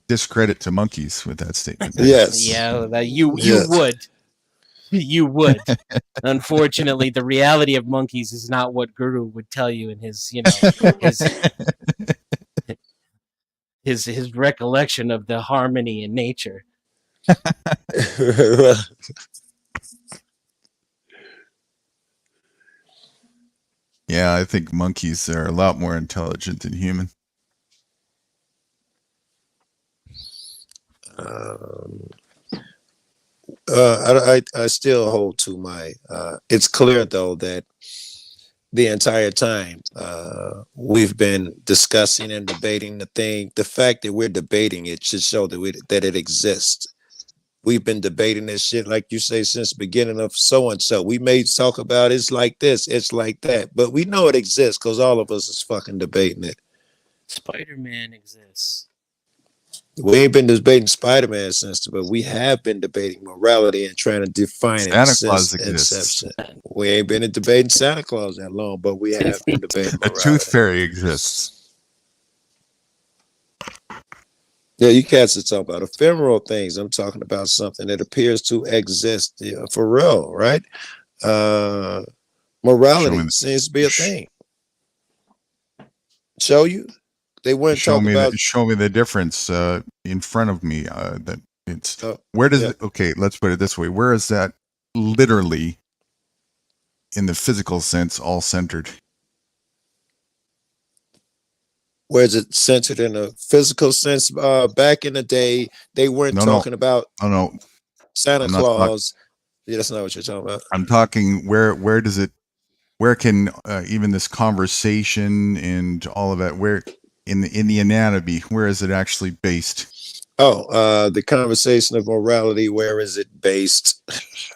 Speaker 2: discredit to monkeys with that statement.
Speaker 3: yes.
Speaker 6: Yeah, that you
Speaker 3: Yes.
Speaker 6: would. You would. Unfortunately, the reality of monkeys is not what Guru would tell you in his, his recollection of the harmony in nature.
Speaker 2: Yeah, I think monkeys are a lot more intelligent than human.
Speaker 3: I still hold to my. It's clear though that the entire time we've been discussing and debating the thing. The fact that we're debating it should show that it exists. We've been debating this shit, like you say, since the beginning of so and so. We may talk about it's like this, it's like that, but we know it exists because all of us is fucking debating it.
Speaker 6: Spider-Man exists.
Speaker 3: We ain't been debating Spider-Man since, but we have been debating morality and trying to define it
Speaker 2: Santa
Speaker 3: since
Speaker 2: Claus exists.
Speaker 3: inception. We ain't been debating Santa Claus that long, but we have been debating
Speaker 2: The
Speaker 3: morality.
Speaker 2: tooth fairy exists.
Speaker 3: Yeah, you cats are talking about ephemeral things. I'm talking about something that appears to exist for real, right? Morality seems to be a thing. Show you? They wouldn't talk about.
Speaker 2: Show me the difference in front of me. That it's
Speaker 3: Oh,
Speaker 2: where does
Speaker 3: yeah.
Speaker 2: it? Okay, let's put it this way. Where is that literally, in the physical sense, all centered?
Speaker 3: Where is it centered in a physical sense? Back in the day, they weren't talking about
Speaker 2: Oh no,
Speaker 3: Santa
Speaker 2: I'm not
Speaker 3: Claus Yeah, that's not what you're talking about.
Speaker 2: I'm talking where does it, where can even this conversation and all of that, where in the anatomy, where is it actually based?
Speaker 3: Oh, the conversation of morality, where is it based?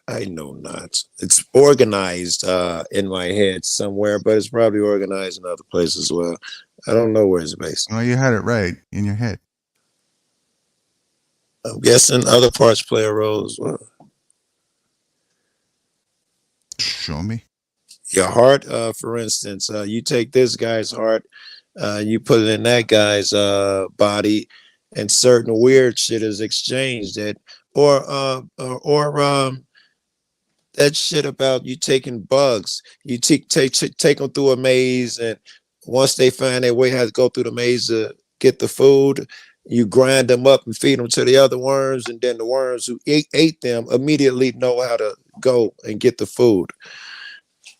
Speaker 3: I know not. It's organized in my head somewhere, but it's probably organized in other places as well. I don't know where it's based.
Speaker 2: Well, you had it right in your head.
Speaker 3: I'm guessing other parts play a role as well.
Speaker 2: Show me.
Speaker 3: Your heart, for instance, you take this guy's heart, you put it in that guy's body, and certain weird shit is exchanged. That or that shit about you taking bugs, you take them through a maze, and once they find their way how to go through the maze to get the food, you grind them up and feed them to the other worms, and then the worms who ate them immediately know how to go and get the food.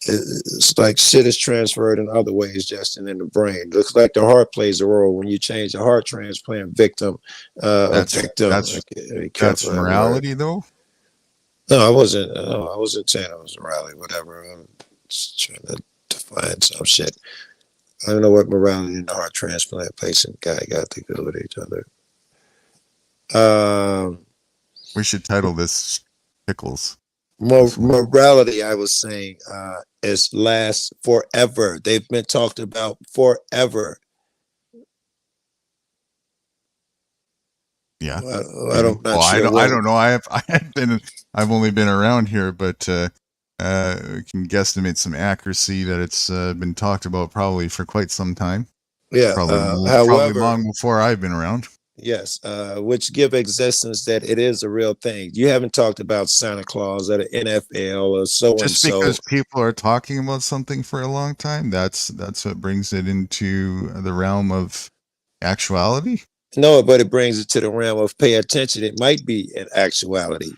Speaker 3: It's like shit is transferred in other ways, Justin, in the brain. Looks like the heart plays a role when you change the heart transplant victim.
Speaker 2: That's morality, though.
Speaker 3: No, I wasn't. No, I wasn't saying I was morality. Whatever. I'm just trying to define some shit. I don't know what morality and the heart transplant patient guy got to do with each other.
Speaker 2: We should title this Pickles.
Speaker 3: Morality, I was saying, is lasts forever. They've been talked about forever.
Speaker 2: Yeah.
Speaker 3: I don't know.
Speaker 2: I've only been around here, but we can guesstimate some accuracy that it's been talked about probably for quite some time.
Speaker 3: Yeah.
Speaker 2: Probably long before I've been around.
Speaker 3: Yes, which give existence that it is a real thing. You haven't talked about Santa Claus at an NFL or so and so.
Speaker 2: Just because people are talking about something for a long time, that's what brings it into the realm of actuality.
Speaker 3: No, but it brings it to the realm of pay attention. It might be an actuality.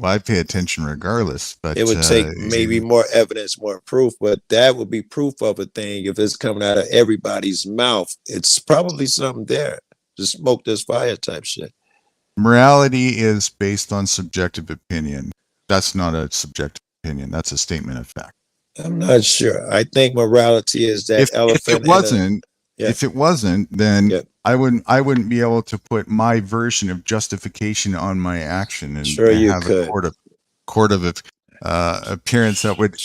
Speaker 2: Well, I pay attention regardless, but
Speaker 3: it would take maybe more evidence, more proof, but that would be proof of a thing. If it's coming out of everybody's mouth, it's probably something there. Just smoke this fire type shit.
Speaker 2: Morality is based on subjective opinion. That's not a subjective opinion. That's a statement of fact.
Speaker 3: I'm not sure. I think morality is that elephant.
Speaker 2: If it wasn't, then I wouldn't be able to put my version of justification on my action and have a court of appearance that would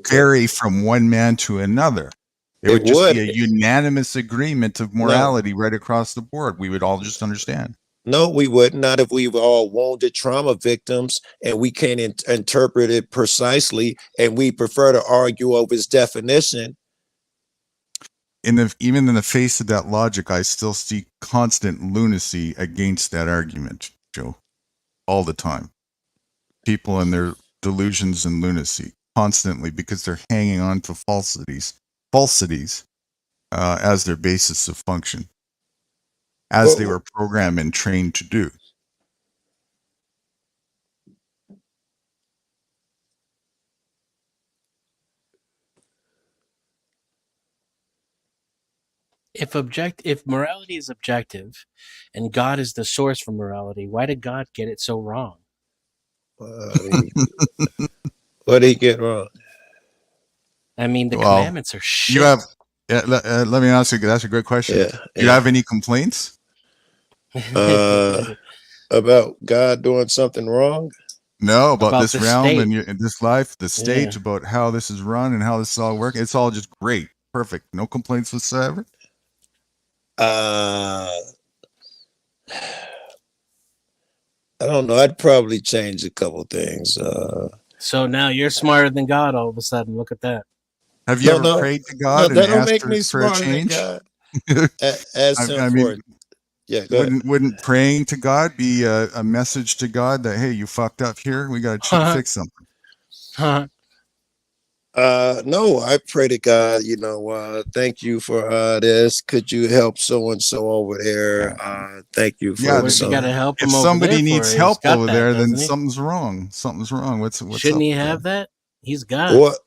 Speaker 2: vary from one man to another. It would just be a unanimous agreement of morality right across the board. We would all just understand.
Speaker 3: No, we would not if we were all wounded trauma victims and we can't interpret it precisely, and we prefer to argue over its definition.
Speaker 2: Even in the face of that logic, I still see constant lunacy against that argument, Joe, all the time. People and their delusions and lunacy constantly, because they're hanging on to falsities as their basis of function, as they were programmed and trained to do.
Speaker 6: If morality is objective and God is the source for morality, why did God get it so wrong?
Speaker 3: What did he get wrong?
Speaker 6: I mean, the commandments are shit.
Speaker 2: You have. Let me ask you. That's a great question. Do you have any complaints?
Speaker 3: About God doing something wrong?
Speaker 2: No, about this realm and this life, the state, about how this is run and how this is all working. It's all just great, perfect. No complaints whatsoever.
Speaker 3: I don't know. I'd probably change a couple things.
Speaker 6: So now you're smarter than God all of a sudden. Look at that.
Speaker 2: Have you ever prayed to God and asked for a change? Wouldn't praying to God be a message to God that, hey, you fucked up here, we got to fix something?
Speaker 3: No, I pray to God, thank you for this. Could you help so and so over there? Thank you for
Speaker 6: you gotta help him.
Speaker 2: If somebody needs help over there, then something's wrong. Something's wrong. What's
Speaker 6: shouldn't he have that? He's God.
Speaker 3: What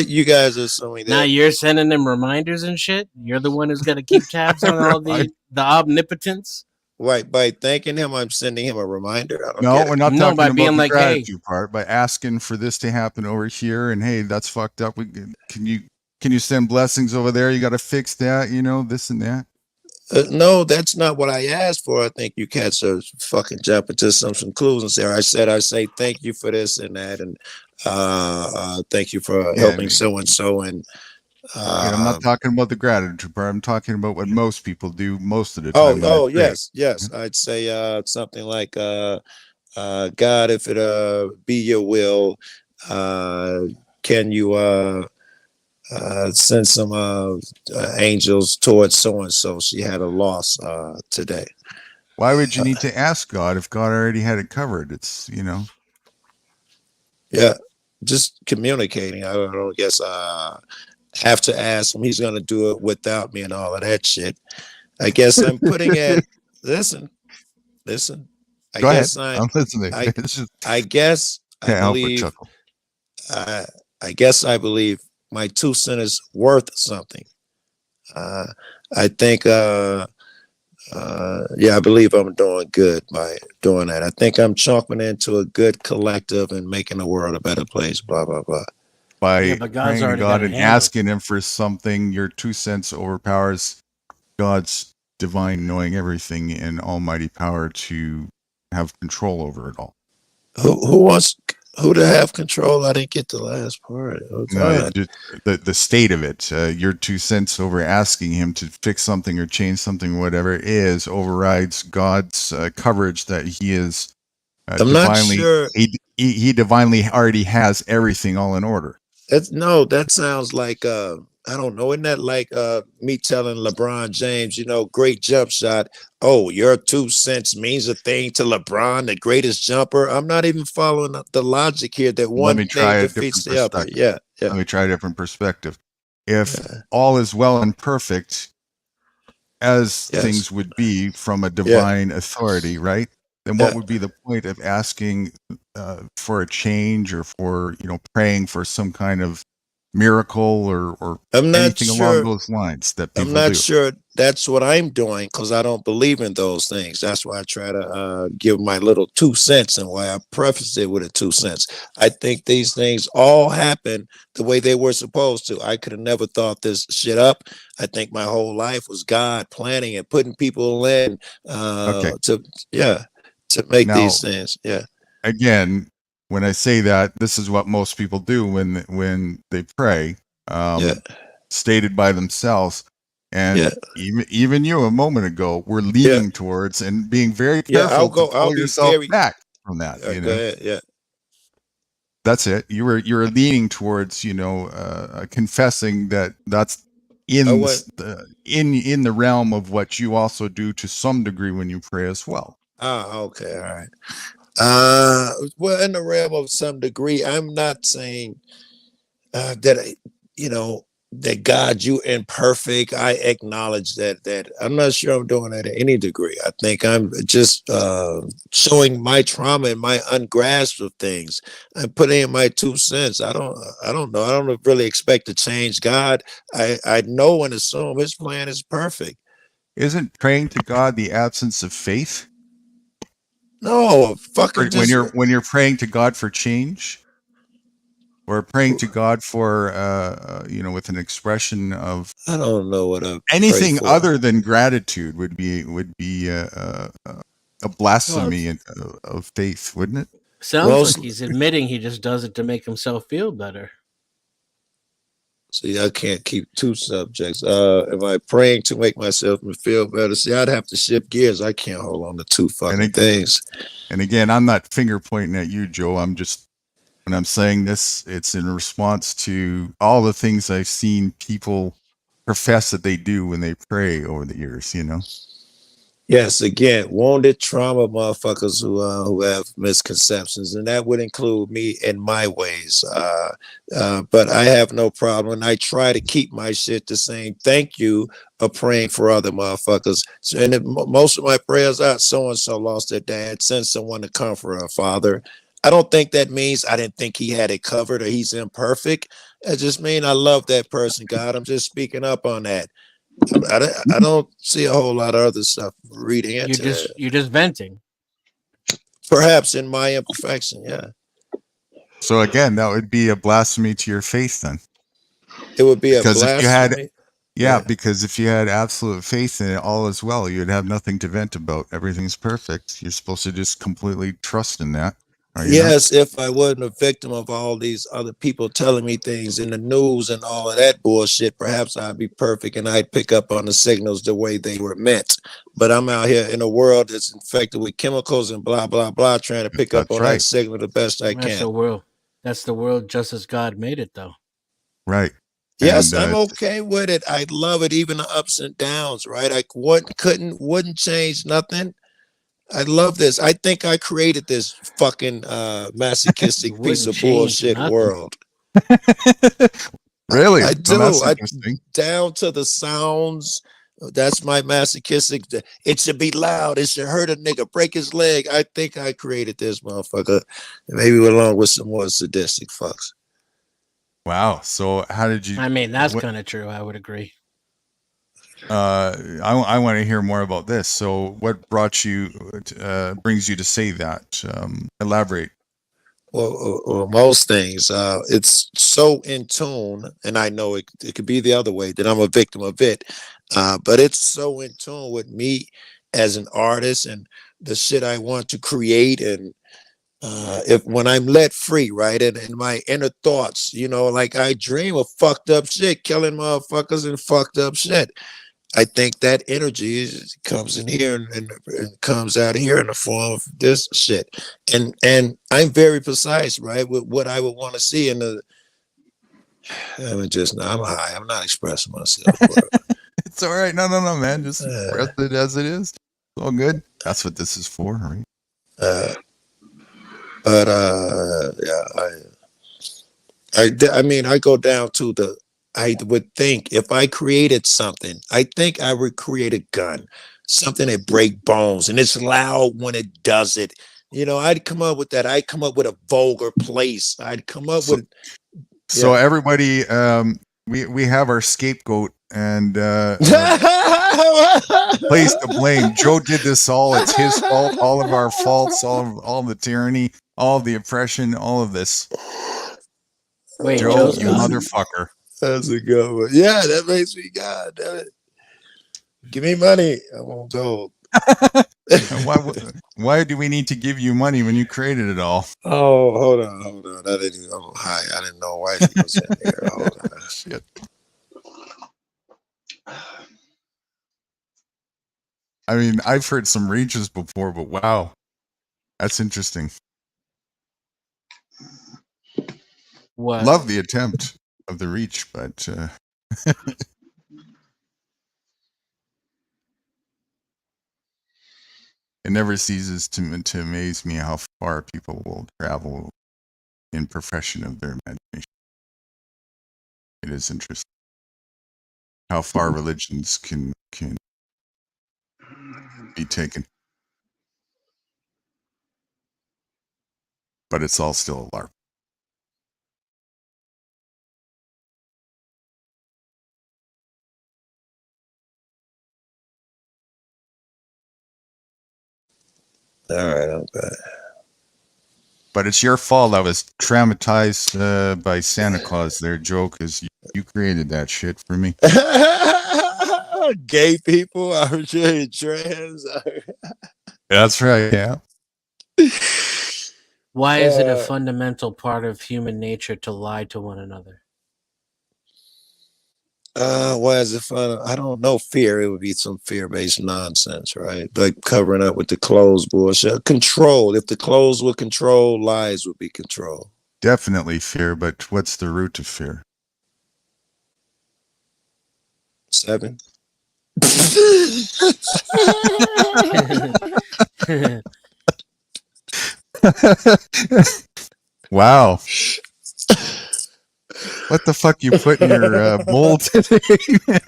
Speaker 3: you guys are assuming that?
Speaker 6: Now you're sending them reminders and shit. You're the one who's got to keep tabs on all the omnipotence.
Speaker 3: by thanking him, I'm sending him a reminder. I don't
Speaker 2: No,
Speaker 3: get
Speaker 2: we're
Speaker 3: it.
Speaker 2: not
Speaker 6: No,
Speaker 2: talking
Speaker 6: by
Speaker 2: about
Speaker 6: being
Speaker 2: the
Speaker 6: like, hey.
Speaker 2: gratitude part. By asking for this to happen over here, and hey, that's fucked up. Can you send blessings over there? You got to fix that. You know, this and that.
Speaker 3: No, that's not what I asked for. I think you cats are fucking jumping to some conclusions there. I say thank you for this and that, and thank you for
Speaker 2: Yeah, I
Speaker 3: helping
Speaker 2: mean,
Speaker 3: so and so, and
Speaker 2: I'm not talking about the gratitude part. I'm talking about what most people do most of the
Speaker 3: oh,
Speaker 2: time when they pray.
Speaker 3: yes. I'd say something like God, if it be your will, can you send some angels towards so and so? She had a loss today.
Speaker 2: Why would you need to ask God if God already had it covered? It's, you know.
Speaker 3: Yeah, just communicating. I don't guess have to ask him. He's gonna do it without me and all of that shit. I guess I'm putting it. Listen. I
Speaker 2: Go ahead.
Speaker 3: guess
Speaker 2: I'm listening. It's just,
Speaker 3: I guess I
Speaker 2: can't help but
Speaker 3: believe.
Speaker 2: chuckle.
Speaker 3: I guess I believe my 2 cents is worth something. I think. Yeah, I believe I'm doing good by doing that. I think I'm chalking into a good collective and making the world a better place. Blah blah blah.
Speaker 2: By
Speaker 6: Yeah, but God's
Speaker 2: praying to
Speaker 6: already
Speaker 2: God
Speaker 6: got it
Speaker 2: and
Speaker 6: handled.
Speaker 2: asking Him for something, your 2 cents overpowers God's divine knowing everything and almighty power to have control over it all.
Speaker 3: Who wants who to have control? I didn't get the last part. Oh
Speaker 2: No,
Speaker 3: God.
Speaker 2: the state of it, your 2 cents over asking Him to fix something or change something, whatever it is, overrides God's coverage that He is
Speaker 3: I'm not
Speaker 2: divinely.
Speaker 3: sure.
Speaker 2: He divinely already has everything all in order.
Speaker 3: That sounds like I don't know. Isn't that like me telling LeBron James, great jump shot. Oh, your 2 cents means a thing to LeBron, the greatest jumper. I'm not even following the logic here that
Speaker 2: Let
Speaker 3: one
Speaker 2: me
Speaker 3: thing
Speaker 2: try a
Speaker 3: defeats
Speaker 2: different
Speaker 3: the other.
Speaker 2: perspective.
Speaker 3: Yeah.
Speaker 2: Let me try a different perspective. If all is well and perfect, as
Speaker 3: Yes.
Speaker 2: things would be from a divine authority, right? Then what would be the point of asking for a change or for, praying for some kind of miracle or
Speaker 3: I'm not
Speaker 2: anything
Speaker 3: sure.
Speaker 2: along those lines that people
Speaker 3: I'm not
Speaker 2: do?
Speaker 3: sure that's what I'm doing because I don't believe in those things. That's why I try to give my little 2 cents and why I preface it with a 2 cents. I think these things all happen the way they were supposed to. I could have never thought this shit up. I think my whole life was God planning and putting people in
Speaker 2: Okay.
Speaker 3: to make
Speaker 2: Now,
Speaker 3: these things. Yeah.
Speaker 2: Again, when I say that, this is what most people do when they pray, stated by themselves. And even you a moment ago were leaning towards and being very careful to pull yourself back from that.
Speaker 3: Go ahead. Yeah.
Speaker 2: That's it. You're leaning towards, confessing that that's in the realm of what you also do to some degree when you pray as well.
Speaker 3: Okay. All right. Well, in the realm of some degree, I'm not saying that that God, you imperfect. I acknowledge that I'm not sure I'm doing that at any degree. I think I'm just showing my trauma and my ungrasp of things. I'm putting in my 2 cents. I don't know. I don't really expect to change God. I know and assume His plan is perfect.
Speaker 2: Isn't praying to God the absence of faith?
Speaker 3: No, fucking just
Speaker 2: when you're praying to God for change, or praying to God for with an expression of
Speaker 3: I don't know what
Speaker 2: anything other than gratitude would be a blasphemy of faith, wouldn't it?
Speaker 6: Sounds like he's admitting he just does it to make himself feel better.
Speaker 3: See, I can't keep 2 subjects. Am I praying to make myself feel better? See, I'd have to shift gears. I can't hold on to 2 fucking things.
Speaker 2: And again, I'm not finger pointing at you, Joe. I'm just, when I'm saying this, it's in response to all the things I've seen people profess that they do when they pray over the years,
Speaker 3: Yes, again, wounded trauma motherfuckers who have misconceptions, and that would include me in my ways. But I have no problem, and I try to keep my shit the same. Thank you of praying for other motherfuckers. So, and most of my prayers are so and so lost their dad, send someone to comfort her father. I don't think that means I didn't think he had it covered or he's imperfect. It just means I love that person, God. I'm just speaking up on that. I don't see a whole lot of other stuff reading into that.
Speaker 6: You're just venting.
Speaker 3: Perhaps in my imperfection, yeah.
Speaker 2: So again, that would be a blasphemy to your faith then.
Speaker 3: It would be
Speaker 2: Because
Speaker 3: a
Speaker 2: if you had,
Speaker 3: blasphemy.
Speaker 2: yeah, because if you had absolute faith in it, all is well. You'd have nothing to vent about. Everything's perfect. You're supposed to just completely trust in that. Are you not?
Speaker 3: Yes, if I wasn't a victim of all these other people telling me things in the news and all of that bullshit, perhaps I'd be perfect and I'd pick up on the signals the way they were meant. But I'm out here in a world that's infected with chemicals and blah, blah, blah, trying to pick up
Speaker 2: That's
Speaker 3: on
Speaker 2: right.
Speaker 3: that signal the best I
Speaker 6: That's the
Speaker 3: can.
Speaker 6: world. That's the world just as God made it, though.
Speaker 2: Right.
Speaker 3: Yes,
Speaker 2: And,
Speaker 3: I'm okay with it. I love it, even the ups and downs, right? I wouldn't change nothing. I love this. I think I created this fucking masochistic piece
Speaker 6: Wouldn't
Speaker 3: of
Speaker 6: change
Speaker 3: bullshit
Speaker 6: nothing.
Speaker 3: world.
Speaker 2: really?
Speaker 3: I
Speaker 2: Well,
Speaker 3: do.
Speaker 2: that's
Speaker 3: I
Speaker 2: interesting.
Speaker 3: down to the sounds. That's my masochistic. It should be loud. It should hurt a nigga, break his leg. I think I created this motherfucker, maybe along with some more sadistic fucks.
Speaker 2: Wow. So how did you?
Speaker 6: I mean, that's
Speaker 2: what-
Speaker 6: kind of true. I would agree.
Speaker 2: I want to hear more about this. So what brings you to say that? Elaborate.
Speaker 3: Well, most things. It's so in tune, and I know it could be the other way that I'm a victim of it. But it's so in tune with me as an artist and the shit I want to create. And if when I'm let free, right, and my inner thoughts, like I dream of fucked up shit, killing motherfuckers and fucked up shit. I think that energy comes in here and comes out here in the form of this shit. And I'm very precise, right, with what I would want to see in the. I'm high. I'm not expressing myself.
Speaker 2: It's all right. No, man. Just express it as it is. It's all good. That's what this is for, right?
Speaker 3: I mean, I go down to I would think if I created something, I think I would create a gun, something that break bones, and it's loud when it does it. I'd come up with that. I'd come up with a vulgar place. I'd come up with.
Speaker 2: So everybody, we have our scapegoat and place to blame. Joe did this all. It's his fault. All of our faults. All the tyranny. All of the oppression. All of this.
Speaker 6: Wait,
Speaker 2: Joe, you motherfucker.
Speaker 3: That's a good one. Yeah, that makes me God damn it. Give me money. I won't go.
Speaker 2: Why do we need to give you money when you created it all?
Speaker 3: Oh, hold on. I didn't know why he was in here. Hold on.
Speaker 2: Shit. I mean, I've heard some reaches before, but wow, that's interesting.
Speaker 6: What?
Speaker 2: Love the attempt of the reach, but it never ceases to amaze me how far people will travel in profession of their imagination. It is interesting how far religions can be taken, but it's all still a LARP.
Speaker 3: All right, okay.
Speaker 2: But it's your fault. I was traumatized by Santa Claus there, Joe, because you created that shit for me.
Speaker 3: Gay people are trans.
Speaker 2: That's right, yeah.
Speaker 6: Why is it a fundamental part of human nature to lie to one another?
Speaker 3: Why is it fun? I don't know. Fear. It would be some fear-based nonsense, right? Like covering up with the clothes bullshit. Control. If the clothes were control, lies would be control.
Speaker 2: Definitely fear, but what's the root of fear?
Speaker 3: 7.
Speaker 2: Wow. What the fuck you put in your bowl today, man?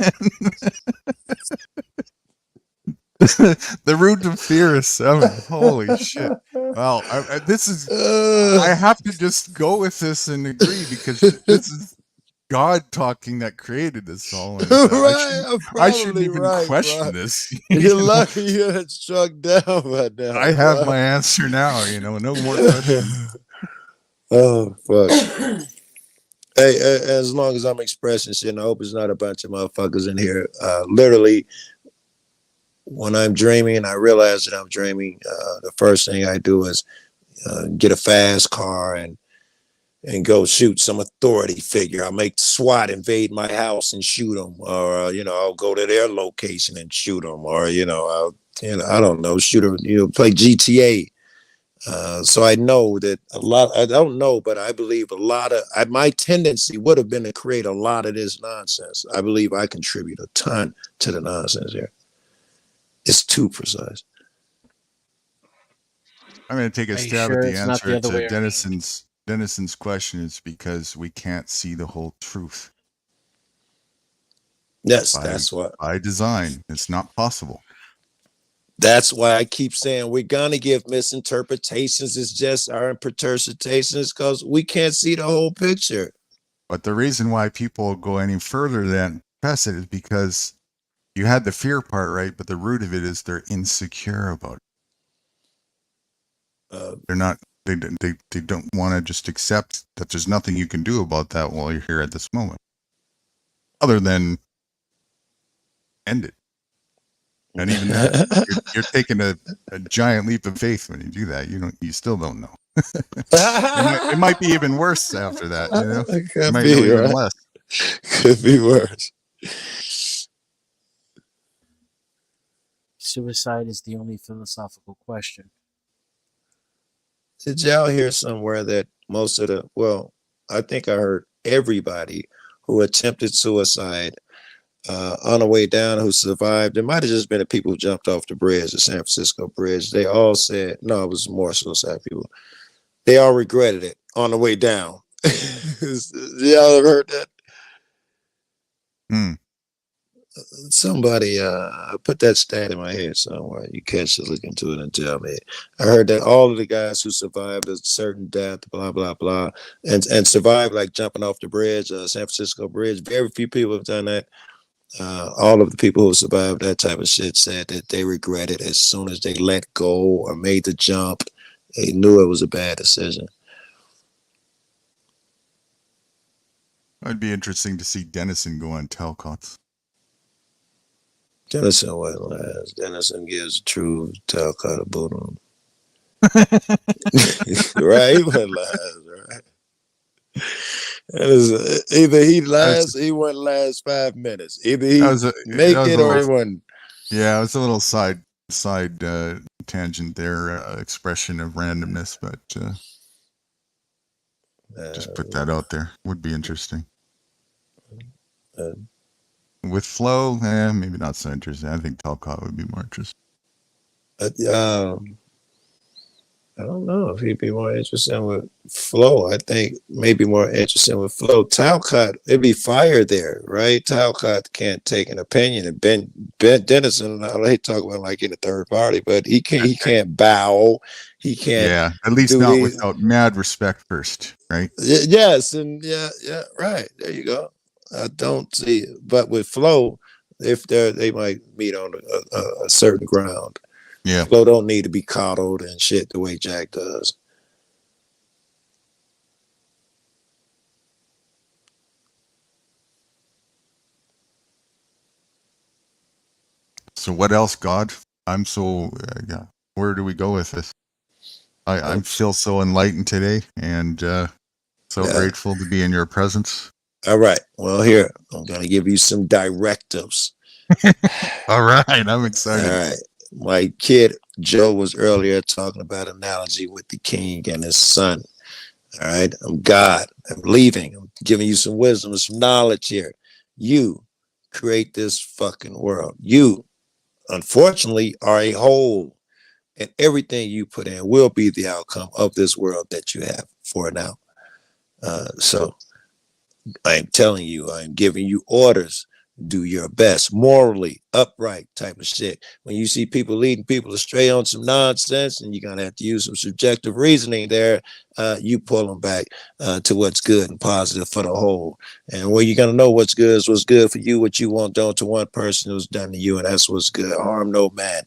Speaker 2: The root of fear is 7. Holy shit. Well, I have to just go with this and agree because this is God talking that created this all. And, I shouldn't
Speaker 3: probably
Speaker 2: even
Speaker 3: right,
Speaker 2: question
Speaker 3: bro.
Speaker 2: this.
Speaker 3: You're
Speaker 2: you know?
Speaker 3: lucky you're struck down by now.
Speaker 2: I have
Speaker 3: bro.
Speaker 2: my answer now. No more questions.
Speaker 3: Oh fuck. Hey, as long as I'm expressing shit, and I hope it's not a bunch of motherfuckers in here. Literally, when I'm dreaming, I realize that I'm dreaming. The first thing I do is get a fast car and go shoot some authority figure. I'll make SWAT invade my house and shoot them, or I'll go to their location and shoot them, or I don't know, shoot them. Play GTA. So I know that a lot. I don't know, but I believe a lot of my tendency would have been to create a lot of this nonsense. I believe I contribute a ton to the nonsense here. It's too precise.
Speaker 2: I'm going to take a
Speaker 6: Are you
Speaker 2: stab
Speaker 6: sure
Speaker 2: at the
Speaker 6: it's not the
Speaker 2: answer
Speaker 6: other way
Speaker 2: to
Speaker 6: around?
Speaker 2: Dennison's question. Is because we can't see the whole truth.
Speaker 3: Yes,
Speaker 2: By-
Speaker 3: that's what.
Speaker 2: By design, it's not possible.
Speaker 3: That's why I keep saying we're gonna give misinterpretations. It's just our interpretations because we can't see the whole picture.
Speaker 2: But the reason why people go any further than press it is because you had the fear part right, but the root of it is they're insecure about it. They're not. They don't want to just accept that there's nothing you can do about that while you're here at this moment, other than end it. And even that, you're taking a giant leap of faith when you do that. You still don't know. It might be even worse after that.
Speaker 3: It
Speaker 2: You
Speaker 3: could
Speaker 2: might
Speaker 3: be,
Speaker 2: know even
Speaker 3: right?
Speaker 2: less.
Speaker 3: Could be worse.
Speaker 6: Suicide is the only philosophical question.
Speaker 3: Did y'all hear somewhere that most of I think I heard everybody who attempted suicide on the way down who survived, it might have just been the people who jumped off the bridge, the San Francisco bridge. They all said, no, it was more suicide people. They all regretted it on the way down. Y'all ever heard that? Somebody put that stat in my head somewhere. You catch it, look into it and tell me. I heard that all of the guys who survived a certain death, blah, blah, blah, and survived like jumping off the bridge, San Francisco bridge. Very few people have done that. All of the people who survived that type of shit said that they regretted as soon as they let go or made the jump. They knew it was a bad decision.
Speaker 2: It'd be interesting to see Dennison go on Talcott's.
Speaker 3: Dennison went last. Dennison gives the truth. Talcott a boot on. Right? He went last, right? It is, either he last, he went last 5 minutes. Either he make it or he wouldn't.
Speaker 2: Yeah, it was a little side tangent there, expression of randomness, but just put that out there. Would be interesting. With Flo, maybe not so interesting. I think Talcott would be more interesting.
Speaker 3: I don't know if he'd be more interesting with Flo. I think maybe more interesting with Flo. Talcott, it'd be fire there, right? Talcott can't take an opinion, and Ben Dennison, they talk about like in a third party, but he can't bow. He can't.
Speaker 2: Yeah, at least not without mad respect first, right?
Speaker 3: Yes, and yeah, right. There you go. I don't see it, but with Flo, if they might meet on a certain ground.
Speaker 2: Yeah,
Speaker 3: Flo don't need to be coddled and shit the way Jack does.
Speaker 2: So what else, God? I'm so where do we go with this? I feel so enlightened today, and so grateful to be in your presence.
Speaker 3: All right. Well, here I'm gonna give you some directives.
Speaker 2: All right, I'm excited.
Speaker 3: All right. My kid Joe was earlier talking about analogy with the king and his son. All right. I'm God. I'm leaving. I'm giving you some wisdom and some knowledge here. You create this fucking world. You, unfortunately, are a whole, and everything you put in will be the outcome of this world that you have for now. So I'm telling you, I'm giving you orders do your best, morally upright type of shit. When you see people leading people astray on some nonsense, and you're gonna have to use some subjective reasoning there, you pull them back to what's good and positive for the whole. And where you're gonna know what's good is what's good for you, what you won't do to one person who's done to you, and that's what's good. Harm no man.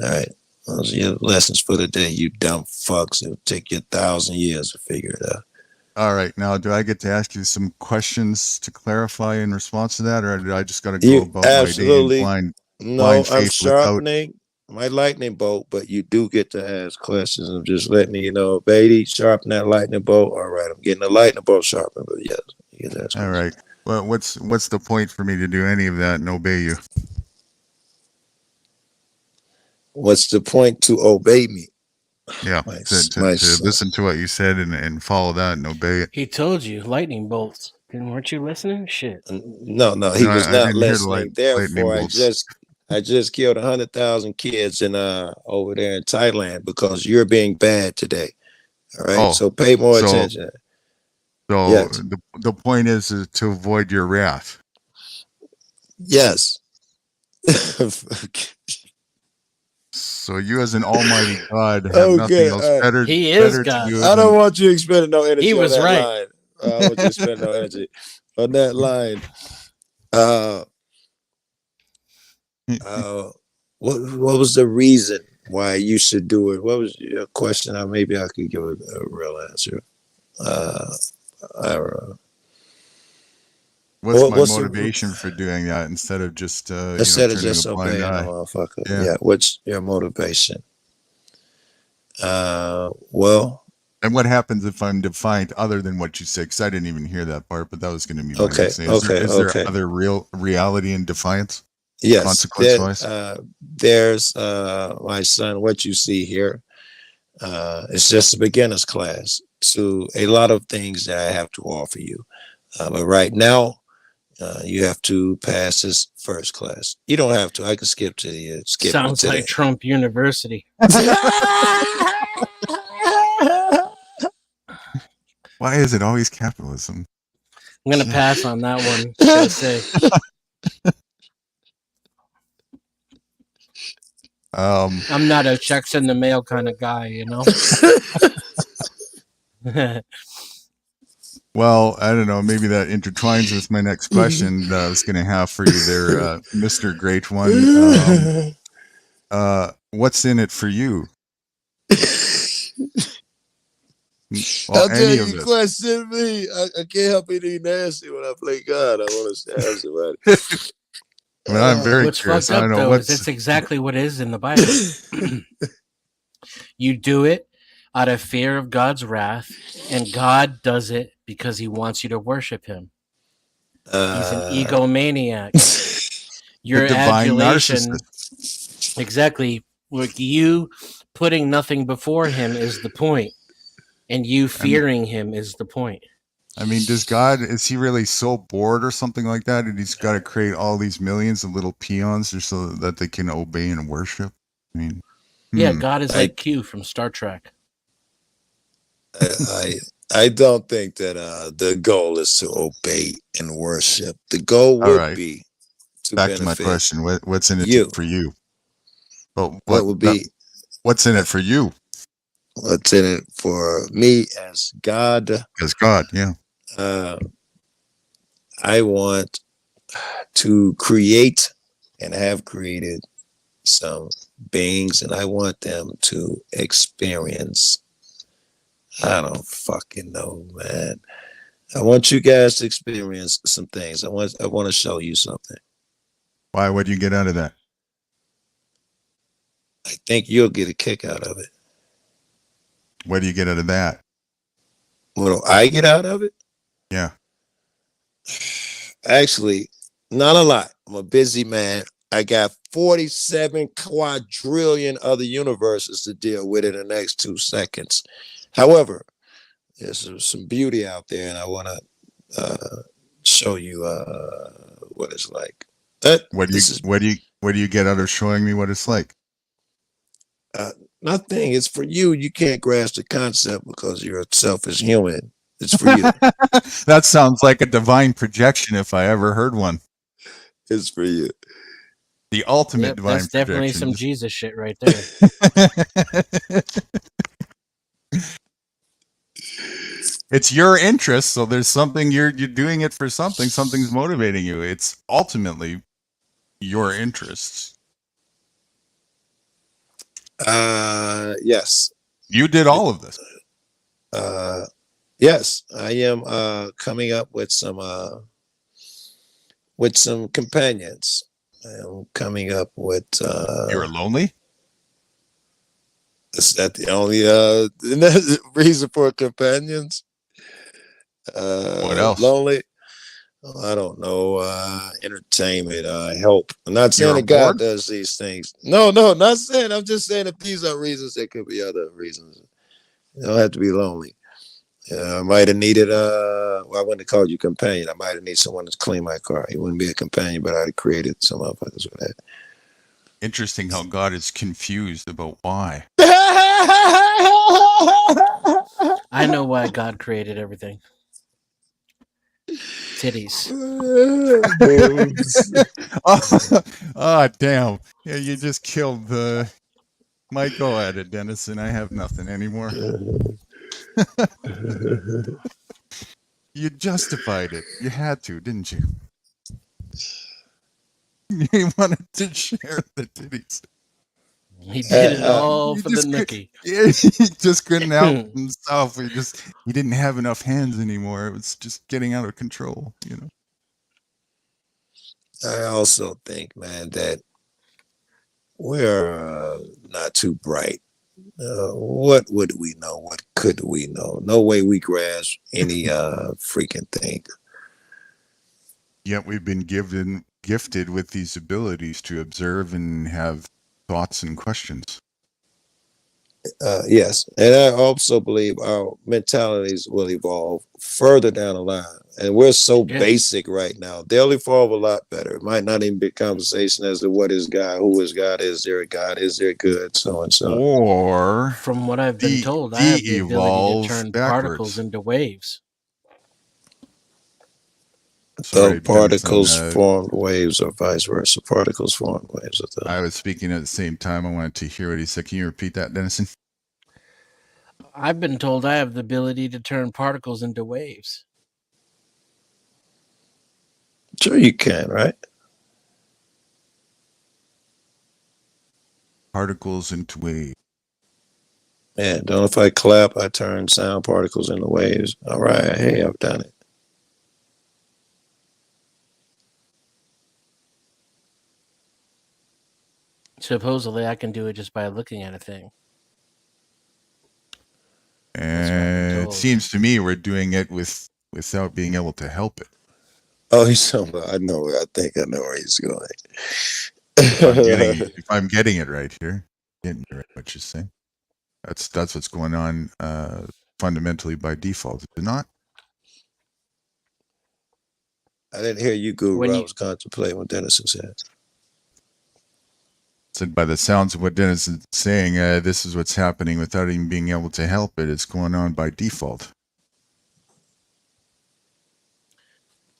Speaker 3: All right. Those are your lessons for the day, you dumb fucks. It'll take you 1,000 years to figure it out.
Speaker 2: All right. Now, do I get to ask you some questions to clarify in response to that, or did I just got to go
Speaker 3: You
Speaker 2: about my day in
Speaker 3: absolutely
Speaker 2: blind
Speaker 3: no. I'm
Speaker 2: faith without?
Speaker 3: sharpening my lightning bolt, but you do get to ask questions. I'm just letting you know, Beatty, sharpen that lightning bolt. All right, I'm getting the lightning bolt sharpened, but yes, you get to ask
Speaker 2: All
Speaker 3: questions.
Speaker 2: right. Well, what's the point for me to do any of that and obey you?
Speaker 3: What's the point to obey me?
Speaker 2: Yeah,
Speaker 3: My,
Speaker 2: to
Speaker 3: my son.
Speaker 2: listen to what you said and follow that and obey it.
Speaker 6: He told you lightning bolts. Weren't you listening? Shit.
Speaker 3: No, he
Speaker 2: No,
Speaker 3: was
Speaker 2: I
Speaker 3: not
Speaker 2: didn't hear the
Speaker 3: listening.
Speaker 2: lightning
Speaker 3: Therefore,
Speaker 2: bolts.
Speaker 3: I just killed 100,000 kids in over there in Thailand because you're being bad today. All right,
Speaker 2: Oh,
Speaker 3: so pay more
Speaker 2: so-
Speaker 3: attention.
Speaker 2: So
Speaker 3: Yes.
Speaker 2: the point is to avoid your wrath.
Speaker 3: Yes.
Speaker 2: So you, as an almighty God, have
Speaker 3: Okay,
Speaker 2: nothing else
Speaker 3: all right.
Speaker 2: better.
Speaker 6: He is
Speaker 2: better
Speaker 6: God.
Speaker 2: To do
Speaker 3: I
Speaker 2: than-
Speaker 3: don't want you expending no energy
Speaker 6: He was
Speaker 3: on that
Speaker 6: right.
Speaker 3: line. I don't want you to spend no energy on that line. What was the reason why you should do it? What was your question? Maybe I could give a real answer. I don't know.
Speaker 2: What's my
Speaker 3: what's the-
Speaker 2: motivation for doing that instead of just
Speaker 3: Instead of
Speaker 2: turning
Speaker 3: just
Speaker 2: a blind
Speaker 3: obeying a
Speaker 2: eye?
Speaker 3: motherfucker.
Speaker 2: Yeah.
Speaker 3: Yeah. What's your motivation? Well,
Speaker 2: And what happens if I'm defiant other than what you said? Because I didn't even hear that part, but that was going to be my
Speaker 3: Okay,
Speaker 2: next thing.
Speaker 3: okay,
Speaker 2: Is there
Speaker 3: okay.
Speaker 2: other reality in defiance?
Speaker 3: yes,
Speaker 2: Consequence-wise?
Speaker 3: there's my son. What you see here is just a beginner's class to a lot of things that I have to offer you. But right now, you have to pass this first class. You don't have to. I can skip to the skip.
Speaker 6: Sounds
Speaker 3: to
Speaker 6: like
Speaker 3: the-
Speaker 6: Trump University.
Speaker 2: Why is it always capitalism?
Speaker 6: I'm gonna pass on that one. Gotta say. I'm not a checks in the mail kind of guy, you know.
Speaker 2: Well, I don't know. Maybe that intertwines with my next question that I was going to have for you there, Mr. Great One. What's in it for you? Well,
Speaker 3: I'll tell
Speaker 2: any
Speaker 3: you,
Speaker 2: of
Speaker 3: you
Speaker 2: this.
Speaker 3: question me. I can't help it being nasty when I play God. I want to stab somebody.
Speaker 2: I mean, I'm very
Speaker 6: What's
Speaker 2: curious.
Speaker 6: fucked
Speaker 2: I
Speaker 6: up
Speaker 2: don't know
Speaker 6: though
Speaker 2: what's.
Speaker 6: is it's exactly what is in the Bible. You do it out of fear of God's wrath, and God does it because He wants you to worship Him. He's an egomaniac. Your
Speaker 2: divine
Speaker 6: adulation,
Speaker 2: narcissist.
Speaker 6: exactly. Like you putting nothing before Him is the point, and you fearing Him is the point.
Speaker 2: I mean, is he really so bored or something like that? And he's got to create all these millions of little peons just so that they can obey and worship? I mean,
Speaker 6: Yeah, God is like Q from Star Trek.
Speaker 3: I don't think that the goal is to obey and worship. The goal
Speaker 2: All
Speaker 3: would
Speaker 2: right.
Speaker 3: be to
Speaker 2: Back to my
Speaker 3: benefit
Speaker 2: question. What's in it
Speaker 3: you.
Speaker 2: for you? But
Speaker 3: What would be
Speaker 2: what's in it for you?
Speaker 3: what's in it for me as God?
Speaker 2: As God, yeah.
Speaker 3: I want to create and have created some beings, and I want them to experience. I don't fucking know, man. I want you guys to experience some things. I want to show you something.
Speaker 2: Why? What do you get out of that?
Speaker 3: I think you'll get a kick out of it.
Speaker 2: What do you get out of that?
Speaker 3: What do I get out of it?
Speaker 2: Yeah.
Speaker 3: Actually, not a lot. I'm a busy man. I got 47 quadrillion other universes to deal with in the next 2 seconds. However, there's some beauty out there, and I want to show you what it's like.
Speaker 2: What do you get out of showing me what it's like?
Speaker 3: Nothing. It's for you. You can't grasp the concept because you're a selfish human. It's for you.
Speaker 2: That sounds like a divine projection if I ever heard one.
Speaker 3: It's for you.
Speaker 2: The ultimate
Speaker 6: Yep,
Speaker 2: divine
Speaker 6: that's definitely some
Speaker 2: projections.
Speaker 6: Jesus shit right there.
Speaker 2: It's your interest, so there's something you're doing it for something. Something's motivating you. It's ultimately your interests.
Speaker 3: Yes.
Speaker 2: You did all of this.
Speaker 3: Yes, I am coming up with some companions. I'm coming up with
Speaker 2: You're lonely?
Speaker 3: is that the only reason for companions?
Speaker 2: What else?
Speaker 3: Lonely. I don't know. Entertainment, help. I'm not saying
Speaker 2: You're
Speaker 3: that God
Speaker 2: bored?
Speaker 3: does these things. No, not saying. I'm just saying if these are reasons, there could be other reasons. You don't have to be lonely. I might have needed well, I wouldn't have called you companion. I might have needed someone to clean my car. He wouldn't be a companion, but I'd have created some motherfuckers with that.
Speaker 2: Interesting how God is confused about why.
Speaker 6: I know why God created everything. Titties.
Speaker 2: Oh, damn. Yeah, you just killed the Mike. Go at it, Dennison. I have nothing anymore. You justified it. You had to, didn't you? You wanted to share the titties.
Speaker 6: He did it all
Speaker 2: You
Speaker 6: for the
Speaker 2: just could-
Speaker 6: nookie.
Speaker 2: Yeah, he just couldn't help himself. He didn't have enough hands anymore. It was just getting out of control, you know.
Speaker 3: I also think, man, that we're not too bright. What would we know? What could we know? No way we grasp any freaking thing.
Speaker 2: Yet we've been gifted with these abilities to observe and have thoughts and questions.
Speaker 3: Yes, and I also believe our mentalities will evolve further down the line. And we're so
Speaker 6: Yeah.
Speaker 3: basic right now. They'll evolve a lot better. It might not even be a conversation as to what is God, who is God, is there a God, is there good, so and so.
Speaker 2: Or
Speaker 6: From what I've been told, I have the ability
Speaker 2: de-evolve
Speaker 6: to turn
Speaker 2: backwards.
Speaker 6: particles into waves.
Speaker 2: Sorry,
Speaker 3: So particles
Speaker 2: Dennison,
Speaker 3: formed waves or vice versa. Particles formed waves.
Speaker 2: I was speaking at the same time. I wanted to hear what he said. Can you repeat that, Dennison?
Speaker 6: I've been told I have the ability to turn particles into waves.
Speaker 3: Sure you can, right?
Speaker 2: Particles into waves.
Speaker 3: Yeah, don't if I clap, I turn sound particles into waves. All right, hey, I've done it.
Speaker 6: Supposedly, I can do it just by looking at a thing. what I've been
Speaker 2: And it
Speaker 6: told.
Speaker 2: seems to me we're doing it without being able to help it.
Speaker 3: Oh, he's talking about, I know, I think I know where he's going.
Speaker 2: If I'm getting it right here, getting it right, what you're saying. That's what's going on fundamentally by default, is it not?
Speaker 3: I didn't hear you, Guru.
Speaker 6: When
Speaker 3: I
Speaker 6: you-
Speaker 3: was contemplating what Dennison said.
Speaker 2: Said by the sounds of what Dennis is saying, this is what's happening without even being able to help it. It's going on by default.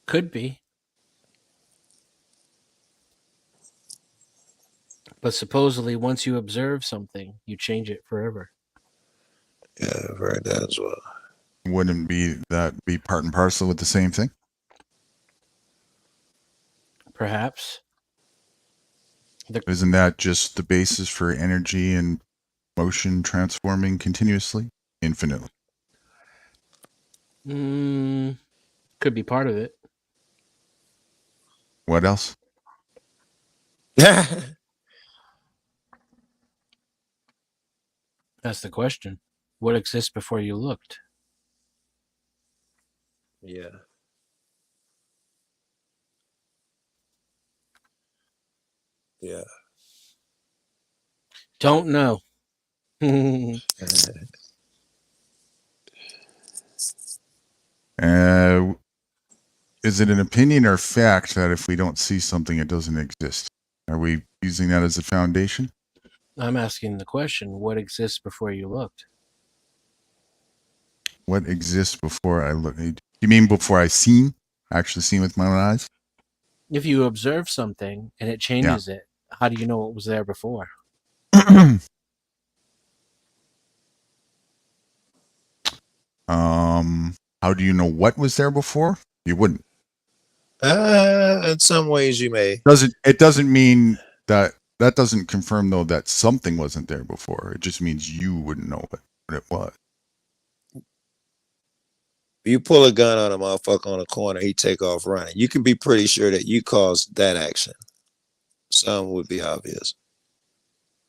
Speaker 6: Could be. But supposedly, once you observe something, you change it forever.
Speaker 3: Yeah, I've heard that as well.
Speaker 2: Wouldn't that be part and parcel with the same thing?
Speaker 6: Perhaps.
Speaker 2: Isn't that just the basis for energy and motion transforming continuously, infinitely?
Speaker 6: Could be part of it.
Speaker 2: What else?
Speaker 6: That's the question. What exists before you looked?
Speaker 3: Yeah. Yeah.
Speaker 6: Don't know.
Speaker 2: Is it an opinion or fact that if we don't see something, it doesn't exist? Are we using that as a foundation?
Speaker 6: I'm asking the question, what exists before you looked?
Speaker 2: What exists before I look? You mean before I actually seen with my own eyes?
Speaker 6: If you observe something and it changes it, how do you know what was there before?
Speaker 2: How do you know what was there before? You wouldn't.
Speaker 3: In some ways, you may.
Speaker 2: It doesn't mean that doesn't confirm though that something wasn't there before. It just means you wouldn't know what it was.
Speaker 3: You pull a gun on a motherfucker on a corner, he take off running. You can be pretty sure that you caused that action. Some would be obvious.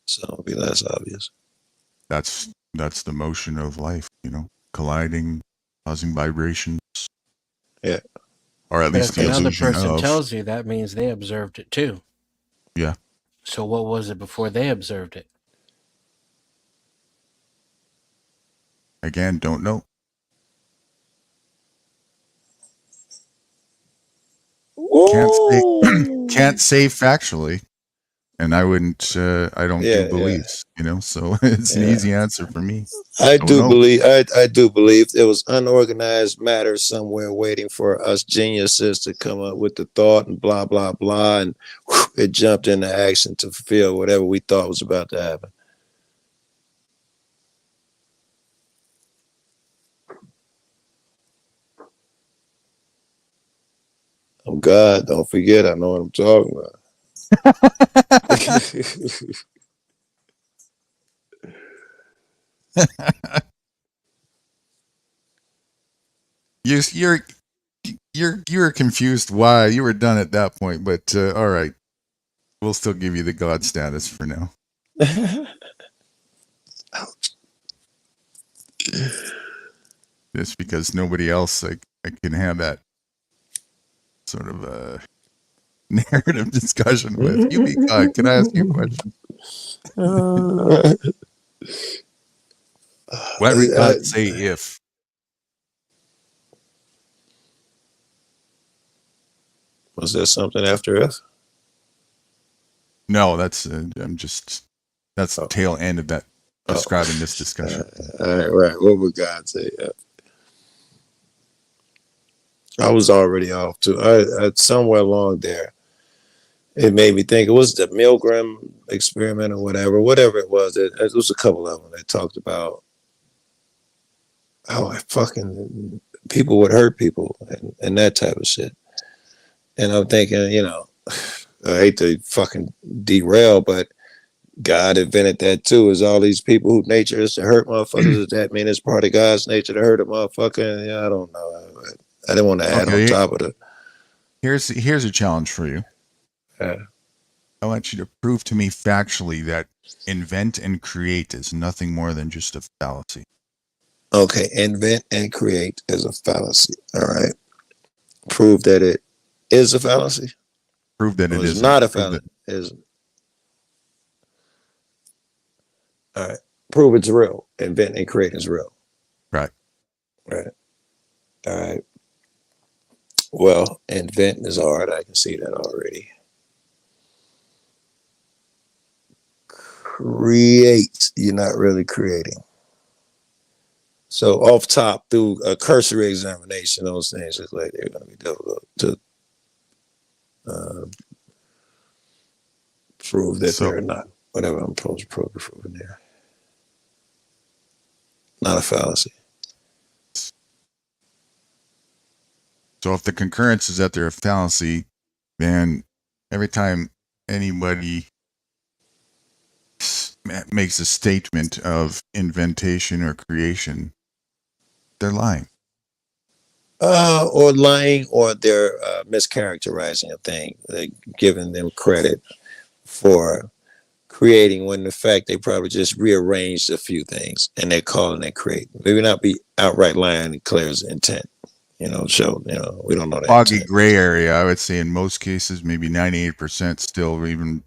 Speaker 3: Some would be less obvious.
Speaker 2: That's the motion of life, colliding, causing vibrations.
Speaker 3: Yeah.
Speaker 2: Or at
Speaker 6: But
Speaker 2: least
Speaker 6: if
Speaker 2: the
Speaker 6: another
Speaker 2: illusion
Speaker 6: person
Speaker 2: of.
Speaker 6: tells you, that means they observed it too.
Speaker 2: Yeah.
Speaker 6: So what was it before they observed it?
Speaker 2: Again, don't know. Can't say factually, and I wouldn't. I don't do beliefs, So it's an easy answer for me.
Speaker 3: I do believe there was unorganized matter somewhere waiting for us geniuses to come up with the thought and blah blah blah, and it jumped into action to fulfill whatever we thought was about to happen. Oh God, don't forget, I know what I'm talking about.
Speaker 2: You're confused why you were done at that point, but all right, we'll still give you the God status for now. Just because nobody else I can have that sort of narrative discussion with. You be God. Can I ask you a question? What did God say if?
Speaker 3: Was there something after if?
Speaker 2: No, that's that's the tail end of that describing this discussion.
Speaker 3: Right. What would God say? I was already off too. I somewhere along there, it made me think it was the Milgram experiment or whatever it was. It was a couple of them that talked about how fucking people would hurt people and that type of shit. And I'm thinking, I hate to fucking derail, but God invented that too. Is all these people whose nature is to hurt motherfuckers? Does that mean it's part of God's nature to hurt a motherfucker? Yeah, I don't know. I didn't want to add on top of it.
Speaker 2: Here's a challenge for you. I want you to prove to me factually that invent and create is nothing more than just a fallacy.
Speaker 3: Okay, invent and create is a fallacy. All right. Prove that it is a fallacy.
Speaker 2: Prove that it is
Speaker 3: not a fallacy. All right. Prove it's real. Invent and create is real.
Speaker 2: Right.
Speaker 3: All right. Well, invent is hard. I can see that already. Create, you're not really creating. So off top, through a cursory examination, those things look like they're going to be difficult to prove that they're not. Whatever I'm supposed to prove in there. Not a fallacy.
Speaker 2: So if the concurrence is that they're a fallacy, then every time anybody makes a statement of inventation or creation, they're lying.
Speaker 3: Or lying, or they're mischaracterizing a thing. They're giving them credit for creating when in fact they probably just rearranged a few things and they're calling it create. Maybe not be outright lying and declares intent. We don't know that.
Speaker 2: Foggy gray area, I would say in most cases, maybe 98% still even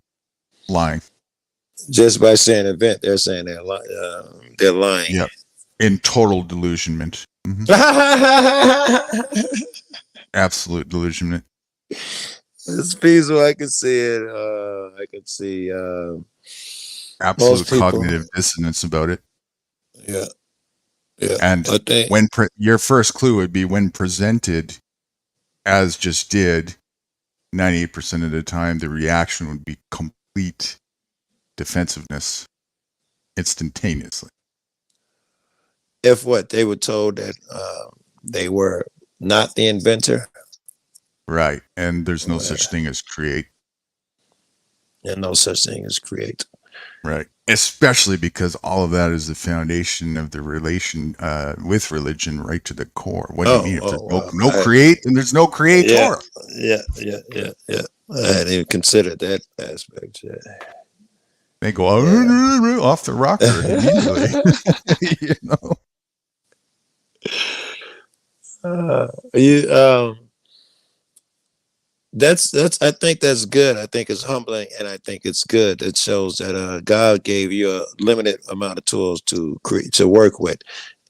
Speaker 2: lying.
Speaker 3: Just by saying event, they're saying they're lying.
Speaker 2: Yeah, in total delusionment. Mm-hmm. Absolute delusionment.
Speaker 3: It's peaceful. I can see it. I can see
Speaker 2: absolute cognitive dissonance about it.
Speaker 3: Yeah.
Speaker 2: And your first clue would be when presented as just did, 98% of the time, the reaction would be complete defensiveness instantaneously.
Speaker 3: If what they were told that they were not the inventor,
Speaker 2: Right. And there's no
Speaker 3: Yeah.
Speaker 2: such thing as create.
Speaker 3: and no such thing as create.
Speaker 2: Right. Especially because all of that is the foundation of the relation with religion right to the core. What do you mean? If there's no create, then there's no creator.
Speaker 3: Yeah. I hadn't even considered that aspect. Yeah.
Speaker 2: They go off the rocker immediately. You know?
Speaker 3: That's I think that's good. I think it's humbling, and I think it's good. It shows that God gave you a limited amount of tools to work with.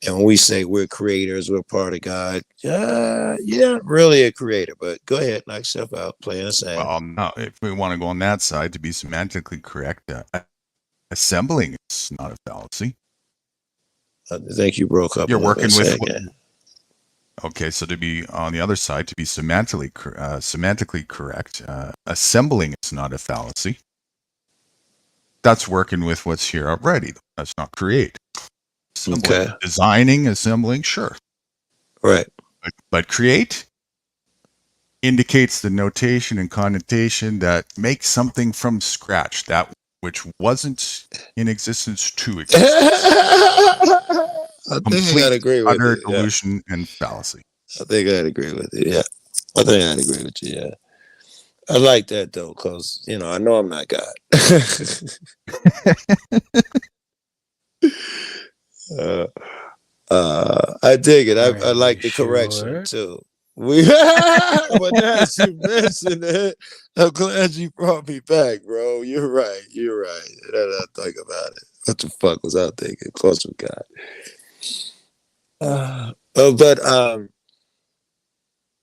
Speaker 3: And when we say we're creators, we're part of God. You're not really a creator, but go ahead, knock yourself out, playing the same.
Speaker 2: Well, no, if we want to go on that side, to be semantically correct, assembling is not a fallacy.
Speaker 3: I think you broke up.
Speaker 2: You're working with.
Speaker 3: again.
Speaker 2: Okay, so to be on the other side, to be semantically correct, assembling is not a fallacy. That's working with what's here already. That's not create.
Speaker 3: Okay.
Speaker 2: Designing, assembling, sure.
Speaker 3: Right.
Speaker 2: But create indicates the notation and connotation that makes something from scratch, that which wasn't in existence to exist.
Speaker 3: I think I gotta agree with
Speaker 2: utter
Speaker 3: you.
Speaker 2: delusion and fallacy.
Speaker 3: I think I'd agree with you. Yeah. I think I'd agree with you. Yeah. I like that though, because I know I'm not God. I dig it. I like the correction too. But as you mentioned it, I'm glad you brought me back, bro. You're right. And I think about it. What the fuck was I thinking? Close with God. But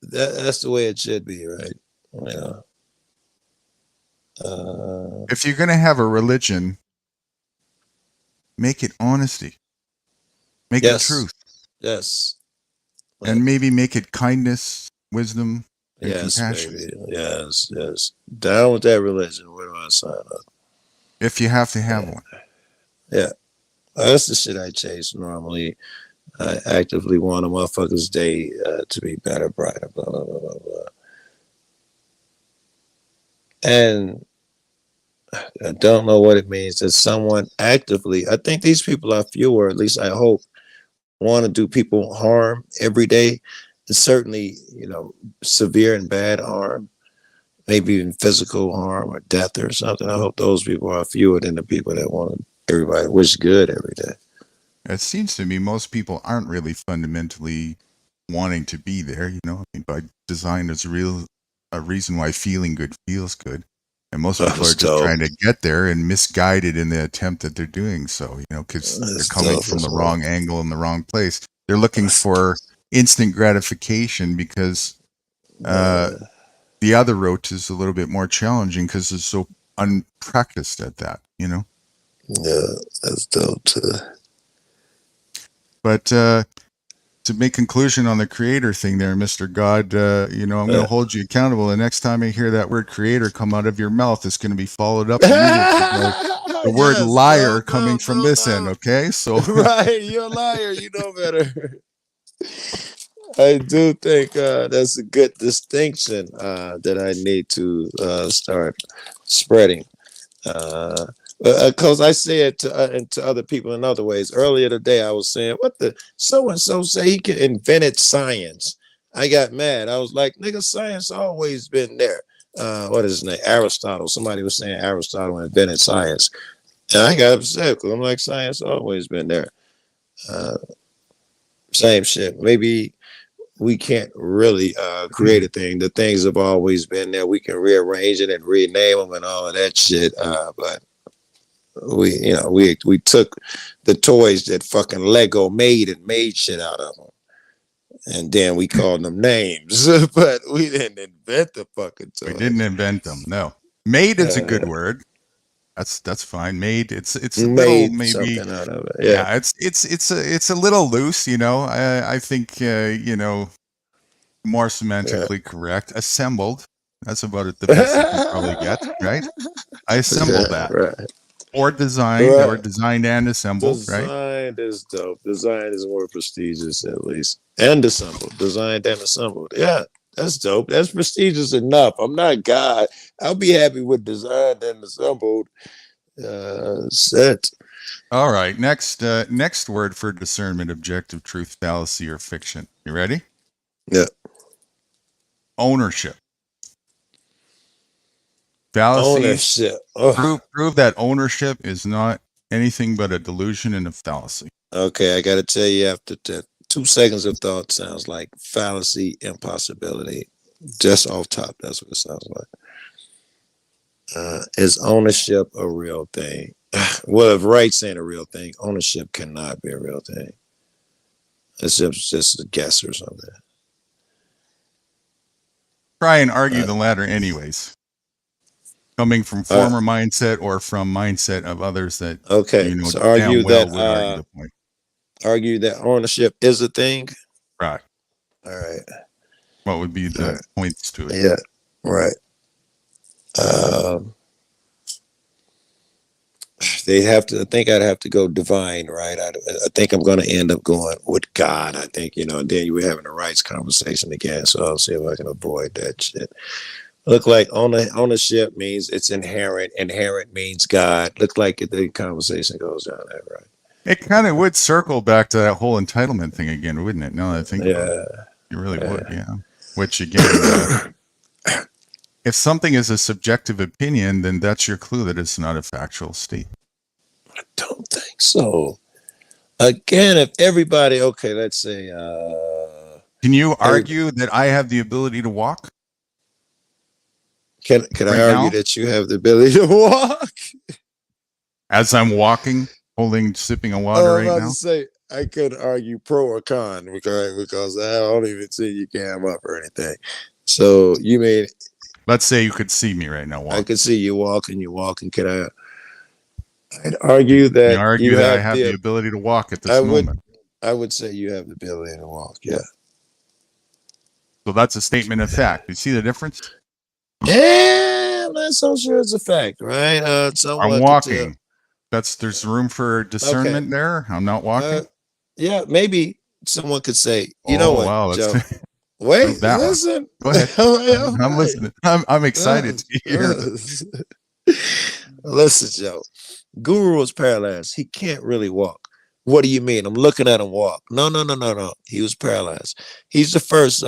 Speaker 3: that's the way it should be, right?
Speaker 2: If you're going to have a religion, make it honesty. Make it truth.
Speaker 3: Yes.
Speaker 2: And maybe make it kindness, wisdom, and compassion.
Speaker 3: Baby. Yes. Down with that religion. Where do I sign up?
Speaker 2: If you have to have one.
Speaker 3: Yeah. That's the shit I chase normally. I actively want a motherfucker's day to be better, brighter, blah, blah, blah, blah, blah. And I don't know what it means that someone actively, I think these people are fewer, at least I hope, want to do people harm every day. And certainly, severe and bad harm, maybe even physical harm or death or something. I hope those people are fewer than the people that want everybody to wish good every day.
Speaker 2: It seems to me most people aren't really fundamentally wanting to be there. By design, there's a reason why feeling good feels good. And most people are just trying to get there and misguided in the attempt that they're doing so, because they're coming from the wrong angle in the wrong place. They're looking for instant gratification because the other route is a little bit more challenging because they're so unpracticed at that,
Speaker 3: Yeah, that's dope too.
Speaker 2: But to make conclusion on the creator thing there, Mr. God, I'm going to hold you accountable. The next time I hear that word creator come out of your mouth, it's going to be followed up immediately the word liar coming from this end, okay? So
Speaker 3: right, you're a liar. You know better. I do think that's a good distinction that I need to start spreading. Because I say it to other people in other ways. Earlier today, I was saying, what the so-and-so say he invented science. I got mad. I was like, nigga, science always been there. What is his name? Aristotle. Somebody was saying Aristotle invented science. And I got upset because I'm like, science always been there. Same shit. Maybe we can't really create a thing. The things have always been there. We can rearrange it and rename them and all of that shit. But we took the toys that fucking Lego made and made shit out of them, and then we called them names. But we didn't invent the fucking toys.
Speaker 2: We didn't invent them. No, made is a good word. That's fine. Made it's a little maybe
Speaker 3: out of it.
Speaker 2: Yeah, it's a little loose. I think more semantically correct. Assembled That's about it. The best you can probably get, right? I assembled that,
Speaker 3: Right.
Speaker 2: or designed,
Speaker 3: Right.
Speaker 2: or designed and assembled, right?
Speaker 3: Designed is dope. Designed is more prestigious, at least. And assembled. Designed and assembled. Yeah, that's dope. That's prestigious enough. I'm not God. I'll be happy with designed and assembled. Set.
Speaker 2: All right. Next word for discernment: objective, truth, fallacy, or fiction. You ready?
Speaker 3: Yeah.
Speaker 2: Ownership. Fallacy.
Speaker 3: Ownership. Oh,
Speaker 2: Prove that ownership is not anything but a delusion and a fallacy.
Speaker 3: okay, I got to tell you, after 2 seconds of thought, sounds like fallacy, impossibility. Just off top, that's what it sounds like. Is ownership a real thing? Well, if rights ain't a real thing, ownership cannot be a real thing. It's just a guess or something.
Speaker 2: Try and argue the latter, anyways. Coming from former mindset or from mindset of others that
Speaker 3: Okay,
Speaker 2: so
Speaker 3: argue
Speaker 2: well
Speaker 3: that
Speaker 2: would argue the point.
Speaker 3: argue that ownership is a thing.
Speaker 2: Right.
Speaker 3: All right.
Speaker 2: What would be the points to it?
Speaker 3: Yeah. Right. They have to. I think I'd have to go divine, right? I think I'm going to end up going with God. I think, and then we're having a rights conversation again. So I'll see if I can avoid that shit. Look like ownership means it's inherent. Inherent means God. Look like the conversation goes down that, right?
Speaker 2: It kind of would circle back to that whole entitlement thing again, wouldn't it? No, I think
Speaker 3: Yeah.
Speaker 2: you really would, yeah. Which again, if something is a subjective opinion, then that's your clue that it's not a factual state.
Speaker 3: I don't think so. Again, if everybody, okay, let's say,
Speaker 2: can you argue that I have the ability to walk?
Speaker 3: Can I argue that you have the ability to walk?
Speaker 2: As I'm walking, sipping on water right now?
Speaker 3: To say, I could argue pro or con because I don't even see you cam up or anything. So you mean,
Speaker 2: let's say you could see me right now walking.
Speaker 3: I could see you walking. I'd argue that
Speaker 2: I have the ability to walk at this moment.
Speaker 3: I would say you have the ability to walk. Yeah.
Speaker 2: So that's a statement of fact. You see the difference?
Speaker 3: Yeah, I'm not so sure it's a fact, right?
Speaker 2: I'm walking. There's room for discernment there. I'm not walking.
Speaker 3: Yeah, maybe someone could say, you know what,
Speaker 2: wow,
Speaker 3: Joe? Wait, listen.
Speaker 2: Go ahead. I'm listening. I'm excited to hear.
Speaker 3: Listen, Joe. Guru was paralyzed. He can't really walk. What do you mean? I'm looking at him walk. No. He was paralyzed. He's the first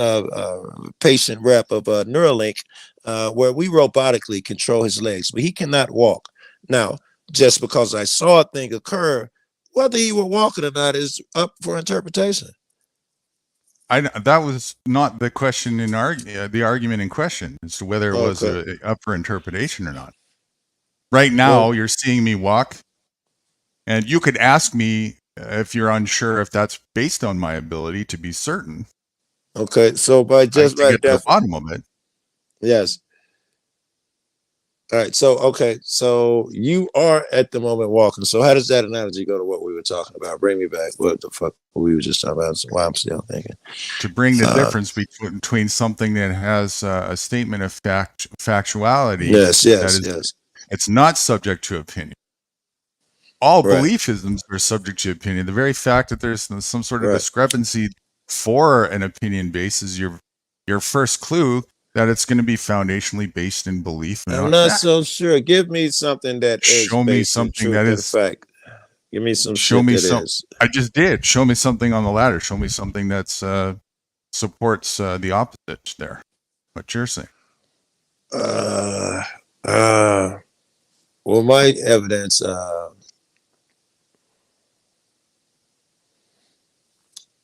Speaker 3: patient rep of Neuralink, where we robotically control his legs, but he cannot walk. Now, just because I saw a thing occur, whether he were walking or not is up for interpretation.
Speaker 2: That was not the question in the argument in question as to whether it was up for interpretation or not. Right now, you're seeing me walk, and you could ask me if you're unsure if that's based on my ability to be certain.
Speaker 3: Okay, so by just
Speaker 2: right to the bottom of it.
Speaker 3: Yes. All right, so you are at the moment walking. So how does that analogy go to what we were talking about? Bring me back. What the fuck we were just talking about? So why I'm still thinking.
Speaker 2: To bring the difference between something that has a statement of factuality.
Speaker 3: Yes.
Speaker 2: It's not subject to opinion. All beliefisms are subject to opinion. The very fact that there's some sort of discrepancy for an opinion base is your first clue that it's going to be foundationally based in belief.
Speaker 3: I'm not so sure. Give me something that is
Speaker 2: show me something that is
Speaker 3: fact. Give me some.
Speaker 2: Show me something. I just did. Show me something on the ladder. Show me something that's supports the opposite there. What you're saying.
Speaker 3: Well, my evidence.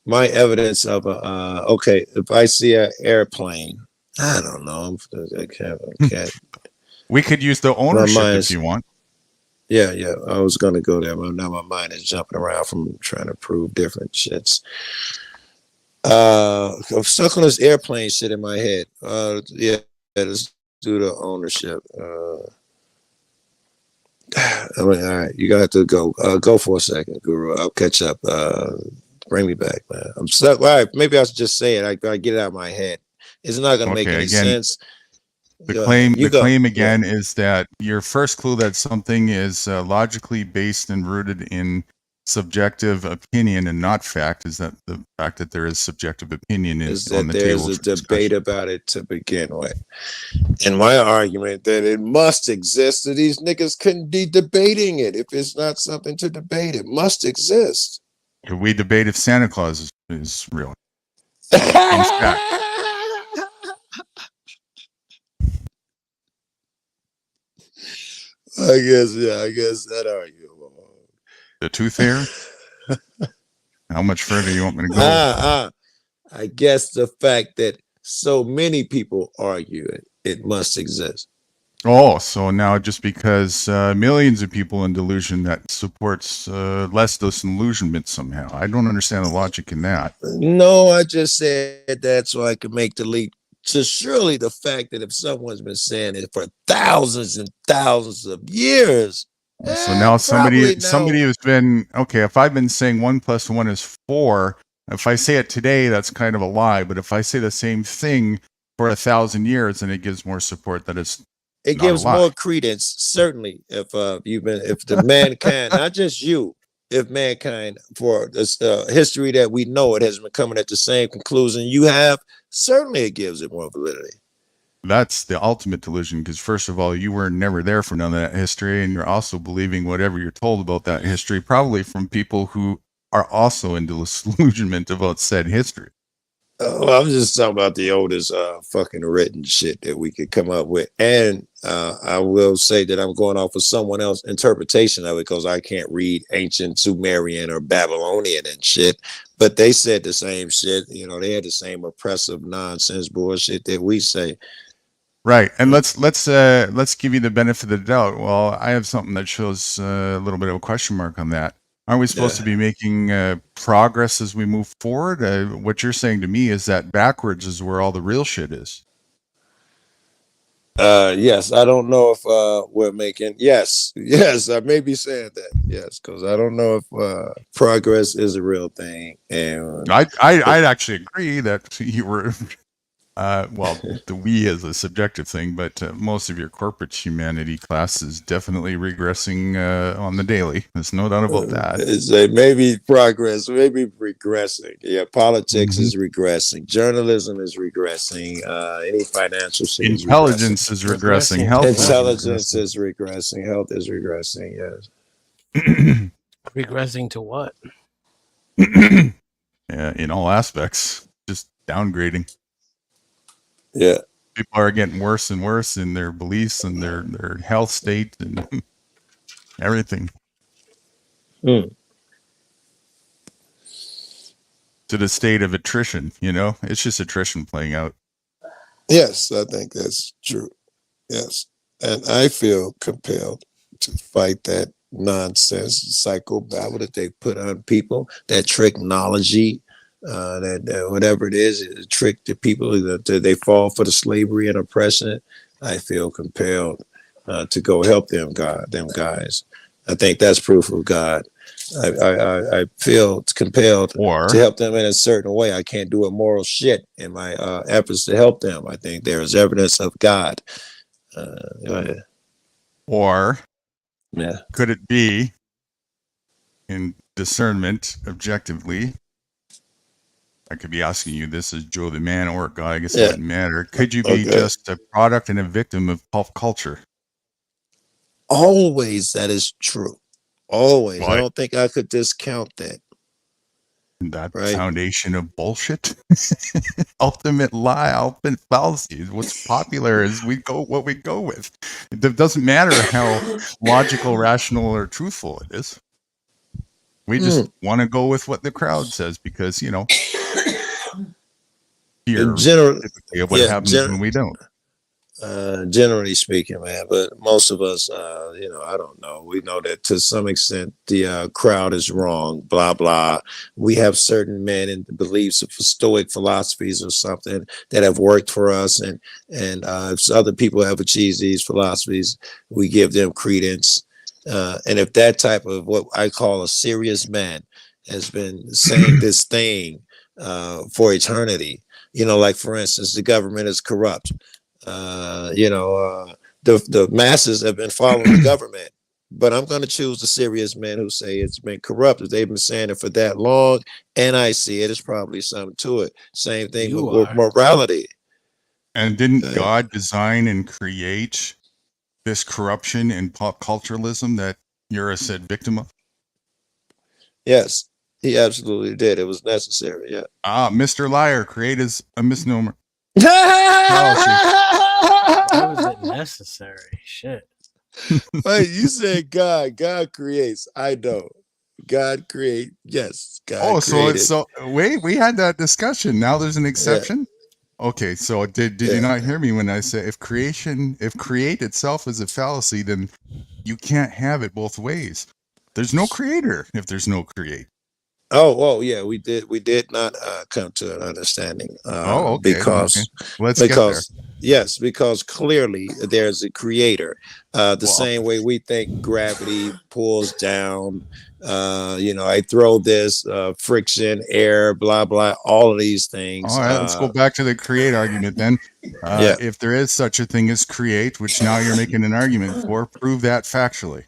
Speaker 3: My evidence of if I see an airplane, I don't know. I can't.
Speaker 2: We could use the ownership if you want.
Speaker 3: Yeah. I was gonna go there, but now my mind is jumping around from trying to prove different shits. I'm stuck on this airplane shit in my head. Let's do the ownership. All right, you got to go. Go for a second, Guru. I'll catch up. Bring me back, man. I'm stuck. All right, maybe I should just say it. I get it out of my head. It's not going to make any sense.
Speaker 2: The
Speaker 3: Go
Speaker 2: claim,
Speaker 3: ahead. You
Speaker 2: the
Speaker 3: go.
Speaker 2: claim
Speaker 3: Yeah.
Speaker 2: again is that your first clue that something is logically based and rooted in subjective opinion and not fact is that the fact that there is subjective opinion
Speaker 3: Is
Speaker 2: on
Speaker 3: that
Speaker 2: the table
Speaker 3: there's a
Speaker 2: for
Speaker 3: debate
Speaker 2: discussion.
Speaker 3: about it to begin with. And my argument that it must exist, that these niggas couldn't be debating it. If it's not something to debate, it must exist.
Speaker 2: We debate if Santa Claus is real.
Speaker 3: I
Speaker 2: fact.
Speaker 3: guess that argument.
Speaker 2: The tooth fairy? How much further you want me to go?
Speaker 3: I guess the fact that so many people argue it must exist.
Speaker 2: Oh, so now just because millions of people in delusion, that supports less disillusionment somehow. I don't understand the logic in that.
Speaker 3: No, I just said that so I could make the leap to surely the fact that if someone's been saying it for thousands and thousands of years.
Speaker 2: So now somebody
Speaker 3: now,
Speaker 2: who's been, okay, if I've been saying 1 + 1 is 4, if I say it today, that's kind of a lie. But if I say the same thing for 1,000 years, then it gives more support that it's
Speaker 3: it
Speaker 2: not a
Speaker 3: gives
Speaker 2: lie.
Speaker 3: more credence, certainly, if the mankind, not just you, if mankind for this history that we know it has been coming at the same conclusion you have, certainly it gives it more validity.
Speaker 2: That's the ultimate delusion, because first of all, you were never there for none of that history, and you're also believing whatever you're told about that history, probably from people who are also in disillusionment about said history.
Speaker 3: I'm just talking about the oldest fucking written shit that we could come up with. And I will say that I'm going off of someone else's interpretation of it because I can't read ancient Sumerian or Babylonian and shit. But they said the same shit. You know, they had the same oppressive nonsense bullshit that we say.
Speaker 2: Right. And let's give you the benefit of the doubt. Well, I have something that shows a little bit of a question mark on that. Aren't we supposed to be making progress as we move forward? What you're saying to me is that backwards is where all the real shit is.
Speaker 3: Yes, I don't know if we're making. Yes, I may be saying that. Yes, because I don't know if progress is a real thing. And
Speaker 2: I'd actually agree that you were. Well, the we is a subjective thing, but most of your corporate humanity class is definitely regressing on the daily. There's no doubt about that.
Speaker 3: Maybe progress, maybe regressing. Yeah, politics is regressing. Journalism is regressing. Any financial shit
Speaker 2: Intelligence is regressing. Health
Speaker 3: Intelligence is regressing. Health is regressing. Yes.
Speaker 6: Regressing to what?
Speaker 2: Yeah, in all aspects, just downgrading.
Speaker 3: Yeah,
Speaker 2: people are getting worse and worse in their beliefs and their health state and everything. To the state of attrition, you know, it's just attrition playing out.
Speaker 3: Yes, I think that's true. Yes, and I feel compelled to fight that nonsense psycho battle that they put on people, that technology. That whatever it is, it trick the people that they fall for the slavery and oppression. I feel compelled to go help them guys. I think that's proof of God. I feel compelled to help them in a certain way. I can't do immoral shit in my efforts to help them. I think there is evidence of God. Go ahead.
Speaker 2: Or
Speaker 3: yeah,
Speaker 2: could it be in discernment objectively? I could be asking you this as Joe the man or God, I guess it wouldn't matter. Could you be just a product and a victim of pop culture?
Speaker 3: Always that is true. Always. I don't think I could discount that.
Speaker 2: That foundation of bullshit. Ultimate lie, ultimate fallacy. What's popular is what we go with. It doesn't matter how logical, rational, or truthful it is. We just want to go with what the crowd says because, you know, fear typically of what happens when we don't.
Speaker 3: Generally speaking, man, but most of us, you know, I don't know. We know that to some extent the crowd is wrong, blah, blah. We have certain men and beliefs of Stoic philosophies or something that have worked for us. And if other people have achieved these philosophies, we give them credence. And if that type of what I call a serious man has been saying this thing for eternity, you know, like, for instance, the government is corrupt. The masses have been following the government. But I'm going to choose the serious men who say it's been corrupted. They've been saying it for that long, and I see it. It's probably something to it. Same thing with morality.
Speaker 2: And didn't God design and create this corruption and pop culturalism that you're a said victim of?
Speaker 3: Yes, he absolutely did. It was necessary. Yeah.
Speaker 2: Mr. Liar created a misnomer.
Speaker 6: How is it necessary? Shit.
Speaker 3: Wait, you said God. God creates. I know. God create. Yes. God created.
Speaker 2: so wait, we had that discussion. Now there's an exception. Yeah. Okay, so did you not hear me when I said if create itself is a fallacy, then you can't have it both ways. There's no creator if there's no create.
Speaker 3: Oh, yeah, we did not come to an understanding.
Speaker 2: Okay.
Speaker 3: Because
Speaker 2: let's get there.
Speaker 3: Yes, because clearly there's a creator. Same way we think gravity pulls down. I throw this friction, air, blah blah, all of these things.
Speaker 2: All right, let's go back to the create argument then. If there is such a thing as create, which now you're making an argument for, prove that factually.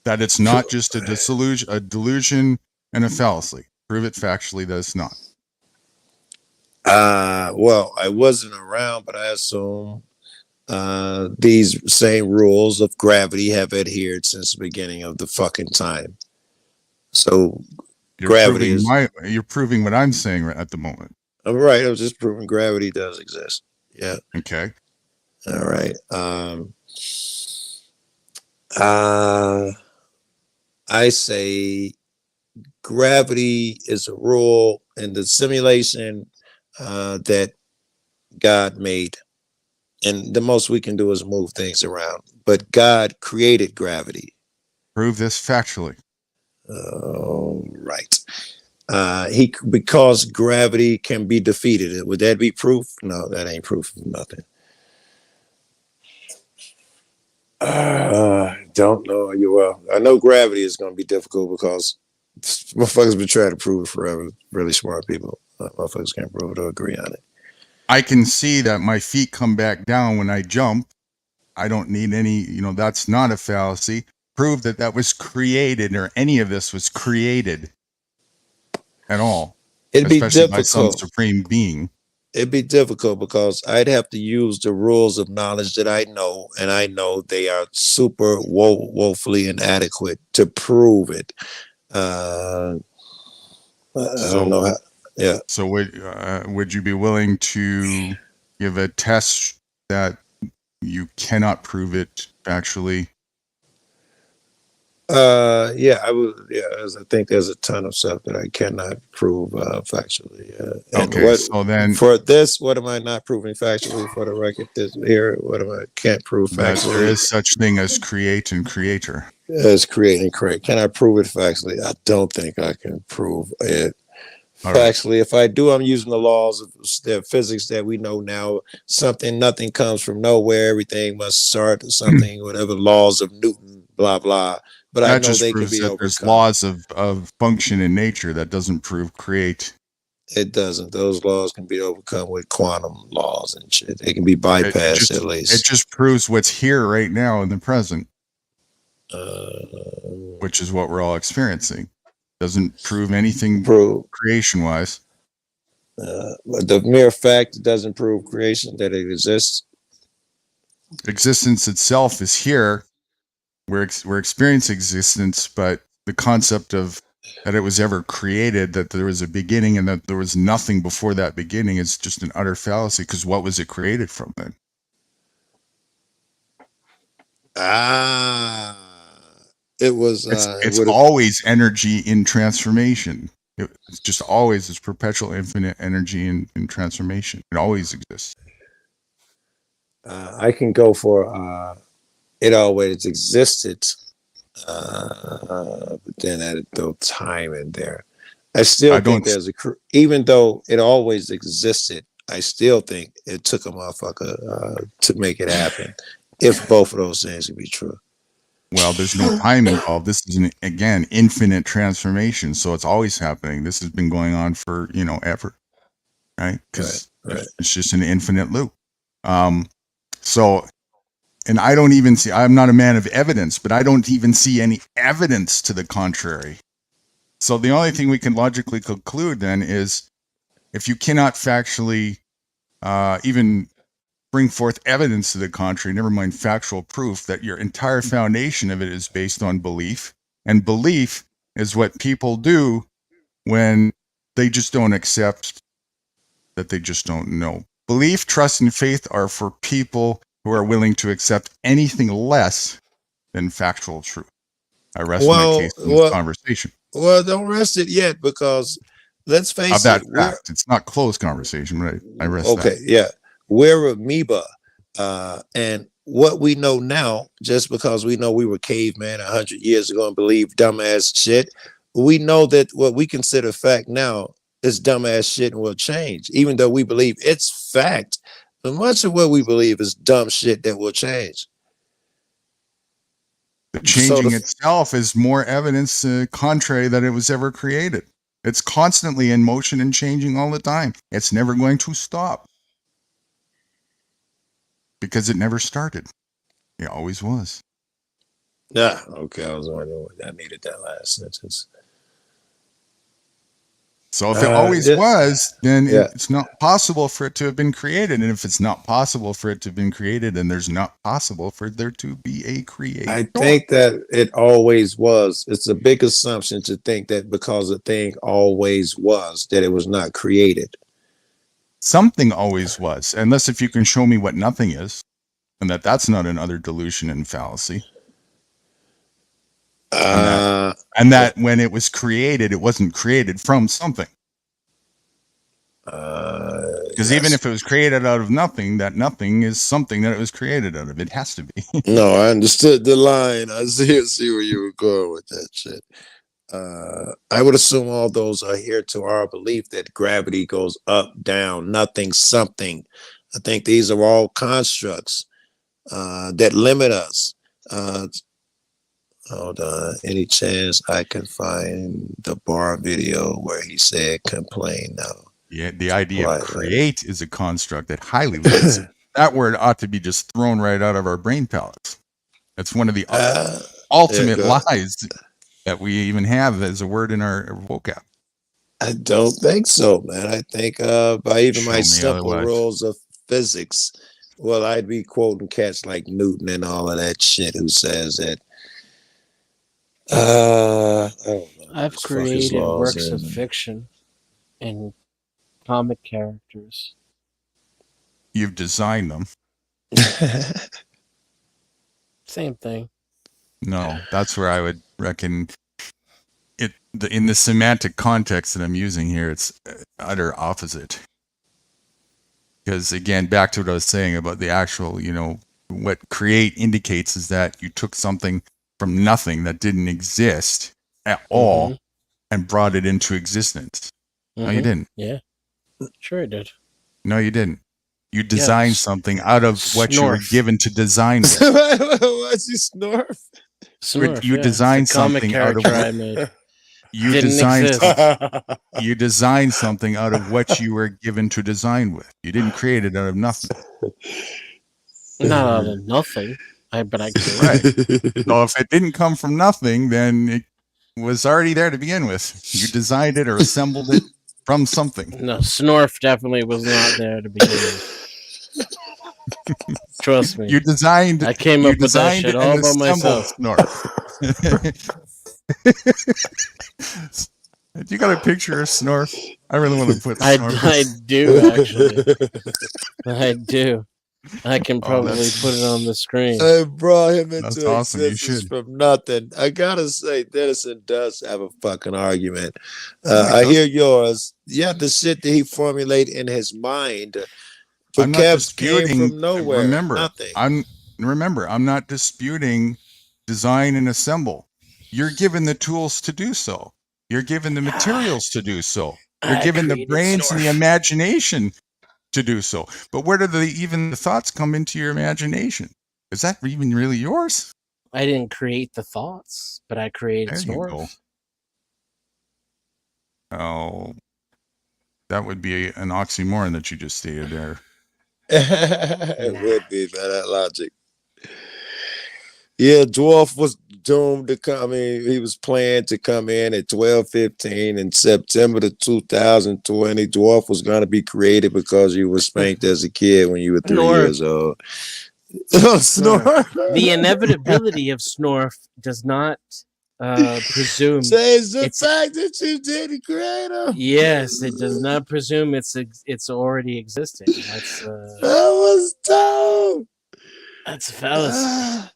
Speaker 2: That it's not just a delusion and a fallacy. Prove it factually that it's not.
Speaker 3: Well, I wasn't around, but I assume these same rules of gravity have adhered since the beginning of the fucking time. So
Speaker 2: you're proving what I'm saying right at the moment.
Speaker 3: I'm right. I was just proving gravity does exist. Yeah.
Speaker 2: Okay.
Speaker 3: All right. I say gravity is a rule in the simulation that God made. And the most we can do is move things around. But God created gravity.
Speaker 2: Prove this factually.
Speaker 3: Right. Because gravity can be defeated. Would that be proof? No, that ain't proof of nothing. Don't know you well. I know gravity is going to be difficult because motherfuckers been trying to prove it forever. Really smart people. Motherfuckers can't prove it or agree on it.
Speaker 2: I can see that my feet come back down when I jump. I don't need any, that's not a fallacy. Prove that was created or any of this was created at all.
Speaker 3: It'd be difficult.
Speaker 2: By some supreme being.
Speaker 3: It'd be difficult because I'd have to use the rules of knowledge that I know, and I know they are super woefully inadequate to prove it. I don't know how. Yeah.
Speaker 2: So would you be willing to give a test that you cannot prove it factually?
Speaker 3: Yeah, I would. Yeah, I think there's a ton of stuff that I cannot prove factually.
Speaker 2: Okay, so then
Speaker 3: for this, what am I not proving factually? For the record, this here, what am I can't prove factually?
Speaker 2: There is such thing as create and creator.
Speaker 3: As create and create. Can I prove it factually? I don't think I can prove it. Factually, if I do, I'm using the laws of physics that we know now. Nothing comes from nowhere. Everything must start something. Whatever laws of Newton, blah blah. But I know they can be overcome.
Speaker 2: There's laws of function in nature that doesn't prove create.
Speaker 3: It doesn't. Those laws can be overcome with quantum laws and shit. They can be bypassed at least.
Speaker 2: It just proves what's here right now in the present, which is what we're all experiencing. Doesn't prove anything creation-wise.
Speaker 3: But the mere fact doesn't prove creation, that it exists.
Speaker 2: Existence itself is here. We're experiencing existence, but the concept of that it was ever created, that there was a beginning and that there was nothing before that beginning, is just an utter fallacy, because what was it created from then?
Speaker 3: It was.
Speaker 2: It's always energy in transformation. It's just always this perpetual infinite energy in transformation. It always exists.
Speaker 3: I can go for it always existed, but then added the time in there. I still think there's even though it always existed, I still think it took a motherfucker to make it happen. If both of those things would be true.
Speaker 2: Well, there's no time involved. This is again infinite transformation, so it's always happening. This has been going on for ever, right? Because it's just an infinite loop. So, and I don't even see, I'm not a man of evidence, but I don't even see any evidence to the contrary. So the only thing we can logically conclude then is if you cannot factually even bring forth evidence to the contrary, never mind factual proof, that your entire foundation of it is based on belief. And belief is what people do when they just don't accept that they just don't know. Belief, trust, and faith are for people who are willing to accept anything less than factual truth. I rest my case in this conversation.
Speaker 3: Well, don't rest it yet, because let's face
Speaker 2: Of that
Speaker 3: it,
Speaker 2: fact, it's not closed conversation, right? I rest
Speaker 3: okay,
Speaker 2: that.
Speaker 3: yeah, we're amoeba, and what we know now, just because we know we were cavemen 100 years ago and believe dumbass shit, we know that what we consider fact now is dumbass shit and will change, even though we believe it's fact. But much of what we believe is dumb shit that will change.
Speaker 2: The changing itself is more evidence contrary that it was ever created. It's constantly in motion and changing all the time. It's never going to stop because it never started. It always was.
Speaker 3: Yeah, okay, I was wondering what I needed that last sentence.
Speaker 2: So if it always was, then
Speaker 3: yeah.
Speaker 2: it's not possible for it to have been created. And if it's not possible for it to have been created, then there's not possible for there to be a creator.
Speaker 3: I think that it always was. It's a big assumption to think that because a thing always was, that it was not created.
Speaker 2: Something always was, unless if you can show me what nothing is, and that's not another delusion and fallacy. And that when it was created, it wasn't created from something. Because even if it was created out of nothing, that nothing is something that it was created out of. It has to be.
Speaker 3: No, I understood the line. I see where you were going with that shit. I would assume all those are here to our belief that gravity goes up, down, nothing, something. I think these are all constructs that limit us. Hold on. Any chance I can find the bar video where he said complain now?
Speaker 2: Yeah, the idea of create is a construct that highly limits it. That word ought to be just thrown right out of our brain palettes. That's one of the ultimate lies that we even have as a word in our vocab.
Speaker 3: I don't think so, man. I think by even my simple rules of physics, well, I'd be quoting cats like Newton and all of that shit who says that. I don't know.
Speaker 6: I've created works of fiction and comic characters.
Speaker 2: You've designed them.
Speaker 6: Same thing.
Speaker 2: No, that's where I would reckon it. In the semantic context that I'm using here, it's utter opposite. Because again, back to what I was saying about the actual, what create indicates is that you took something from nothing that didn't exist at all and brought it into existence. No, you didn't.
Speaker 6: Yeah, sure I did.
Speaker 2: No, you didn't. You designed something out of what you were given to design with.
Speaker 3: What's he snort?
Speaker 2: You designed something out of
Speaker 6: I made.
Speaker 2: You designed something out of what you were given to design with. You didn't create it out of nothing.
Speaker 6: Not out of nothing. But I could.
Speaker 2: Right. So if it didn't come from nothing, then it was already there to begin with. You designed it or assembled it from something.
Speaker 6: No, Snorf definitely was not there to begin with. Trust me.
Speaker 2: You designed.
Speaker 6: I came up with that shit all by myself.
Speaker 2: Snorf. You got a picture of Snorf? I really want to put Snorf.
Speaker 6: I do, actually. I do. I can probably put it on the screen.
Speaker 3: I brought him into
Speaker 2: awesome.
Speaker 3: existence from nothing. I gotta say, Dennison does have a fucking argument. I hear yours. Yeah, the shit that he formulated in his mind.
Speaker 2: I'm not disputing.
Speaker 3: From nowhere. Nothing.
Speaker 2: I'm not disputing design and assemble. You're given the tools to do so. You're given the materials to do so. You're given the brains and the imagination to do so. But where do the thoughts come into your imagination? Is that even really yours?
Speaker 6: I didn't create the thoughts, but I created Snorf.
Speaker 2: Oh, that would be an oxymoron that you just stated there.
Speaker 3: It would be by that logic. Yeah, Dwarf was doomed to come. I mean, he was planned to come in at 12:15 in September of 2020. Dwarf was going to be created because you were spanked as a kid when you were 3
Speaker 6: Snort.
Speaker 3: years old. Oh, snort.
Speaker 6: The inevitability of Snorf does not presume.
Speaker 3: Change the
Speaker 6: it's-
Speaker 3: fact that you didn't create him.
Speaker 6: Yes, it does not presume it's already existing.
Speaker 3: That was dope.
Speaker 6: That's a fallacy.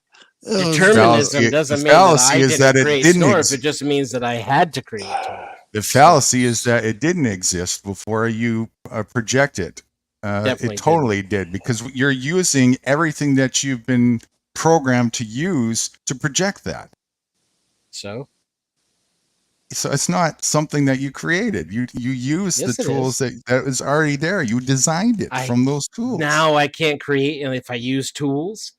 Speaker 3: That was
Speaker 6: Determinism
Speaker 2: fallacy.
Speaker 6: doesn't
Speaker 2: The
Speaker 6: mean that
Speaker 2: fallacy
Speaker 6: I
Speaker 2: is
Speaker 6: didn't
Speaker 2: that it
Speaker 6: create
Speaker 2: didn't
Speaker 6: Snorf.
Speaker 2: ex-
Speaker 6: It just means that I had to create Snorf.
Speaker 2: The fallacy is that it didn't exist before you project it.
Speaker 6: Definitely
Speaker 2: It totally did, because you're using everything that you've been programmed to use to project that.
Speaker 6: So
Speaker 2: it's not something that you created. You use
Speaker 6: Yes,
Speaker 2: the
Speaker 6: it
Speaker 2: tools that was already there. You designed it from those tools.
Speaker 6: now I can't create, and if I use tools,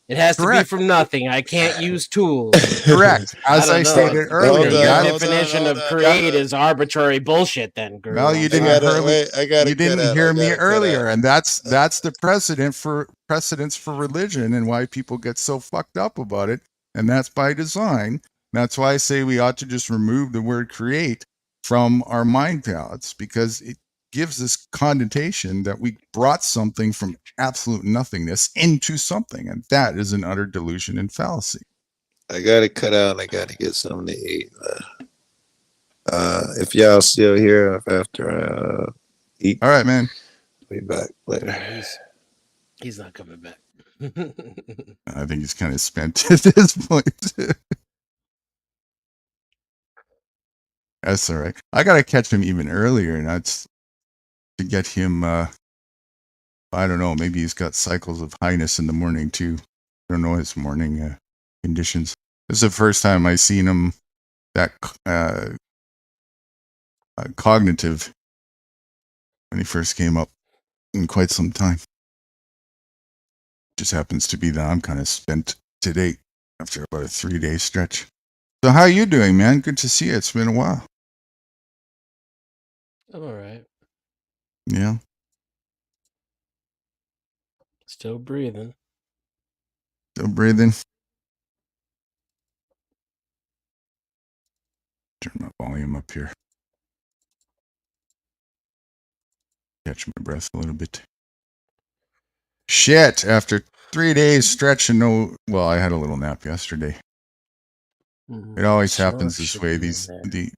Speaker 6: it has
Speaker 2: Correct.
Speaker 6: to be from nothing. I can't use tools.
Speaker 2: Correct. As I
Speaker 6: don't know.
Speaker 2: stated earlier,
Speaker 6: Your
Speaker 3: Hold
Speaker 6: definition
Speaker 3: on.
Speaker 6: of create is arbitrary bullshit. Then, girl.
Speaker 2: Well, you
Speaker 3: I
Speaker 2: didn't
Speaker 3: gotta
Speaker 2: hear me.
Speaker 3: wait. I gotta.
Speaker 2: You didn't
Speaker 3: cut out.
Speaker 2: hear
Speaker 3: I
Speaker 2: me
Speaker 3: gotta cut
Speaker 2: earlier,
Speaker 3: out.
Speaker 2: and that's the precedence for religion and why people get so fucked up about it, and that's by design. That's why I say we ought to just remove the word create from our mind palates, because it gives this connotation that we brought something from absolute nothingness into something, and that is an utter delusion and fallacy.
Speaker 3: I gotta cut out. I gotta get something to eat. If y'all still here after I eat,
Speaker 2: All right, man.
Speaker 3: be back later.
Speaker 6: He's not coming back.
Speaker 2: I think he's kind of spent at this point. That's all right. I gotta catch him even earlier, and that's to get him. I don't know. Maybe he's got cycles of highness in the morning too. I don't know his morning conditions. This is the first time I seen him that cognitive when he first came up in quite some time. Just happens to be that I'm kind of spent today after about a 3-day stretch. So how are you doing, man? Good to see you. It's been a while.
Speaker 6: I'm all right.
Speaker 2: Yeah.
Speaker 6: Still breathing.
Speaker 2: Still breathing. Turn my volume up here. Catch my breath a little bit. Shit, after 3 days stretch and I had a little nap yesterday. It always happens this way. The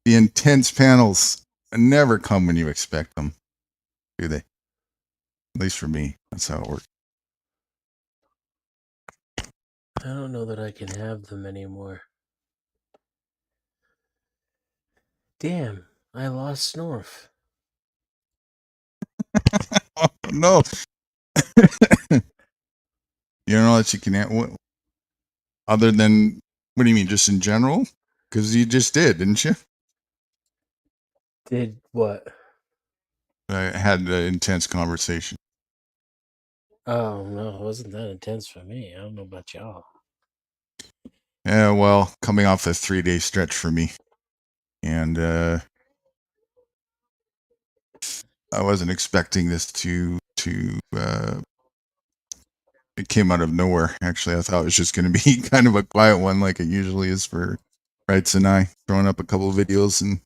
Speaker 2: the intense panels never come when you expect them, do they? At least for me, that's how it works.
Speaker 6: I don't know that I can have them anymore. Damn, I lost Snorf.
Speaker 2: Oh, no. You don't know that you can, other than, what do you mean, just in general? Because you just did, didn't you?
Speaker 6: Did what?
Speaker 2: I had an intense conversation.
Speaker 6: Oh no, it wasn't that intense for me. I don't know about y'all.
Speaker 2: Yeah, well, coming off a 3-day stretch for me. And I wasn't expecting this to it came out of nowhere. Actually, I thought it was just going to be kind of a quiet one like it usually is for Rights and I, throwing up a couple of videos and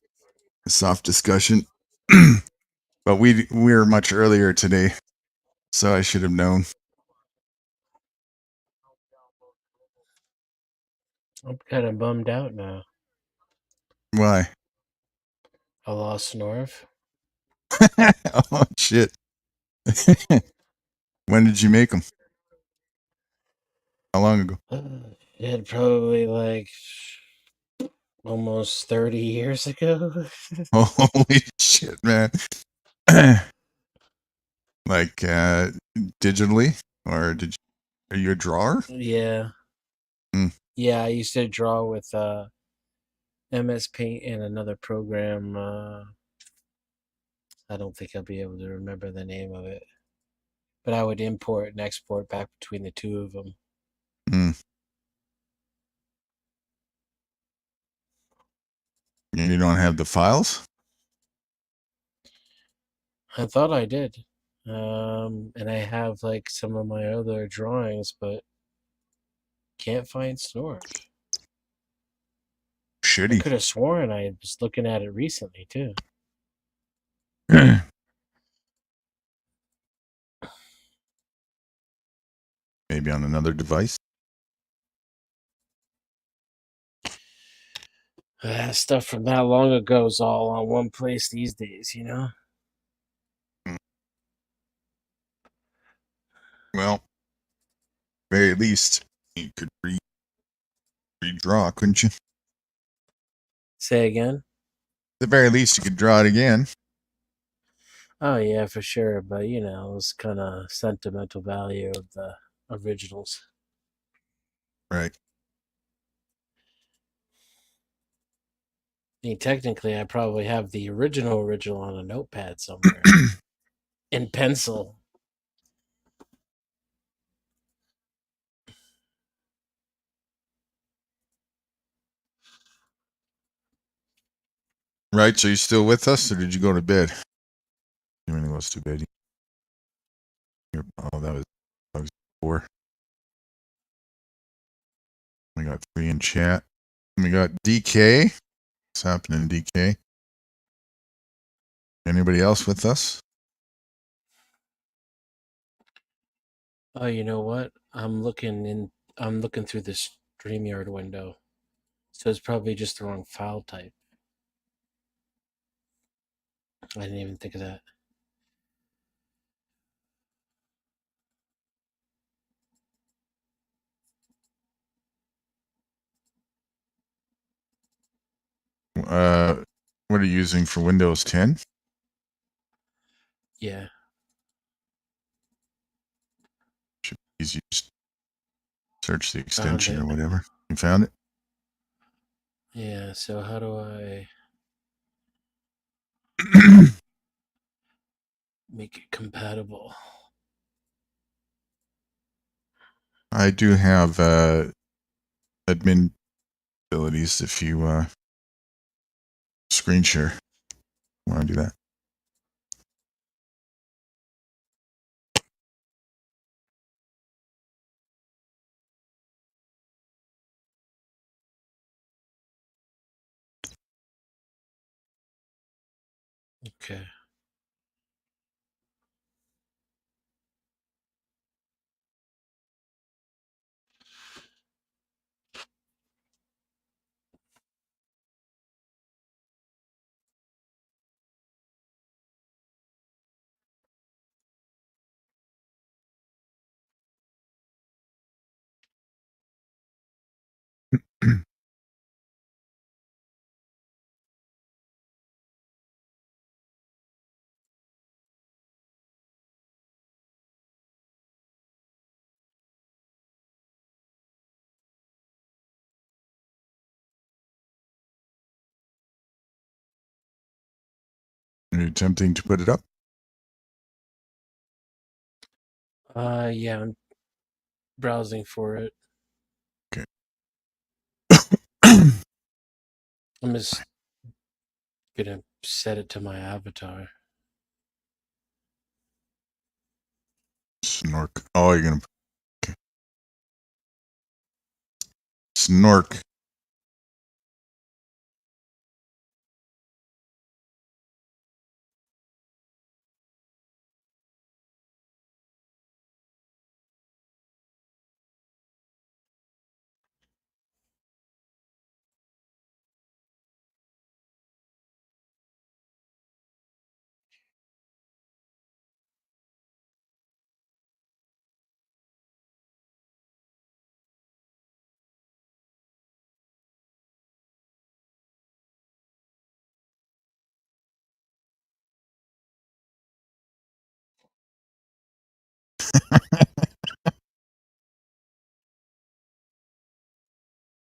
Speaker 2: a soft discussion. But we were much earlier today, so I should have known.
Speaker 6: I'm kind of bummed out now.
Speaker 2: Why?
Speaker 6: I lost Snorf.
Speaker 2: Oh, shit. When did you make them? How long ago?
Speaker 6: It probably like almost 30 years ago.
Speaker 2: Holy shit, man. Like digitally, or are you a drawer?
Speaker 6: Yeah. Yeah, I used to draw with MS Paint and another program. I don't think I'll be able to remember the name of it. But I would import and export back between the two of them.
Speaker 2: You don't have the files?
Speaker 6: I thought I did. And I have like some of my other drawings, but can't find Snork. I
Speaker 2: Shitty.
Speaker 6: could have sworn I was looking at it recently too.
Speaker 2: Maybe on another device.
Speaker 6: Stuff from that long ago is all on one place these days, you know?
Speaker 2: Well, very least you could redraw, couldn't you?
Speaker 6: Say again?
Speaker 2: At the very least, you could draw it again.
Speaker 6: Oh, yeah, for sure. But, you know, it's kind of sentimental value of the originals.
Speaker 2: Right.
Speaker 6: I mean, technically, I probably have the original on a notepad somewhere in pencil.
Speaker 2: Right. So you still with us, or did you go to bed? You really was to bed. Oh, that was 4. We got 3 in chat. We got DK. What's happening, DK? Anybody else with us?
Speaker 6: Oh, you know what? I'm looking through this StreamYard window. So it's probably just the wrong file type. I didn't even think of that.
Speaker 2: What are you using for Windows 10?
Speaker 6: Yeah.
Speaker 2: Should be easy. Just search the extension
Speaker 6: it.
Speaker 2: or whatever. You found it?
Speaker 6: Yeah, so how do I make it compatible?
Speaker 2: I do have admin abilities if you screen share. Want to do that?
Speaker 6: Okay.
Speaker 2: Are you attempting to put it up?
Speaker 6: Yeah, I'm browsing for it.
Speaker 2: Okay.
Speaker 6: I'm just gonna set it to my avatar.
Speaker 2: Snork. Oh, you're gonna. Okay. Snork.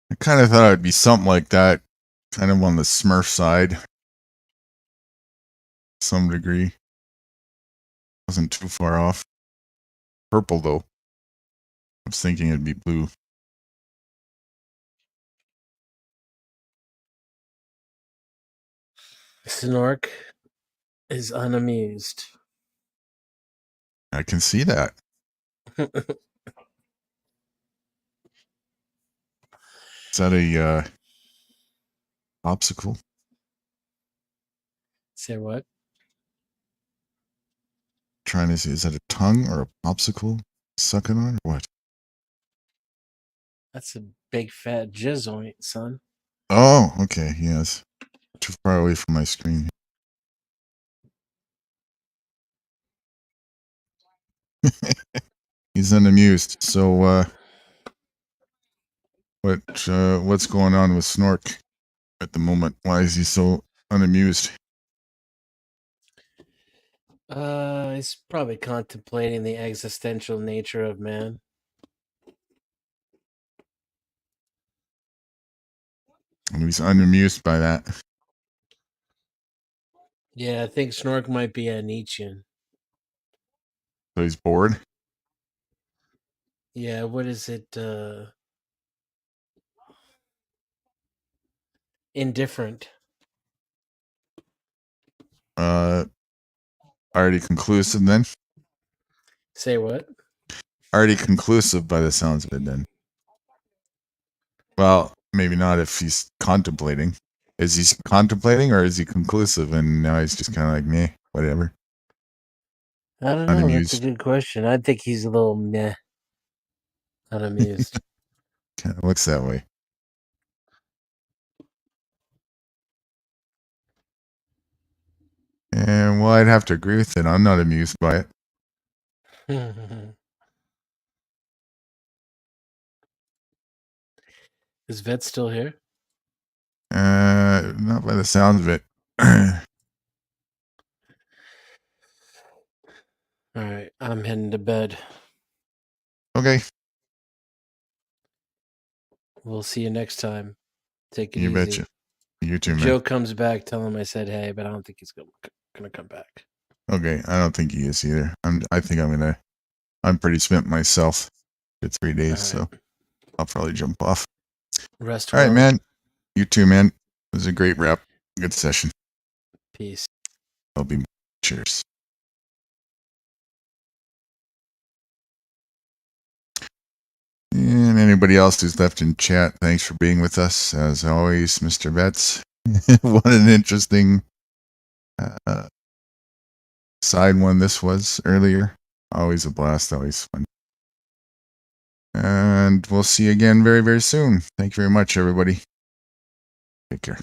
Speaker 2: I kind of thought it'd be something like that, kind of on the Smurf side, some degree. Wasn't too far off. Purple though. I was thinking it'd be blue.
Speaker 6: Snork is unamused.
Speaker 2: I can see that. Is that a popsicle?
Speaker 6: Say what?
Speaker 2: Trying to see, is that a tongue or a popsicle sucking on or what?
Speaker 6: That's a big fat jizzoint, son.
Speaker 2: Oh, okay. Yes. Too far away from my screen. He's unamused. So, what's going on with Snork at the moment? Why is he so unamused?
Speaker 6: He's probably contemplating the existential nature of man.
Speaker 2: And he's unamused by that.
Speaker 6: Yeah, I think Snork might be a Nietzschean.
Speaker 2: So he's bored.
Speaker 6: Yeah, what is it? Indifferent.
Speaker 2: Already conclusive then.
Speaker 6: Say what?
Speaker 2: Already conclusive by the sounds of it then. Well, maybe not if he's contemplating. Is he contemplating or is he conclusive and now he's just kind of like, meh, whatever.
Speaker 6: I don't know.
Speaker 2: Unamused.
Speaker 6: That's a good question. I think he's a little meh. Unamused.
Speaker 2: Kind of looks that way. And well, I'd have to agree with it. I'm not amused by it.
Speaker 6: Is Vet still here?
Speaker 2: Not by the sounds of it.
Speaker 6: All right, I'm heading to bed.
Speaker 2: Okay.
Speaker 6: We'll see you next time. Take it
Speaker 2: You
Speaker 6: easy.
Speaker 2: betcha. You too,
Speaker 6: If
Speaker 2: man.
Speaker 6: Joe comes back, tell him I said hey, but I don't think he's gonna come back.
Speaker 2: Okay, I don't think he is either. I think I'm pretty spent myself for 3 days,
Speaker 6: All
Speaker 2: so
Speaker 6: right.
Speaker 2: I'll probably jump off.
Speaker 6: Rest
Speaker 2: All right,
Speaker 6: well.
Speaker 2: man. You too, man. It was a great wrap. Good session.
Speaker 6: Peace.
Speaker 2: I'll be. Cheers. And anybody else who's left in chat, thanks for being with us. As always, Mr. Betts. What an interesting side one this was earlier. Always a blast, always fun. And we'll see you again very, very soon. Thank you very much, everybody. Take care.